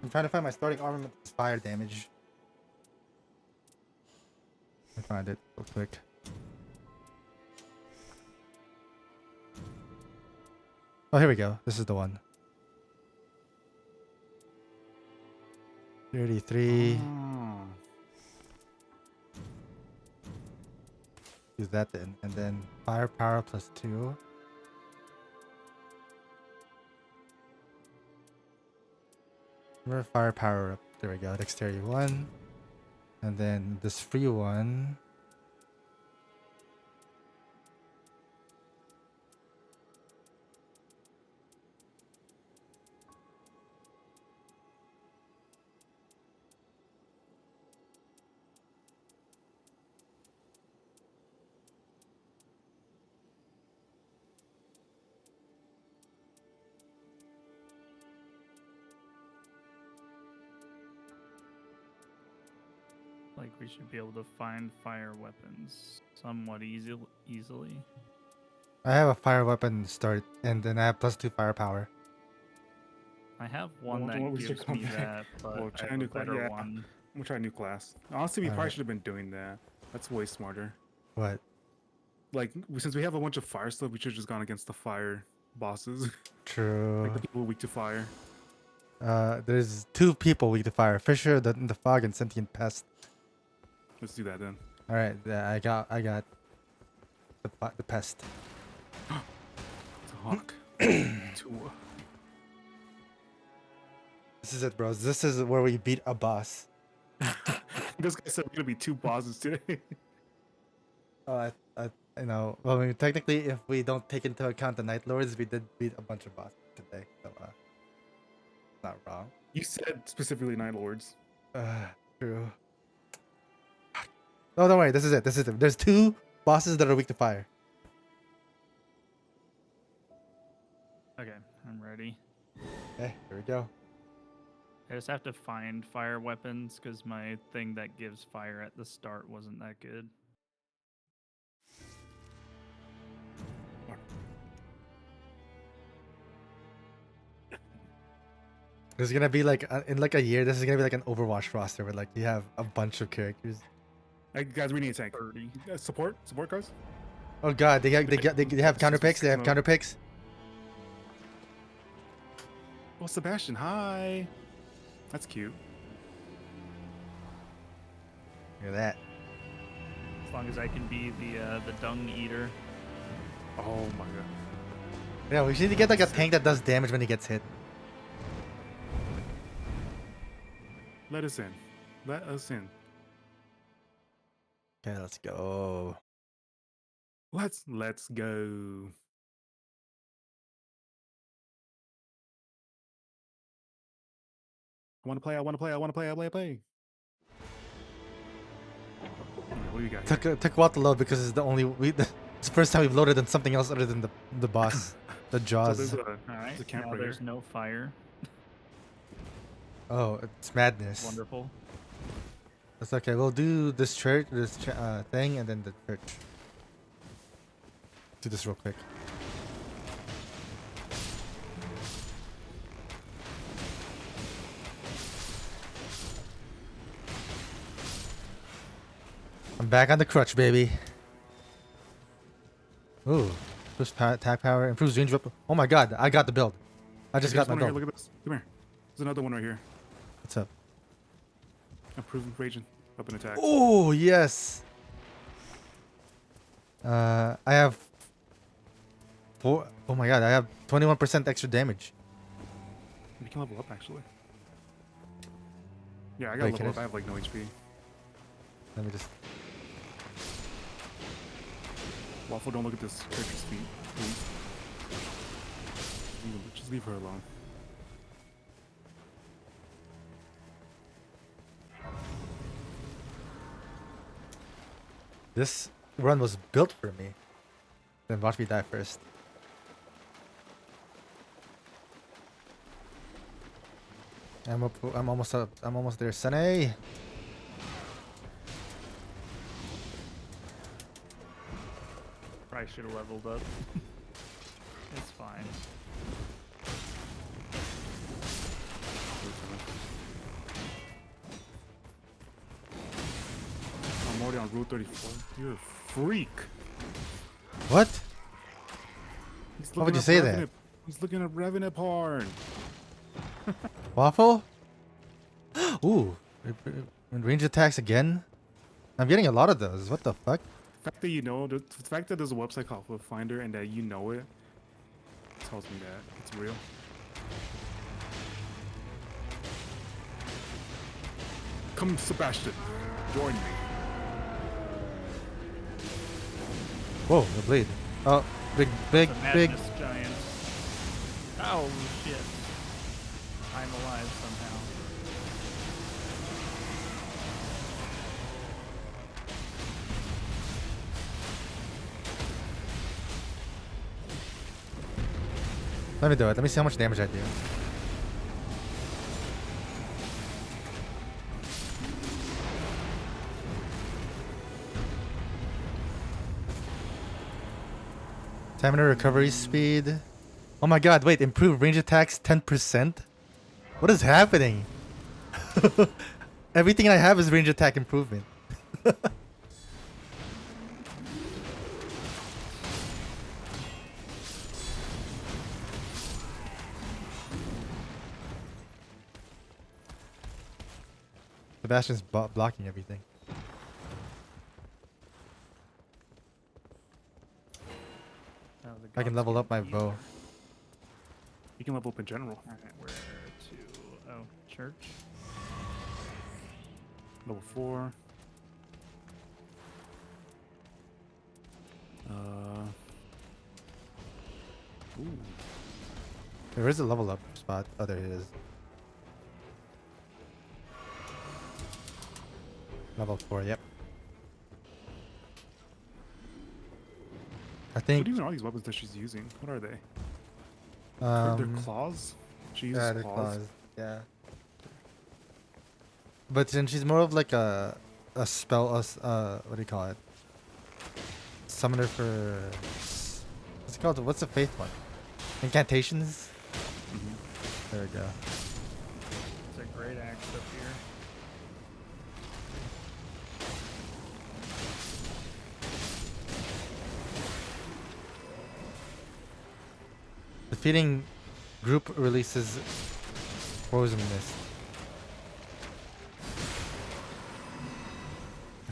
I'm trying to find my starting armament with fire damage. Let me find it real quick. Oh, here we go. This is the one. 33. Oh. Use that then. And then fire power +2. Remember fire power up. There we go. Dexterity 1. And then this free one. Like we should be able to find fire weapons somewhat easily. I have a fire weapon start, and then I have +2 firepower. I have one Well, that what was your gives me comeback? that, but Well, I try have a a new class, better yeah. one. I'm gonna try a new class. Honestly, we probably Alright. should have been doing that. That's way smarter. What? Like, since we have a bunch of fire stuff, we should have just gone against the fire bosses. True. Like the people weak to fire. There's 2 people weak to fire. Fisher, the fog, and sentient pest. Let's do that then. All right, yeah, I got the pest. It's a hawk. Two. This is it, bros. This is where we beat a boss. This guy said we're gonna be 2 bosses today. Oh, you know. Well, I mean, technically, if we don't take into account the Night Lords, we did beat a bunch of bosses today. So, not wrong. You said specifically Night Lords. True. Oh, don't worry. This is it. This is it. There's 2 bosses that are weak to fire. Okay, I'm ready. Okay, here we go. I just have to find fire weapons because my thing that gives fire at the start wasn't that good. There's gonna be like in like a year. This is gonna be like an Overwatch roster where like you have a bunch of characters. Hey, guys, we need a tank. 30. Support guys. Oh god, they have counter picks. They have counter picks. Oh, Sebastian, hi. That's cute. Look at that. As long as I can be the dung eater. Oh my god. Yeah, we need to get like a tank that does damage when he gets hit. Let us in. Let us in. Okay, let's go. Let's go. I want to play. What do you got? Took a while to load because it's the only it's the first time we've loaded on something else other than the boss, the Jaws. So All right, there's a camp now right there's here. no fire. Oh, it's madness. Wonderful. That's okay. We'll do this church, thing, and then the church. Do this real quick. I'm back on the crutch, baby. Ooh, boost attack power, improves range weapon. Oh my god, I got the build. I just got my One right here. build. Look at this. Come here. There's another one right here. What's up? Improved raging weapon attack. Oh yes. I have 4. Oh my god, I have 21% extra damage. We can level up actually. Yeah, I got Wait, level can up. I have like no HP. Let me just. Waffle, don't look at this character's feet, please. Just leave her alone. This run was built for me. Then watch me die first. I'm almost up. I'm almost there, Sunny. Probably should have leveled up. It's fine. I'm already on Route 34. You're a freak. What? He's Why would looking you up say that? Revenant- He's looking at Revenant porn. Waffle? Ooh, range attacks again. I'm getting a lot of those. What the fuck? The fact that you know, the fact that there's a website called Flip Finder and that you know it tells me that it's real. Come, Sebastian, join me. Whoa, the blade. Oh, big. The madness giant. Oh shit. I'm alive somehow. Let me do it. Let me see how much damage I do. Stamina recovery speed. Oh my god, wait, improve range attacks 10%? What is happening? Everything I have is range attack improvement. Sebastian's blocking everything. Oh, the I can gods level get up my easier. bow. You can level up in general. Alright, where to? Oh, church. Level 4. Ooh. There is a level up spot. Oh, there it is. Level 4, yep. I think. What even are these weapons that she's using? What are they? They're claws? She uses Yeah, they're claws. claws. Yeah. But since she's more of like a spell, what do you call it? Summoner for. What's it called? What's the faith one? Incantations? There we go. It's a great axe up here. Defeating group releases poison mist.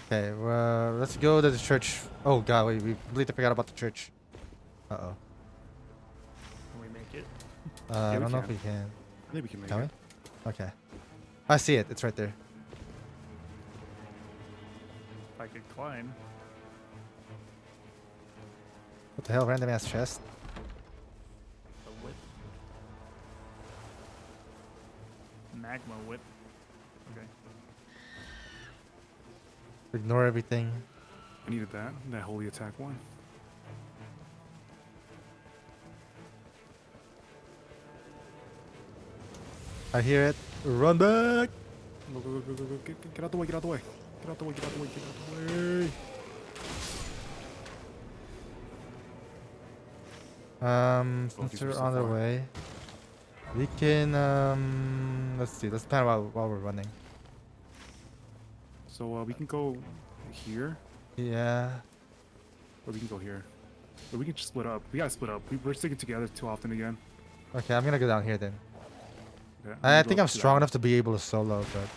Okay, well, let's go to the church. Oh god, wait, we completely forgot about the church. Uh-oh. Can we make it? I we don't know if can. we can. I think we can make Can it. we? Okay. I see it. It's right there. If I could climb. What the hell? Random ass chest. The whip. Magma whip. Okay. Ignore everything. I needed that holy attack one. I hear it. Run back! Go, go, go, go, go, go. Get out the way, get out the way. Get out the way, get out the way, get out the way. Since these we're are so on the far. way, we can, let's see. Let's plan while we're running. So we can go here, Yeah. or we can go here. Or we can just split up. We gotta split up. We're sticking together too often again. Okay, I'm gonna go down here then. Okay, I gonna think go I'm to that strong one. enough to be able to solo, but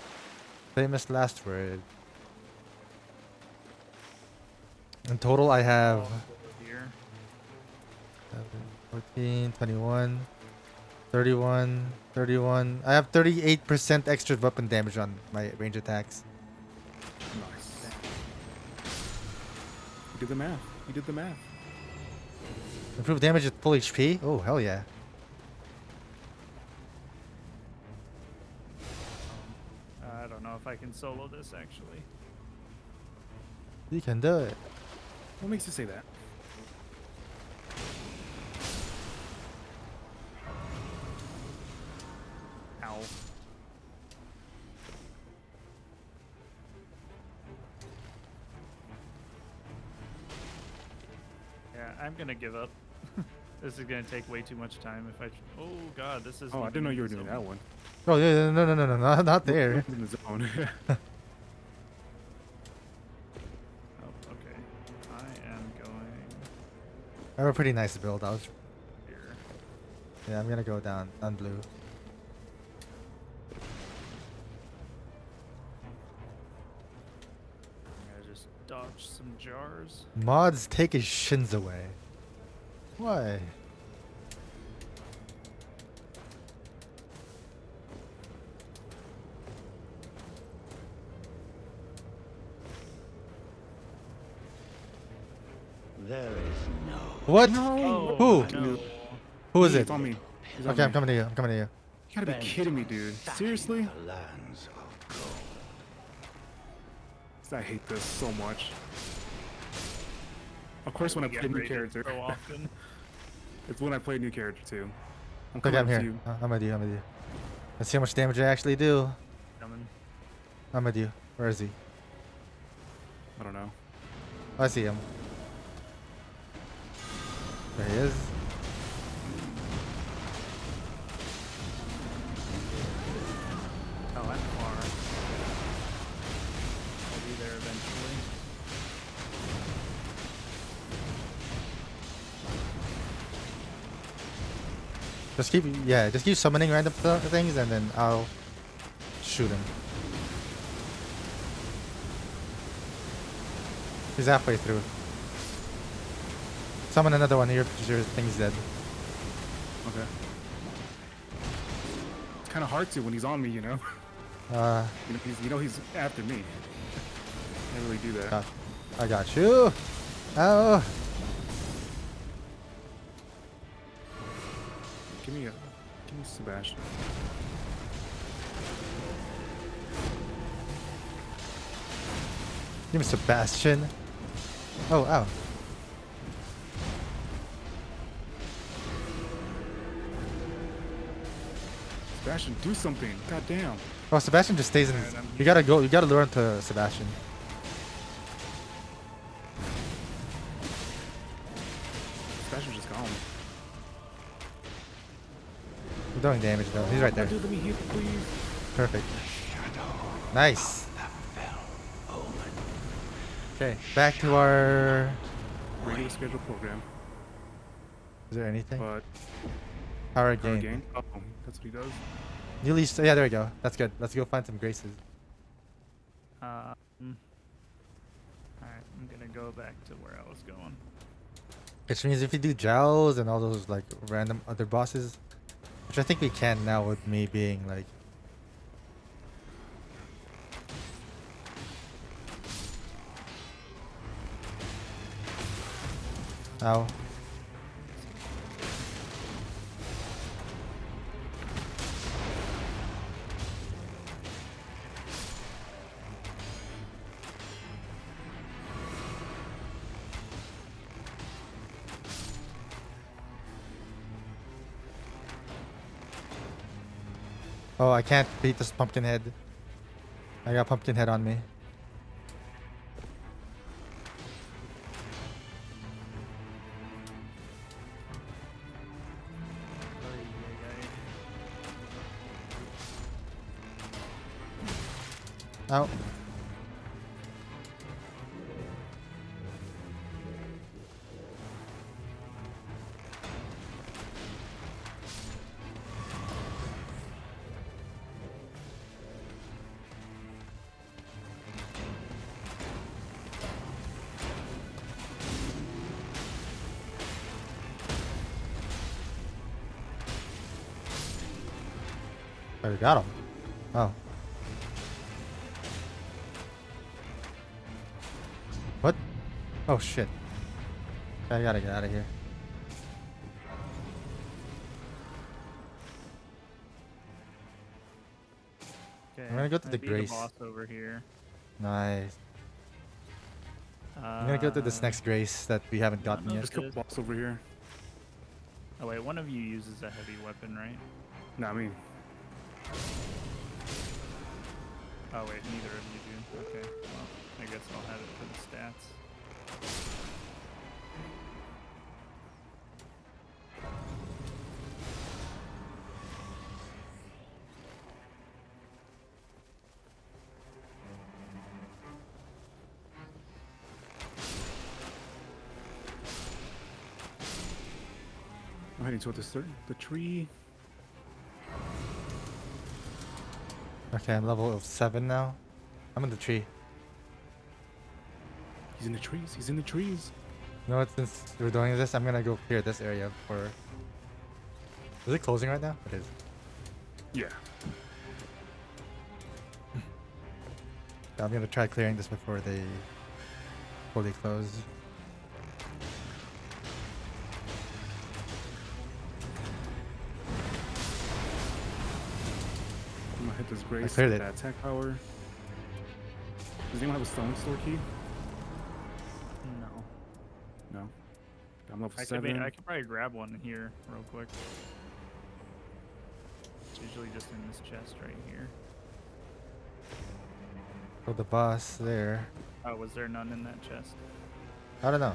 famous last word. In total, I have Here. 14, 21, 31, 31. I have 38% extra weapon damage on my range attacks. Nice. You did the math. You did the math. Improved damage at full HP? Oh, hell yeah. I don't know if I can solo this actually. You can do it. What makes you say that? Ow. Yeah, I'm gonna give up. This is gonna take way too much time if I. Oh god, this is. Oh, I didn't know you were doing that one. Oh, yeah, no, not there. In the zone. Oh, okay. I am going I have a pretty nice build. here. Yeah, I'm gonna go down on blue. I'm gonna just dodge some jars. Mods take his shins away. Why? There is no. What? Oh, Who? no. Who is it? It's on me. It's on Okay, I'm me. coming to you. I'm coming to you. You gotta be kidding me, dude. Seriously? The lands of gold. I hate this so much. Of course, when I Get play a new raided character. so often. It's when I play a new character, too. I'm Okay, coming I'm up to here. you. I'm with you. I'm with you. Let's see how much damage I actually do. Coming. I'm with you. Where is he? I don't know. Oh, I see him. There he is. Oh, I'm far. I'll be there eventually. Just keep summoning random things and then I'll shoot him. He's halfway through. Summon another one, your thing's dead. Okay. It's kind of hard to when he's on me, you know? He's after me. Can't really do that. I got you. Oh. Give me Sebastian. Give me Sebastian. Oh, ow. Sebastian, do something. God damn. Oh, Sebastian just stays in. You gotta go. You gotta lure into Sebastian. Sebastian's just gone. We're doing damage though. He's right there. Dude, let me hit, please. Perfect. Nice. Okay, back to our. Radio schedule program. Is there anything? But Power power gain. gain. Oh, that's what he does. Nearly. Yeah, there we go. That's good. Let's go find some graces. Alright, I'm gonna go back to where I was going. Which means if you do Jowls and all those like random other bosses, which I think we can now with me being like. Ow. Oh, I can't beat this pumpkin head. I got pumpkin head on me. Ow. I got him. Oh. What? Oh shit. I gotta get out of here. Okay, I'm gonna go to I the beat Grace. a boss over here. Nice. I'm gonna go to this next Grace that we haven't gotten no, yet. There's a couple boss over here. Oh wait, one of you uses a heavy weapon, right? Not me. Oh wait, neither of you do. Okay, well, I guess I'll have it for the stats. I'm heading toward the tree. Okay, I'm level 7 now. I'm in the tree. He's in the trees. He's in the trees. You know what? Since we're doing this, I'm gonna go clear this area for. Is it closing right now? It is. Yeah. I'm gonna try clearing this before they fully close. I'm gonna hit this Grace cleared with it. that attack power. Does anyone have a stone store key? No. No. I'm level 7. I could probably grab one here real quick. It's usually just in this chest right here. Oh, the boss there. Oh, was there none in that chest? I don't know.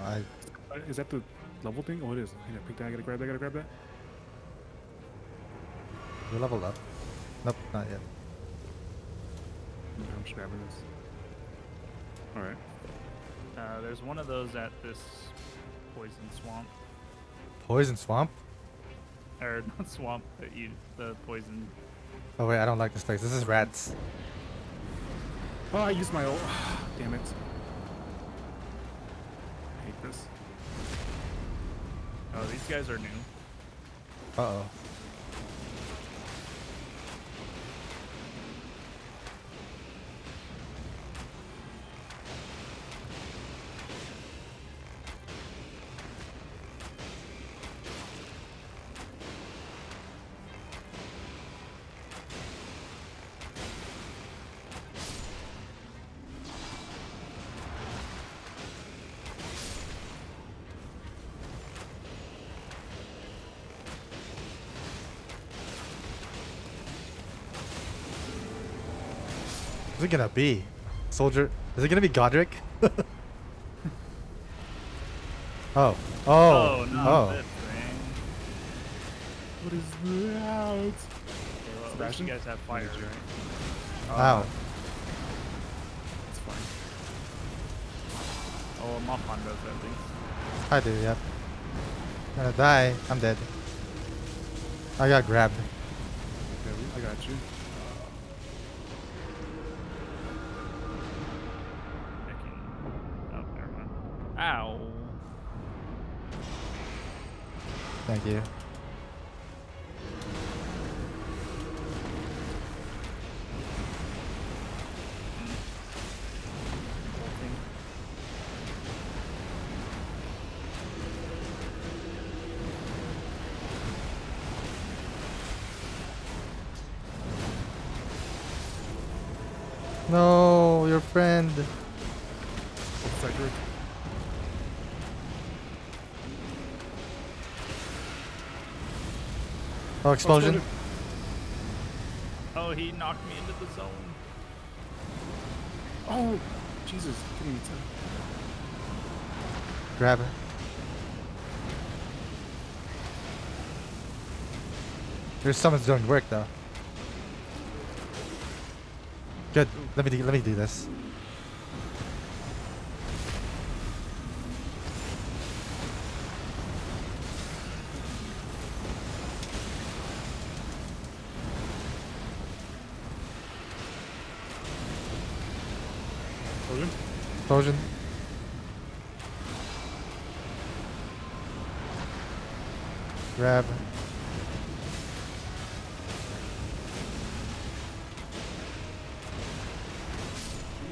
Is that the level thing? Oh, it is. I gotta pick that. I gotta grab that. I gotta grab that. We leveled up. Nope, not yet. Okay, I'm just grabbing this. Alright. There's one of those at this poison swamp. Poison swamp. Or not swamp, but the poison. Oh wait, I don't like this place. This is rats. Oh, I used my ult. Damn it. I hate this. Oh, these guys are new. Uh oh. Who's it gonna be? Soldier? Is it gonna be Godric? Oh. Oh. Oh, not Oh. this thing. What is that? Okay, well, at least Sebastian? you guys have fire, right? Ow. It's fine. Oh, Moppon does at least. I do, yep. Gonna die. I'm dead. I got grabbed. Okay, I got you. I can... Oh, never mind. Ow. Thank you. Bolting. No, your friend. What's that group? Oh, explosion. Oh, he knocked me into the zone. Oh, Jesus. Give me Grab it. Your summon's doing work though. Good. Let me do this. Explosion? Explosion. Grab.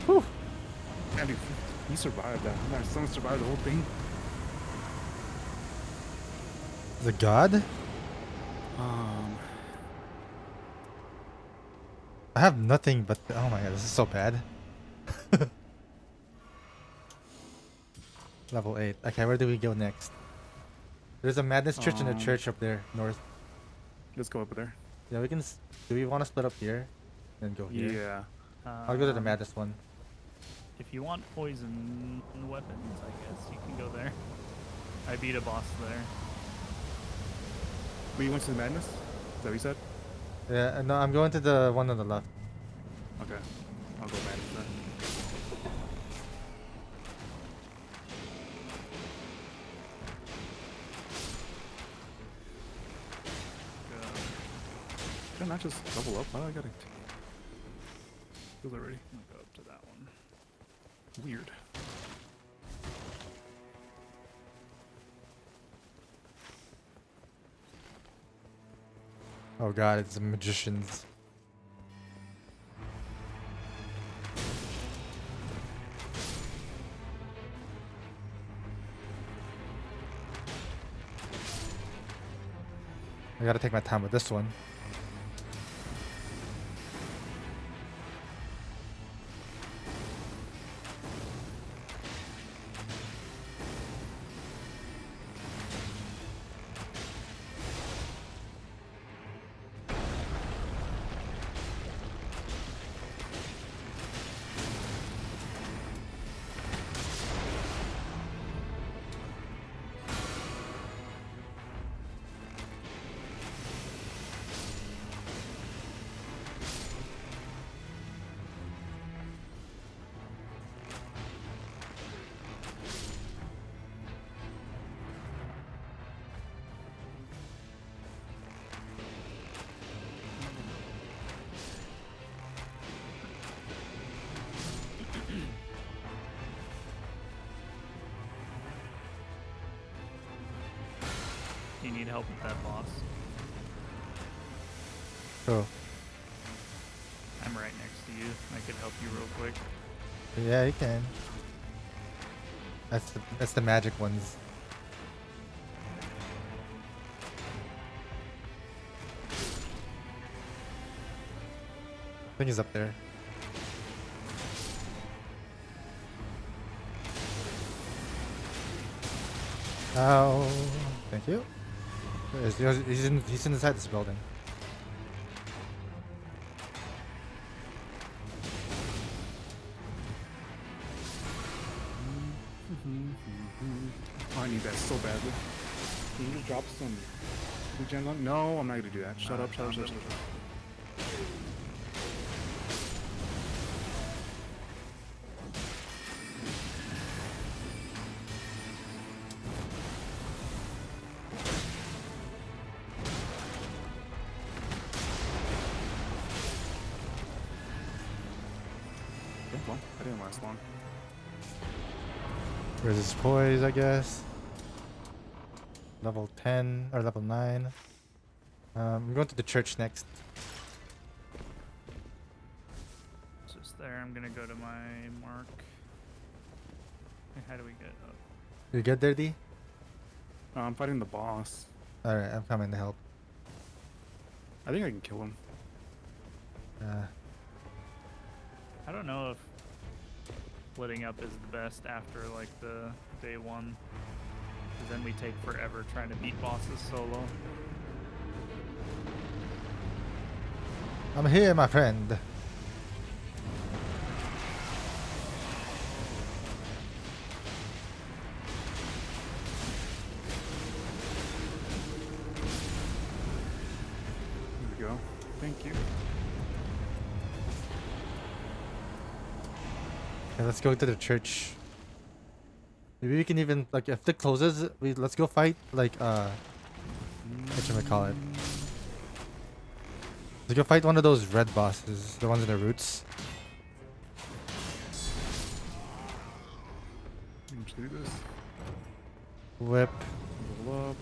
Whew. Man, he survived that. My son survived the whole thing. The god? I have nothing but oh my god, this is so bad. Level 8. Okay, where do we go next? There's a Madness Church and a church up there, north. Let's go over there. Yeah, we can. Do we want to split up here? And go here? Yeah. I'll go to the Madness one. If you want poison weapons, I guess you can go there. I beat a boss there. But you went to the madness? Is that what you said? Yeah, no, I'm going to the one on the left. Okay. I'll go madness then. Can I not just double up? Why do I gotta do it already? I'll go up to that one. Weird. Oh god, it's the magicians. I gotta take my time with this one. Do you need help with that boss? Oh, I'm right next to you. I could help you real quick. yeah, you can. That's the magic ones. I think he's up there. Oh, thank you. He's inside this building. Oh, I need that so badly. Can you just drop some gens on? No, I'm not gonna do that. Shut up, shut up, shut up, shut up. Okay, well, that didn't last long. Where's his poise, I guess? Level 10 or level 9. I'm going to the church next. It's just there. I'm gonna go to my mark. Hey, how do we get up? You get there, D? I'm fighting the boss. Alright, I'm coming to help. I think I can kill him. I don't know if splitting up is the best after like the day one. Because then we take forever trying to beat bosses solo. I'm here, my friend. Here we go. Thank you. Okay, let's go to the church. Maybe we can even, like, if it closes, let's go fight, like, whatchamacallit. Let's go fight one of those red bosses, the ones in the roots. Let's do this. Whip. Level up.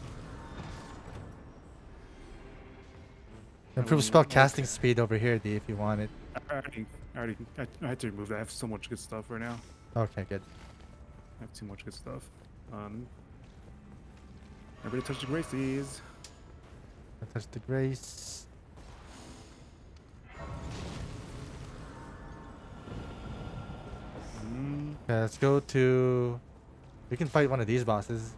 Improve spell casting speed over here, D, if you want it. I had to remove that. I have so much good stuff right now. Okay, good. I have too much good stuff. Everybody touch the Gracies. I touched the grace. Okay, let's go to... We can fight one of these bosses.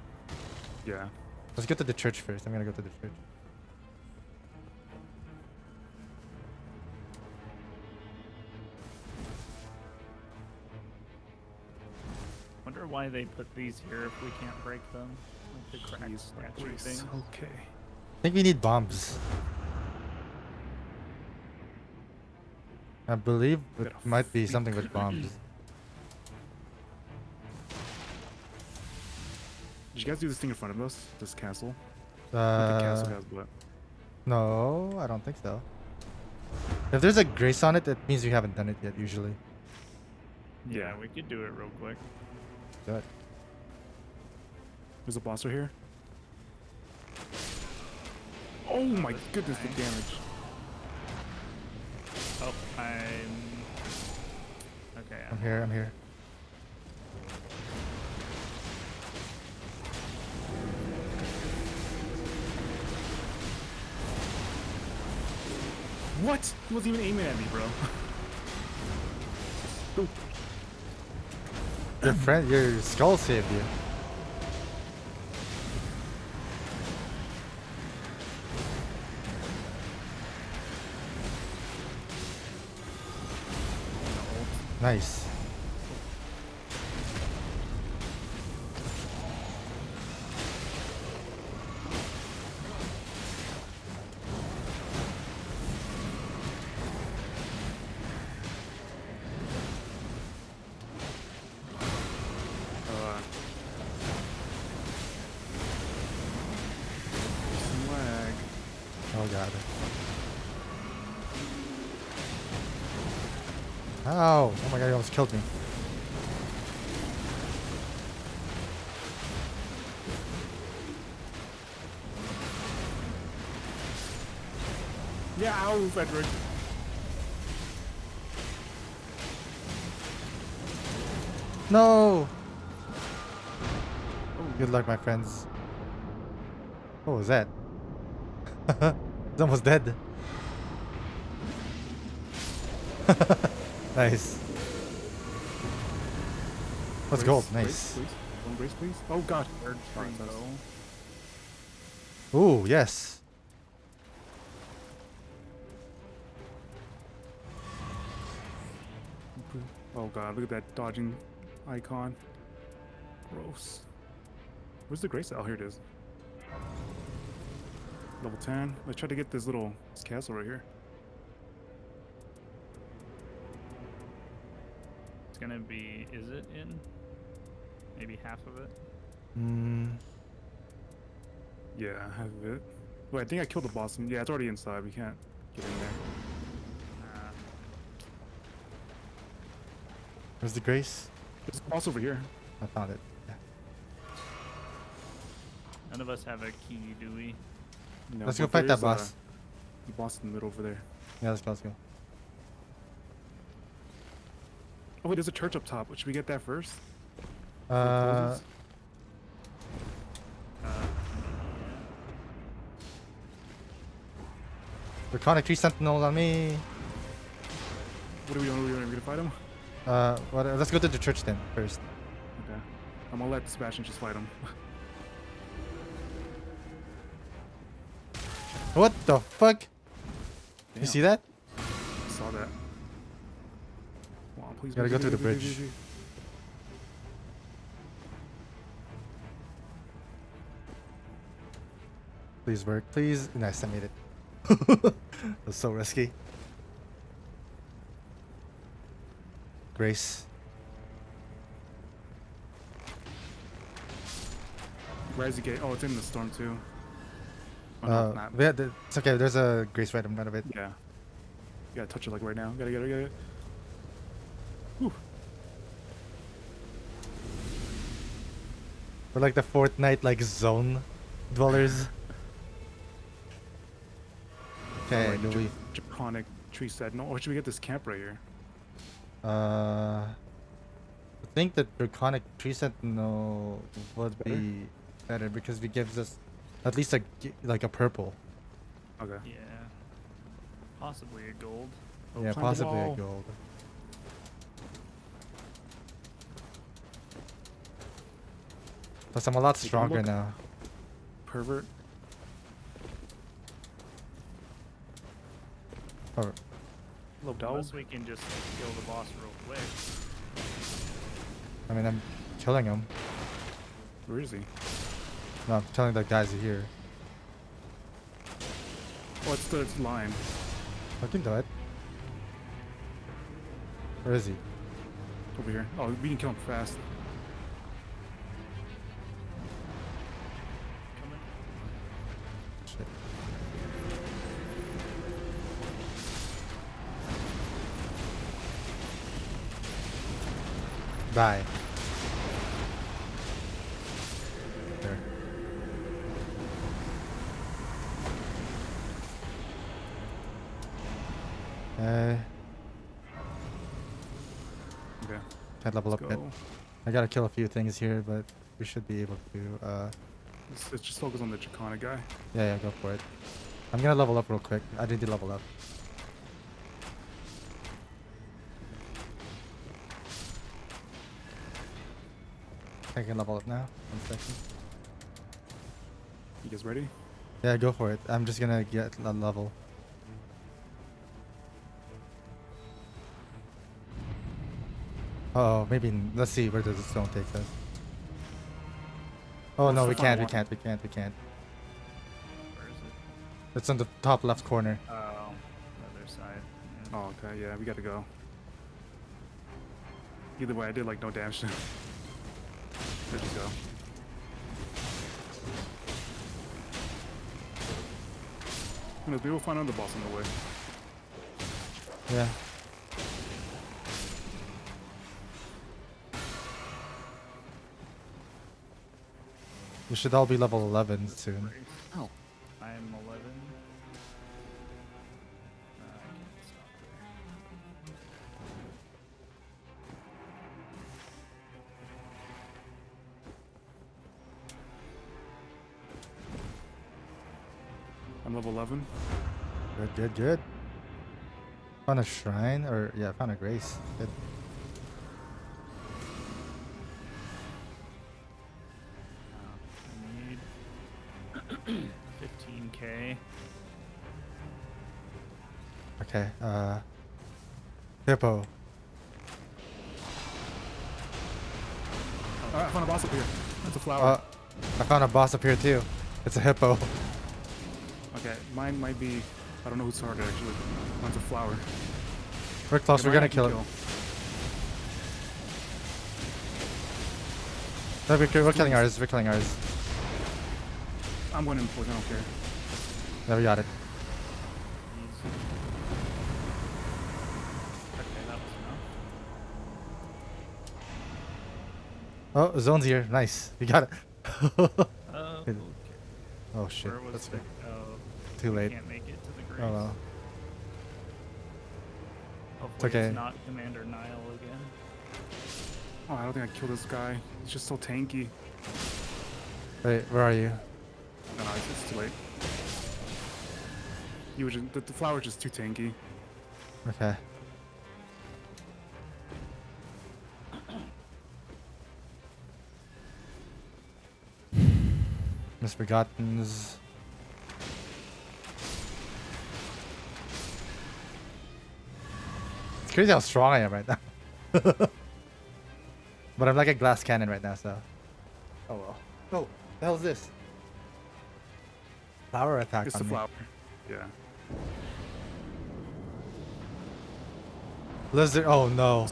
Yeah. Let's go to the church first. I'm gonna go to the church. Wonder why they put these here if we can't break them. Like the cracked Jeez, statue Grace. thing. Okay. I think we need bombs. I believe it Gotta might be something with bombs. Did you guys do this thing in front of us? This castle? Not the castle guys, but No, I don't think so. If there's a grace on it, that means we haven't done it yet, usually. Yeah, we could do it real quick. Do it. there's a boss right here. Oh my goodness, the damage. Oh, okay. I'm here, I'm here. What? He wasn't even aiming at me, bro. Oh, Your friend, your skull saved you. Nice. some lag. Oh god. Ow! Oh my god, he almost killed me. Yeah, ow, Frederick. No! Good luck, my friends. What was that? He's almost dead. Nice. Let's go. Brace, Nice. please. One brace, please. Oh god. Third string that's- bow. Ooh, yes. Oh god, look at that dodging icon. Gross. Where's the grace? Oh, here it is. Level 10. Let's try to get this castle right here. It's gonna be. Is it in? Maybe half of it. Yeah, half of it. Wait, I think I killed the boss. Yeah, it's already inside. We can't get in there. Where's the grace? There's a boss over here. I found it. Yeah. None of us have a key, do we? No, Let's go but fight there that is, boss. The boss in the middle over there. Yeah, let's go. Let's go. Oh wait, there's a church up top. Should we get that first? Uh, Draconic Tree Sentinel on me. What are we doing? Are we gonna fight him? Let's go to the church then first. Okay. I'm gonna let Sebastian just fight him. What the fuck? You Damn. see that? I saw that. Come on, please. Gotta go through the bridge. Please work, please. Nice, I made it. That was so risky. Grace. Where is he get? Oh, it's in the storm too. Oh, no, it's not. It's okay. There's a grace right in front of it. Yeah. You gotta touch it like right now. Gotta get it. Whew. We're like the Fortnite like zone dwellers. Okay, Alright, do we? Draconic Tree Sentinel. Or should we get this camp right here? I think the Draconic Tree Sentinel would Better? be better because it gives us at least like a purple. Okay. Yeah. Possibly a gold. Oh, Yeah, climb the possibly a wall. gold. Plus, I'm a lot Take a stronger look. now. Pervert. Oh, Little dog. Unless we can just kill the boss real quick. I mean, I'm killing him. Where is he? No, I'm telling the guys here. Oh, it's lion. I can do it. Where is he? Over here. Oh, we can kill him fast. Coming. Shit. Die. There. Okay. Can't level Let's up yet. go. I gotta kill a few things here, but we should be able to. Let's just focus on the Draconic guy. Yeah, go for it. I'm gonna level up real quick. I need to level up. I can level up now. 1 second. You guys ready? Yeah, go for it. I'm just gonna get a level. Oh, maybe let's see where does the stone take us. Oh no, we the final can't. one. We can't. Where is it? It's on the top left corner. Oh, the other side. Yeah. Oh, okay. Yeah, we gotta go. Either way, I did like no damage to him. Let's just go. Who knows, maybe we'll find another boss on the way. Yeah. We should all be level 11 soon. Oh. I am 11. I can't stop there. I'm level 11. Good. Found a shrine, or yeah, found a grace. Good. I need 15k. Okay, Hippo. I found a boss up here. That's a flower. I found a boss up here too. It's a hippo. Okay, mine might be. I don't know who's harder actually. Mine's a flower. We're close. Okay, We're mine gonna I can kill it. No, we're killing ours. We're killing ours. I'm going in poison. I don't care. Yeah, we got it. Easy. Okay, that was enough. Oh, zone's here. Nice. We got it. Okay. Oh shit. Where was That's the? Oh, too late. can't make it to the graves. Oh well. Hopefully okay. it's not Commander Nile again. Oh, I don't think I killed this guy. He's just so tanky. Wait, where are you? No, it's too late. You were just, the flower's just too tanky. Okay. Misforgottens. It's crazy how strong I am right now. But I'm like a glass cannon right now, so. Oh well. Oh, the hell is this? Flower attack It's on the me. flower. Yeah. Lizard. Oh no.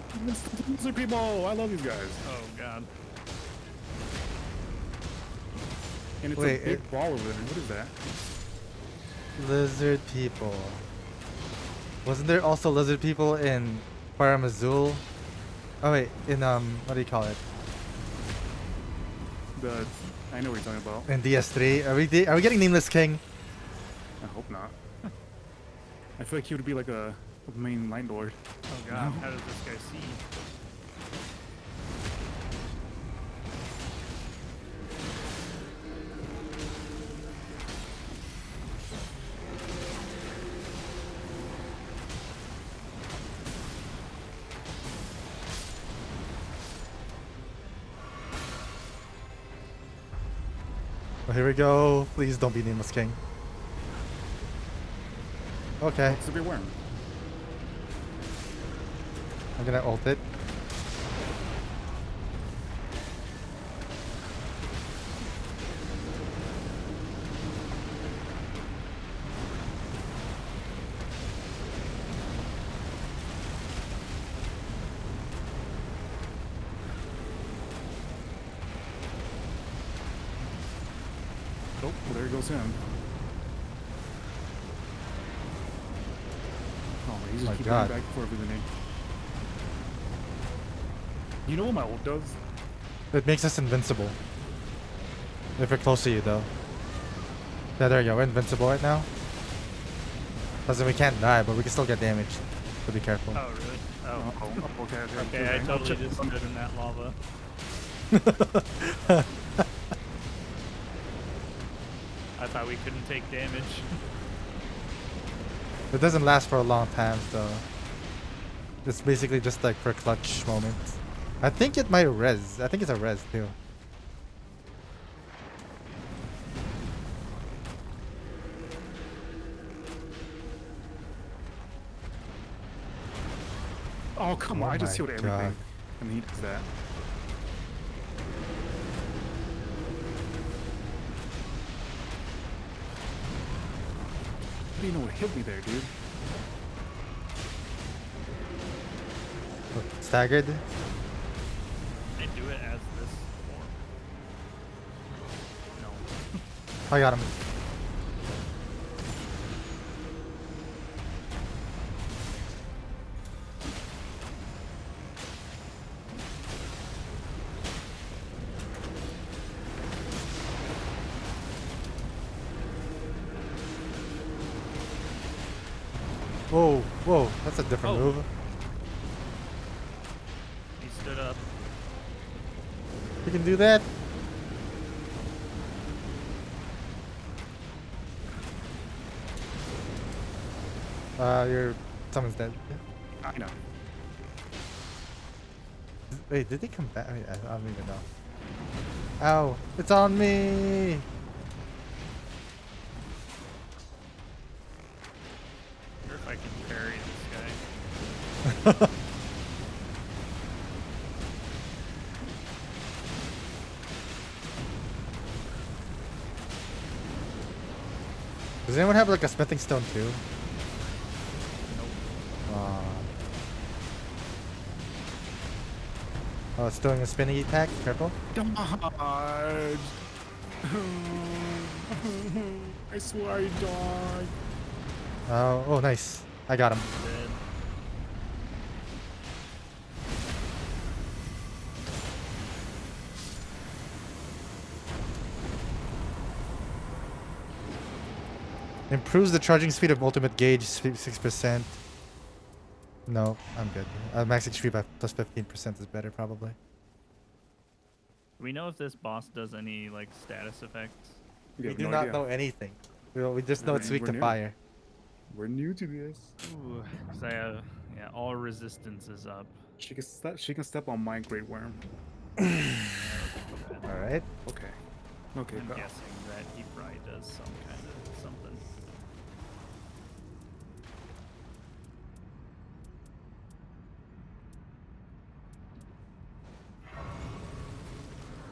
Lizard people! I love these guys. Oh god. And it's Wait, a big ball over there. What is that? Lizard people. Wasn't there also lizard people in Fire Azul? Oh wait, in what do you call it? I know what you're talking about. In DS3. Are we getting Nameless King? I hope not. I feel like he would be like a main Light Lord. Oh god. How does this guy see? Oh, here we go. Please don't be Nameless King. Okay, It's a big worm. I'm gonna ult it. Oh, well, there goes him. Oh, he's just My keeping God. back and forth with the name. You know what my ult does? It makes us invincible. If we're close to you, though. Yeah, there you go. We're invincible right now. Doesn't we can't die, but we can still get damaged. So be careful. Oh really? Oh. Oh, okay. Okay, I totally just stood in that lava. I thought we couldn't take damage. It doesn't last for a long time, so it's basically just like for clutch moments. I think it might res. I think it's a res too. Oh, come on. Oh I just my healed everything. God. And he does that. I didn't know what hit me there, dude. Staggered. They do it as this form. No. I got him. Whoa, whoa, that's a different Oh. move. He stood up. You can do that? Someone's dead. I know. Wait, did they come back? I don't even know. Ow, it's on me! I wonder if I can parry this guy. Does anyone have like a smithing stone too? Nope. Oh, it's doing a spinning attack. Careful. Dodge. I swear I died. Oh, nice. I got him. Dead. Improves the charging speed of ultimate gauge 6%. No, I'm good. Max HP by plus 15% is better probably. Do we know if this boss does any like status effects? We We have do no not idea. know anything. We just know it's weak We're to new. fire. We're new to this. Ooh, because I have all resistance is up. She can step on my great worm. All right. Okay. Okay, I'm go. guessing that he probably does some kind of something.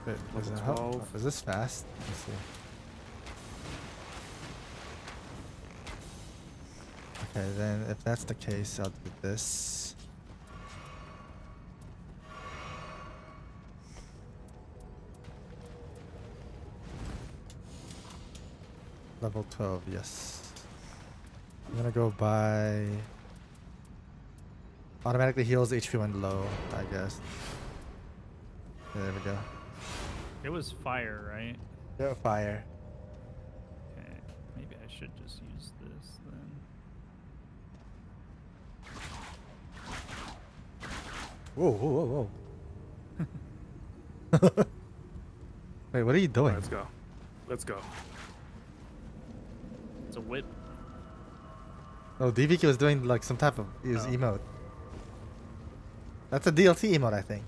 Wait, Level is, 12. is this fast? Let's see. Okay, then if that's the case, I'll do this. Level 12, yes. I'm gonna go by... Automatically heals HP when low, I guess. There we go. It was fire, right? Yeah, fire. Okay, maybe I should just use this then. Whoa, whoa, whoa, whoa. Wait, what are you doing? Let's go. Let's go. It's a whip. Oh, DVK was doing like some type of his emote. That's a DLC emote, I think.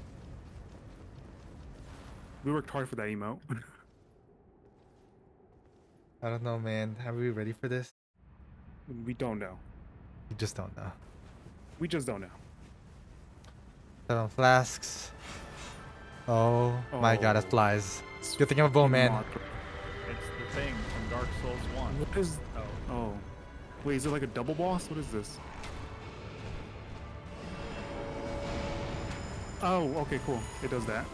We worked hard for that emote. I don't know, man. Are we ready for this? We don't know. You just don't know. We just don't know. 7 flasks. Oh, my god, it Oh. flies. Good thing I'm a bowman. It's the thing from Dark Souls 1. What is? Oh, Oh. Wait, is it like a double boss? What is this? Oh, okay, cool. It does that.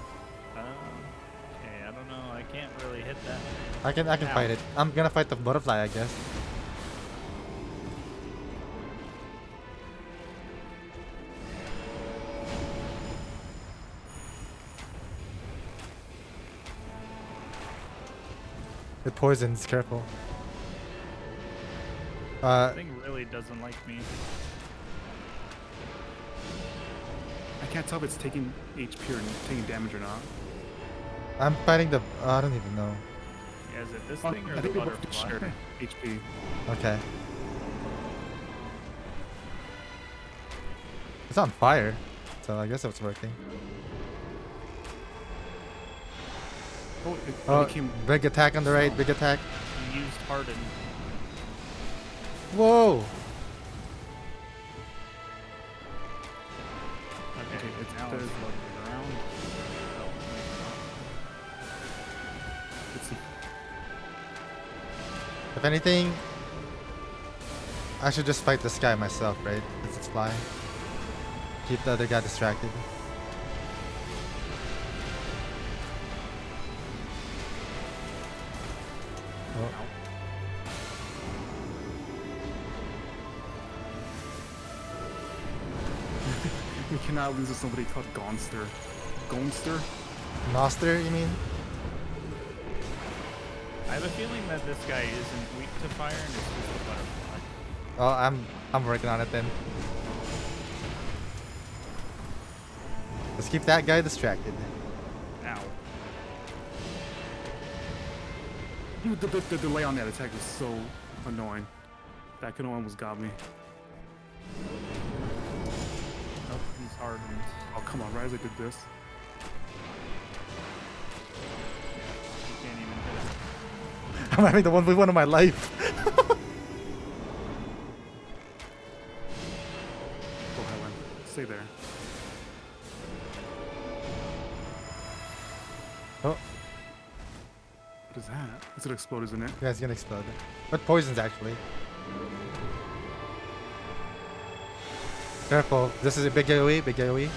okay, I don't know. I can't really hit that. I can Ow. fight it. I'm gonna fight the butterfly, I guess. It poisons, careful. The thing really doesn't like me. I can't tell if it's taking HP or taking damage or not. I'm fighting the... I don't even know. Yeah, is it this Oh, thing or I the think they both butterfly? share HP. Okay. It's on fire, so I guess it's working. Oh, it Oh, became. big attack on the right, big attack. He used harden. Whoa! Okay, it's now the- it's looking around. Let's see. If anything, I should just fight this guy myself, right? Since it's flying. Keep the other guy distracted. Oh. We cannot lose to somebody called Gonster. Gonster? Noster, you mean? I have a feeling that this guy isn't weak to fire and it's just a butterfly. Oh, I'm working on it then. Let's keep that guy distracted. Ow. Dude, the delay on that attack was so annoying. That could have almost got me. Oh, he's hardened. Oh, come on, right as I did this. You can't even hit him. I'm having the 1v1 of my life. Go Helen. Stay there. Oh, What is that? It's gonna explode, isn't it? Yeah, it's gonna explode. But poisons actually. Careful. This is a big AoE, big AoE.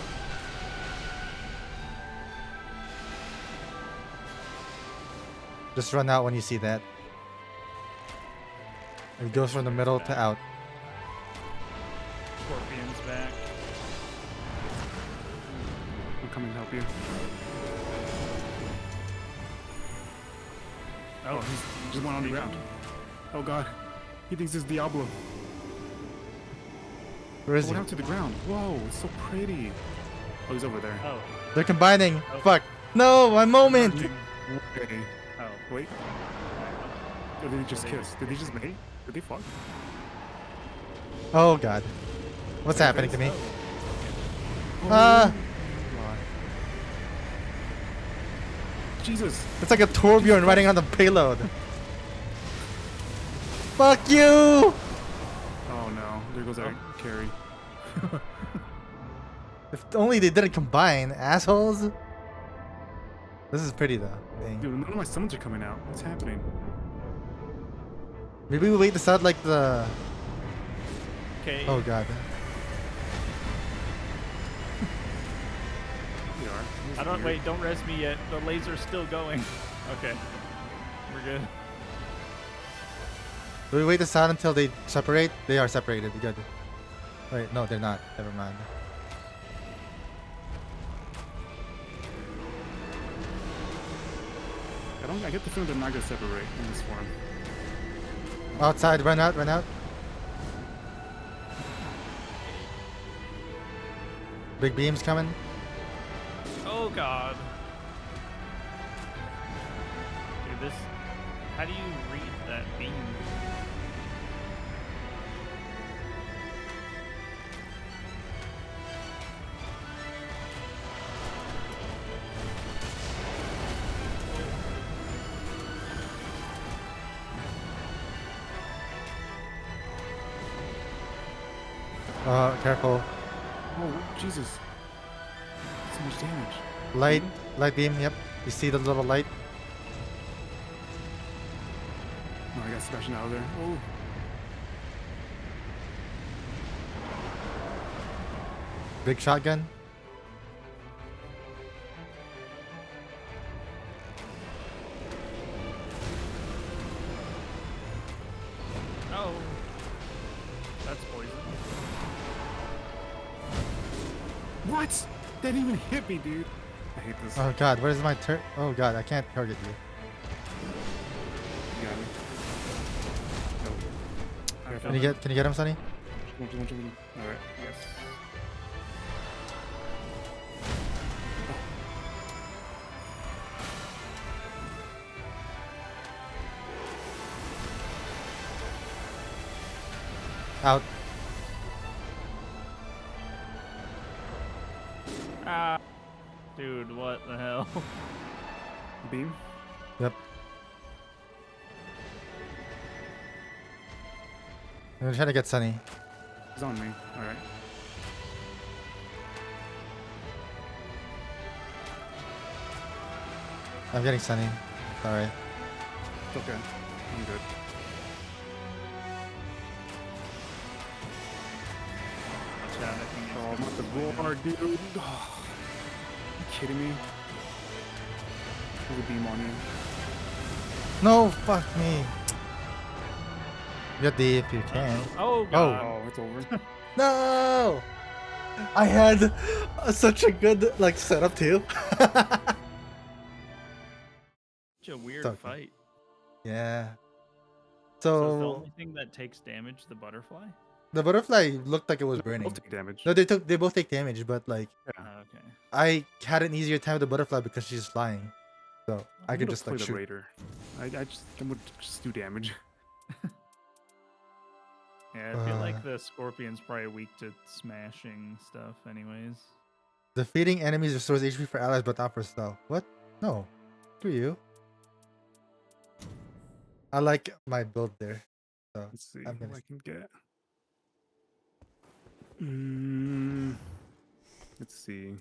Just run out when you see that. It goes from the middle to out. Scorpion's back. I'm coming to help you. Oh, He's just went on the ground. Oh god. He thinks it's Diablo. Where is What he? happened to the ground? Whoa, it's so pretty. Oh, he's over there. Oh, They're combining. Oh. Fuck. No, my moment. Okay. oh. Wait. Or did they just kiss? Did they just mate? Did they fuck? Oh god. What's happening to me? Oh, Ah. God. Jesus. It's like a Torbjorn riding on the payload. Fuck you! Oh no. There goes our carry. If only they didn't combine, assholes. This is pretty though. Dang. Dude, none of my summons are coming out. What's happening? Maybe we wait this out like the. Okay. Oh god. They are. I don't wait. Don't res me yet. The laser's still going. Okay. We're good. Do we wait this out until they separate? They are separated. Good. Wait, no, they're not. Never mind. I get the feeling they're not gonna separate in this form. Outside, run out, run out. Big beams coming. Oh god. Dude, this. How do you read that beam? Careful. Oh, Jesus. So much damage. Light, light beam. Yep. You see the little light? Oh, I got Sebastian out of there. Oh. Big shotgun. Oh. That's poison. What? That didn't even hit me, dude. I hate this. Oh god, where's my turn? Oh god, I can't target you. You got me. No. Can you get him, Sonny? Alright. Yes. Out. Ah. Dude, what the hell? Beam? Yep. I'm gonna try to get Sunny. He's on me. Alright. I'm getting Sunny. Sorry. It's okay. I'm good. Watch out, I think it's Oh, I'm gonna at the be poison. board, dude. Oh, are you kidding me? There's a beam on you. No, fuck me. Get the if you can. Oh god. Oh, it's over. No! I had such a good like setup too. Such a weird okay. fight. Yeah. So is the So only thing that takes damage the butterfly? the butterfly looked like it was Both burning. take damage. No, they both take damage, but like Yeah. Okay. I had an easier time with the butterfly because she's flying. So I I'm could gonna just play like the shoot. Raider. I'm gonna just do damage. Yeah, I feel like the scorpion's probably weak to smashing stuff anyways. Defeating enemies restores HP for allies but not for self. What? No. Do you? I like my build there. So Let's see I'm what gonna I can get. Let's see.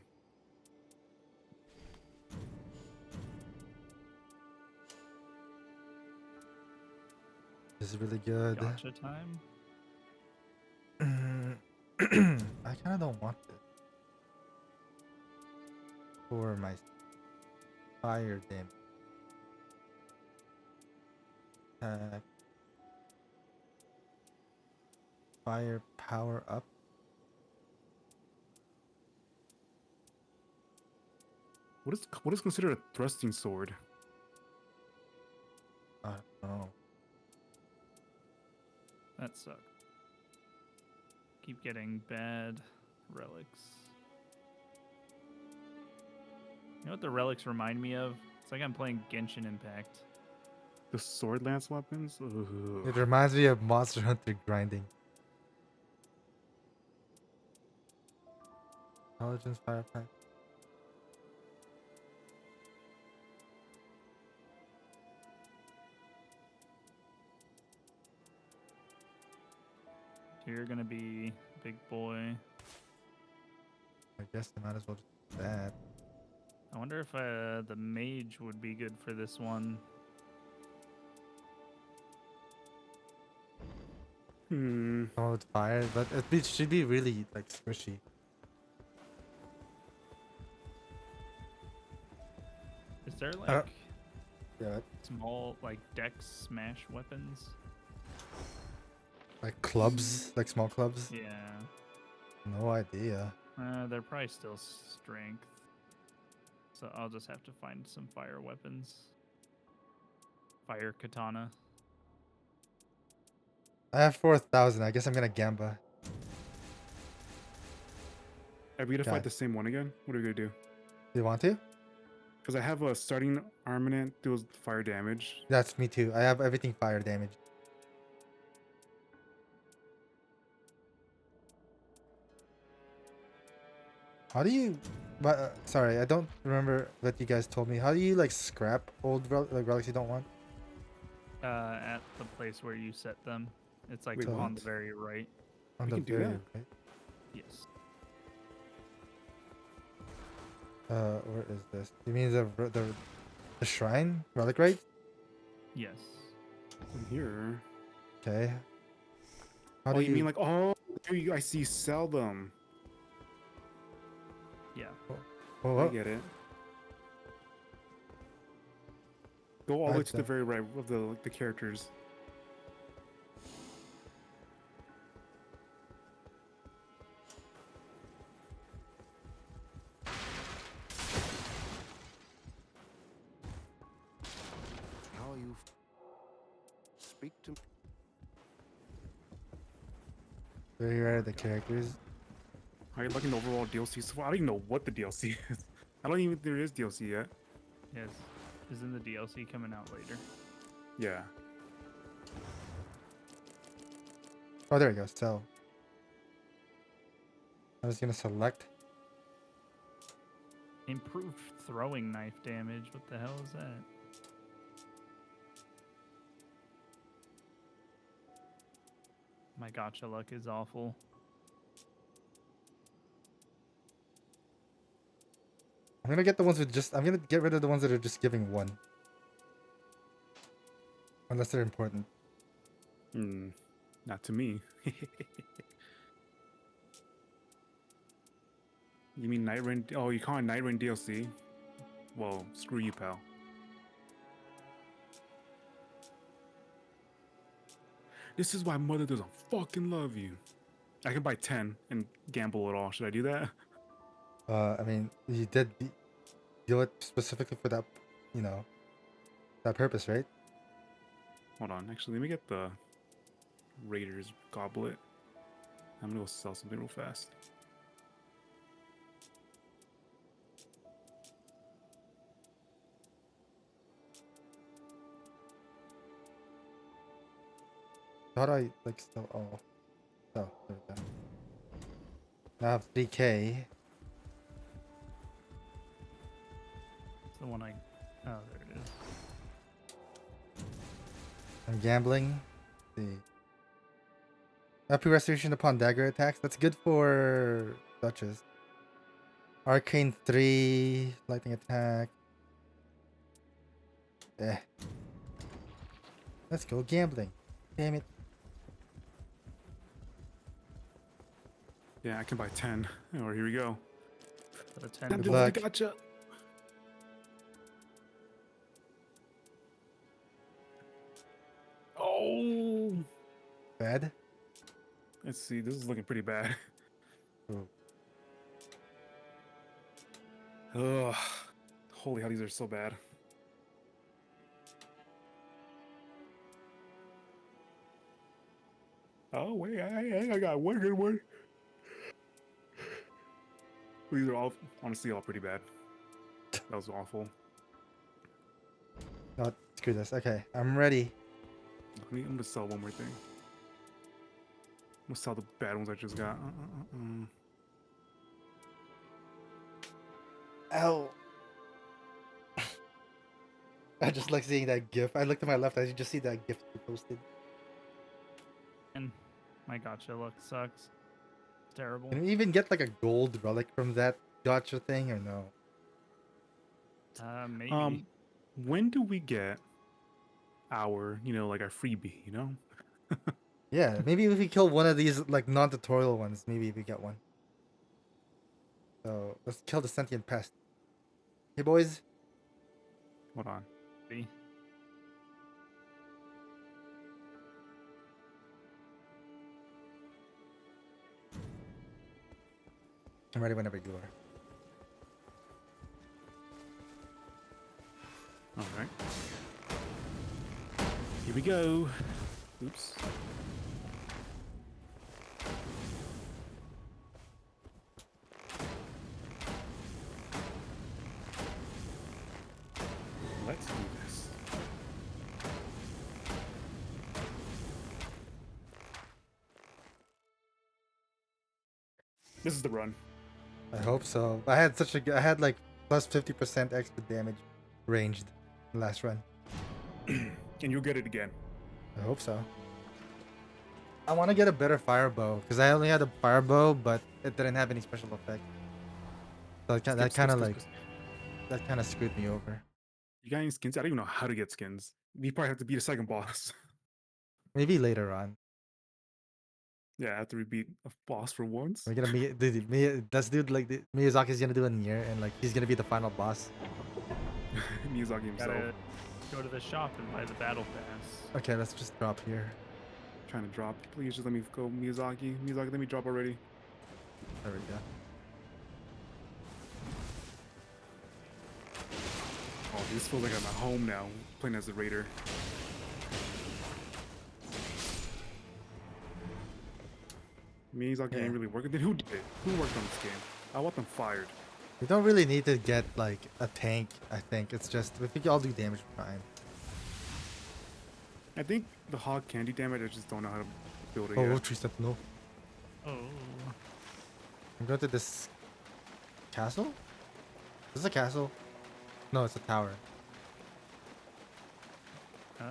is really good. Gotcha time. I kind of don't want this for my fire damage. Fire power up. What is considered a thrusting sword? I don't know. That sucked. Keep getting bad relics. You know what the relics remind me of? It's like I'm playing Genshin Impact. The sword lance weapons? Ugh. It reminds me of Monster Hunter grinding. Intelligence fire pack. You're gonna be big boy. I guess I might as well just do that. I wonder if the mage would be good for this one. Oh, it's fire, but should be really like squishy. Is there like Yeah, small like dex smash weapons? like clubs, like small clubs. Yeah. No idea. They're probably still strength. So I'll just have to find some fire weapons. Fire katana. I have 4,000. I guess I'm gonna gamba. Are we gonna Got fight it. the same one again? What are we gonna do? Do you want to? Because I have a starting armament deals fire damage. That's me too. I have everything fire damage. How do you? But sorry, I don't remember what you guys told me. How do you like scrap old like relics you don't want? At the place where you set them. It's like Wait, on what? the very right. On We the can do very that? right. Yes. Where is this? You mean the shrine relic, right? Yes. In here. Okay. How Oh, do you mean like, oh, there you, I see you sell them. Yeah. Oh, I get it. Go all the way Right to the there. very right of the characters. How you speak to me? very right of the characters. Are you looking the overall DLC? So I don't even know what the DLC is. I don't even think there is DLC yet. Yes. Isn't the DLC coming out later? Yeah. Oh, there we go. So I was gonna select. Improved throwing knife damage. What the hell is that? My gotcha luck is awful. I'm gonna get the ones with just. I'm gonna get rid of the ones that are just giving one. Unless they're important. Hmm. Not to me. You mean Nightreign? Oh, you call it Nightreign DLC? Well, screw you, pal. This is why mother doesn't fucking love you. I can buy 10 and gamble it all. Should I do that? I mean, you did deal it specifically for that, you know, that purpose, right? Hold on. Actually, let me get the Raiders goblet. I'm gonna go sell something real fast. How do I like still? Oh, there we go. Now I have 3K. It's the one I. Oh, there it is. I'm gambling. Let's see. AP restoration upon dagger attacks. That's good for Duchess. Arcane 3. Lightning attack. Eh. Let's go gambling. Damn it. Yeah, I can buy 10. Oh, here we go. For the 10 Time Good to gold. luck. the gotcha. Oh. Bad? Let's see. This is looking pretty bad. Oh. Ugh. Holy hell, these are so bad. Oh, wait. I got one good one. These are all, honestly, all pretty bad. That was awful. No, screw this. Okay, I'm ready. I'm gonna sell one more thing. I'm gonna sell the bad ones I just got. Ow. I just like seeing that gif. I looked to my left, I just see that gif you posted. And my gotcha luck sucks. It's terrible. Can we even get like a gold relic from that gotcha thing or no? Maybe. When do we get our, like our freebie, Yeah, maybe if we kill one of these like non-tutorial ones, maybe we get one. So let's kill the sentient pest. Hey boys. Hold on. Maybe. I'm ready whenever you are. All right. Here we go. Oops. Let's do this. This is the run. I hope so. I had like plus 50% extra damage ranged last run. And you'll get it again. I hope so. I want to get a better fire bow because I only had a fire bow, but it didn't have any special effect. So that kind of screwed me over. You got any skins? I don't even know how to get skins. You probably have to beat a second boss. Maybe later on. Yeah, after we beat a boss for once. We're gonna meet this dude like Miyazaki's gonna do a Nier and like he's gonna be the final boss. Miyazaki himself. Gotta go to the shop and buy the battle pass. Okay, let's just drop here. Trying to drop. Please just let me go, Miyazaki. Miyazaki, let me drop already. There we go. Oh, this feels like I'm at home now, playing as the raider. Miyazaki Yeah. ain't really working. Then who did it? Who worked on this game? I want them fired. We don't really need to get like a tank. I think it's just if we can all do damage, we're fine. I think the hog can do damage. I just don't know how to build it Oh, yet. tree step no. Oh. I'm going to this castle. Is this a castle? No, it's a tower. Can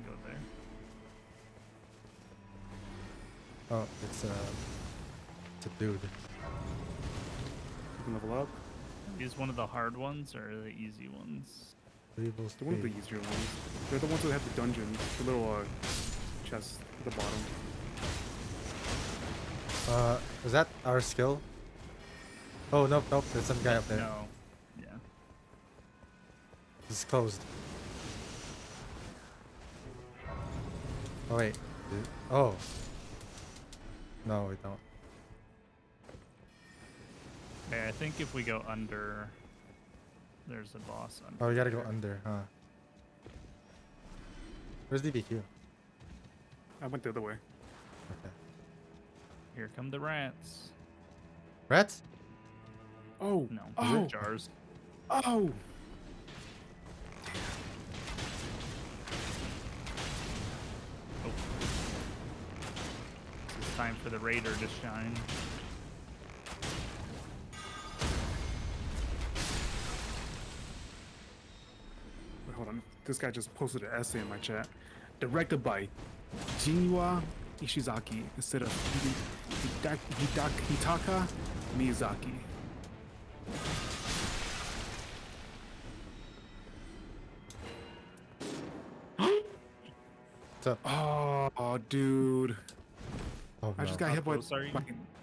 go there. Oh, it's a dude. You can level up. Is one of the hard ones or the easy ones? They're one of the easier ones. They're the ones that have the dungeons, the little chests at the bottom. Is that our skill? Oh, nope, there's some guy up there. No. Yeah. It's closed. Oh, wait. Oh. No, we don't. Okay, I think if we go under, there's a boss under. Oh, we gotta go under, huh? Where's DBQ? I went the other way. Okay. Here come the rats. Rats? Oh! No, Oh! jars. Oh! Oh. It's time for the raider to shine. Wait, hold on. This guy just posted an essay in my chat. Directed by Jinwa Ishizaki instead of Hitaka Miyazaki. What's up? Oh, dude. Oh I no. just got How hit by. close are you?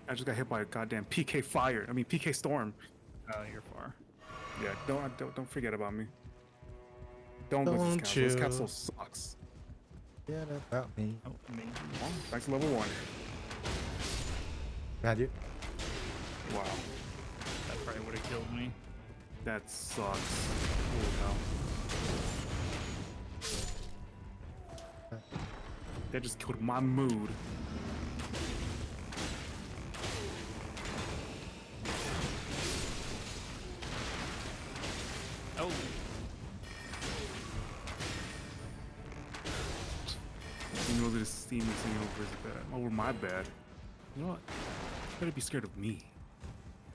I just got hit by a goddamn PK fire. I mean PK storm. Oh, you're far. Yeah, don't forget about me. Don't go to this Don't castle. This you? castle sucks. Forget about me. Oh, maybe. Oh, back to level 1. Behind you. Wow, That probably would have killed me. that sucks. Holy hell. That just killed my mood. Oh, You know that this steam is hanging over his bed. Over my bed. You know what? You better be scared of me.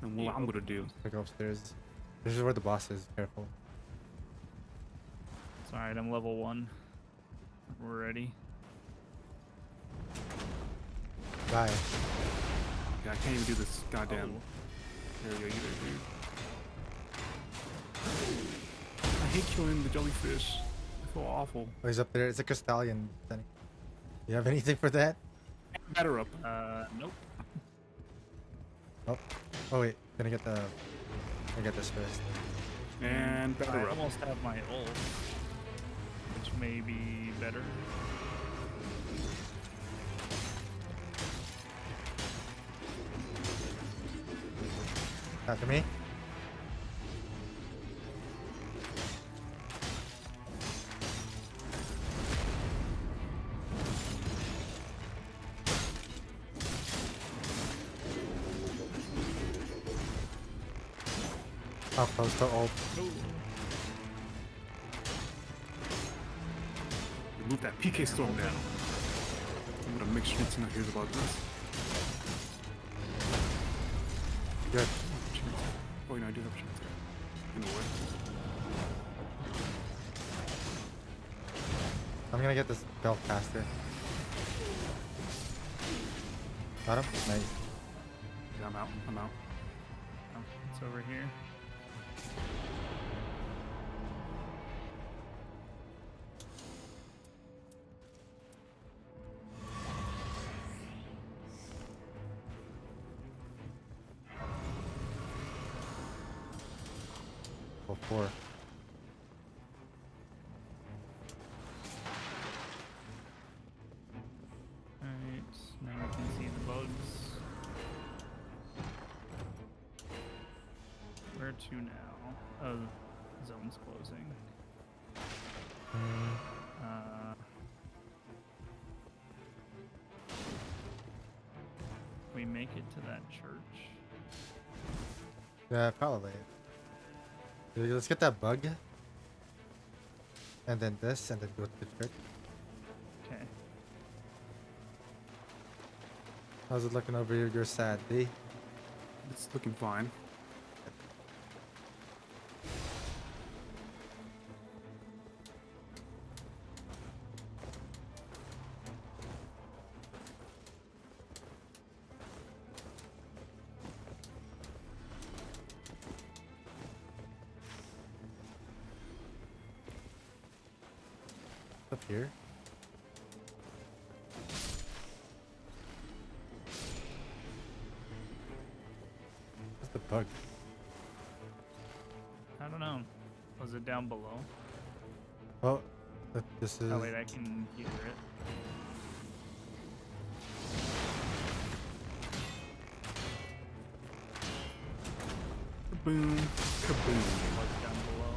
And what I'm gonna do. I go upstairs. This is where the boss is. Careful. it's alright. I'm level 1. We're ready. Bye. Yeah, I can't even do this goddamn. Oh. There you go, dude. I hate killing the jellyfish. I feel awful. Oh, he's up there. It's a Crystallion. You have anything for that? Batter up. Nope. Oh. Oh wait. Gonna get the. Gonna get this first. And I batter up. almost have my ult, which may be better. After me. How close to ult? Remove that PK storm down. I'm gonna make sure Tina hears about this. Good. Oh, you know, I do have a chance. In a way. I'm gonna get this belt faster. Got him? Nice. Yeah, I'm out. I'm out. Oh, it's over here. Oh, 4. Alright, now we can see the bugs. Where to now? Oh, zone's closing. We make it to that church. Yeah, probably. Let's get that bug. And then this, and then go to the church. Okay. How's it looking over here? You're sad, D? It's looking fine. Up here. What's the bug? I don't know. Was it down below? Oh, this is. Oh wait, I can hear it. Kaboom. Kaboom. What's down below?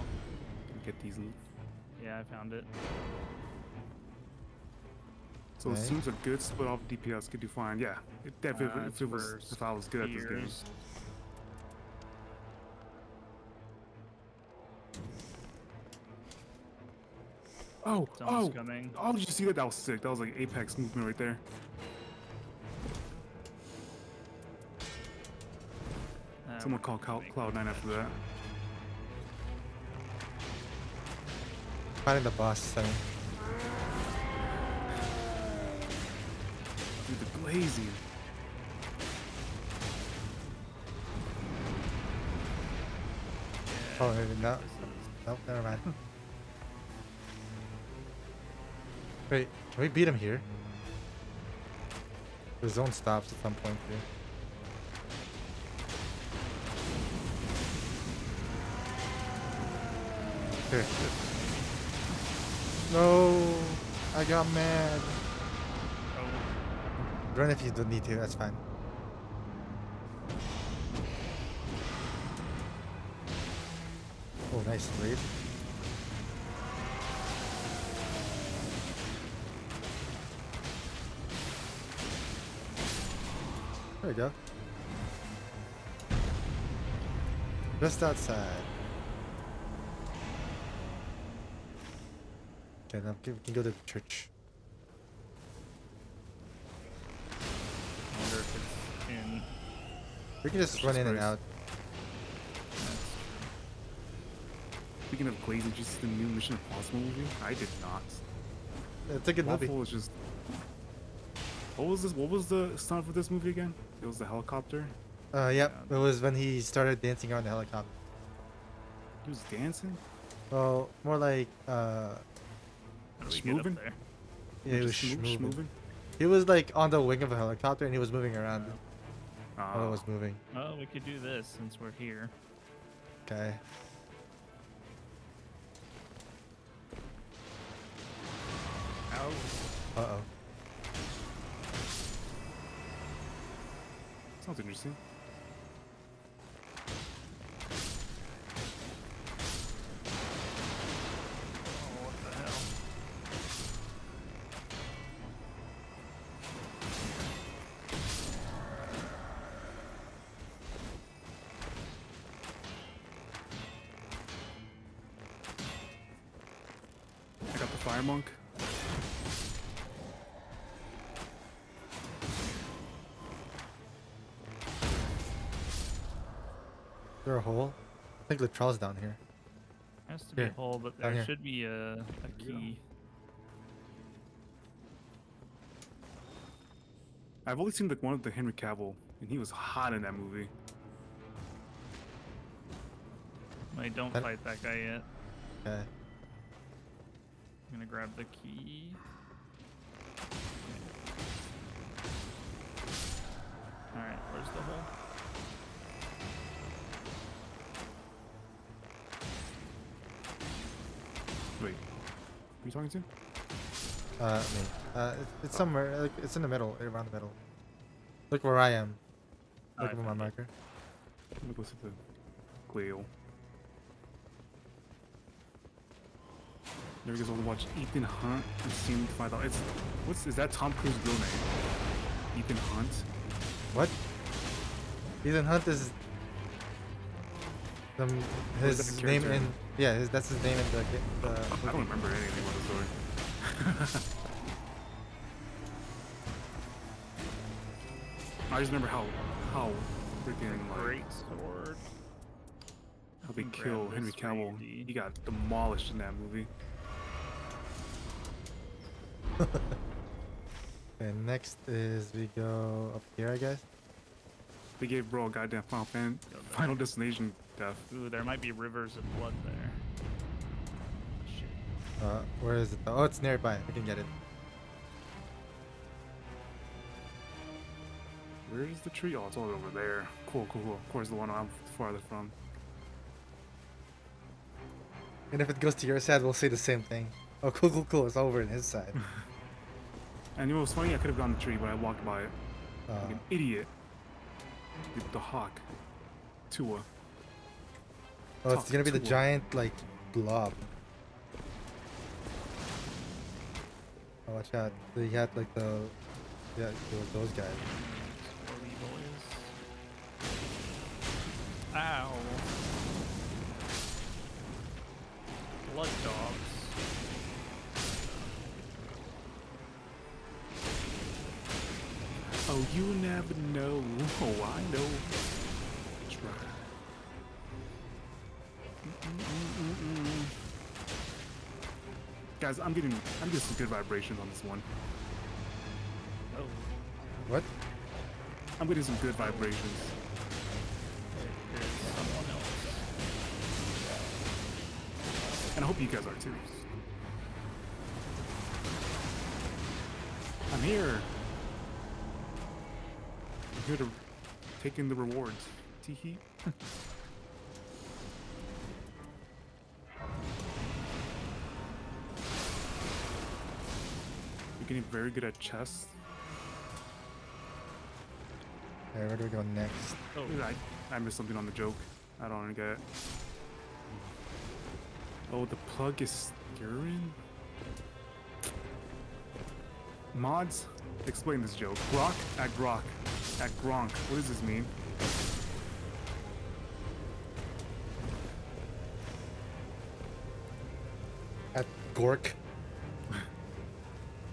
Get these. Yeah, I found it. So Okay. as soon as a good split off DPS could do fine. Yeah, it definitely. It's If it was, for if I was good at this game. spears. Oh, Someone's oh, coming. oh! Did you see that? That was sick. That was like apex movement right there. Someone called Cloud9 after that. Finding the boss. Sonny. Dude, the glazing. Oh, no. Nope, never mind. Wait, can we beat him here? The zone stops at some point here. Here. No, I got mad. Oh, Run if you don't need to, that's fine. Oh, nice raid. There we go. Just outside. Okay, now we can go to the church. I wonder if it's in. We can just run in and out. Speaking of Glaze, did you see the new Mission Impossible movie? I did not. It's a good movie. Waffle was just. What was this? What was the stunt for this movie again? It was the helicopter. Yep. It was when he started dancing around the helicopter. He was dancing. Well, more like How do we Just get up moving? there? yeah, he was Just moving. moving. He was like on the wing of a helicopter and he was moving around while it Oh, was moving. Oh, we could do this since we're here. Okay. Oh, Uh oh. sounds interesting. what the hell? I got the fire monk. Is there a hole? I think Latrell's down here. Has to be a Here, hole, but down there here. should be a key. I've only seen like one of the Henry Cavill, and he was hot in that movie. Wait, don't That- fight that guy yet. Okay. I'm gonna grab the key. Alright, where's the hole? Wait, who are you talking to? Me. It's somewhere. Like, it's in the middle, around the middle. Look where I am. Oh, Look I at my found it. marker. Let me go to the Glail. Never gets old to watch Ethan Hunt and see him find out. Is that Tom Cruise's real name? Ethan Hunt? What? Ethan Hunt is Or is his that a name character? in that's his name in the I don't remember anything about the story. I just remember how freaking like Great sword. how they Grab kill this Henry for Cavill. you, D. He got demolished in that movie. Okay, next is we go up here, I guess. They gave bro a goddamn Final Destination death. Ooh, there might be rivers of blood there. Shit. Where is it? Oh, it's nearby. I can get it. Where is the tree? Oh, it's all over there. Cool. Of course, the one I'm farther from. And if it goes to your side, we'll say the same thing. Oh, cool. It's over in his side. And you know what's funny? I could have gone the tree, but I walked by it. Like an idiot. The hawk. Tua. Oh, it's gonna be the Tua. giant like blob. Oh, watch out! They had like those guys. Sporty boys. Ow. Blood dogs. Oh, you never know. Oh, I know. Try. Guys, I'm getting some good vibrations on this one. Oh, What? I'm getting some good vibrations. there's someone else. And I hope you guys are too. here. I'm here to take in the rewards. Tee-hee. You're getting very good at chess. Okay, where do we go next? Oh, I missed something on the joke. I don't get it. Oh, the plug is stirring? Mods, explain this joke. Grok at Grok at Gronk. What does this mean? At Gork.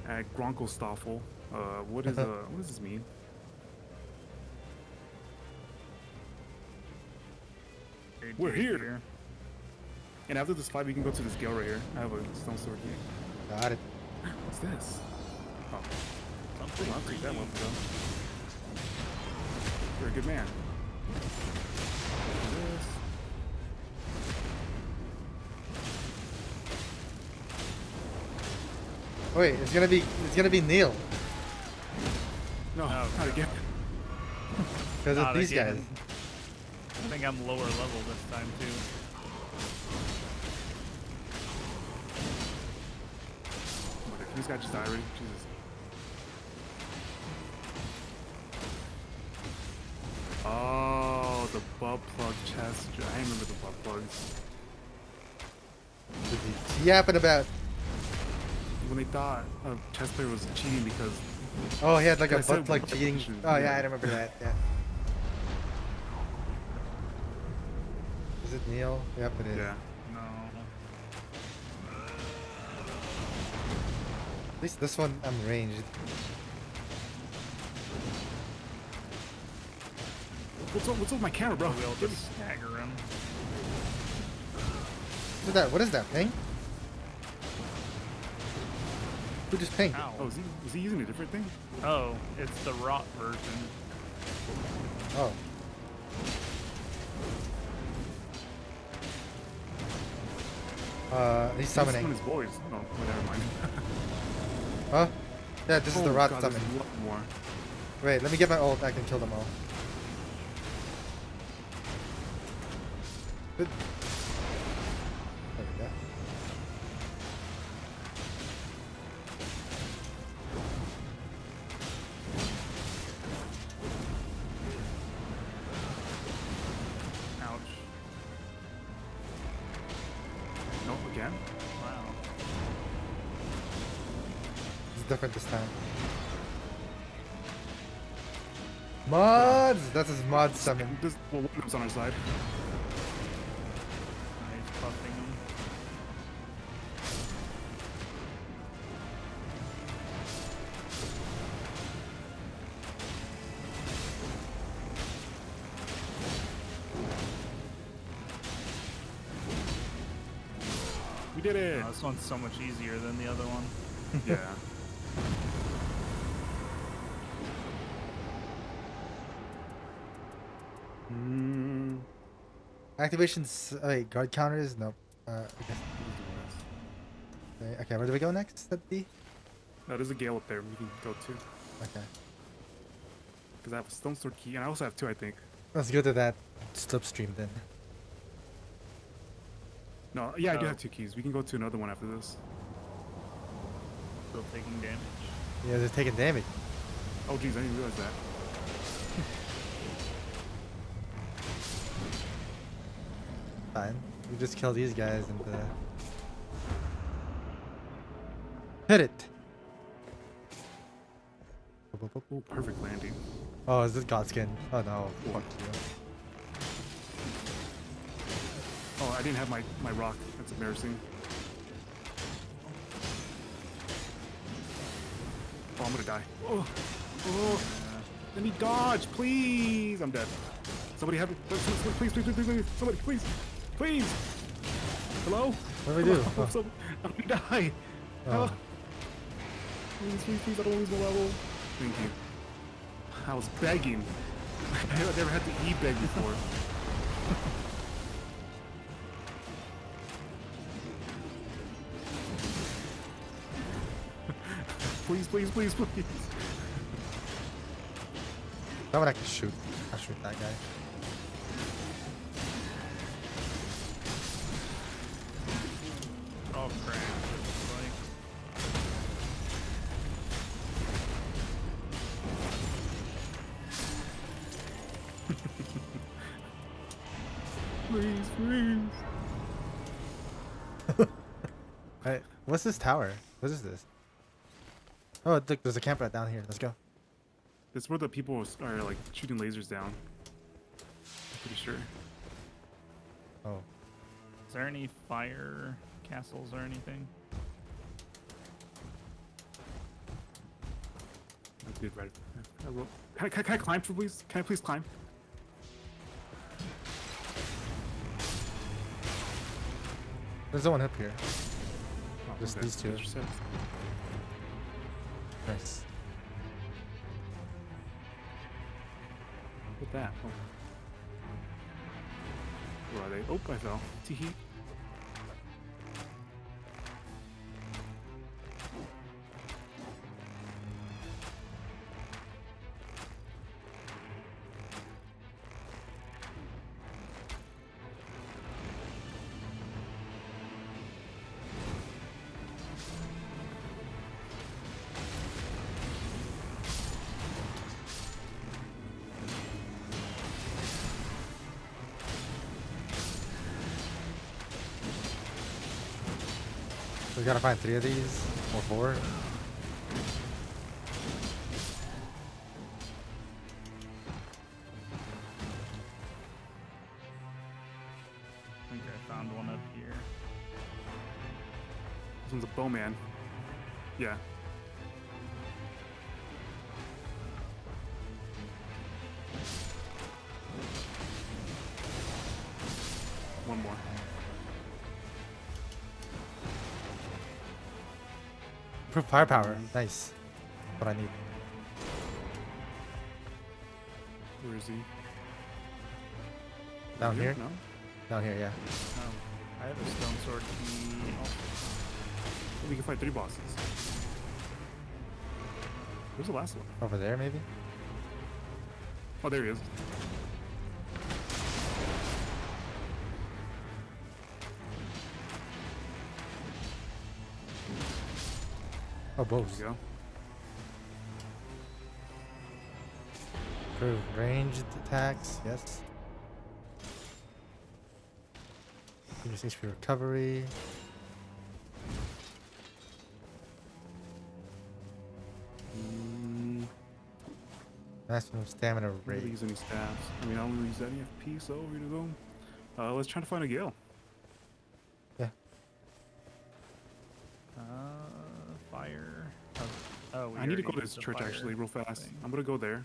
At Gronkelstoffel. What does this mean? great We're dude here. And after this fight, we can go to this gale right here. I have a stone sword here. Got it. What's this? Oh, Something I'll take that free. one, bro. You're a good man. This. Wait, it's gonna be Neil No, Oh, not God. again. because Not of these again. guys. I think I'm lower level this time too. What, if this guy just died already? Jesus. Oh, the butt plug chest. I remember the butt plugs. What did he yapping about? When they thought a chess player was cheating because Oh, he had like a I said butt plug butt cheating. position, Oh yeah, yeah. I remember that. Yeah. Is it Neil? Yep, it is. yeah. No. At least this one I'm ranged. What's up with my camera, bro? We'll Give me- just stagger him. What's that? What is that? Ping? Who just pinged? Ow. Oh, is he using a different thing? Oh, it's the rot version. Oh. He's summoning. This one is boys. Oh, well, never mind. Huh? Yeah, this is the Oh, rot God, summon. there's a lot more. Wait, let me get my ult. I can kill them all. Good. There we go. Ouch. No, again? Wow. It's different this time. Mods! That's his mod summon. This, well, one of them's on our side. He's buffing him. We did it! Oh, this one's so much easier than the other one. Yeah. Mm, Activations. Wait, guard counters? Nope. Okay. Okay, where do we go next? At B? no, there's a gale up there we can go to. Okay. Because I have a stone sword key, and I also have two, I think. Let's go to that slipstream then. No, yeah, I do Oh. have two keys. We can go to another one after this. Still taking damage. Yeah, they're taking damage. Oh, geez, I didn't realize that. Fine. We just kill these guys and hit it. Oh, perfect landing. Oh, is this Godskin? Oh no, fuck you. Oh, I didn't have my rock. That's embarrassing. Oh, I'm gonna die. Oh, let me dodge, please. I'm dead. Somebody have it. Please, somebody, please. Hello? What do we do? Hello? Oh. I'm gonna die. Oh. Please, I don't lose my level. Thank you. I was begging. I've never had to e-beg before. Please, please, please, please. That one I can shoot. I'll shoot that guy. Oh crap! It's like Please, please. Alright, what's this tower? What is this? Oh, look, there's a camp right down here. Let's go. This is where the people are like shooting lasers down. I'm pretty sure. Oh, is there any fire castles or anything? That's good, right? Can I climb, please? Can I please climb? there's no one up here. Oh, Just okay. these two. That's your set. Nice. What's that? Oh. Where are they? Oh, I fell. Tee-hee. We gotta find 3 of these or 4. I think I found one up here. This one's a bowman. Yeah. One more. For firepower. Nice. What I need. Where is he? Down here? No? Down here, yeah. I have a stone sword key. Oh, We can fight 3 bosses. Where's the last one? Over there, maybe? Oh, there he is. Oh, bows. There you go. Improve ranged attacks, yes. Increase HP recovery. Maximum stamina I don't really rate. use any staffs. I mean, I don't really use any FP, so here to go. Let's try to find a Gale. Yeah. fire. Oh, we I need to go already to this used the church fire actually, real fast. thing. I'm gonna go there.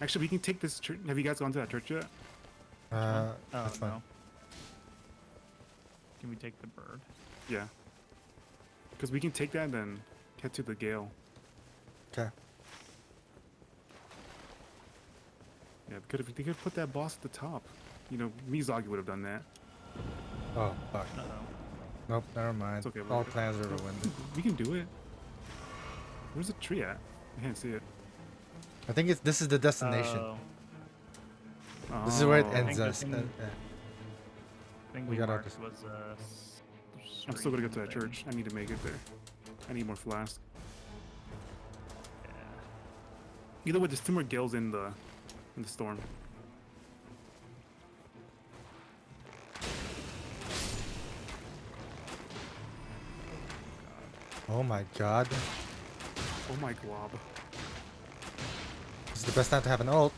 Actually, we can take this church. Have you guys gone to that church yet? Oh that's fine. no. Can we take the bird? Yeah. Because we can take that and then head to the Gale. Okay. Yeah, because if they could put that boss at the top, you know, Miyazaki would have done that. Oh, fuck. Uh-oh. Nope, never mind. It's okay, All we're- plans are ruined. We can do it. Where's the tree at? I can't see it. I think this is the destination. Oh, This is where it Oh. ends I us. think I think We we gotta marked just- was I'm still gonna get to that stream church. I need to make it there. I need more flask. thing. Either way, there's 2 more gills in the storm. Oh my god. Oh my glob. This is the best time to have an ult.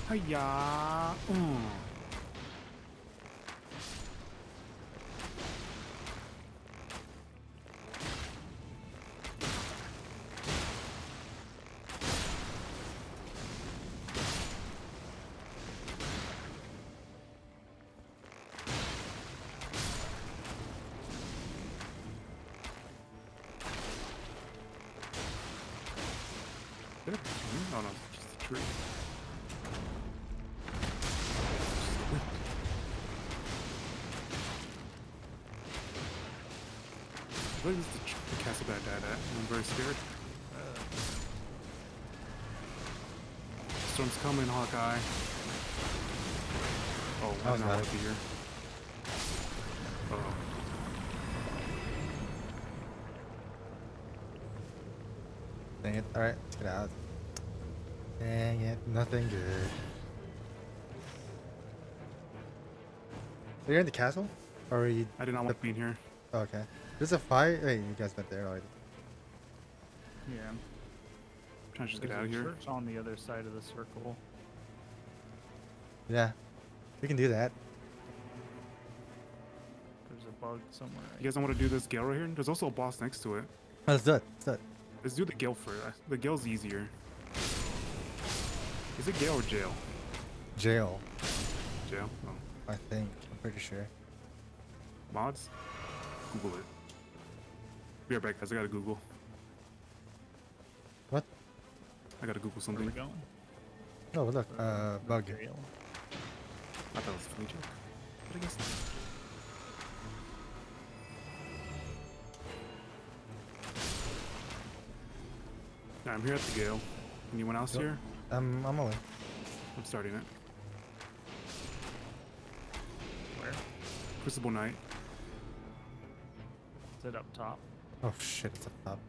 Hiya. tree. What is the castle that I died at? I'm very scared. Storm's coming, Hawkeye. Oh, I was don't know bad. what to hear. Uh-oh. Dang it. Alright, let's get out. Dang it, nothing good. Are you in the castle? Or are you... I did not want to be in here. Oh, okay. There's a fire. Hey, you guys went there already. Yeah. I'm trying to just There's get out of a here. church on the other side of the circle. Yeah. We can do that. There's a bug somewhere. You guys don't want to do this Gale right here? There's also a boss next to it. Let's do it. Let's do it. Let's do the Gale first. The Gale's easier. Is it Gale or Jail? Jail, Jail? Oh. I think. I'm pretty sure. Mods? Google it. Be right back, guys. I gotta Google. What? I gotta Google Where are something. we going? Oh, look. Bug. Trail. I thought it was a funny joke. But I guess not. Alright, I'm here at the Gale. Anyone else Yep. here? I'm away. I'm starting it. Where? Crucible Knight. Is it up top? Oh shit, it's up top.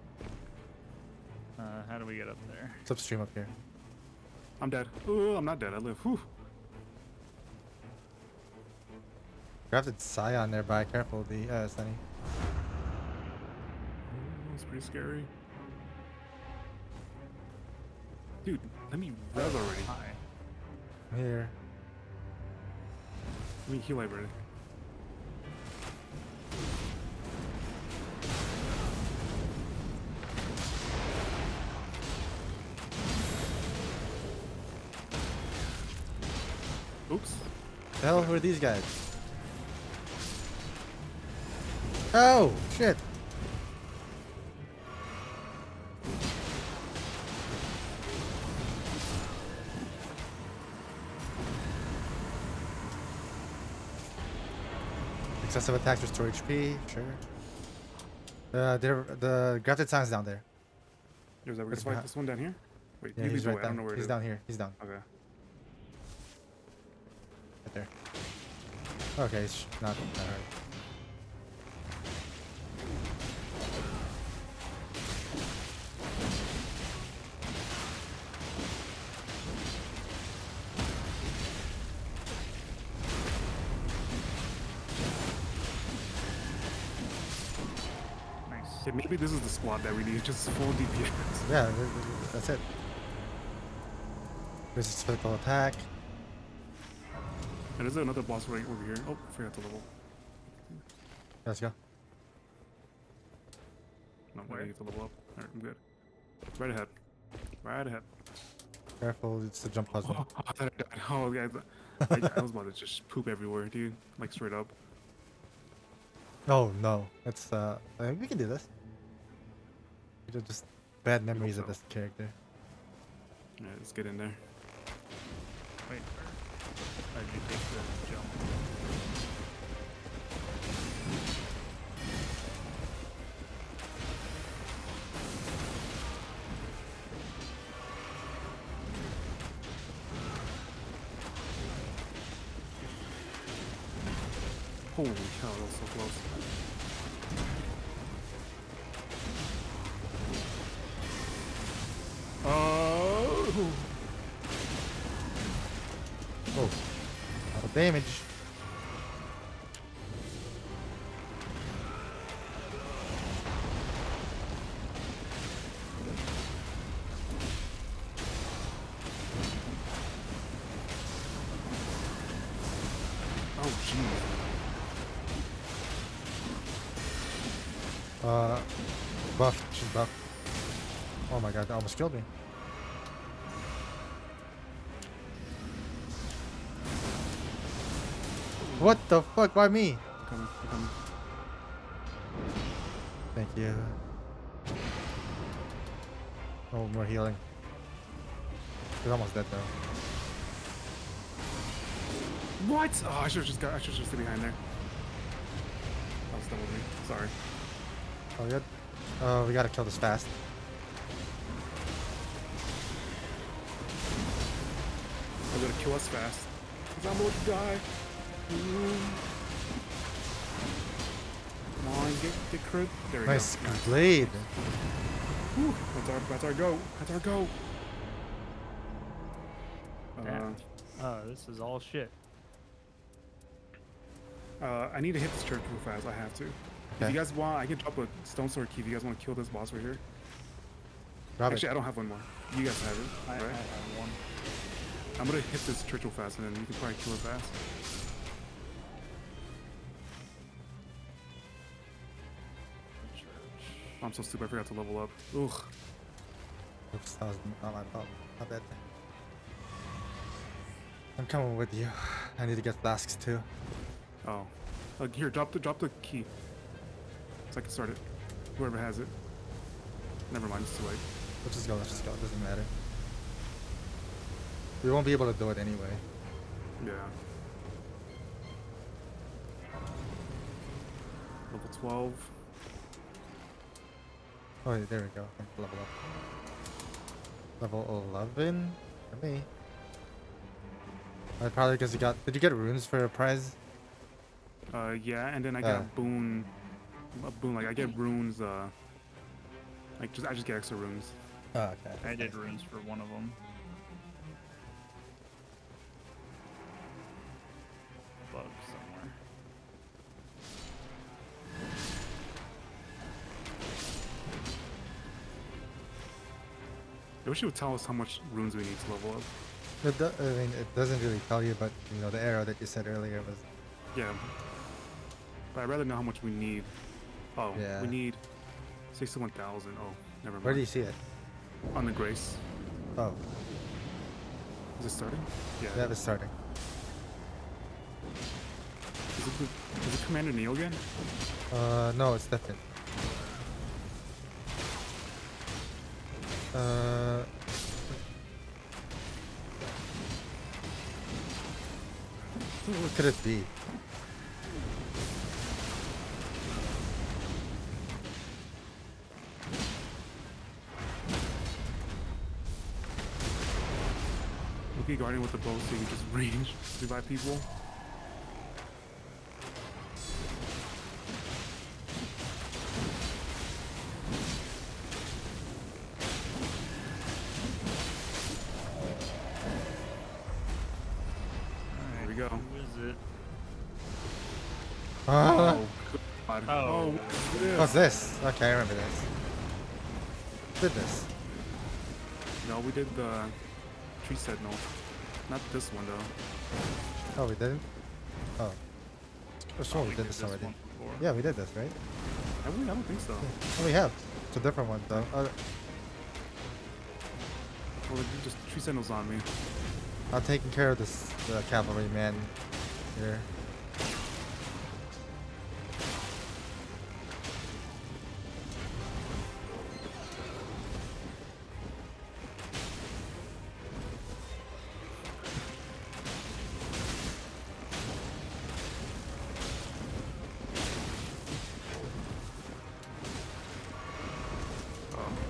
How do we get up there? It's upstream up here. I'm dead. Oh, I'm not dead. I live. Whew. Grafted Scion nearby. Careful, Sunny. Oh, it's pretty scary. Dude, let me rev already. Hi. I'm here. Let me heal already. Oops. The hell, who are these guys? Oh, shit. Excessive attacks restore HP, sure. The grafted signs down there. There's that. We're It's gonna fight behind- this one down here? Wait, Yeah, you he's lead the right way. I don't know down. where it He's is. down here. He's down. Okay. Right there. Okay, it's not hard. Nice. Yeah, maybe this is the squad that we need. Just full DPS. Yeah, that's it. Resist physical attack. And there's another boss right over here. Oh, forgot to level. Let's go. No, I Where? need to level up. Alright, I'm good. Right ahead. Right ahead. Careful, it's the jump puzzle. Oh, I thought I died. Oh, guys. I was about to just poop everywhere, dude. Like, straight up. Oh no, it's we can do this. These are just bad memories of so. this character. Alright, let's get in there. Wait. How did you take the jump? Holy cow, that was so close. Oh! Oh, a lot of damage. Oh, jeez. Buff. She's buff. Oh my god, that almost killed me. What the fuck? Why me? Coming, coming. Thank you. Oh, more healing. He's almost dead though. What? Oh, I should have just stayed behind there. That was dumb of me. Sorry. Oh, good. Oh, we gotta kill this fast. I'm gonna kill us fast. Cause I'm about to die. Come on, get crit. There we Nice go. blade. Whew, that's our go. That's our go. Damn. This is all shit. I need to hit this church real fast. I have to. If Okay. you guys want, I can drop a stone sword key if you guys want to kill this boss right here. Grab Actually, it. I don't have one more. You guys have it, I right? have one. I'm gonna hit this church real fast, and then you can probably kill it fast. I'm so stupid. I forgot to level up. Ugh. Oops, that was not my fault. My bad. I'm coming with you. I need to get flasks too. Oh. Here, drop the key. So I can start it. Whoever has it. Never mind, it's too late. Let's just go. Let's just go. It doesn't matter. We won't be able to do it anyway. Yeah. Level 12. Oh, yeah, there we go. Level up. Level 11 for me. Probably because you got. Did you get runes for a prize? Yeah, and then I got a boon, like I get runes, like I just get extra runes. Oh, okay. I did runes for one of them. Bug somewhere. I wish it would tell us how much runes we need to level up. I mean, it doesn't really tell you, but you know, the arrow that you said earlier was. Yeah. But I'd rather know how much we need. Oh, Yeah. we need 61,000. Oh, never mind. Where do you see it? On the Grace. Oh, Is it starting? Yeah. yeah, it's starting. Is it Commander Neil again? No, it's different. What could it be? Okay, Guardian with the bow so you can just range revive people. There we go. Who is it? Ah, God. Oh. what's this? Okay, I remember this. Did this? No, we did the Tree Sentinel. Not this one though. Oh, we didn't. Oh, I'm sure we We did this this already. one before. Yeah, we did this, right? I don't think so. Oh, we have. It's a different one though. Well, you just Tree Sentinels on me. I'm taking care of this cavalryman here.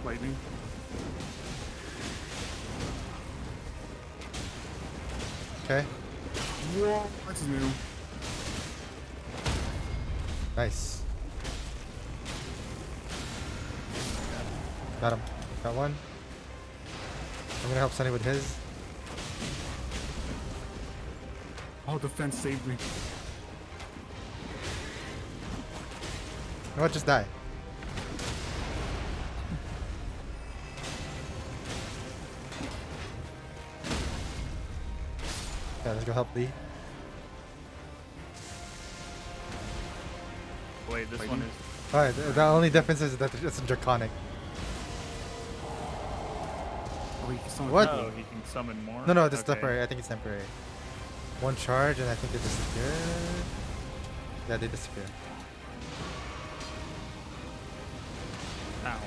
Lightning. Okay, Whoa, that's new. nice. Got him. Got one. I'm gonna help Sunny with his. Oh, the fence saved me. You know what? Just die. Yeah, let's go help Lee. Wait, this Lightning? one is. Alright, the only difference is that it's draconic. Oh, you can summon What? Oh, he can summon more? No, it's Okay. temporary. I think it's temporary. One charge and I think they disappear. Yeah, they disappear. Ow.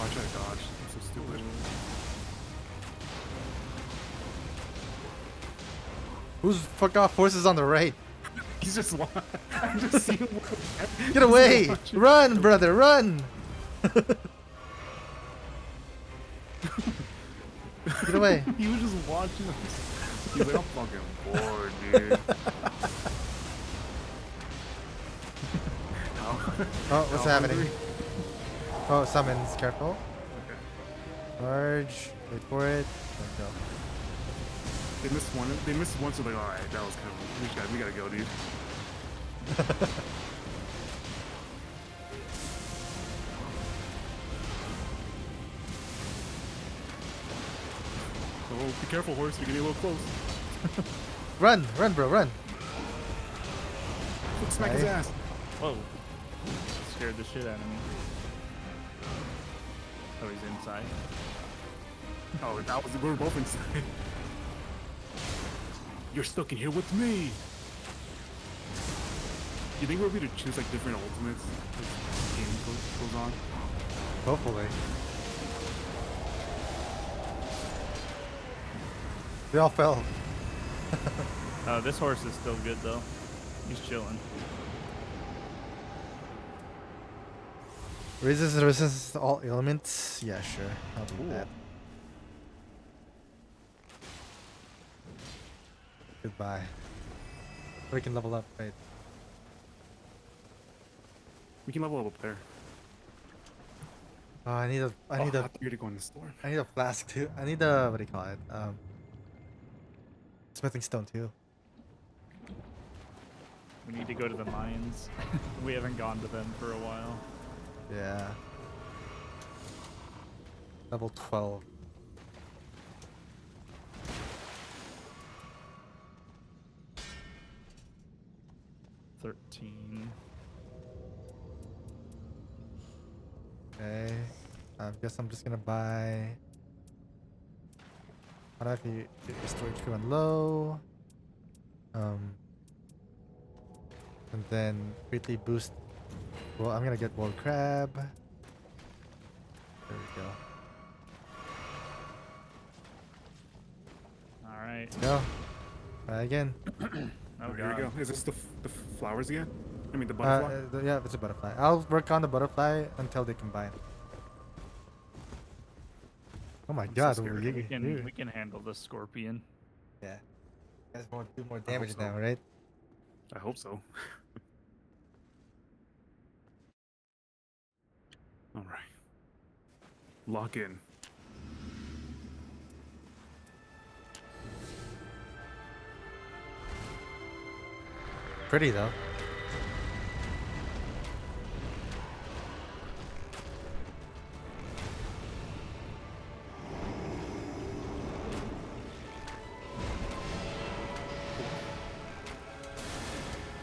I tried to dodge. I'm so stupid. Who's fuck off horses on the right? He's just I just see him. Get away! Run, brother, run! Get away! He was just watching us. He's like, I'm fucking bored, dude. Oh, what's How happening? hungry? Oh, summons. Careful. Okay. Charge. Wait for it. Let's go. They missed one. They missed one, so they're like, all right, that was kind of. We gotta go, dude. Oh, be careful, horse. You're getting a little close. Run, run, bro, run. Look, smack his Okay. ass. Whoa. Scared the shit out of me. Oh, he's inside. Oh, that was. We were both inside. You're stuck in here with me. You think we'll be able to choose like different ultimates as the game goes on? Hopefully. They all fell. This horse is still good though. He's chilling. Resistance to all elements? Yeah, sure. I'll do Ooh. that. Goodbye. We can level up, right? We can level up there. Oh, I need a I thought you were to go in the store. I need a flask too. I need a, what do you call it? Smithing stone too. We need to go to the mines. We haven't gone to them for a while. Yeah. Level 12. Okay. I guess I'm just gonna buy. How do I get your storage crew on low? And then greatly boost. Well, I'm gonna get world crab. There we go. All right. Let's go. Try again. Oh, Here we God. go. Is this the flowers again? I mean the butterfly. Yeah, it's a butterfly. I'll work on the butterfly until they combine. Oh my god, scared. We can handle the scorpion. yeah. You guys do more damage so. now, right? I hope so. All right. Lock in. Pretty though.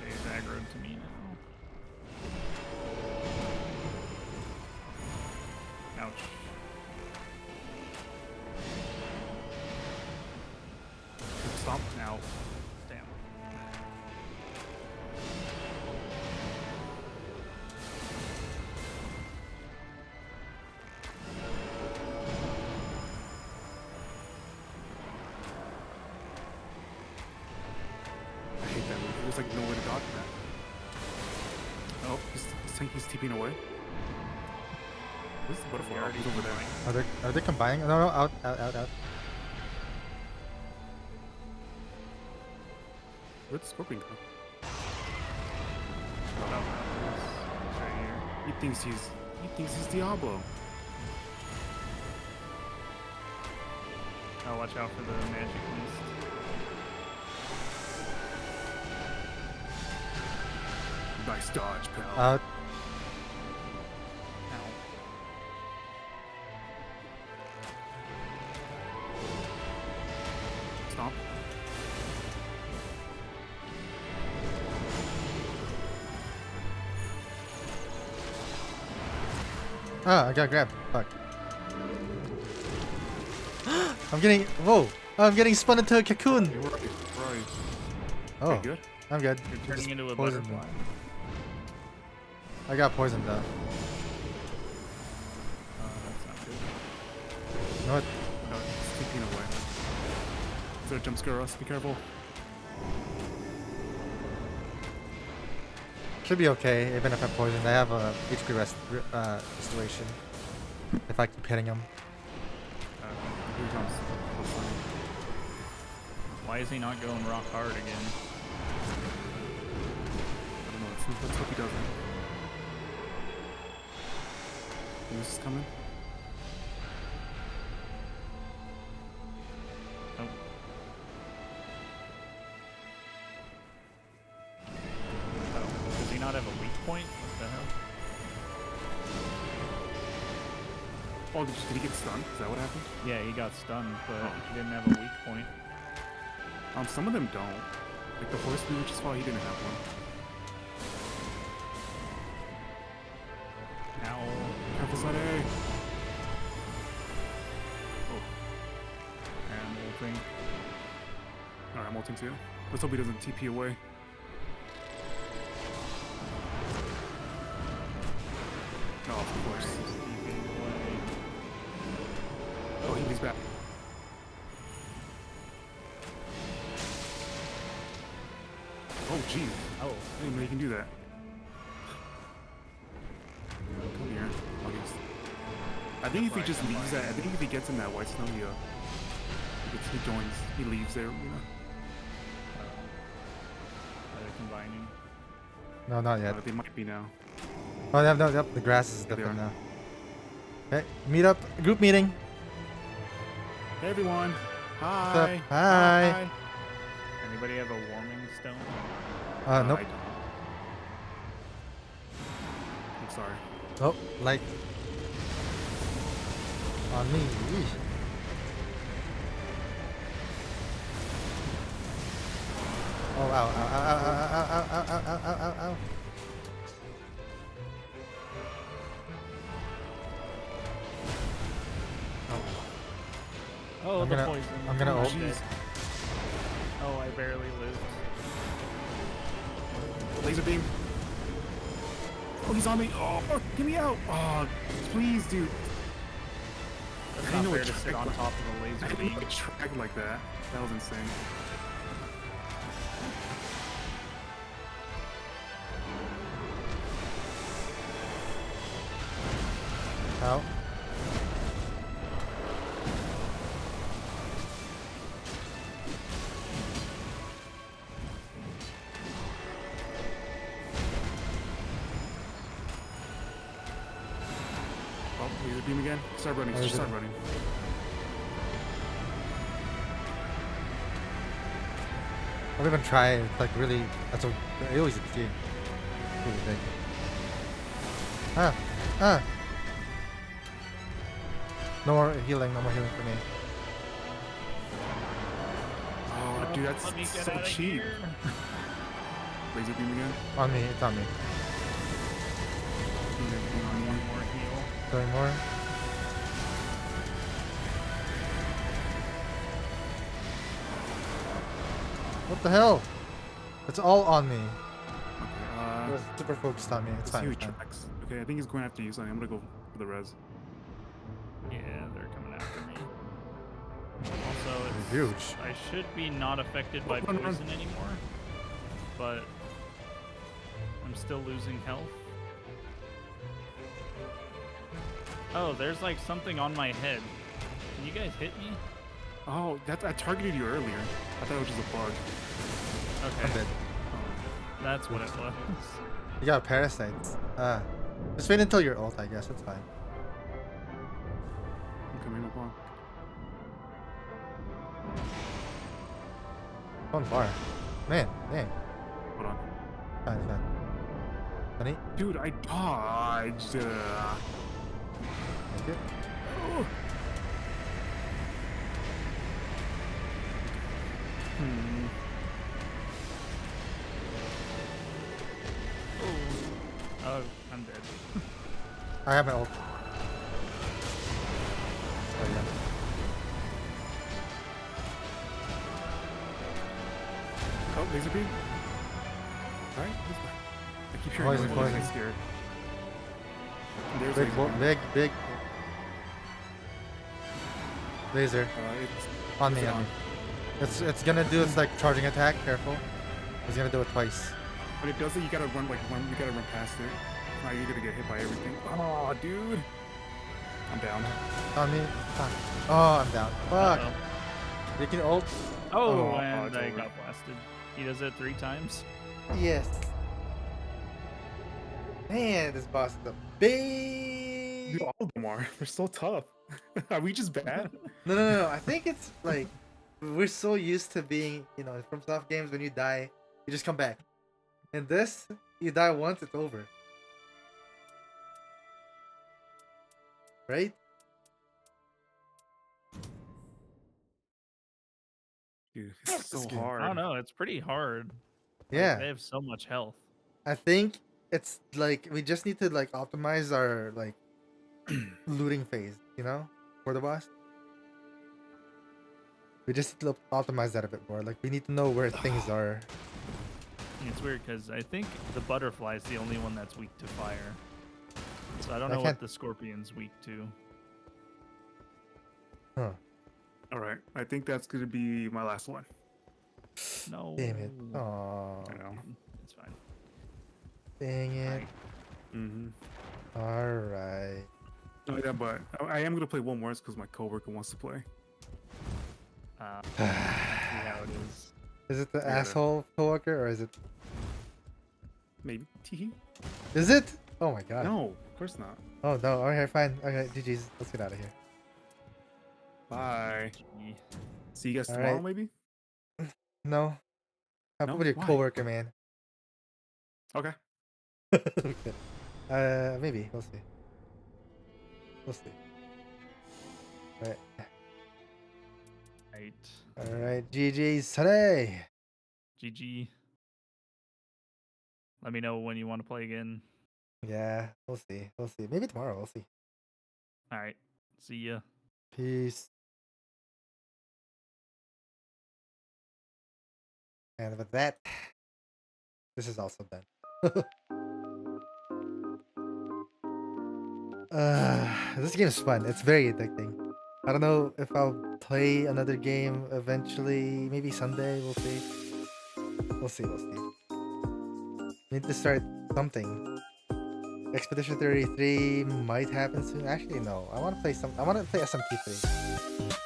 He's aggroed to me now. Ouch. Stop. Ow. Damn. I hate that move. There's like nowhere to dodge that. Oh, he's TPing away. Where's the butterfly? He already He's over there. combined. Are they combining? No, out. Where'd the scorpion go? Oh, no. He's right here. He thinks he's Diablo. Oh, watch out for the magic mist. Nice dodge, pal. Out. Ow. Stop. Ah, I got grabbed. Fuck. I'm getting. Whoa! I'm getting spun into a cocoon. You're right. Right. Oh, Okay, good. I'm good. You're Just turning into a poisoned butterfly. me. I got poisoned though. That's not You know what? No, it's TPing away. Is there a jump scare us? Be careful. Should be okay, even if I'm poisoned. I have a HP restoration. If I keep hitting him. Here he comes. Why is he not going rock hard again? I don't know. Let's hope he doesn't. This is coming. Oh. Oh. Does he not have a weak point? What the hell? Oh, did he get stunned? Is that what happened? Yeah, he got stunned, but he didn't have a weak point. Some of them don't. Like the horse we just fought, he didn't have one. Ow. Careful, Sade! Oh. And ulting. Alright, I'm ulting too. Let's hope he doesn't TP away. Oh, of course. Keeping away. Oh, he's back. Oh, jeez. Oh. I didn't know you can do that. Come here, August. I think if he just leaves that, I think if he gets in that white snow, he joins. He leaves there, you know. Are they combining? No, not yet. They might be now. Oh, no, the grass is Yeah, they different are. now. Okay, meet up. Group meeting. Hey everyone. What's up? Hi. Hi. Anybody have a warming stone? Nope. I don't. I'm sorry. Oh, like on me. Eesh. Oh, ow, ow, ow, ow, ow, ow, ow, ow, ow, ow, ow, ow. Oh, I'm the gonna- poison. I'm gonna Oh, ult. shit. Oh, I barely lived. Laser beam. Oh, he's on me. Oh, get me out. Oh, please, dude. That's I not know fair it to sit tracked on like- top of a I laser didn't beam. know it tracked like that. That was insane. Ow. Oh, laser beam again. Start running. Oh, Just start laser- running. I'll even try. It's like really. That's a. It always a game. Really big. Ah. No more healing. No more healing for me. Oh, dude, that's Let me get so outta cheap. here. Laser beam again. On me. It's on me. Laser beam on One you. more heal. Doing more. What the hell? It's all on me. Okay, It was super focused on me. It's let's see fine. who It's fine. tracks. Okay, I think he's going after you, so I'm gonna go for the res. Yeah, they're coming after me. Also, It's it's huge. I should be not affected by Run, run. poison anymore, but I'm still losing health. Oh, there's like something on my head. Can you guys hit me? Oh, I targeted you earlier. I thought it was just a bug. Okay, I'm dead. that's what it was. You got parasites. Just wait until you're ult, I guess. It's fine. I'm coming up on. One bar. Man. Hold on. Fine, it's fine. Honey, Dude, I dodged. take it. Oh. Hmm. Oh, I'm dead. I have my ult. Oh, yeah. Oh, laser beam. Right? I keep hearing Poison, noises, poison. I'm scared. There's Big, laser beam. big. Laser. It's On me, it on on? me. It's gonna do its like charging attack. Careful. It's gonna do it twice. When it does it, you gotta run you gotta run past it. Now you're gonna get hit by everything. Oh, dude. I'm down. On me. Fuck. Oh, I'm down. Fuck. Uh-oh. You can ult. Oh, Oh, and it's I over. got blasted. He does it 3 times. Yes. Man, this boss is a big. Dude, all of them are. They're so tough. Are we just bad? No. I think it's like we're so used to being, from soft games. When you die, you just come back. In this, you die once, it's over. Right? Dude, it's so hard. I don't know. It's pretty hard. Like, Yeah. they have so much health. I think it's like we just need to like optimize our like looting phase, for the boss. We just need to optimize that a bit more. Like we need to know where things are. It's weird because I think the butterfly is the only one that's weak to fire. So I don't I know can't- what the scorpion's weak to. Huh. All right, I think that's gonna be my last one. No. Damn it. Oh, I know. It's fine. dang it. Mm-hmm. Alright. Oh yeah, but I am gonna play one more because my coworker wants to play. See how it is. Is it the Yeah. asshole coworker or is it? Maybe. Teehee. Is it? Oh my god. No, of course not. Oh no. Okay, fine. Okay, GG's. Let's get out of here. Bye. Gee. See you guys All tomorrow, right. maybe. No. How No? about your Why? coworker, man? Okay. Okay. Maybe. We'll see. We'll see. Alright. Right. Alright. GG's today. GG. Let me know when you want to play again. Yeah. We'll see. We'll see. Maybe tomorrow. We'll see. All right. See ya. Peace. And with that, this is also done. This game is fun. It's very addicting. I don't know if I'll play another game eventually. Maybe Sunday. We'll see. We'll see. We'll see. Need to start something. Expedition 33 might happen soon. Actually, no. I want to play SMT3.